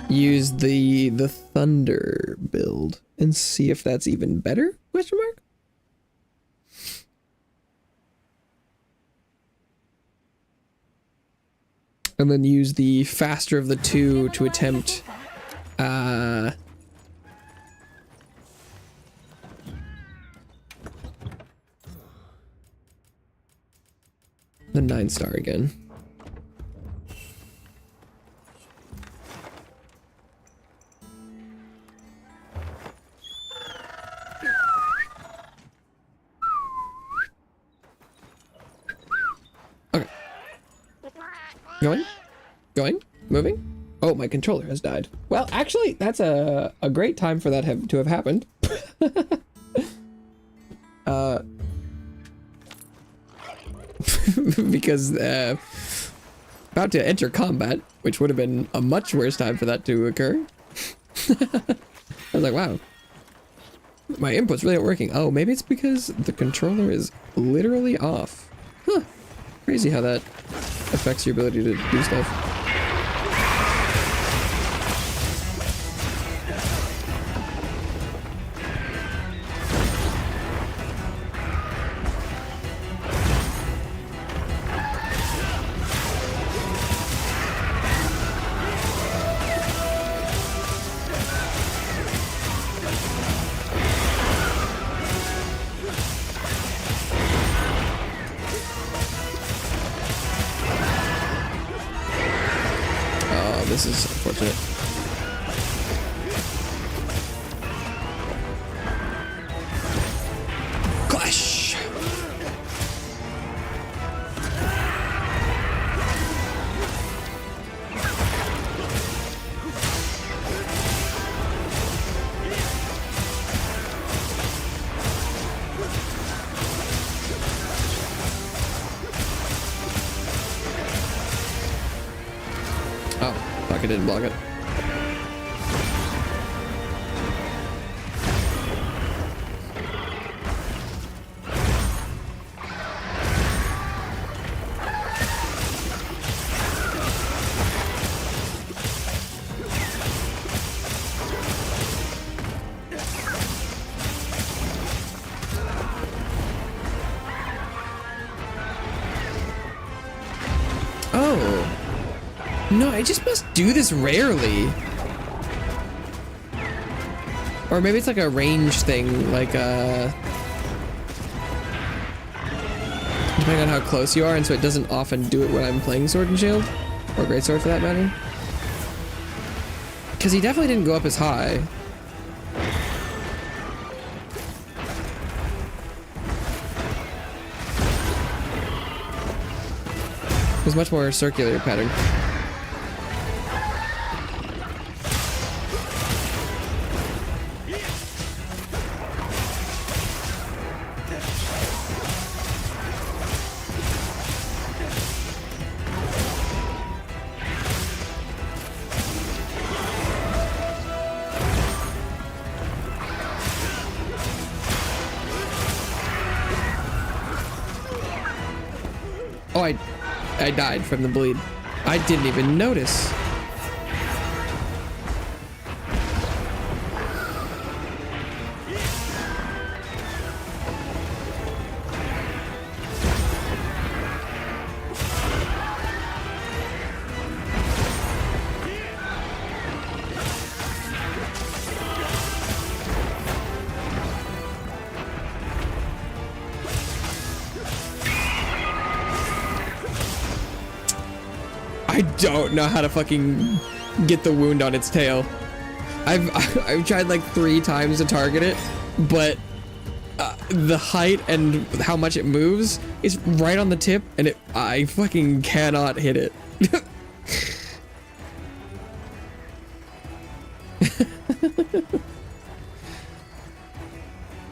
use the thunder build and see if that's even better? Question mark? And then use the faster of the two to attempt the 9-star again. Okay. Going? Moving? Oh, my controller has died. Well, actually, that's a great time for that to have happened. Because about to enter combat, which would have been a much worse time for that to occur. I was like, wow. My inputs really aren't working. Oh, maybe it's because the controller is literally off. Huh. Crazy how that affects your ability to do stuff. This is unfortunate. Clash! Oh. I didn't block it. Oh. No, I just must do this rarely. Or maybe it's like a range thing, like depending on how close you are, and so it doesn't often do it when I'm playing Sword and Shield, or Greatsword for that matter. Because he definitely didn't go up as high. It was much more circular pattern. Oh, I died from the bleed. I didn't even notice. I don't know how to fucking get the wound on its tail. I've tried like 3 times to target it, but the height and how much it moves is right on the tip, and I fucking cannot hit it.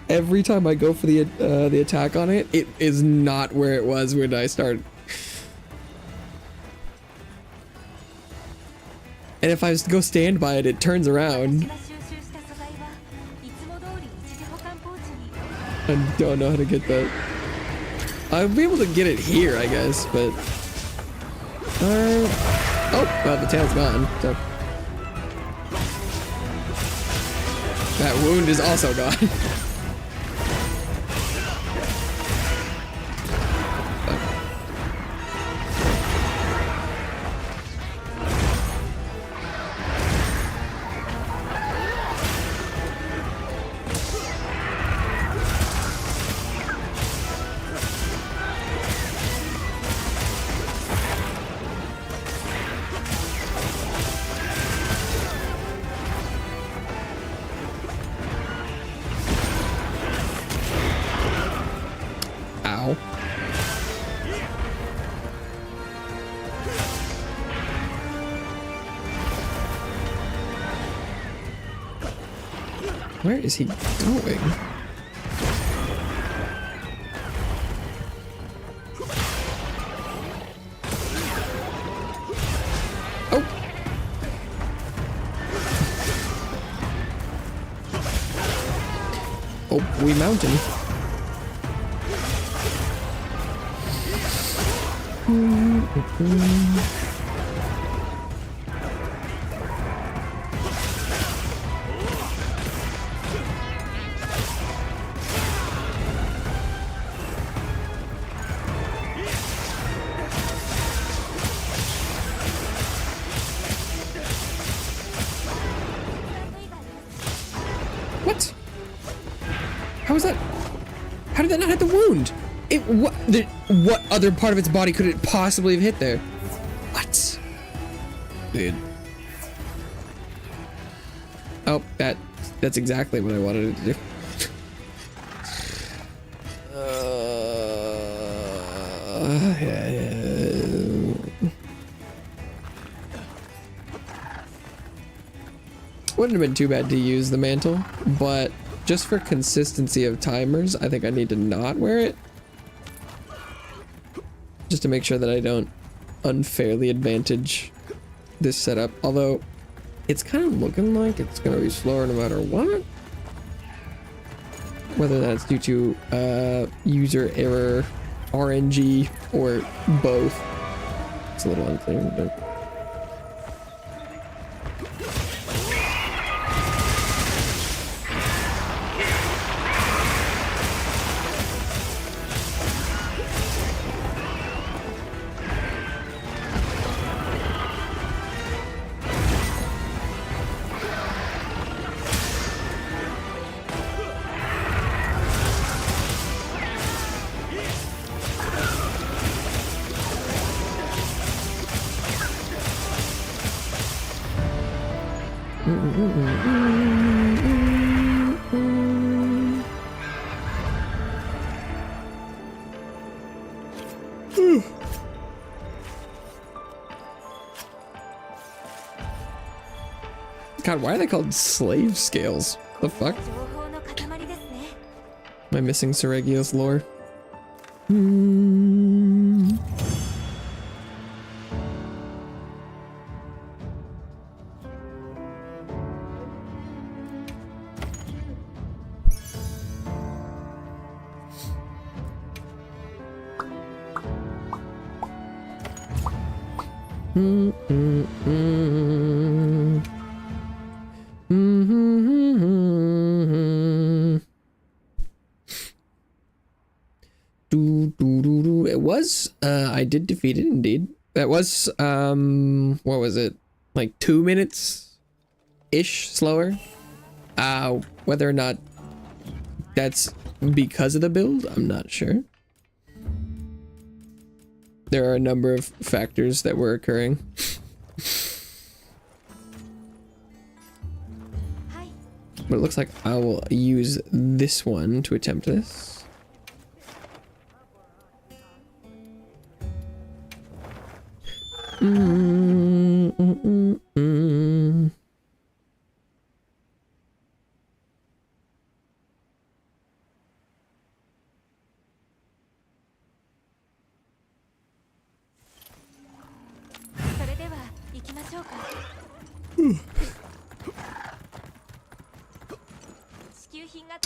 Every time I go for the attack on it, it is not where it was when I started. And if I go stand by it, it turns around. I don't know how to get that. I'll be able to get it here, I guess, but... oh, well, the tail's gone, so... That wound is also gone. Where is he going? Oh! Oh, we mountain. What? How is that? How did that not hit the wound? What other part of its body could it possibly have hit there? What? Dude. Oh, that's exactly what I wanted it to do. Yeah. Wouldn't have been too bad to use the mantle, but just for consistency of timers, I think I need to not wear it. Just to make sure that I don't unfairly advantage this setup. Although, it's kind of looking like it's going to be slower no matter what. Whether that's due to user error, RNG, or both. It's a little unclear, but... God, why are they called slave scales? The fuck? Am I missing Sereggios lore? Mm, mm, mm. Mm-hmm. It was I did defeat it indeed. That was what was it? Like 2 minutes ish slower. Whether or not that's because of the build, I'm not sure. There are a number of factors that were occurring. But it looks like I will use this one to attempt this.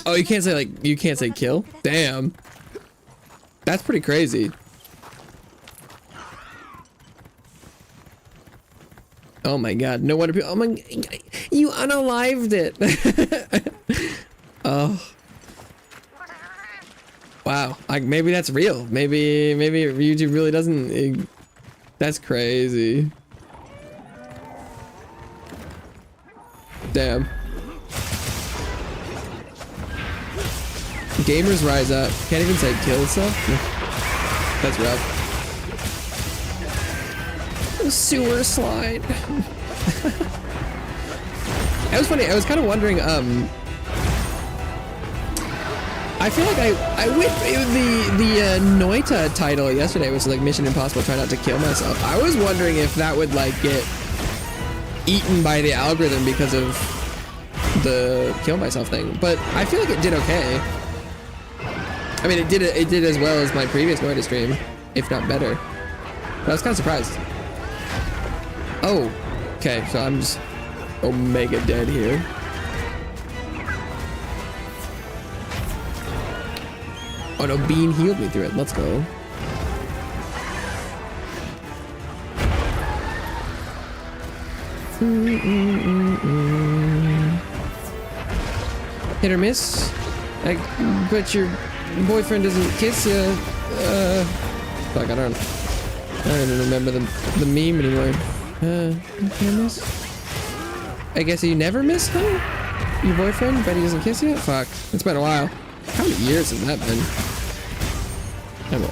Oh, you can't say like, you can't say kill? Damn. That's pretty crazy. Oh my god, no wonder people, oh my, you unalived it. Oh. Wow, like maybe that's real. Maybe YouTube really doesn't, that's crazy. Damn. Gamers rise up. Can't even say kill stuff. That's rough. Sewer slide. That was funny. I was kind of wondering. I feel like I went the Noita title yesterday was like Mission Impossible. Try not to kill myself. I was wondering if that would like get eaten by the algorithm because of the kill myself thing, but I feel like it did okay. I mean, it did as well as my previous Noita stream, if not better. But I was kind of surprised. Oh, okay, so I'm just Omega dead here. Oh no, Bean healed me through it. Let's go. Hit or miss. I bet your boyfriend doesn't kiss you. Fuck, I don't even remember the meme anymore. Hit or miss? I guess you never miss, huh? Your boyfriend, bet he doesn't kiss you? Fuck, it's been a while. How many years has that been? I'm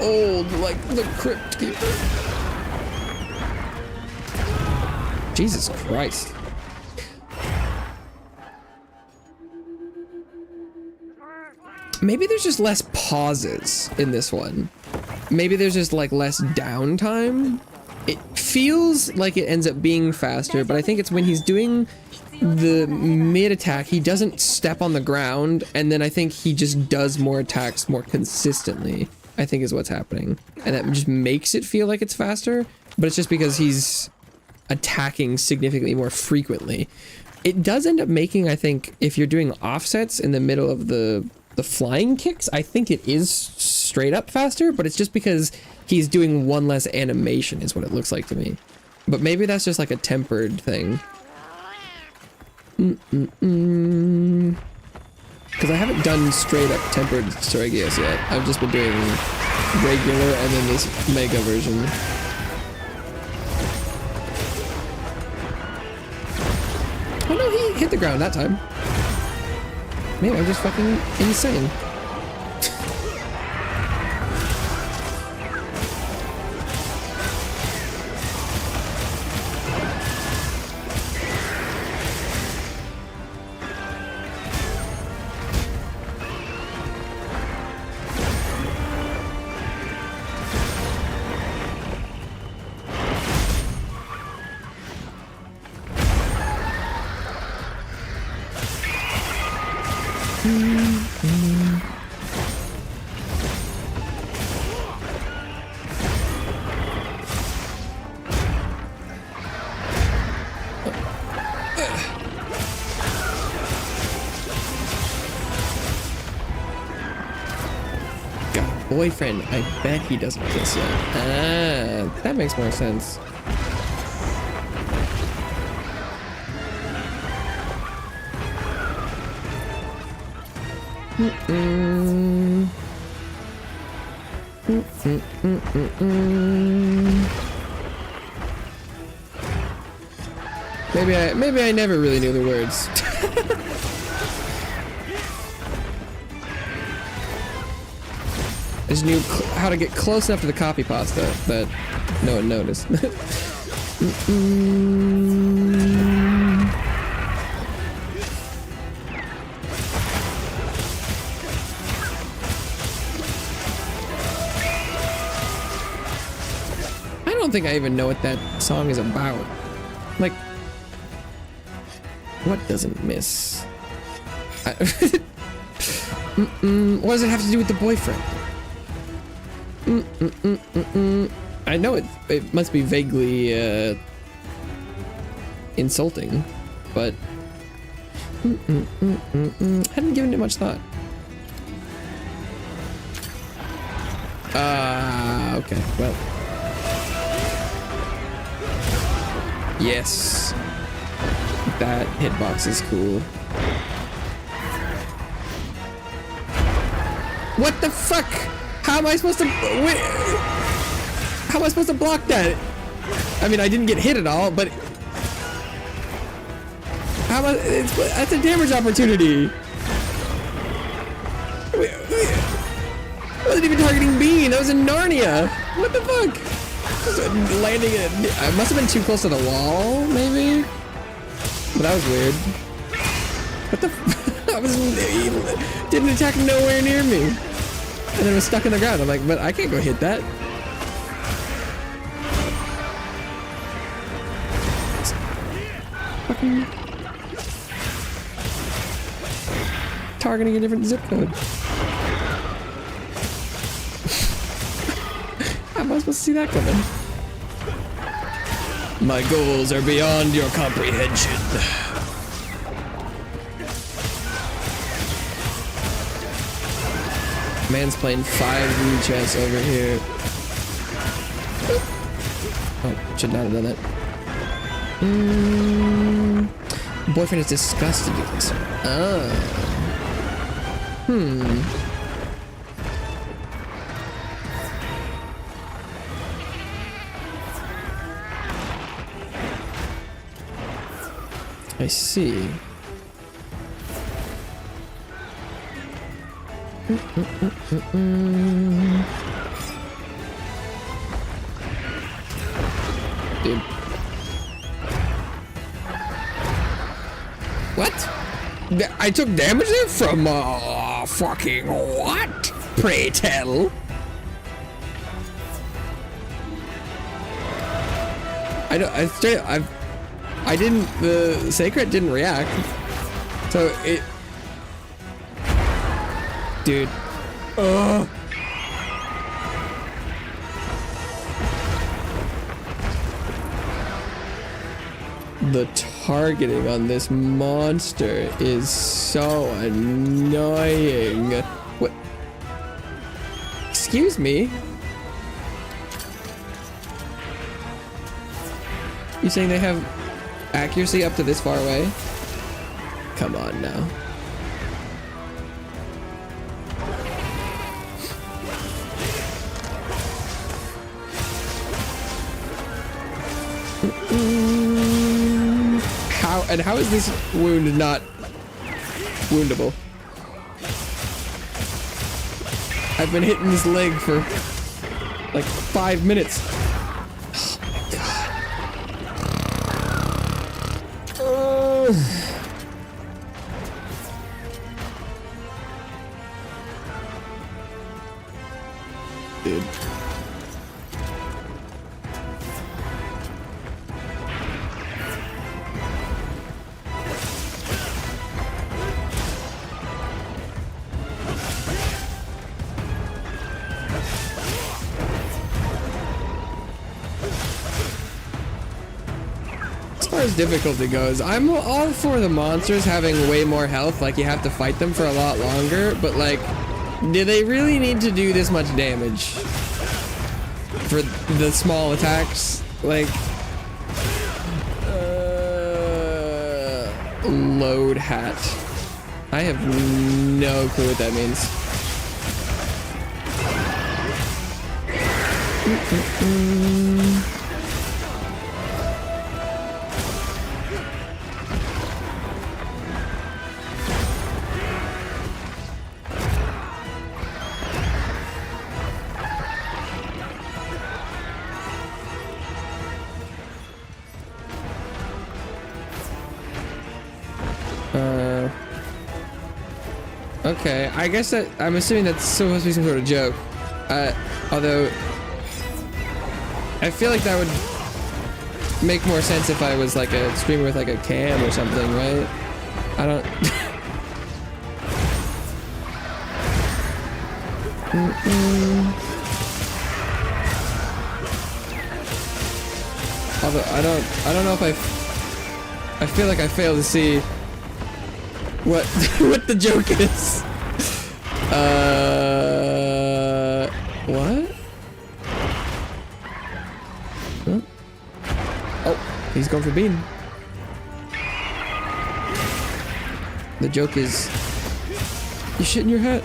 old like the Crypt Keeper. Jesus Christ. Maybe there's just less pauses in this one. Maybe there's just like less downtime. It feels like it ends up being faster, but I think it's when he's doing the mid attack, he doesn't step on the ground, and then I think he just does more attacks more consistently, I think is what's happening. And that just makes it feel like it's faster, but it's just because he's attacking significantly more frequently. It does end up making, I think, if you're doing offsets in the middle of the flying kicks, I think it is straight up faster, but it's just because he's doing one less animation is what it looks like to me. But maybe that's just like a tempered thing. Because I haven't done straight up tempered Sereggios yet. I've just been doing regular and then this mega version. Oh no, he hit the ground that time. Maybe I'm just fucking insane. Boyfriend, I bet he doesn't kiss you. Ah, that makes more sense. Maybe I never really knew the words. I just knew how to get close enough to the coffee pasta that no one noticed. I don't think I even know what that song is about. Like, what doesn't miss? What does it have to do with the boyfriend? I know it must be vaguely insulting, but hadn't given it much thought. Okay, well. Yes. That hitbox is cool. What the fuck? How am I supposed to wait? How am I supposed to block that? I mean, I didn't get hit at all, but how am I? That's a damage opportunity. I wasn't even targeting Bean. That was in Narnia. What the fuck? Just landing it. I must have been too close to the wall, maybe. But that was weird. What the? I didn't attack nowhere near me, and then it was stuck in the ground. I'm like, but I can't go hit that. Fucking targeting a different zip code. How am I supposed to see that coming? My goals are beyond your comprehension. Man's playing 5 chess over here. Oh, should not have done that. Boyfriend is disgusted because. I see. Dude. What? I took damage there from fucking what? Pray tell. I don't. I didn't. The sacred didn't react. So it. Dude. The targeting on this monster is so annoying. What? Excuse me? You saying they have accuracy up to this far away? Come on now. How is this wound not woundable? I've been hitting this leg for like 5 minutes. Oh my god. Dude. As far as difficulty goes, I'm all for the monsters having way more health, like you have to fight them for a lot longer, but like, do they really need to do this much damage for the small attacks? Like, load hat. I have no clue what that means. Okay, I guess that I'm assuming that's supposed to be some sort of joke. Although I feel like that would make more sense if I was like a streamer with like a cam or something, right? I don't. Although I don't know if I feel like I fail to see what what the joke is. What? Huh? Oh, he's going for bean. The joke is you shit in your hat,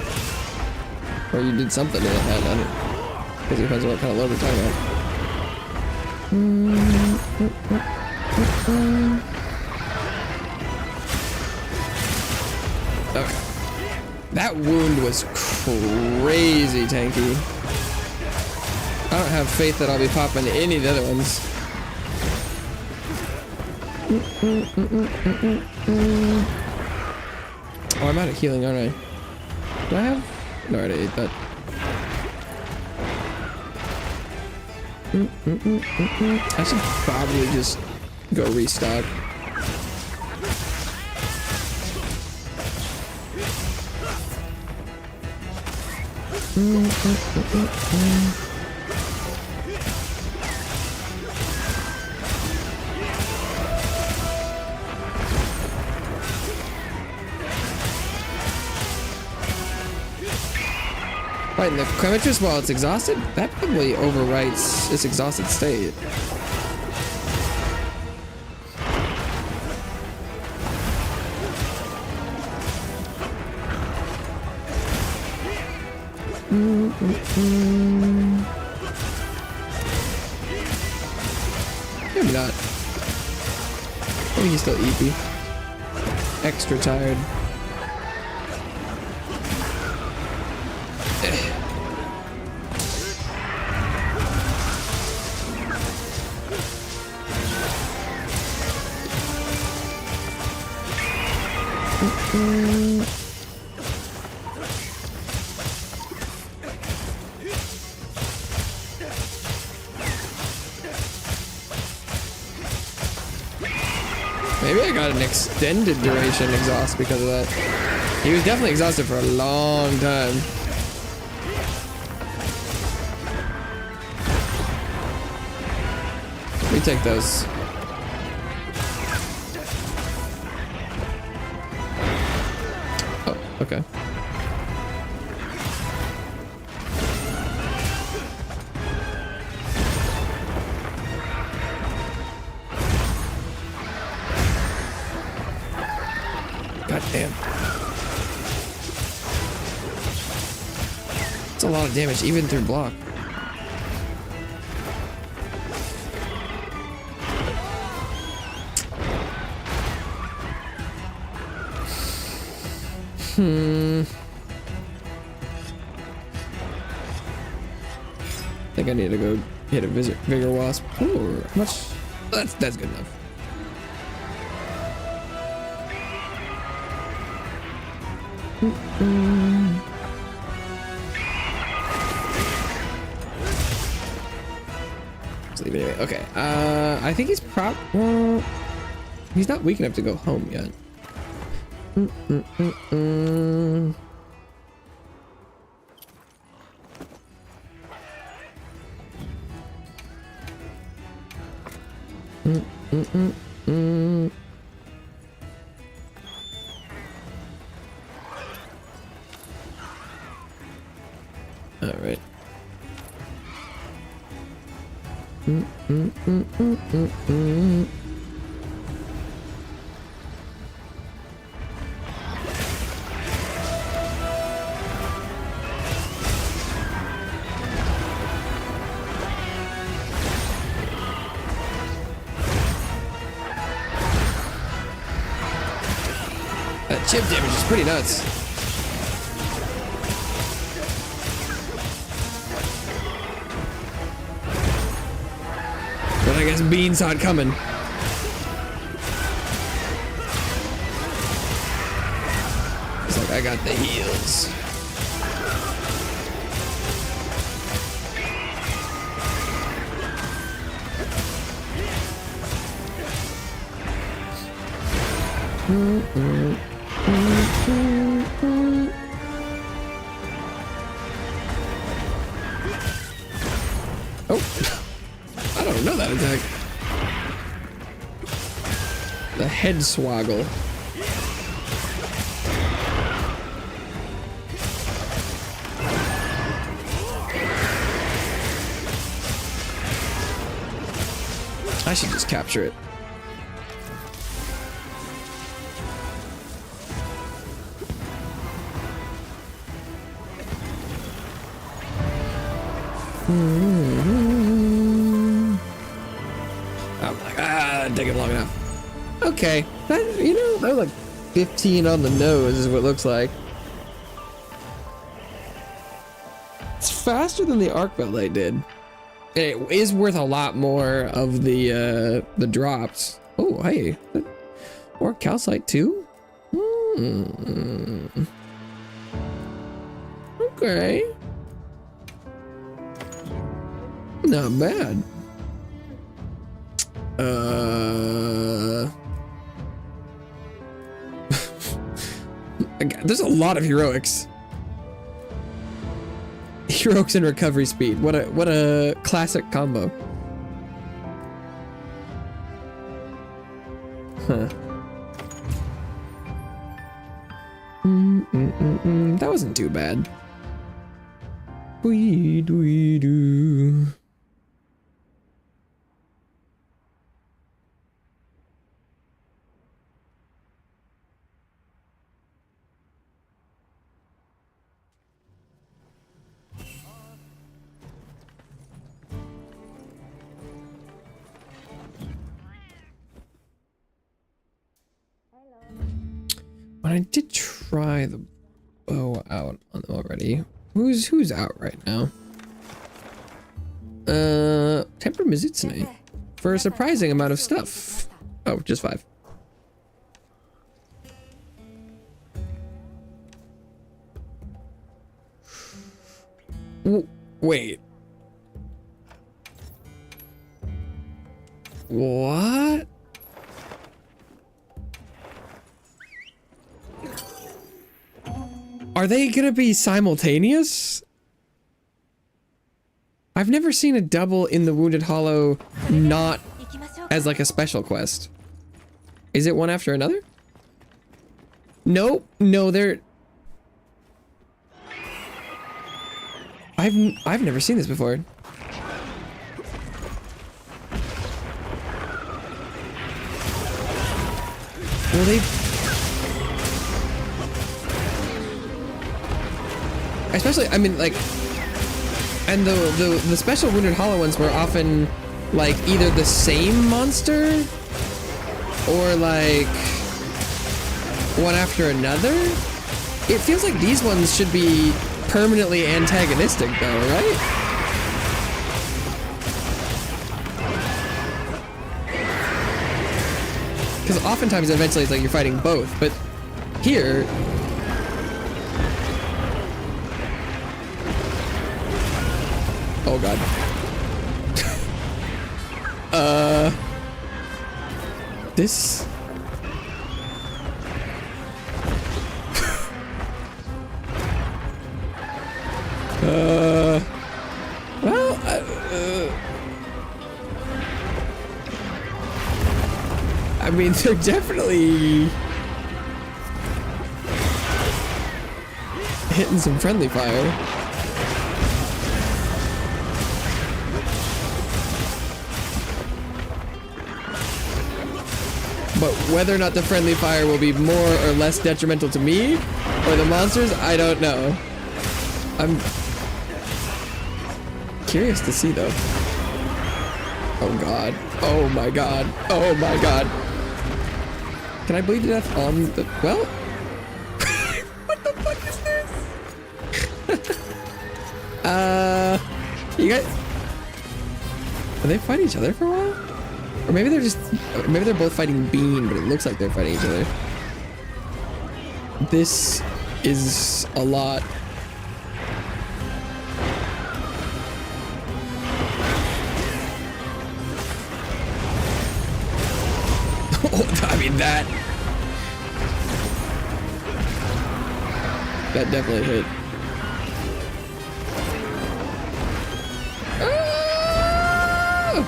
or you did something to the hat. I don't, because it depends on what kind of load we're talking about. Okay. That wound was crazy tanky. I don't have faith that I'll be popping any of the other ones. Oh, I'm out of healing, aren't I? Do I have? No, I already ate that. I should probably just go restock. Right, and the Crematrix, while it's exhausted, that probably overwrites its exhausted state. Maybe not. Maybe he's still EP. Extra tired. Maybe I got an extended duration exhaust because of that. He was definitely exhausted for a long time. Let me take those. Oh, okay. God damn. It's a lot of damage, even through block. I think I need to go hit a vigor wasp. Ooh, how much? That's good enough. Sleep anyway. Okay. I think he's he's not weak enough to go home yet. All right. That chip damage is pretty nuts. But I guess Bean saw it coming. It's like, I got the heals. Oh, I don't know that attack. The head swaggle. I should just capture it. I'm like, it'd take it long enough. Okay, that, you know, that was like 15 on the nose is what it looks like. It's faster than the arc belt I did. It is worth a lot more of the drops. Oh, hey, or calcite too. Okay. Not bad. There's a lot of heroics. Heroics and recovery speed. What a classic combo. Huh. That wasn't too bad. We do. But I did try the bow out on them already. Who's out right now? Temper Mizutsune. For a surprising amount of stuff. Oh, just 5. Wait. What? Are they gonna be simultaneous? I've never seen a double in the Wounded Hollow not as like a special quest. Is it one after another? Nope. No, they're... I've never seen this before. Well, they... Especially, I mean, like... And the special Wounded Hollow ones were often, like, either the same monster, or, like, one after another? It feels like these ones should be permanently antagonistic, though, right? Because oftentimes, eventually, it's like you're fighting both, but here... Oh god. This... well, I mean, they're definitely hitting some friendly fire. But whether or not the friendly fire will be more or less detrimental to me or the monsters, I don't know. I'm curious to see though. Oh god. Oh my god. Oh my god. Can I bleed to death on the... Well, You guys, are they fighting each other for a while? Or maybe they're both fighting Bean, but it looks like they're fighting each other. This is a lot. I mean, that definitely hit. Ah!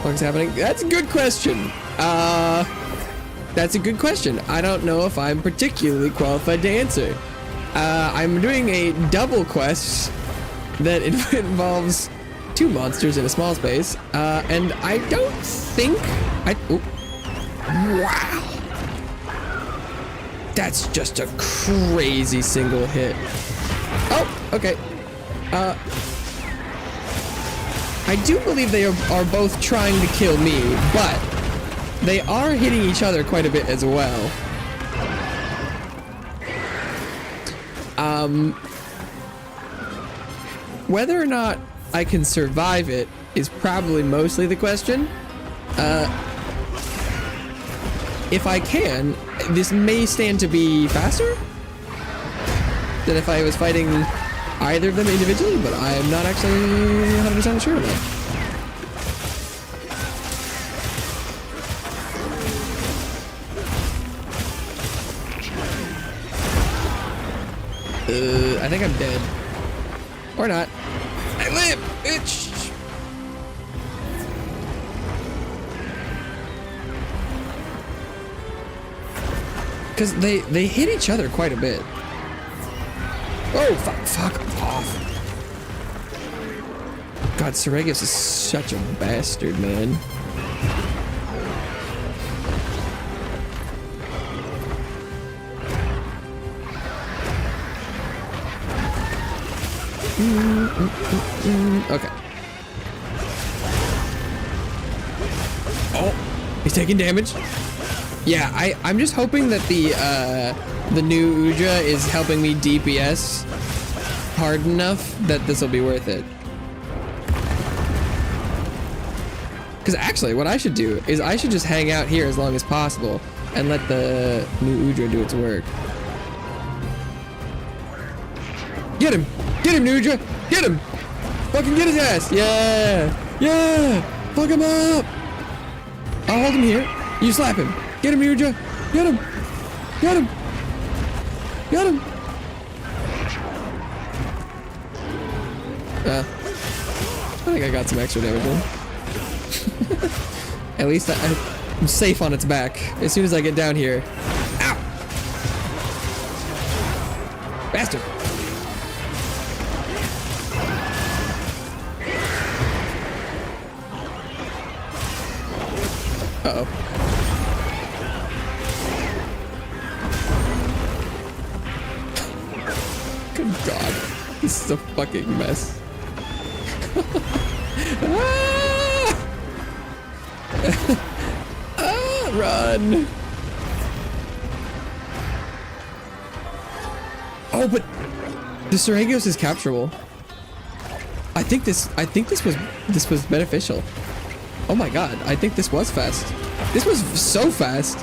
What's happening? That's a good question. That's a good question. I don't know if I'm particularly qualified to answer. I'm doing a double quest that involves 2 monsters in a small space, and I don't think wow. That's just a crazy single hit. Oh, okay. I do believe they are both trying to kill me, but they are hitting each other quite a bit as well. Whether or not I can survive it is probably mostly the question. If I can, this may stand to be faster than if I was fighting either of them individually, but I am not actually 100% sure of that. I think I'm dead. Or not. I live, bitch! Because they hit each other quite a bit. Oh, fuck off. God, Sereggios is such a bastard, man. Okay. Oh, he's taking damage. Yeah, I'm just hoping that the new Udra is helping me DPS hard enough that this will be worth it. Because actually, what I should do is I should just hang out here as long as possible and let the new Udra do its work. Get him! Get him, Udra! Get him! Fucking get his ass! Yeah! Yeah! Fuck him up! I'll hold him here. You slap him. Get him, Udra! Get him! Get him! Get him! I think I got some extra damage in. At least I'm safe on its back. As soon as I get down here. Ow! Bastard! Uh-oh. Good God. This is a fucking mess. Run! Oh, but the Sereggios is capturable. I think this was beneficial. Oh my God, I think this was fast. This was so fast.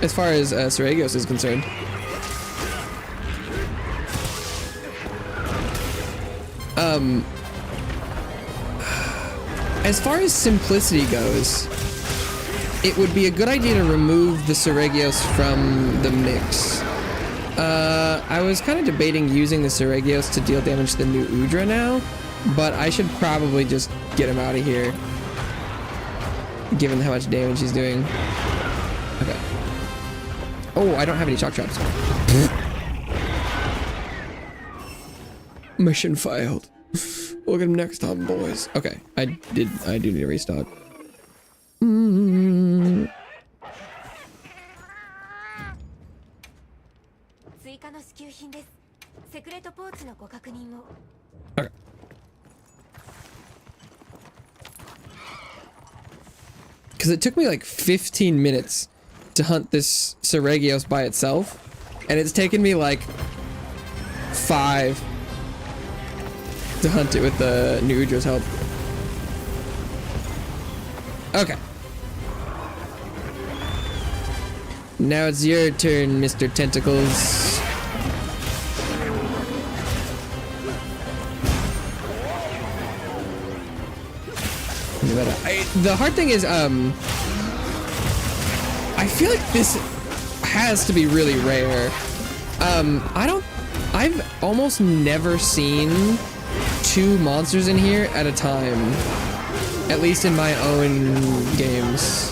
As far as Sereggios is concerned. As far as simplicity goes, it would be a good idea to remove the Sereggios from the mix. I was kind of debating using the Sereggios to deal damage to the new Udra now, but I should probably just get him out of here, given how much damage he's doing. Okay. Oh, I don't have any shock traps. Mission failed. We'll get him next time, boys. Okay, I do need to restock. Okay. because it took me like 15 minutes to hunt this Sereggios by itself, and it's taken me like 5 to hunt it with the new Udra's help. Okay. Now it's your turn, Mr. Tentacles. The hard thing is, I feel like this has to be really rare. I've almost never seen 2 monsters in here at a time, at least in my own games.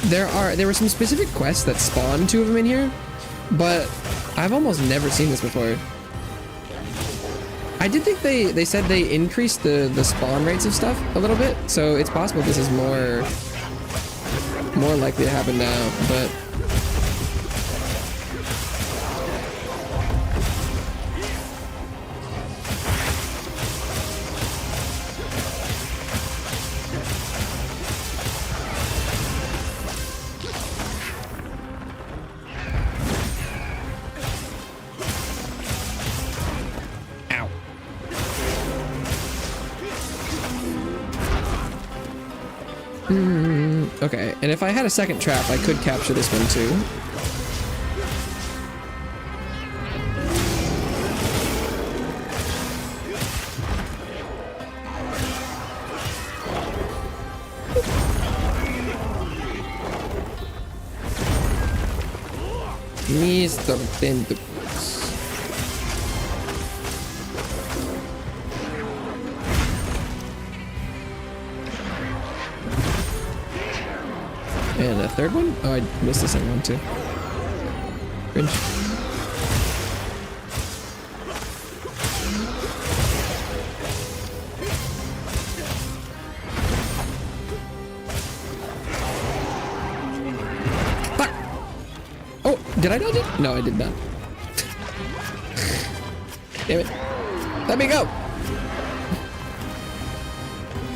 There were some specific quests that spawned 2 of them in here, but I've almost never seen this before. I did think they said they increased the spawn rates of stuff a little bit, so it's possible this is more likely to happen now, but okay, and if I had a second trap, I could capture this one too. Mr. Tentacles. And a third one? Oh, I missed the second one too. Cringe. Fuck! Oh, did I dodge it? No, I did not. Damn it. Let me go!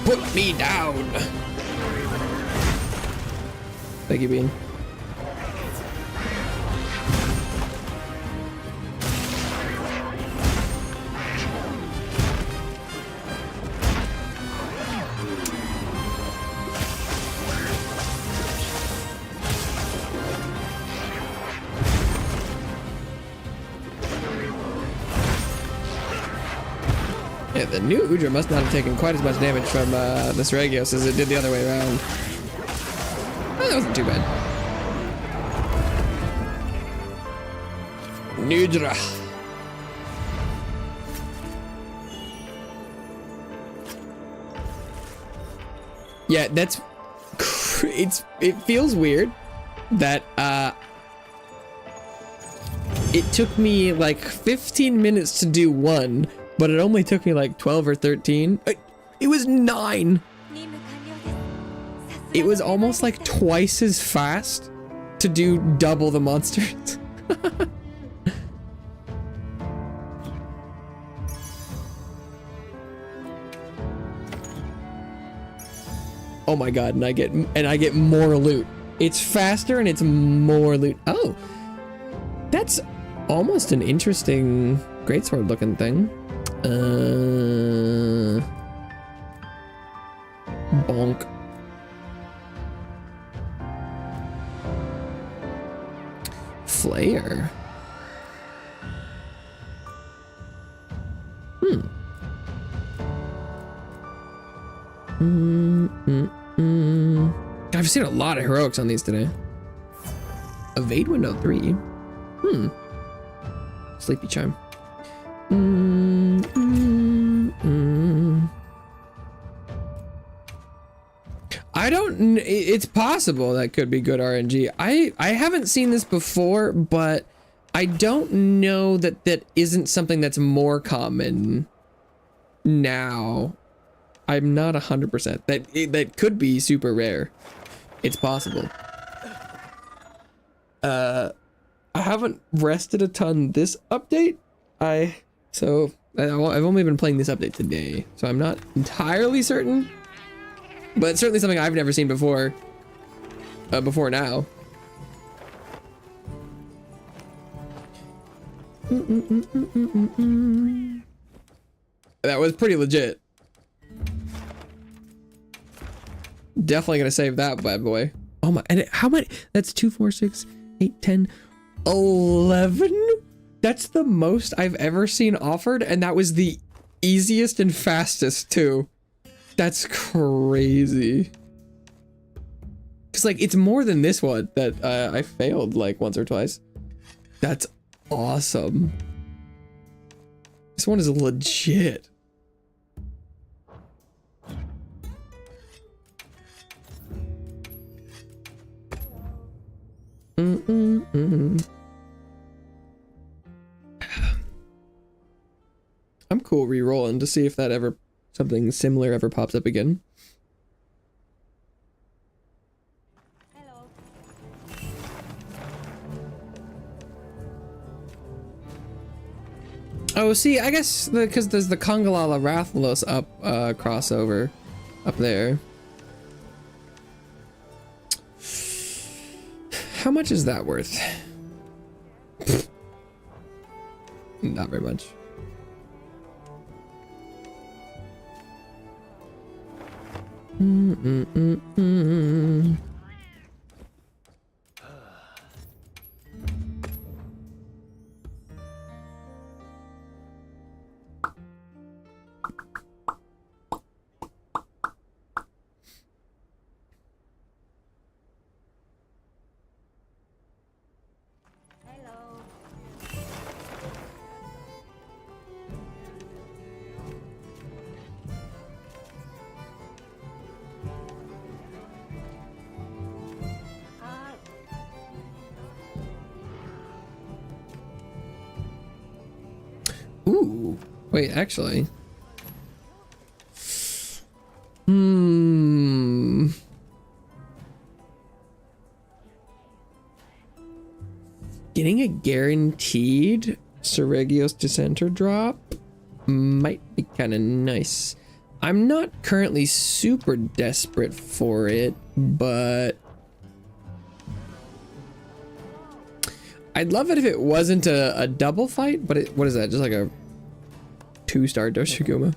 Put me down! Thank you, Bean. Yeah, the new Udra must not have taken quite as much damage from the Sereggios as it did the other way around. That wasn't too bad. Nudra. Yeah, that's... It feels weird that, it took me like 15 minutes to do one, but it only took me like 12 or 13. It was 9! It was almost like twice as fast to do double the monsters. Oh my god, and I get more loot. It's faster and it's more loot. Oh. That's almost an interesting greatsword looking thing. Bonk. Flair. I've seen a lot of heroics on these today. Evade window 3. Sleepy chime. I don't. It's possible that could be good RNG. I haven't seen this before, but I don't know that that isn't something that's more common now. I'm not 100%. That could be super rare. It's possible. I haven't rested a ton this update. I've only been playing this update today, so I'm not entirely certain. But it's certainly something I've never seen before. before now. That was pretty legit. Definitely gonna save that bad boy. Oh my, and how many? That's 2, 4, 6, 8, 10, 11? That's the most I've ever seen offered, and that was the easiest and fastest too. That's crazy. Cause like it's more than this one that I failed like once or twice. That's awesome. This one is legit. I'm cool re-rolling to see if that ever something similar ever pops up again. Hello. Oh, see, I guess because there's the Kongalala Rathlos up crossover up there. How much is that worth? Not very much. Ooh, wait, actually. Getting a guaranteed Sereggios Dissenter drop might be kind of nice. I'm not currently super desperate for it, but I'd love it if it wasn't a double fight, but what is that? Just like a 2-star Doshiguma?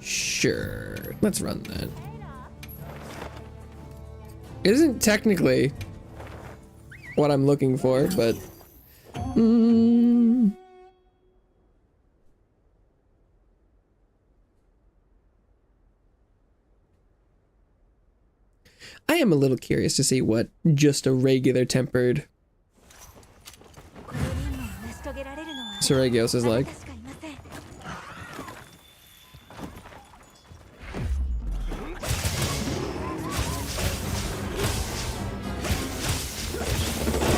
Sure, let's run that. It isn't technically what I'm looking for, but I am a little curious to see what just a regular tempered Sereggios is like.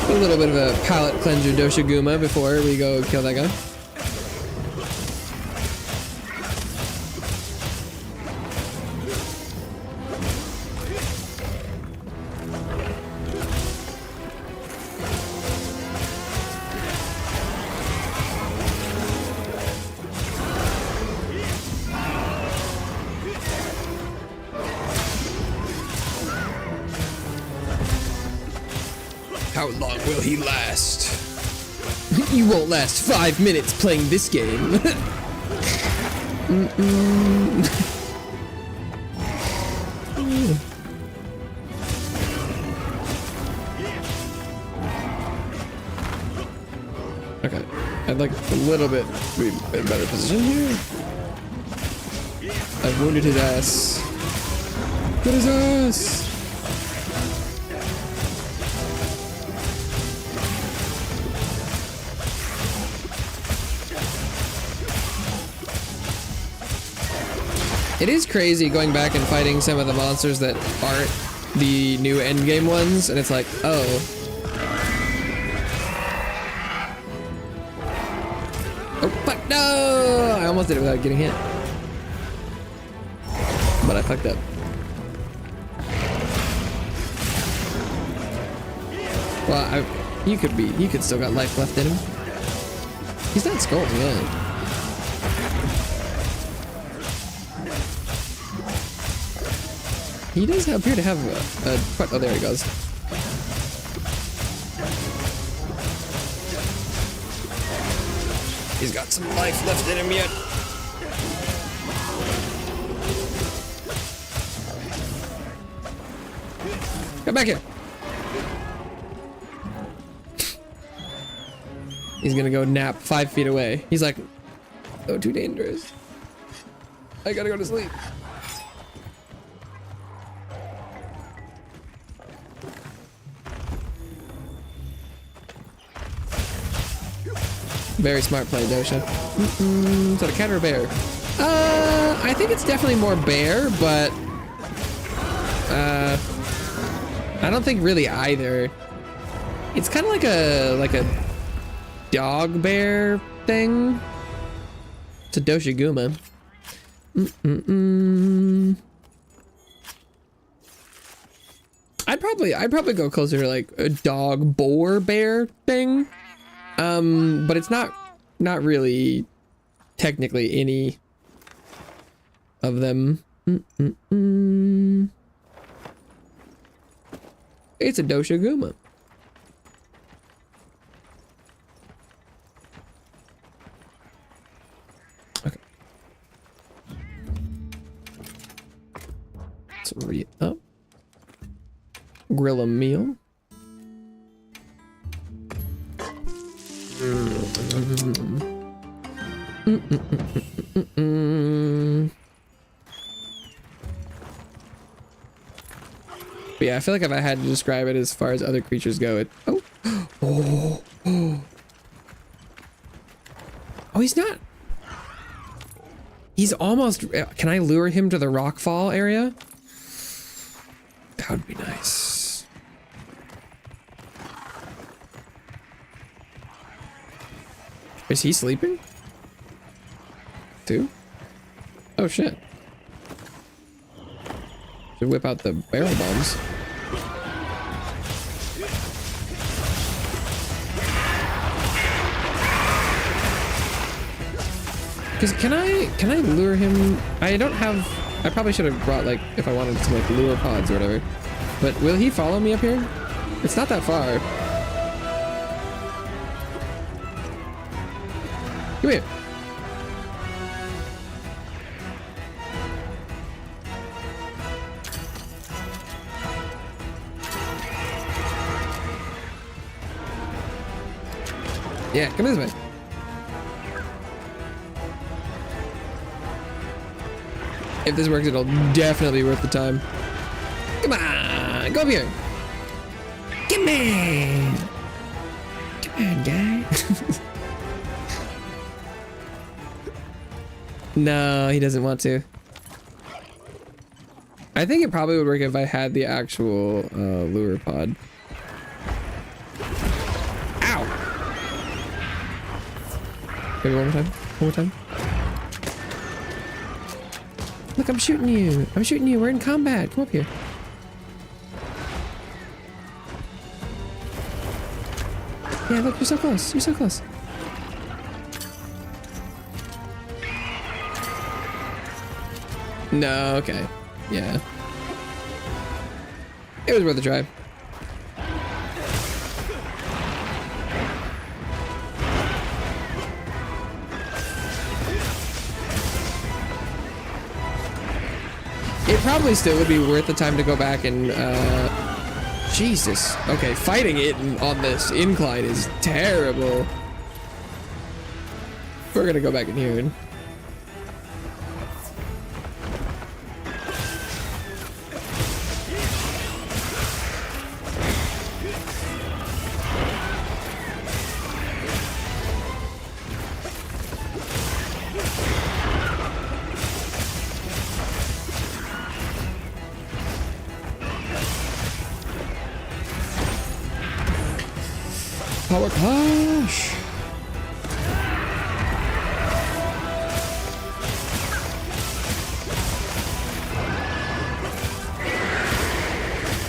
A little bit of a palate cleanser Doshiguma before we go kill that guy. How long will he last? You won't last 5 minutes playing this game. Okay, I'd like a little bit to be in a better position here. I've wounded his ass. Get his ass! It is crazy going back and fighting some of the monsters that aren't the new endgame ones, and it's like, oh. Oh, fuck, no! I almost did it without getting hit. But I fucked up. Well, you could still got life left in him. He's not scolding, yeah. He does appear to have oh, there he goes. He's got some life left in him yet. Come back here. He's gonna go nap 5 feet away. He's like, oh, too dangerous. I gotta go to sleep. Very smart play, Dosha. Is that a cat or a bear? I think it's definitely more bear, but I don't think really either. It's kind of like a dog bear thing. It's a Dosha Guma. I'd probably go closer to like a dog boar bear thing. But it's not really technically any of them. It's a Dosha Guma. Okay. Let's re-up. Grill a meal. But yeah, I feel like if I had to describe it as far as other creatures go, it oh, he's not. He's almost. Can I lure him to the rockfall area? That would be nice. Is he sleeping? Too? Oh shit. Should whip out the barrel bombs. Cause can I lure him? I don't have. I probably should have brought like if I wanted some like lure pods or whatever. But will he follow me up here? It's not that far. Come here. Yeah, come this way. If this works, it'll definitely be worth the time. Come on, go up here. Come on. Come on, guy. No, he doesn't want to. I think it probably would work if I had the actual lure pod. Ow! Maybe one more time. One more time. Look, I'm shooting you. I'm shooting you. We're in combat. Come up here. Yeah, look, you're so close. You're so close. No, okay. Yeah. It was worth a try. It probably still would be worth the time to go back and, Jesus. Okay, fighting it on this incline is terrible. We're gonna go back in here. Power clash.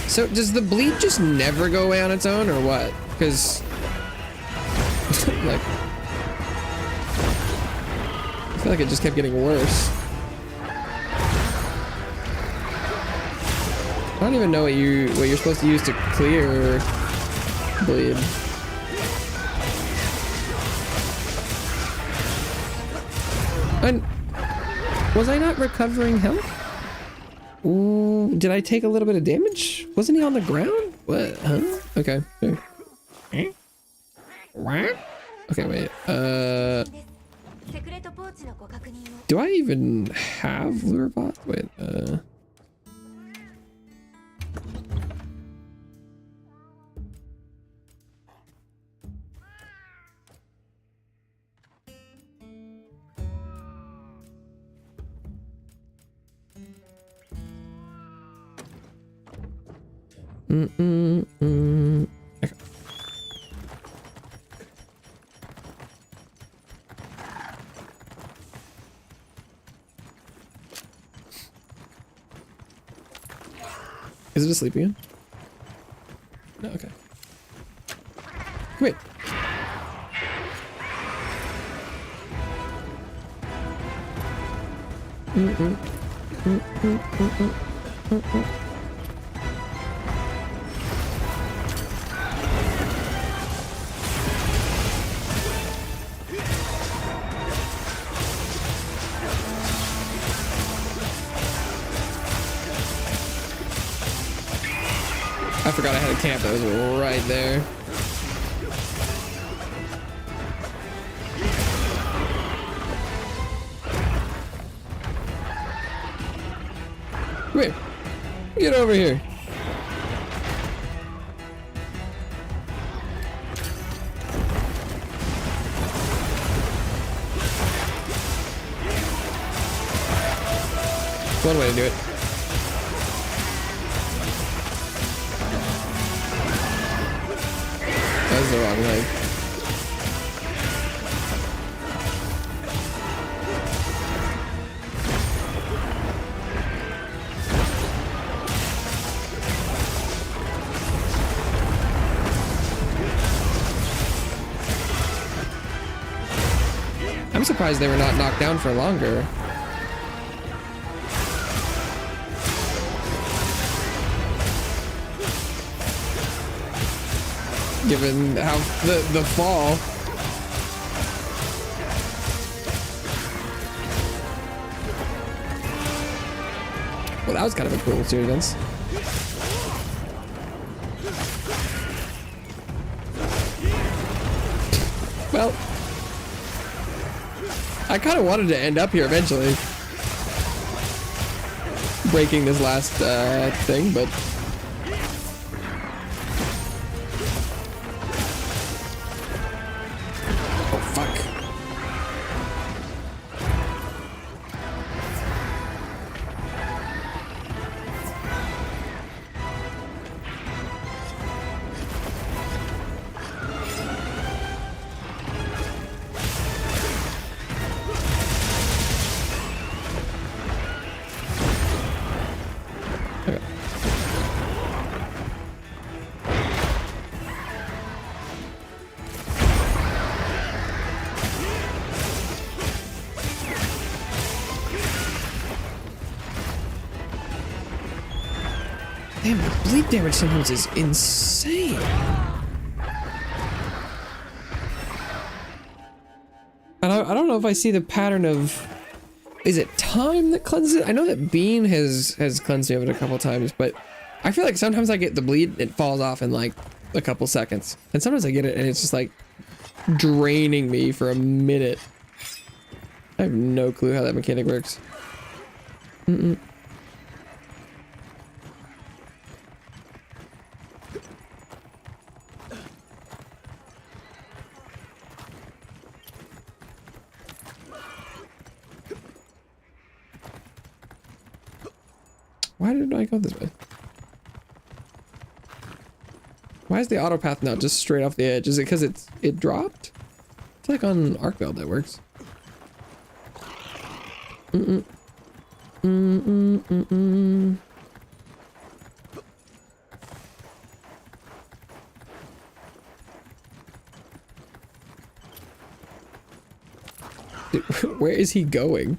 So does the bleed just never go away on its own or what? Because like I feel like it just kept getting worse. I don't even know what you're supposed to use to clear bleed. And was I not recovering health? Ooh, did I take a little bit of damage? Wasn't he on the ground? What? Huh? Okay. Okay, wait. Do I even have lure bots? Wait, Okay. Is it asleep again? No, okay. Wait. I forgot I had a camp that was right there. Come here. Get over here. One way to do it. That was the wrong leg. I'm surprised they were not knocked down for longer. Given how the fall. Well, that was kind of a cool sequence. Well, I kind of wanted to end up here eventually, breaking this last thing, but oh fuck. Okay. Damn, the bleed damage sometimes is insane. And I don't know if I see the pattern of, is it time that cleanses it? I know that Bean has cleansed me of it a couple times, but I feel like sometimes I get the bleed, it falls off in like a couple seconds. And sometimes I get it and it's just like draining me for a minute. I have no clue how that mechanic works. Why did I go this way? Why is the auto path now just straight off the edge? Is it because it dropped? It's like on arc weld that works. Dude, where is he going?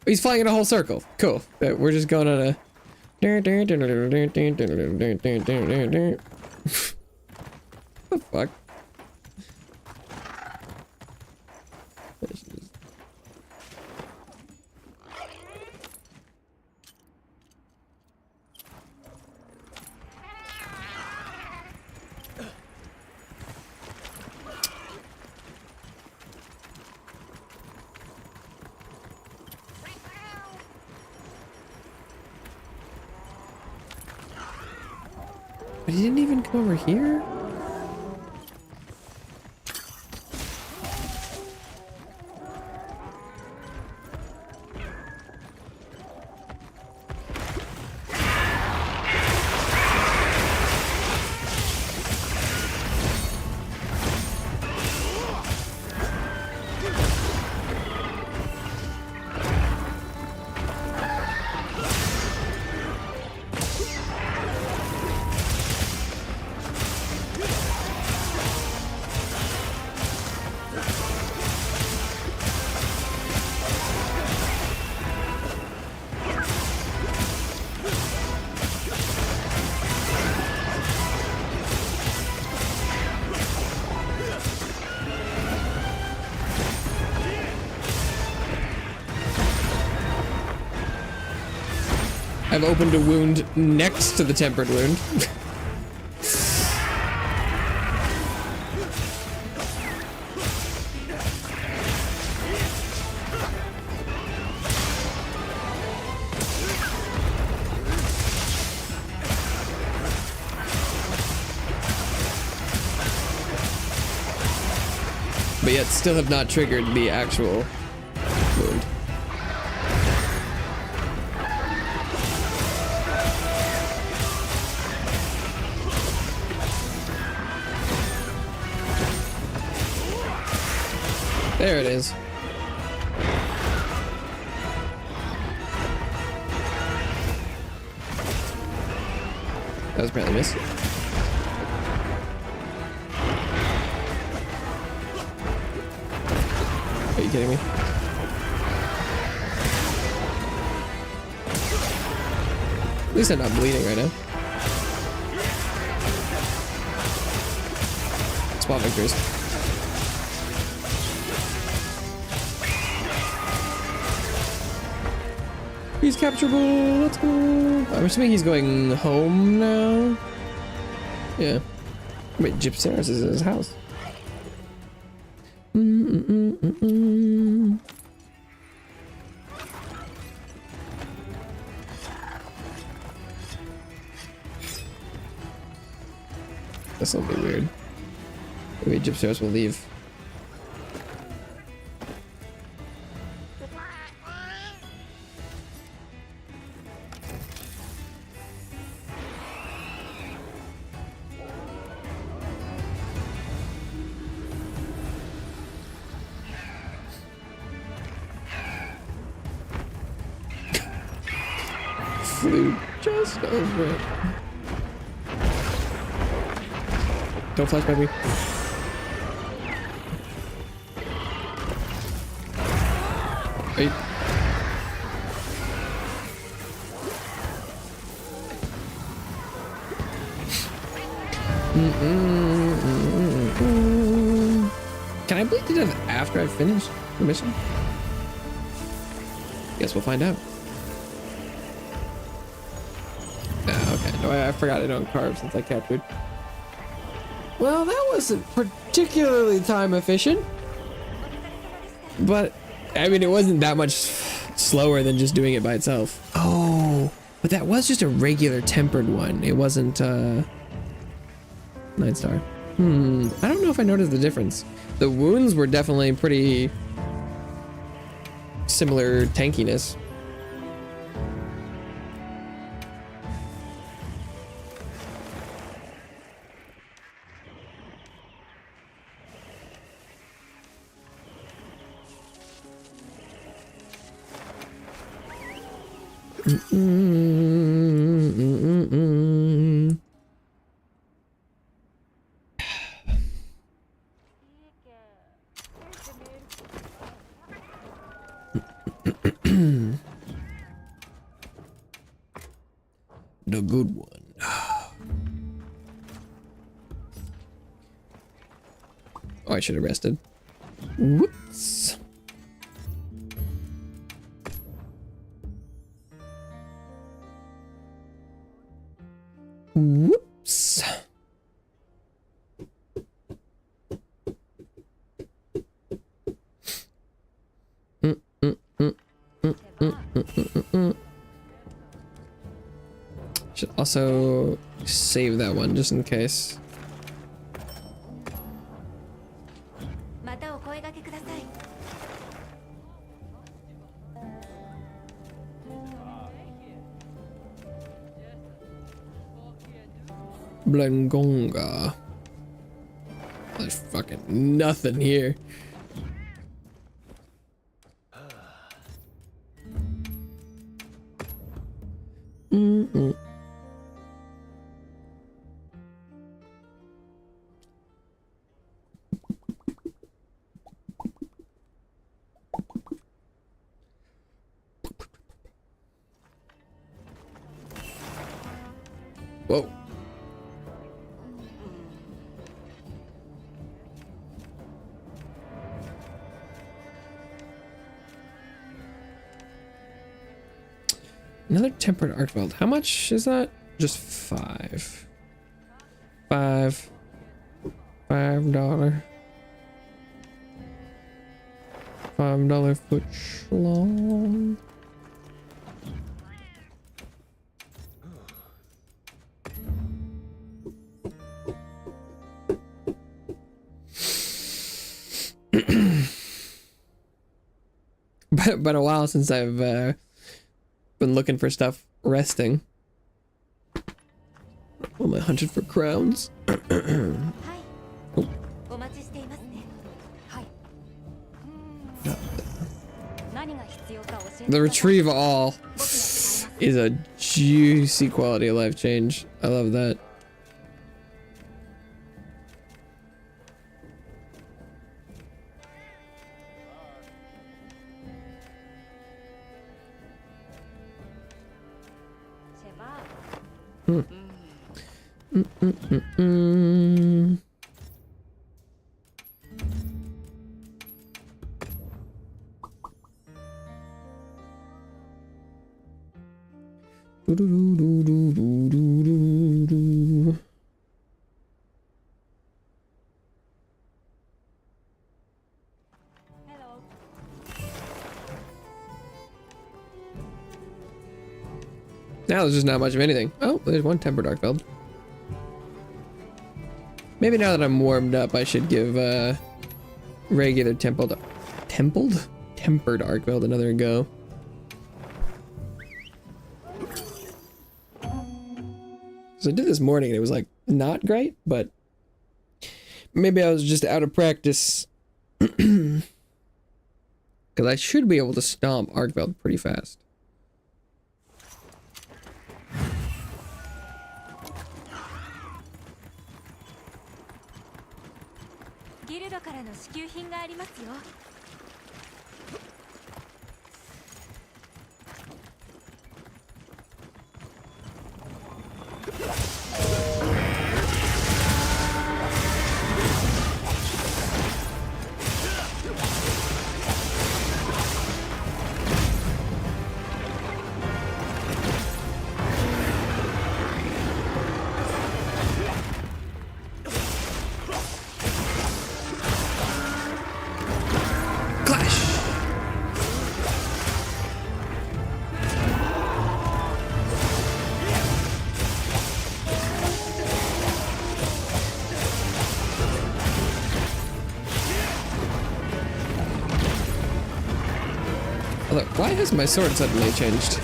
He's flying in a whole circle. Cool. We're just going on a... What the fuck? But he didn't even come over here? I've opened a wound next to the tempered wound. But yet still have not triggered the actual wound. There it is. That was apparently missed. Are you kidding me? At least I'm not bleeding right now. Spot victories. He's capturable. Let's go. I'm assuming he's going home now. Yeah. Wait, Gypsaris is in his house. This'll be weird. Maybe Gypsaris will leave. Flew just over it. Don't flash, baby. Wait. Can I bleed to death after I finish the mission? Guess we'll find out. Okay. No, I forgot I don't carve since I captured. Well, that wasn't particularly time efficient. But, I mean, it wasn't that much slower than just doing it by itself. Oh, but that was just a regular tempered one. It wasn't, 9-star. I don't know if I noticed the difference. The wounds were definitely pretty similar tankiness. the good one. Oh, I should have rested. Whoops. Whoops. Should also save that one just in case. またお声掛けください。Blangonga. There's fucking nothing here. Whoa. Another tempered arc weld. How much is that? Just $5. $5. $5 foot long. Been a while since I've been looking for stuff resting. Oh, my hunted for crowns. Oh. The retrieve all is a juicy quality of life change. I love that. Now there's just not much of anything. Oh, there's one tempered arc weld. Maybe now that I'm warmed up, I should give regular tempered arc weld another go. So I did this morning and it was like not great, but maybe I was just out of practice. Because I should be able to stomp arc weld pretty fast. Why has my sword suddenly changed?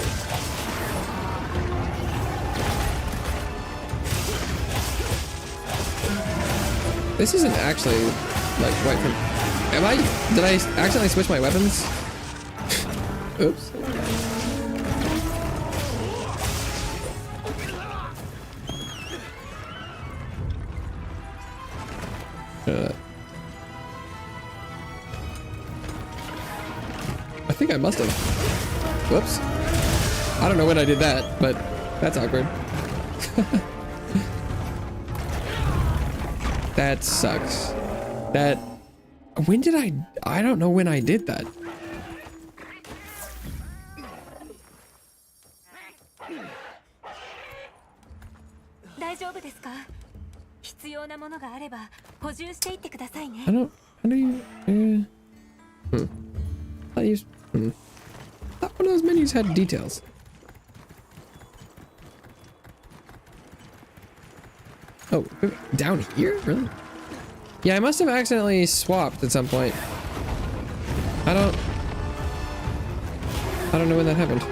This isn't actually like right from. Did I accidentally switch my weapons? Oops. I think I must have. Whoops. I don't know when I did that, but that's awkward. That sucks. That... When did I don't know when I did that. I don't... How do you... I use... Thought one of those menus had details. Oh, down here? Really? Yeah, I must have accidentally swapped at some point. I don't know when that happened.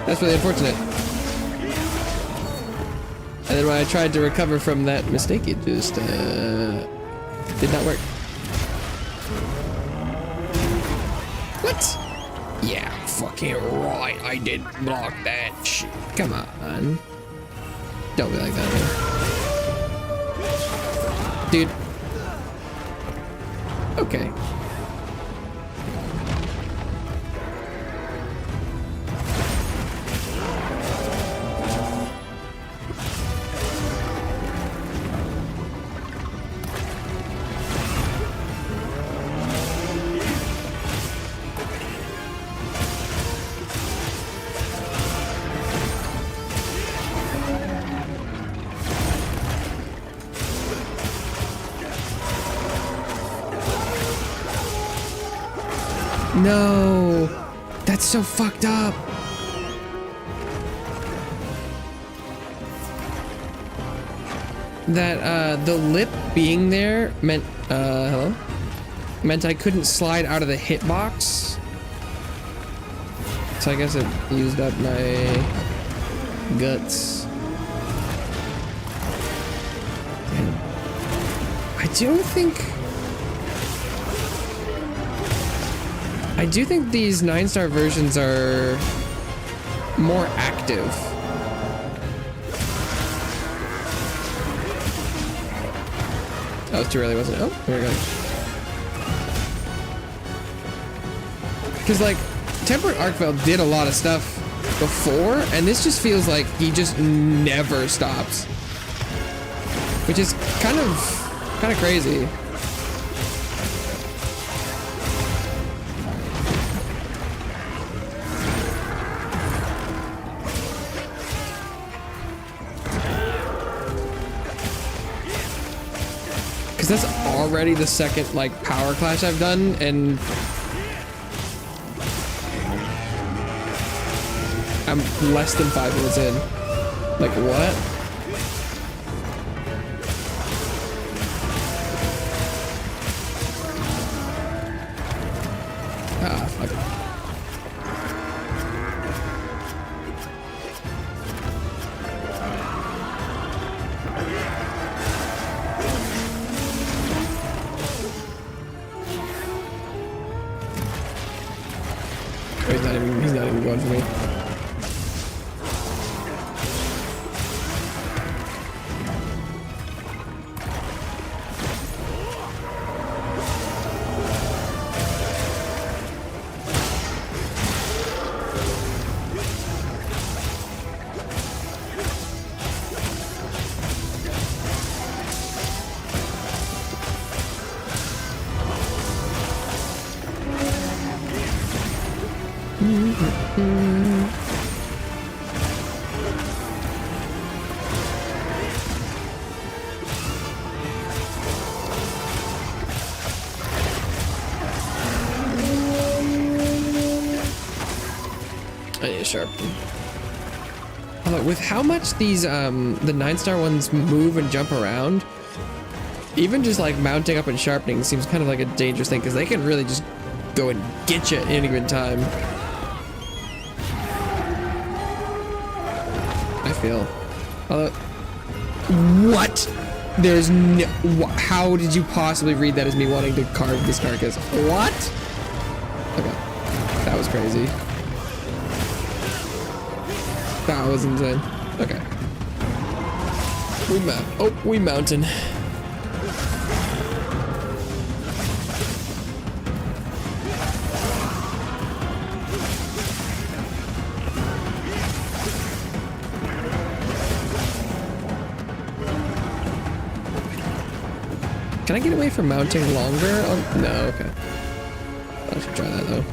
That's really unfortunate. And then when I tried to recover from that mistake, it just did not work. What? Yeah, fucking right. I did block that shit. Come on. Don't be like that, man. Dude. Okay. No, that's so fucked up. That the lip being there meant hello? Meant I couldn't slide out of the hitbox. So I guess it used up my guts. Damn. I do think these 9-star versions are more active. That was too early, wasn't it? Oh, here we go. Because, like, Temperate Arcveld did a lot of stuff before, and this just feels like he just never stops. Which is kind of crazy. Because that's already the second, like, power clash I've done, and I'm less than 5 minutes in. Like, what? Ah, fuck it. He's not even going for me. Sharpen. With how much these the 9-star ones move and jump around, even just like mounting up and sharpening seems kind of like a dangerous thing, because they can really just go and get you at any given time. I feel. Although, what? There's no. How did you possibly read that as me wanting to carve this carcass? What? Okay, that was crazy. That was insane. Okay. We mountain. Can I get away from mounting longer? Oh, no, okay. I should try that though.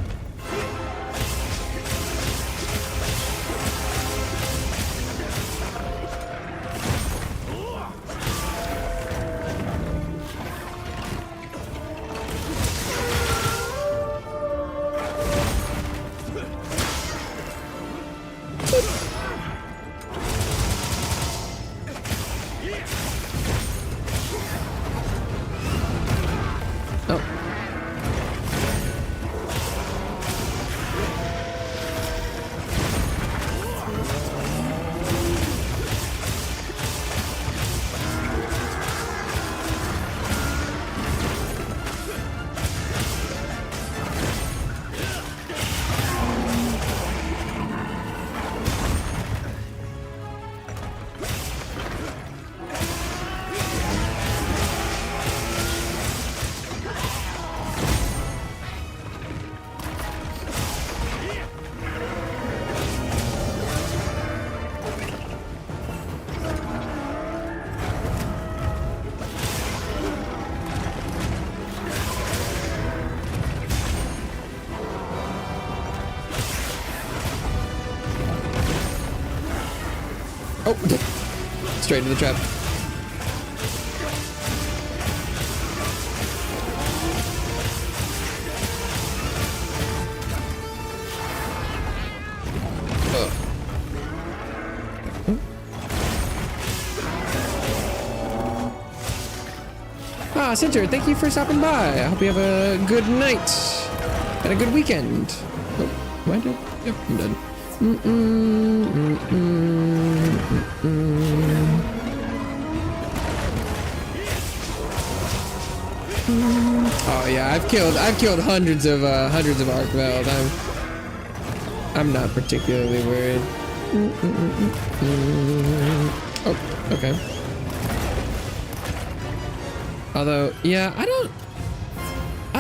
Oh, straight into the trap. Ah, Center, thank you for stopping by. I hope you have a good night and a good weekend. Oh, am I done? Yep, I'm done. Oh yeah, I've killed hundreds of arc veld. I'm not particularly worried. Oh, okay. Although, yeah, I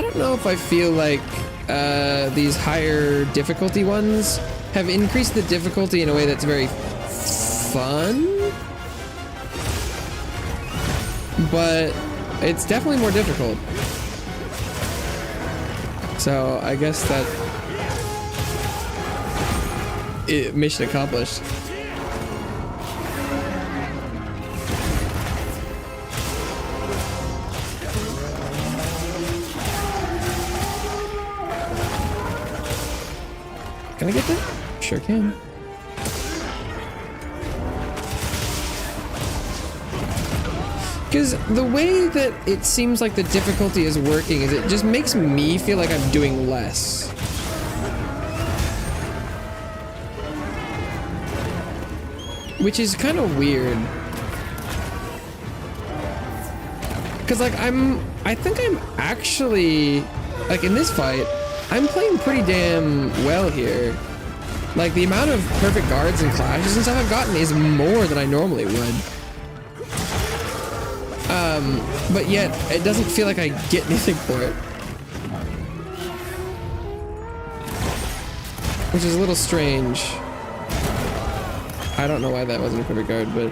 don't know if I feel like these higher difficulty ones have increased the difficulty in a way that's very fun, but it's definitely more difficult. So I guess that mission accomplished. Can I get that? Sure can. Because the way that it seems like the difficulty is working is it just makes me feel like I'm doing less. Which is kind of weird. Because like I think I'm actually, like in this fight, I'm playing pretty damn well here. Like the amount of perfect guards and clashes and stuff I've gotten is more than I normally would. But yet it doesn't feel like I get anything for it. Which is a little strange. I don't know why that wasn't a perfect guard, but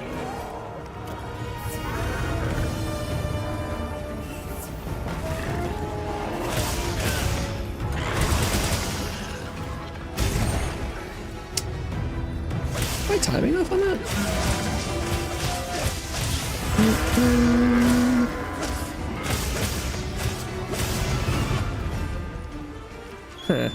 am I timing off on that? Huh.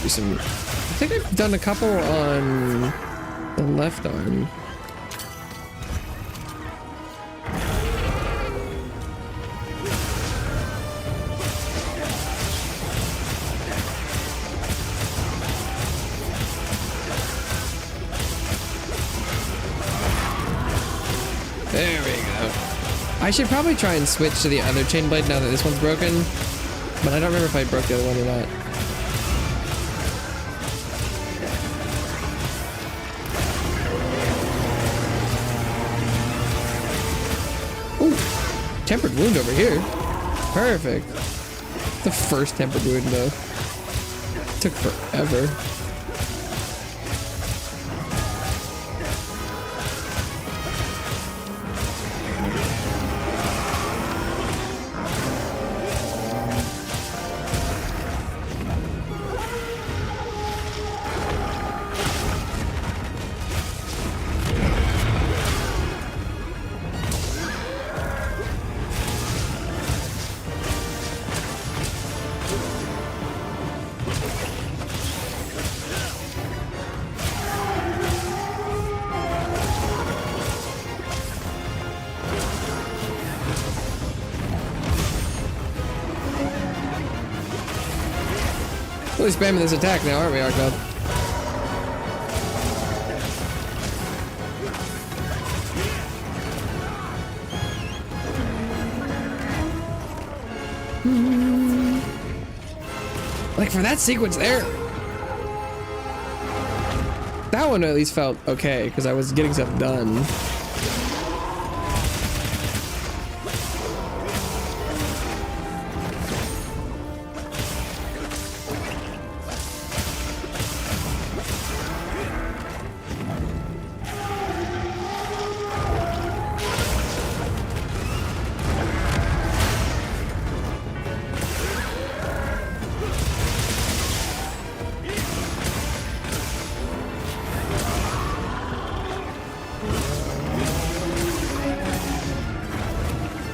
Do some. I think I've done a couple on the left arm. I should probably try and switch to the other chain blade now that this one's broken, but I don't remember if I broke the other one or not. Ooh, tempered wound over here. Perfect. The first tempered wound though. Took forever. Really spamming this attack now, aren't we, Arcod? Like for that sequence there, that one at least felt okay because I was getting stuff done.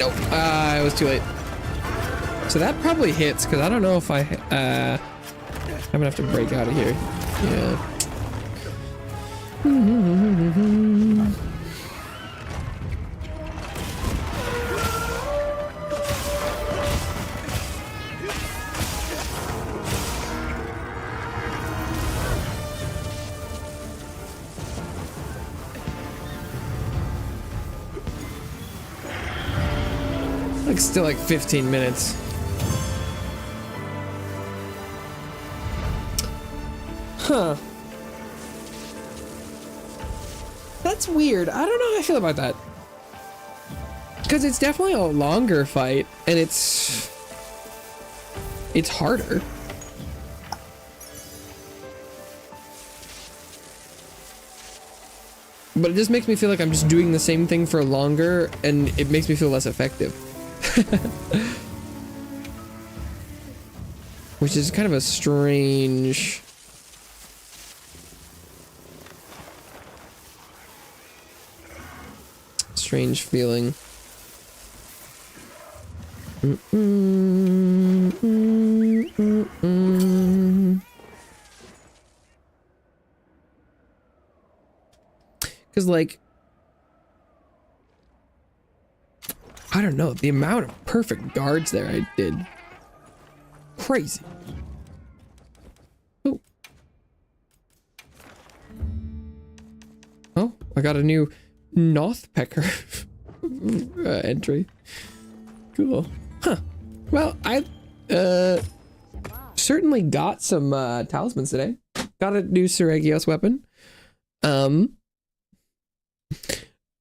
Nope, it was too late. So that probably hits, because I don't know if I'm gonna have to break out of here. Yeah. Like still like 15 minutes. Huh. That's weird. I don't know how I feel about that. Because it's definitely a longer fight and it's harder. But it just makes me feel like I'm just doing the same thing for longer and it makes me feel less effective. Which is kind of a strange feeling. Because like I don't know, the amount of perfect guards there I did. Crazy. Oh. Oh, I got a new Nothpecker entry. Cool. Huh. Well, I certainly got some talismans today. Got a new Sereggios weapon. I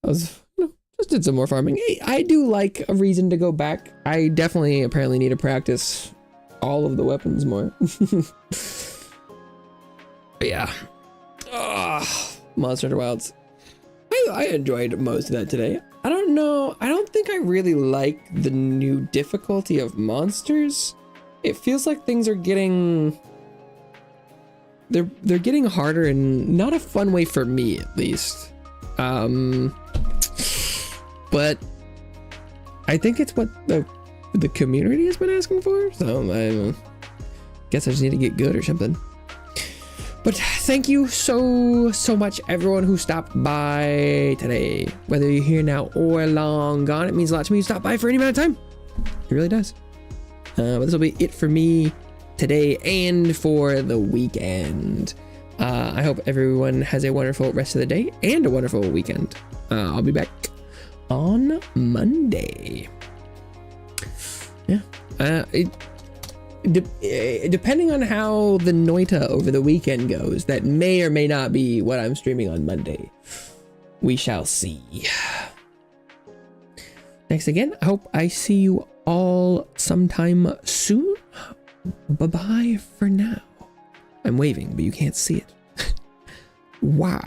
was just did some more farming. I do like a reason to go back. I definitely apparently need to practice all of the weapons more. But yeah. Monster Hunter Wilds. I enjoyed most of that today. I don't know. I don't think I really like the new difficulty of monsters. It feels like things are getting... They're getting harder in not a fun way for me, at least. But I think it's what the community has been asking for, so I guess I just need to get good or something. But thank you so much, everyone who stopped by today. Whether you're here now or long gone, it means a lot to me to stop by for any amount of time. It really does. But this will be it for me today and for the weekend. I hope everyone has a wonderful rest of the day and a wonderful weekend. I'll be back on Monday. Yeah. Depending on how the Noita over the weekend goes, that may or may not be what I'm streaming on Monday. We shall see. Thanks again. I hope I see you all sometime soon. Bye-bye for now. I'm waving, but you can't see it. Wow.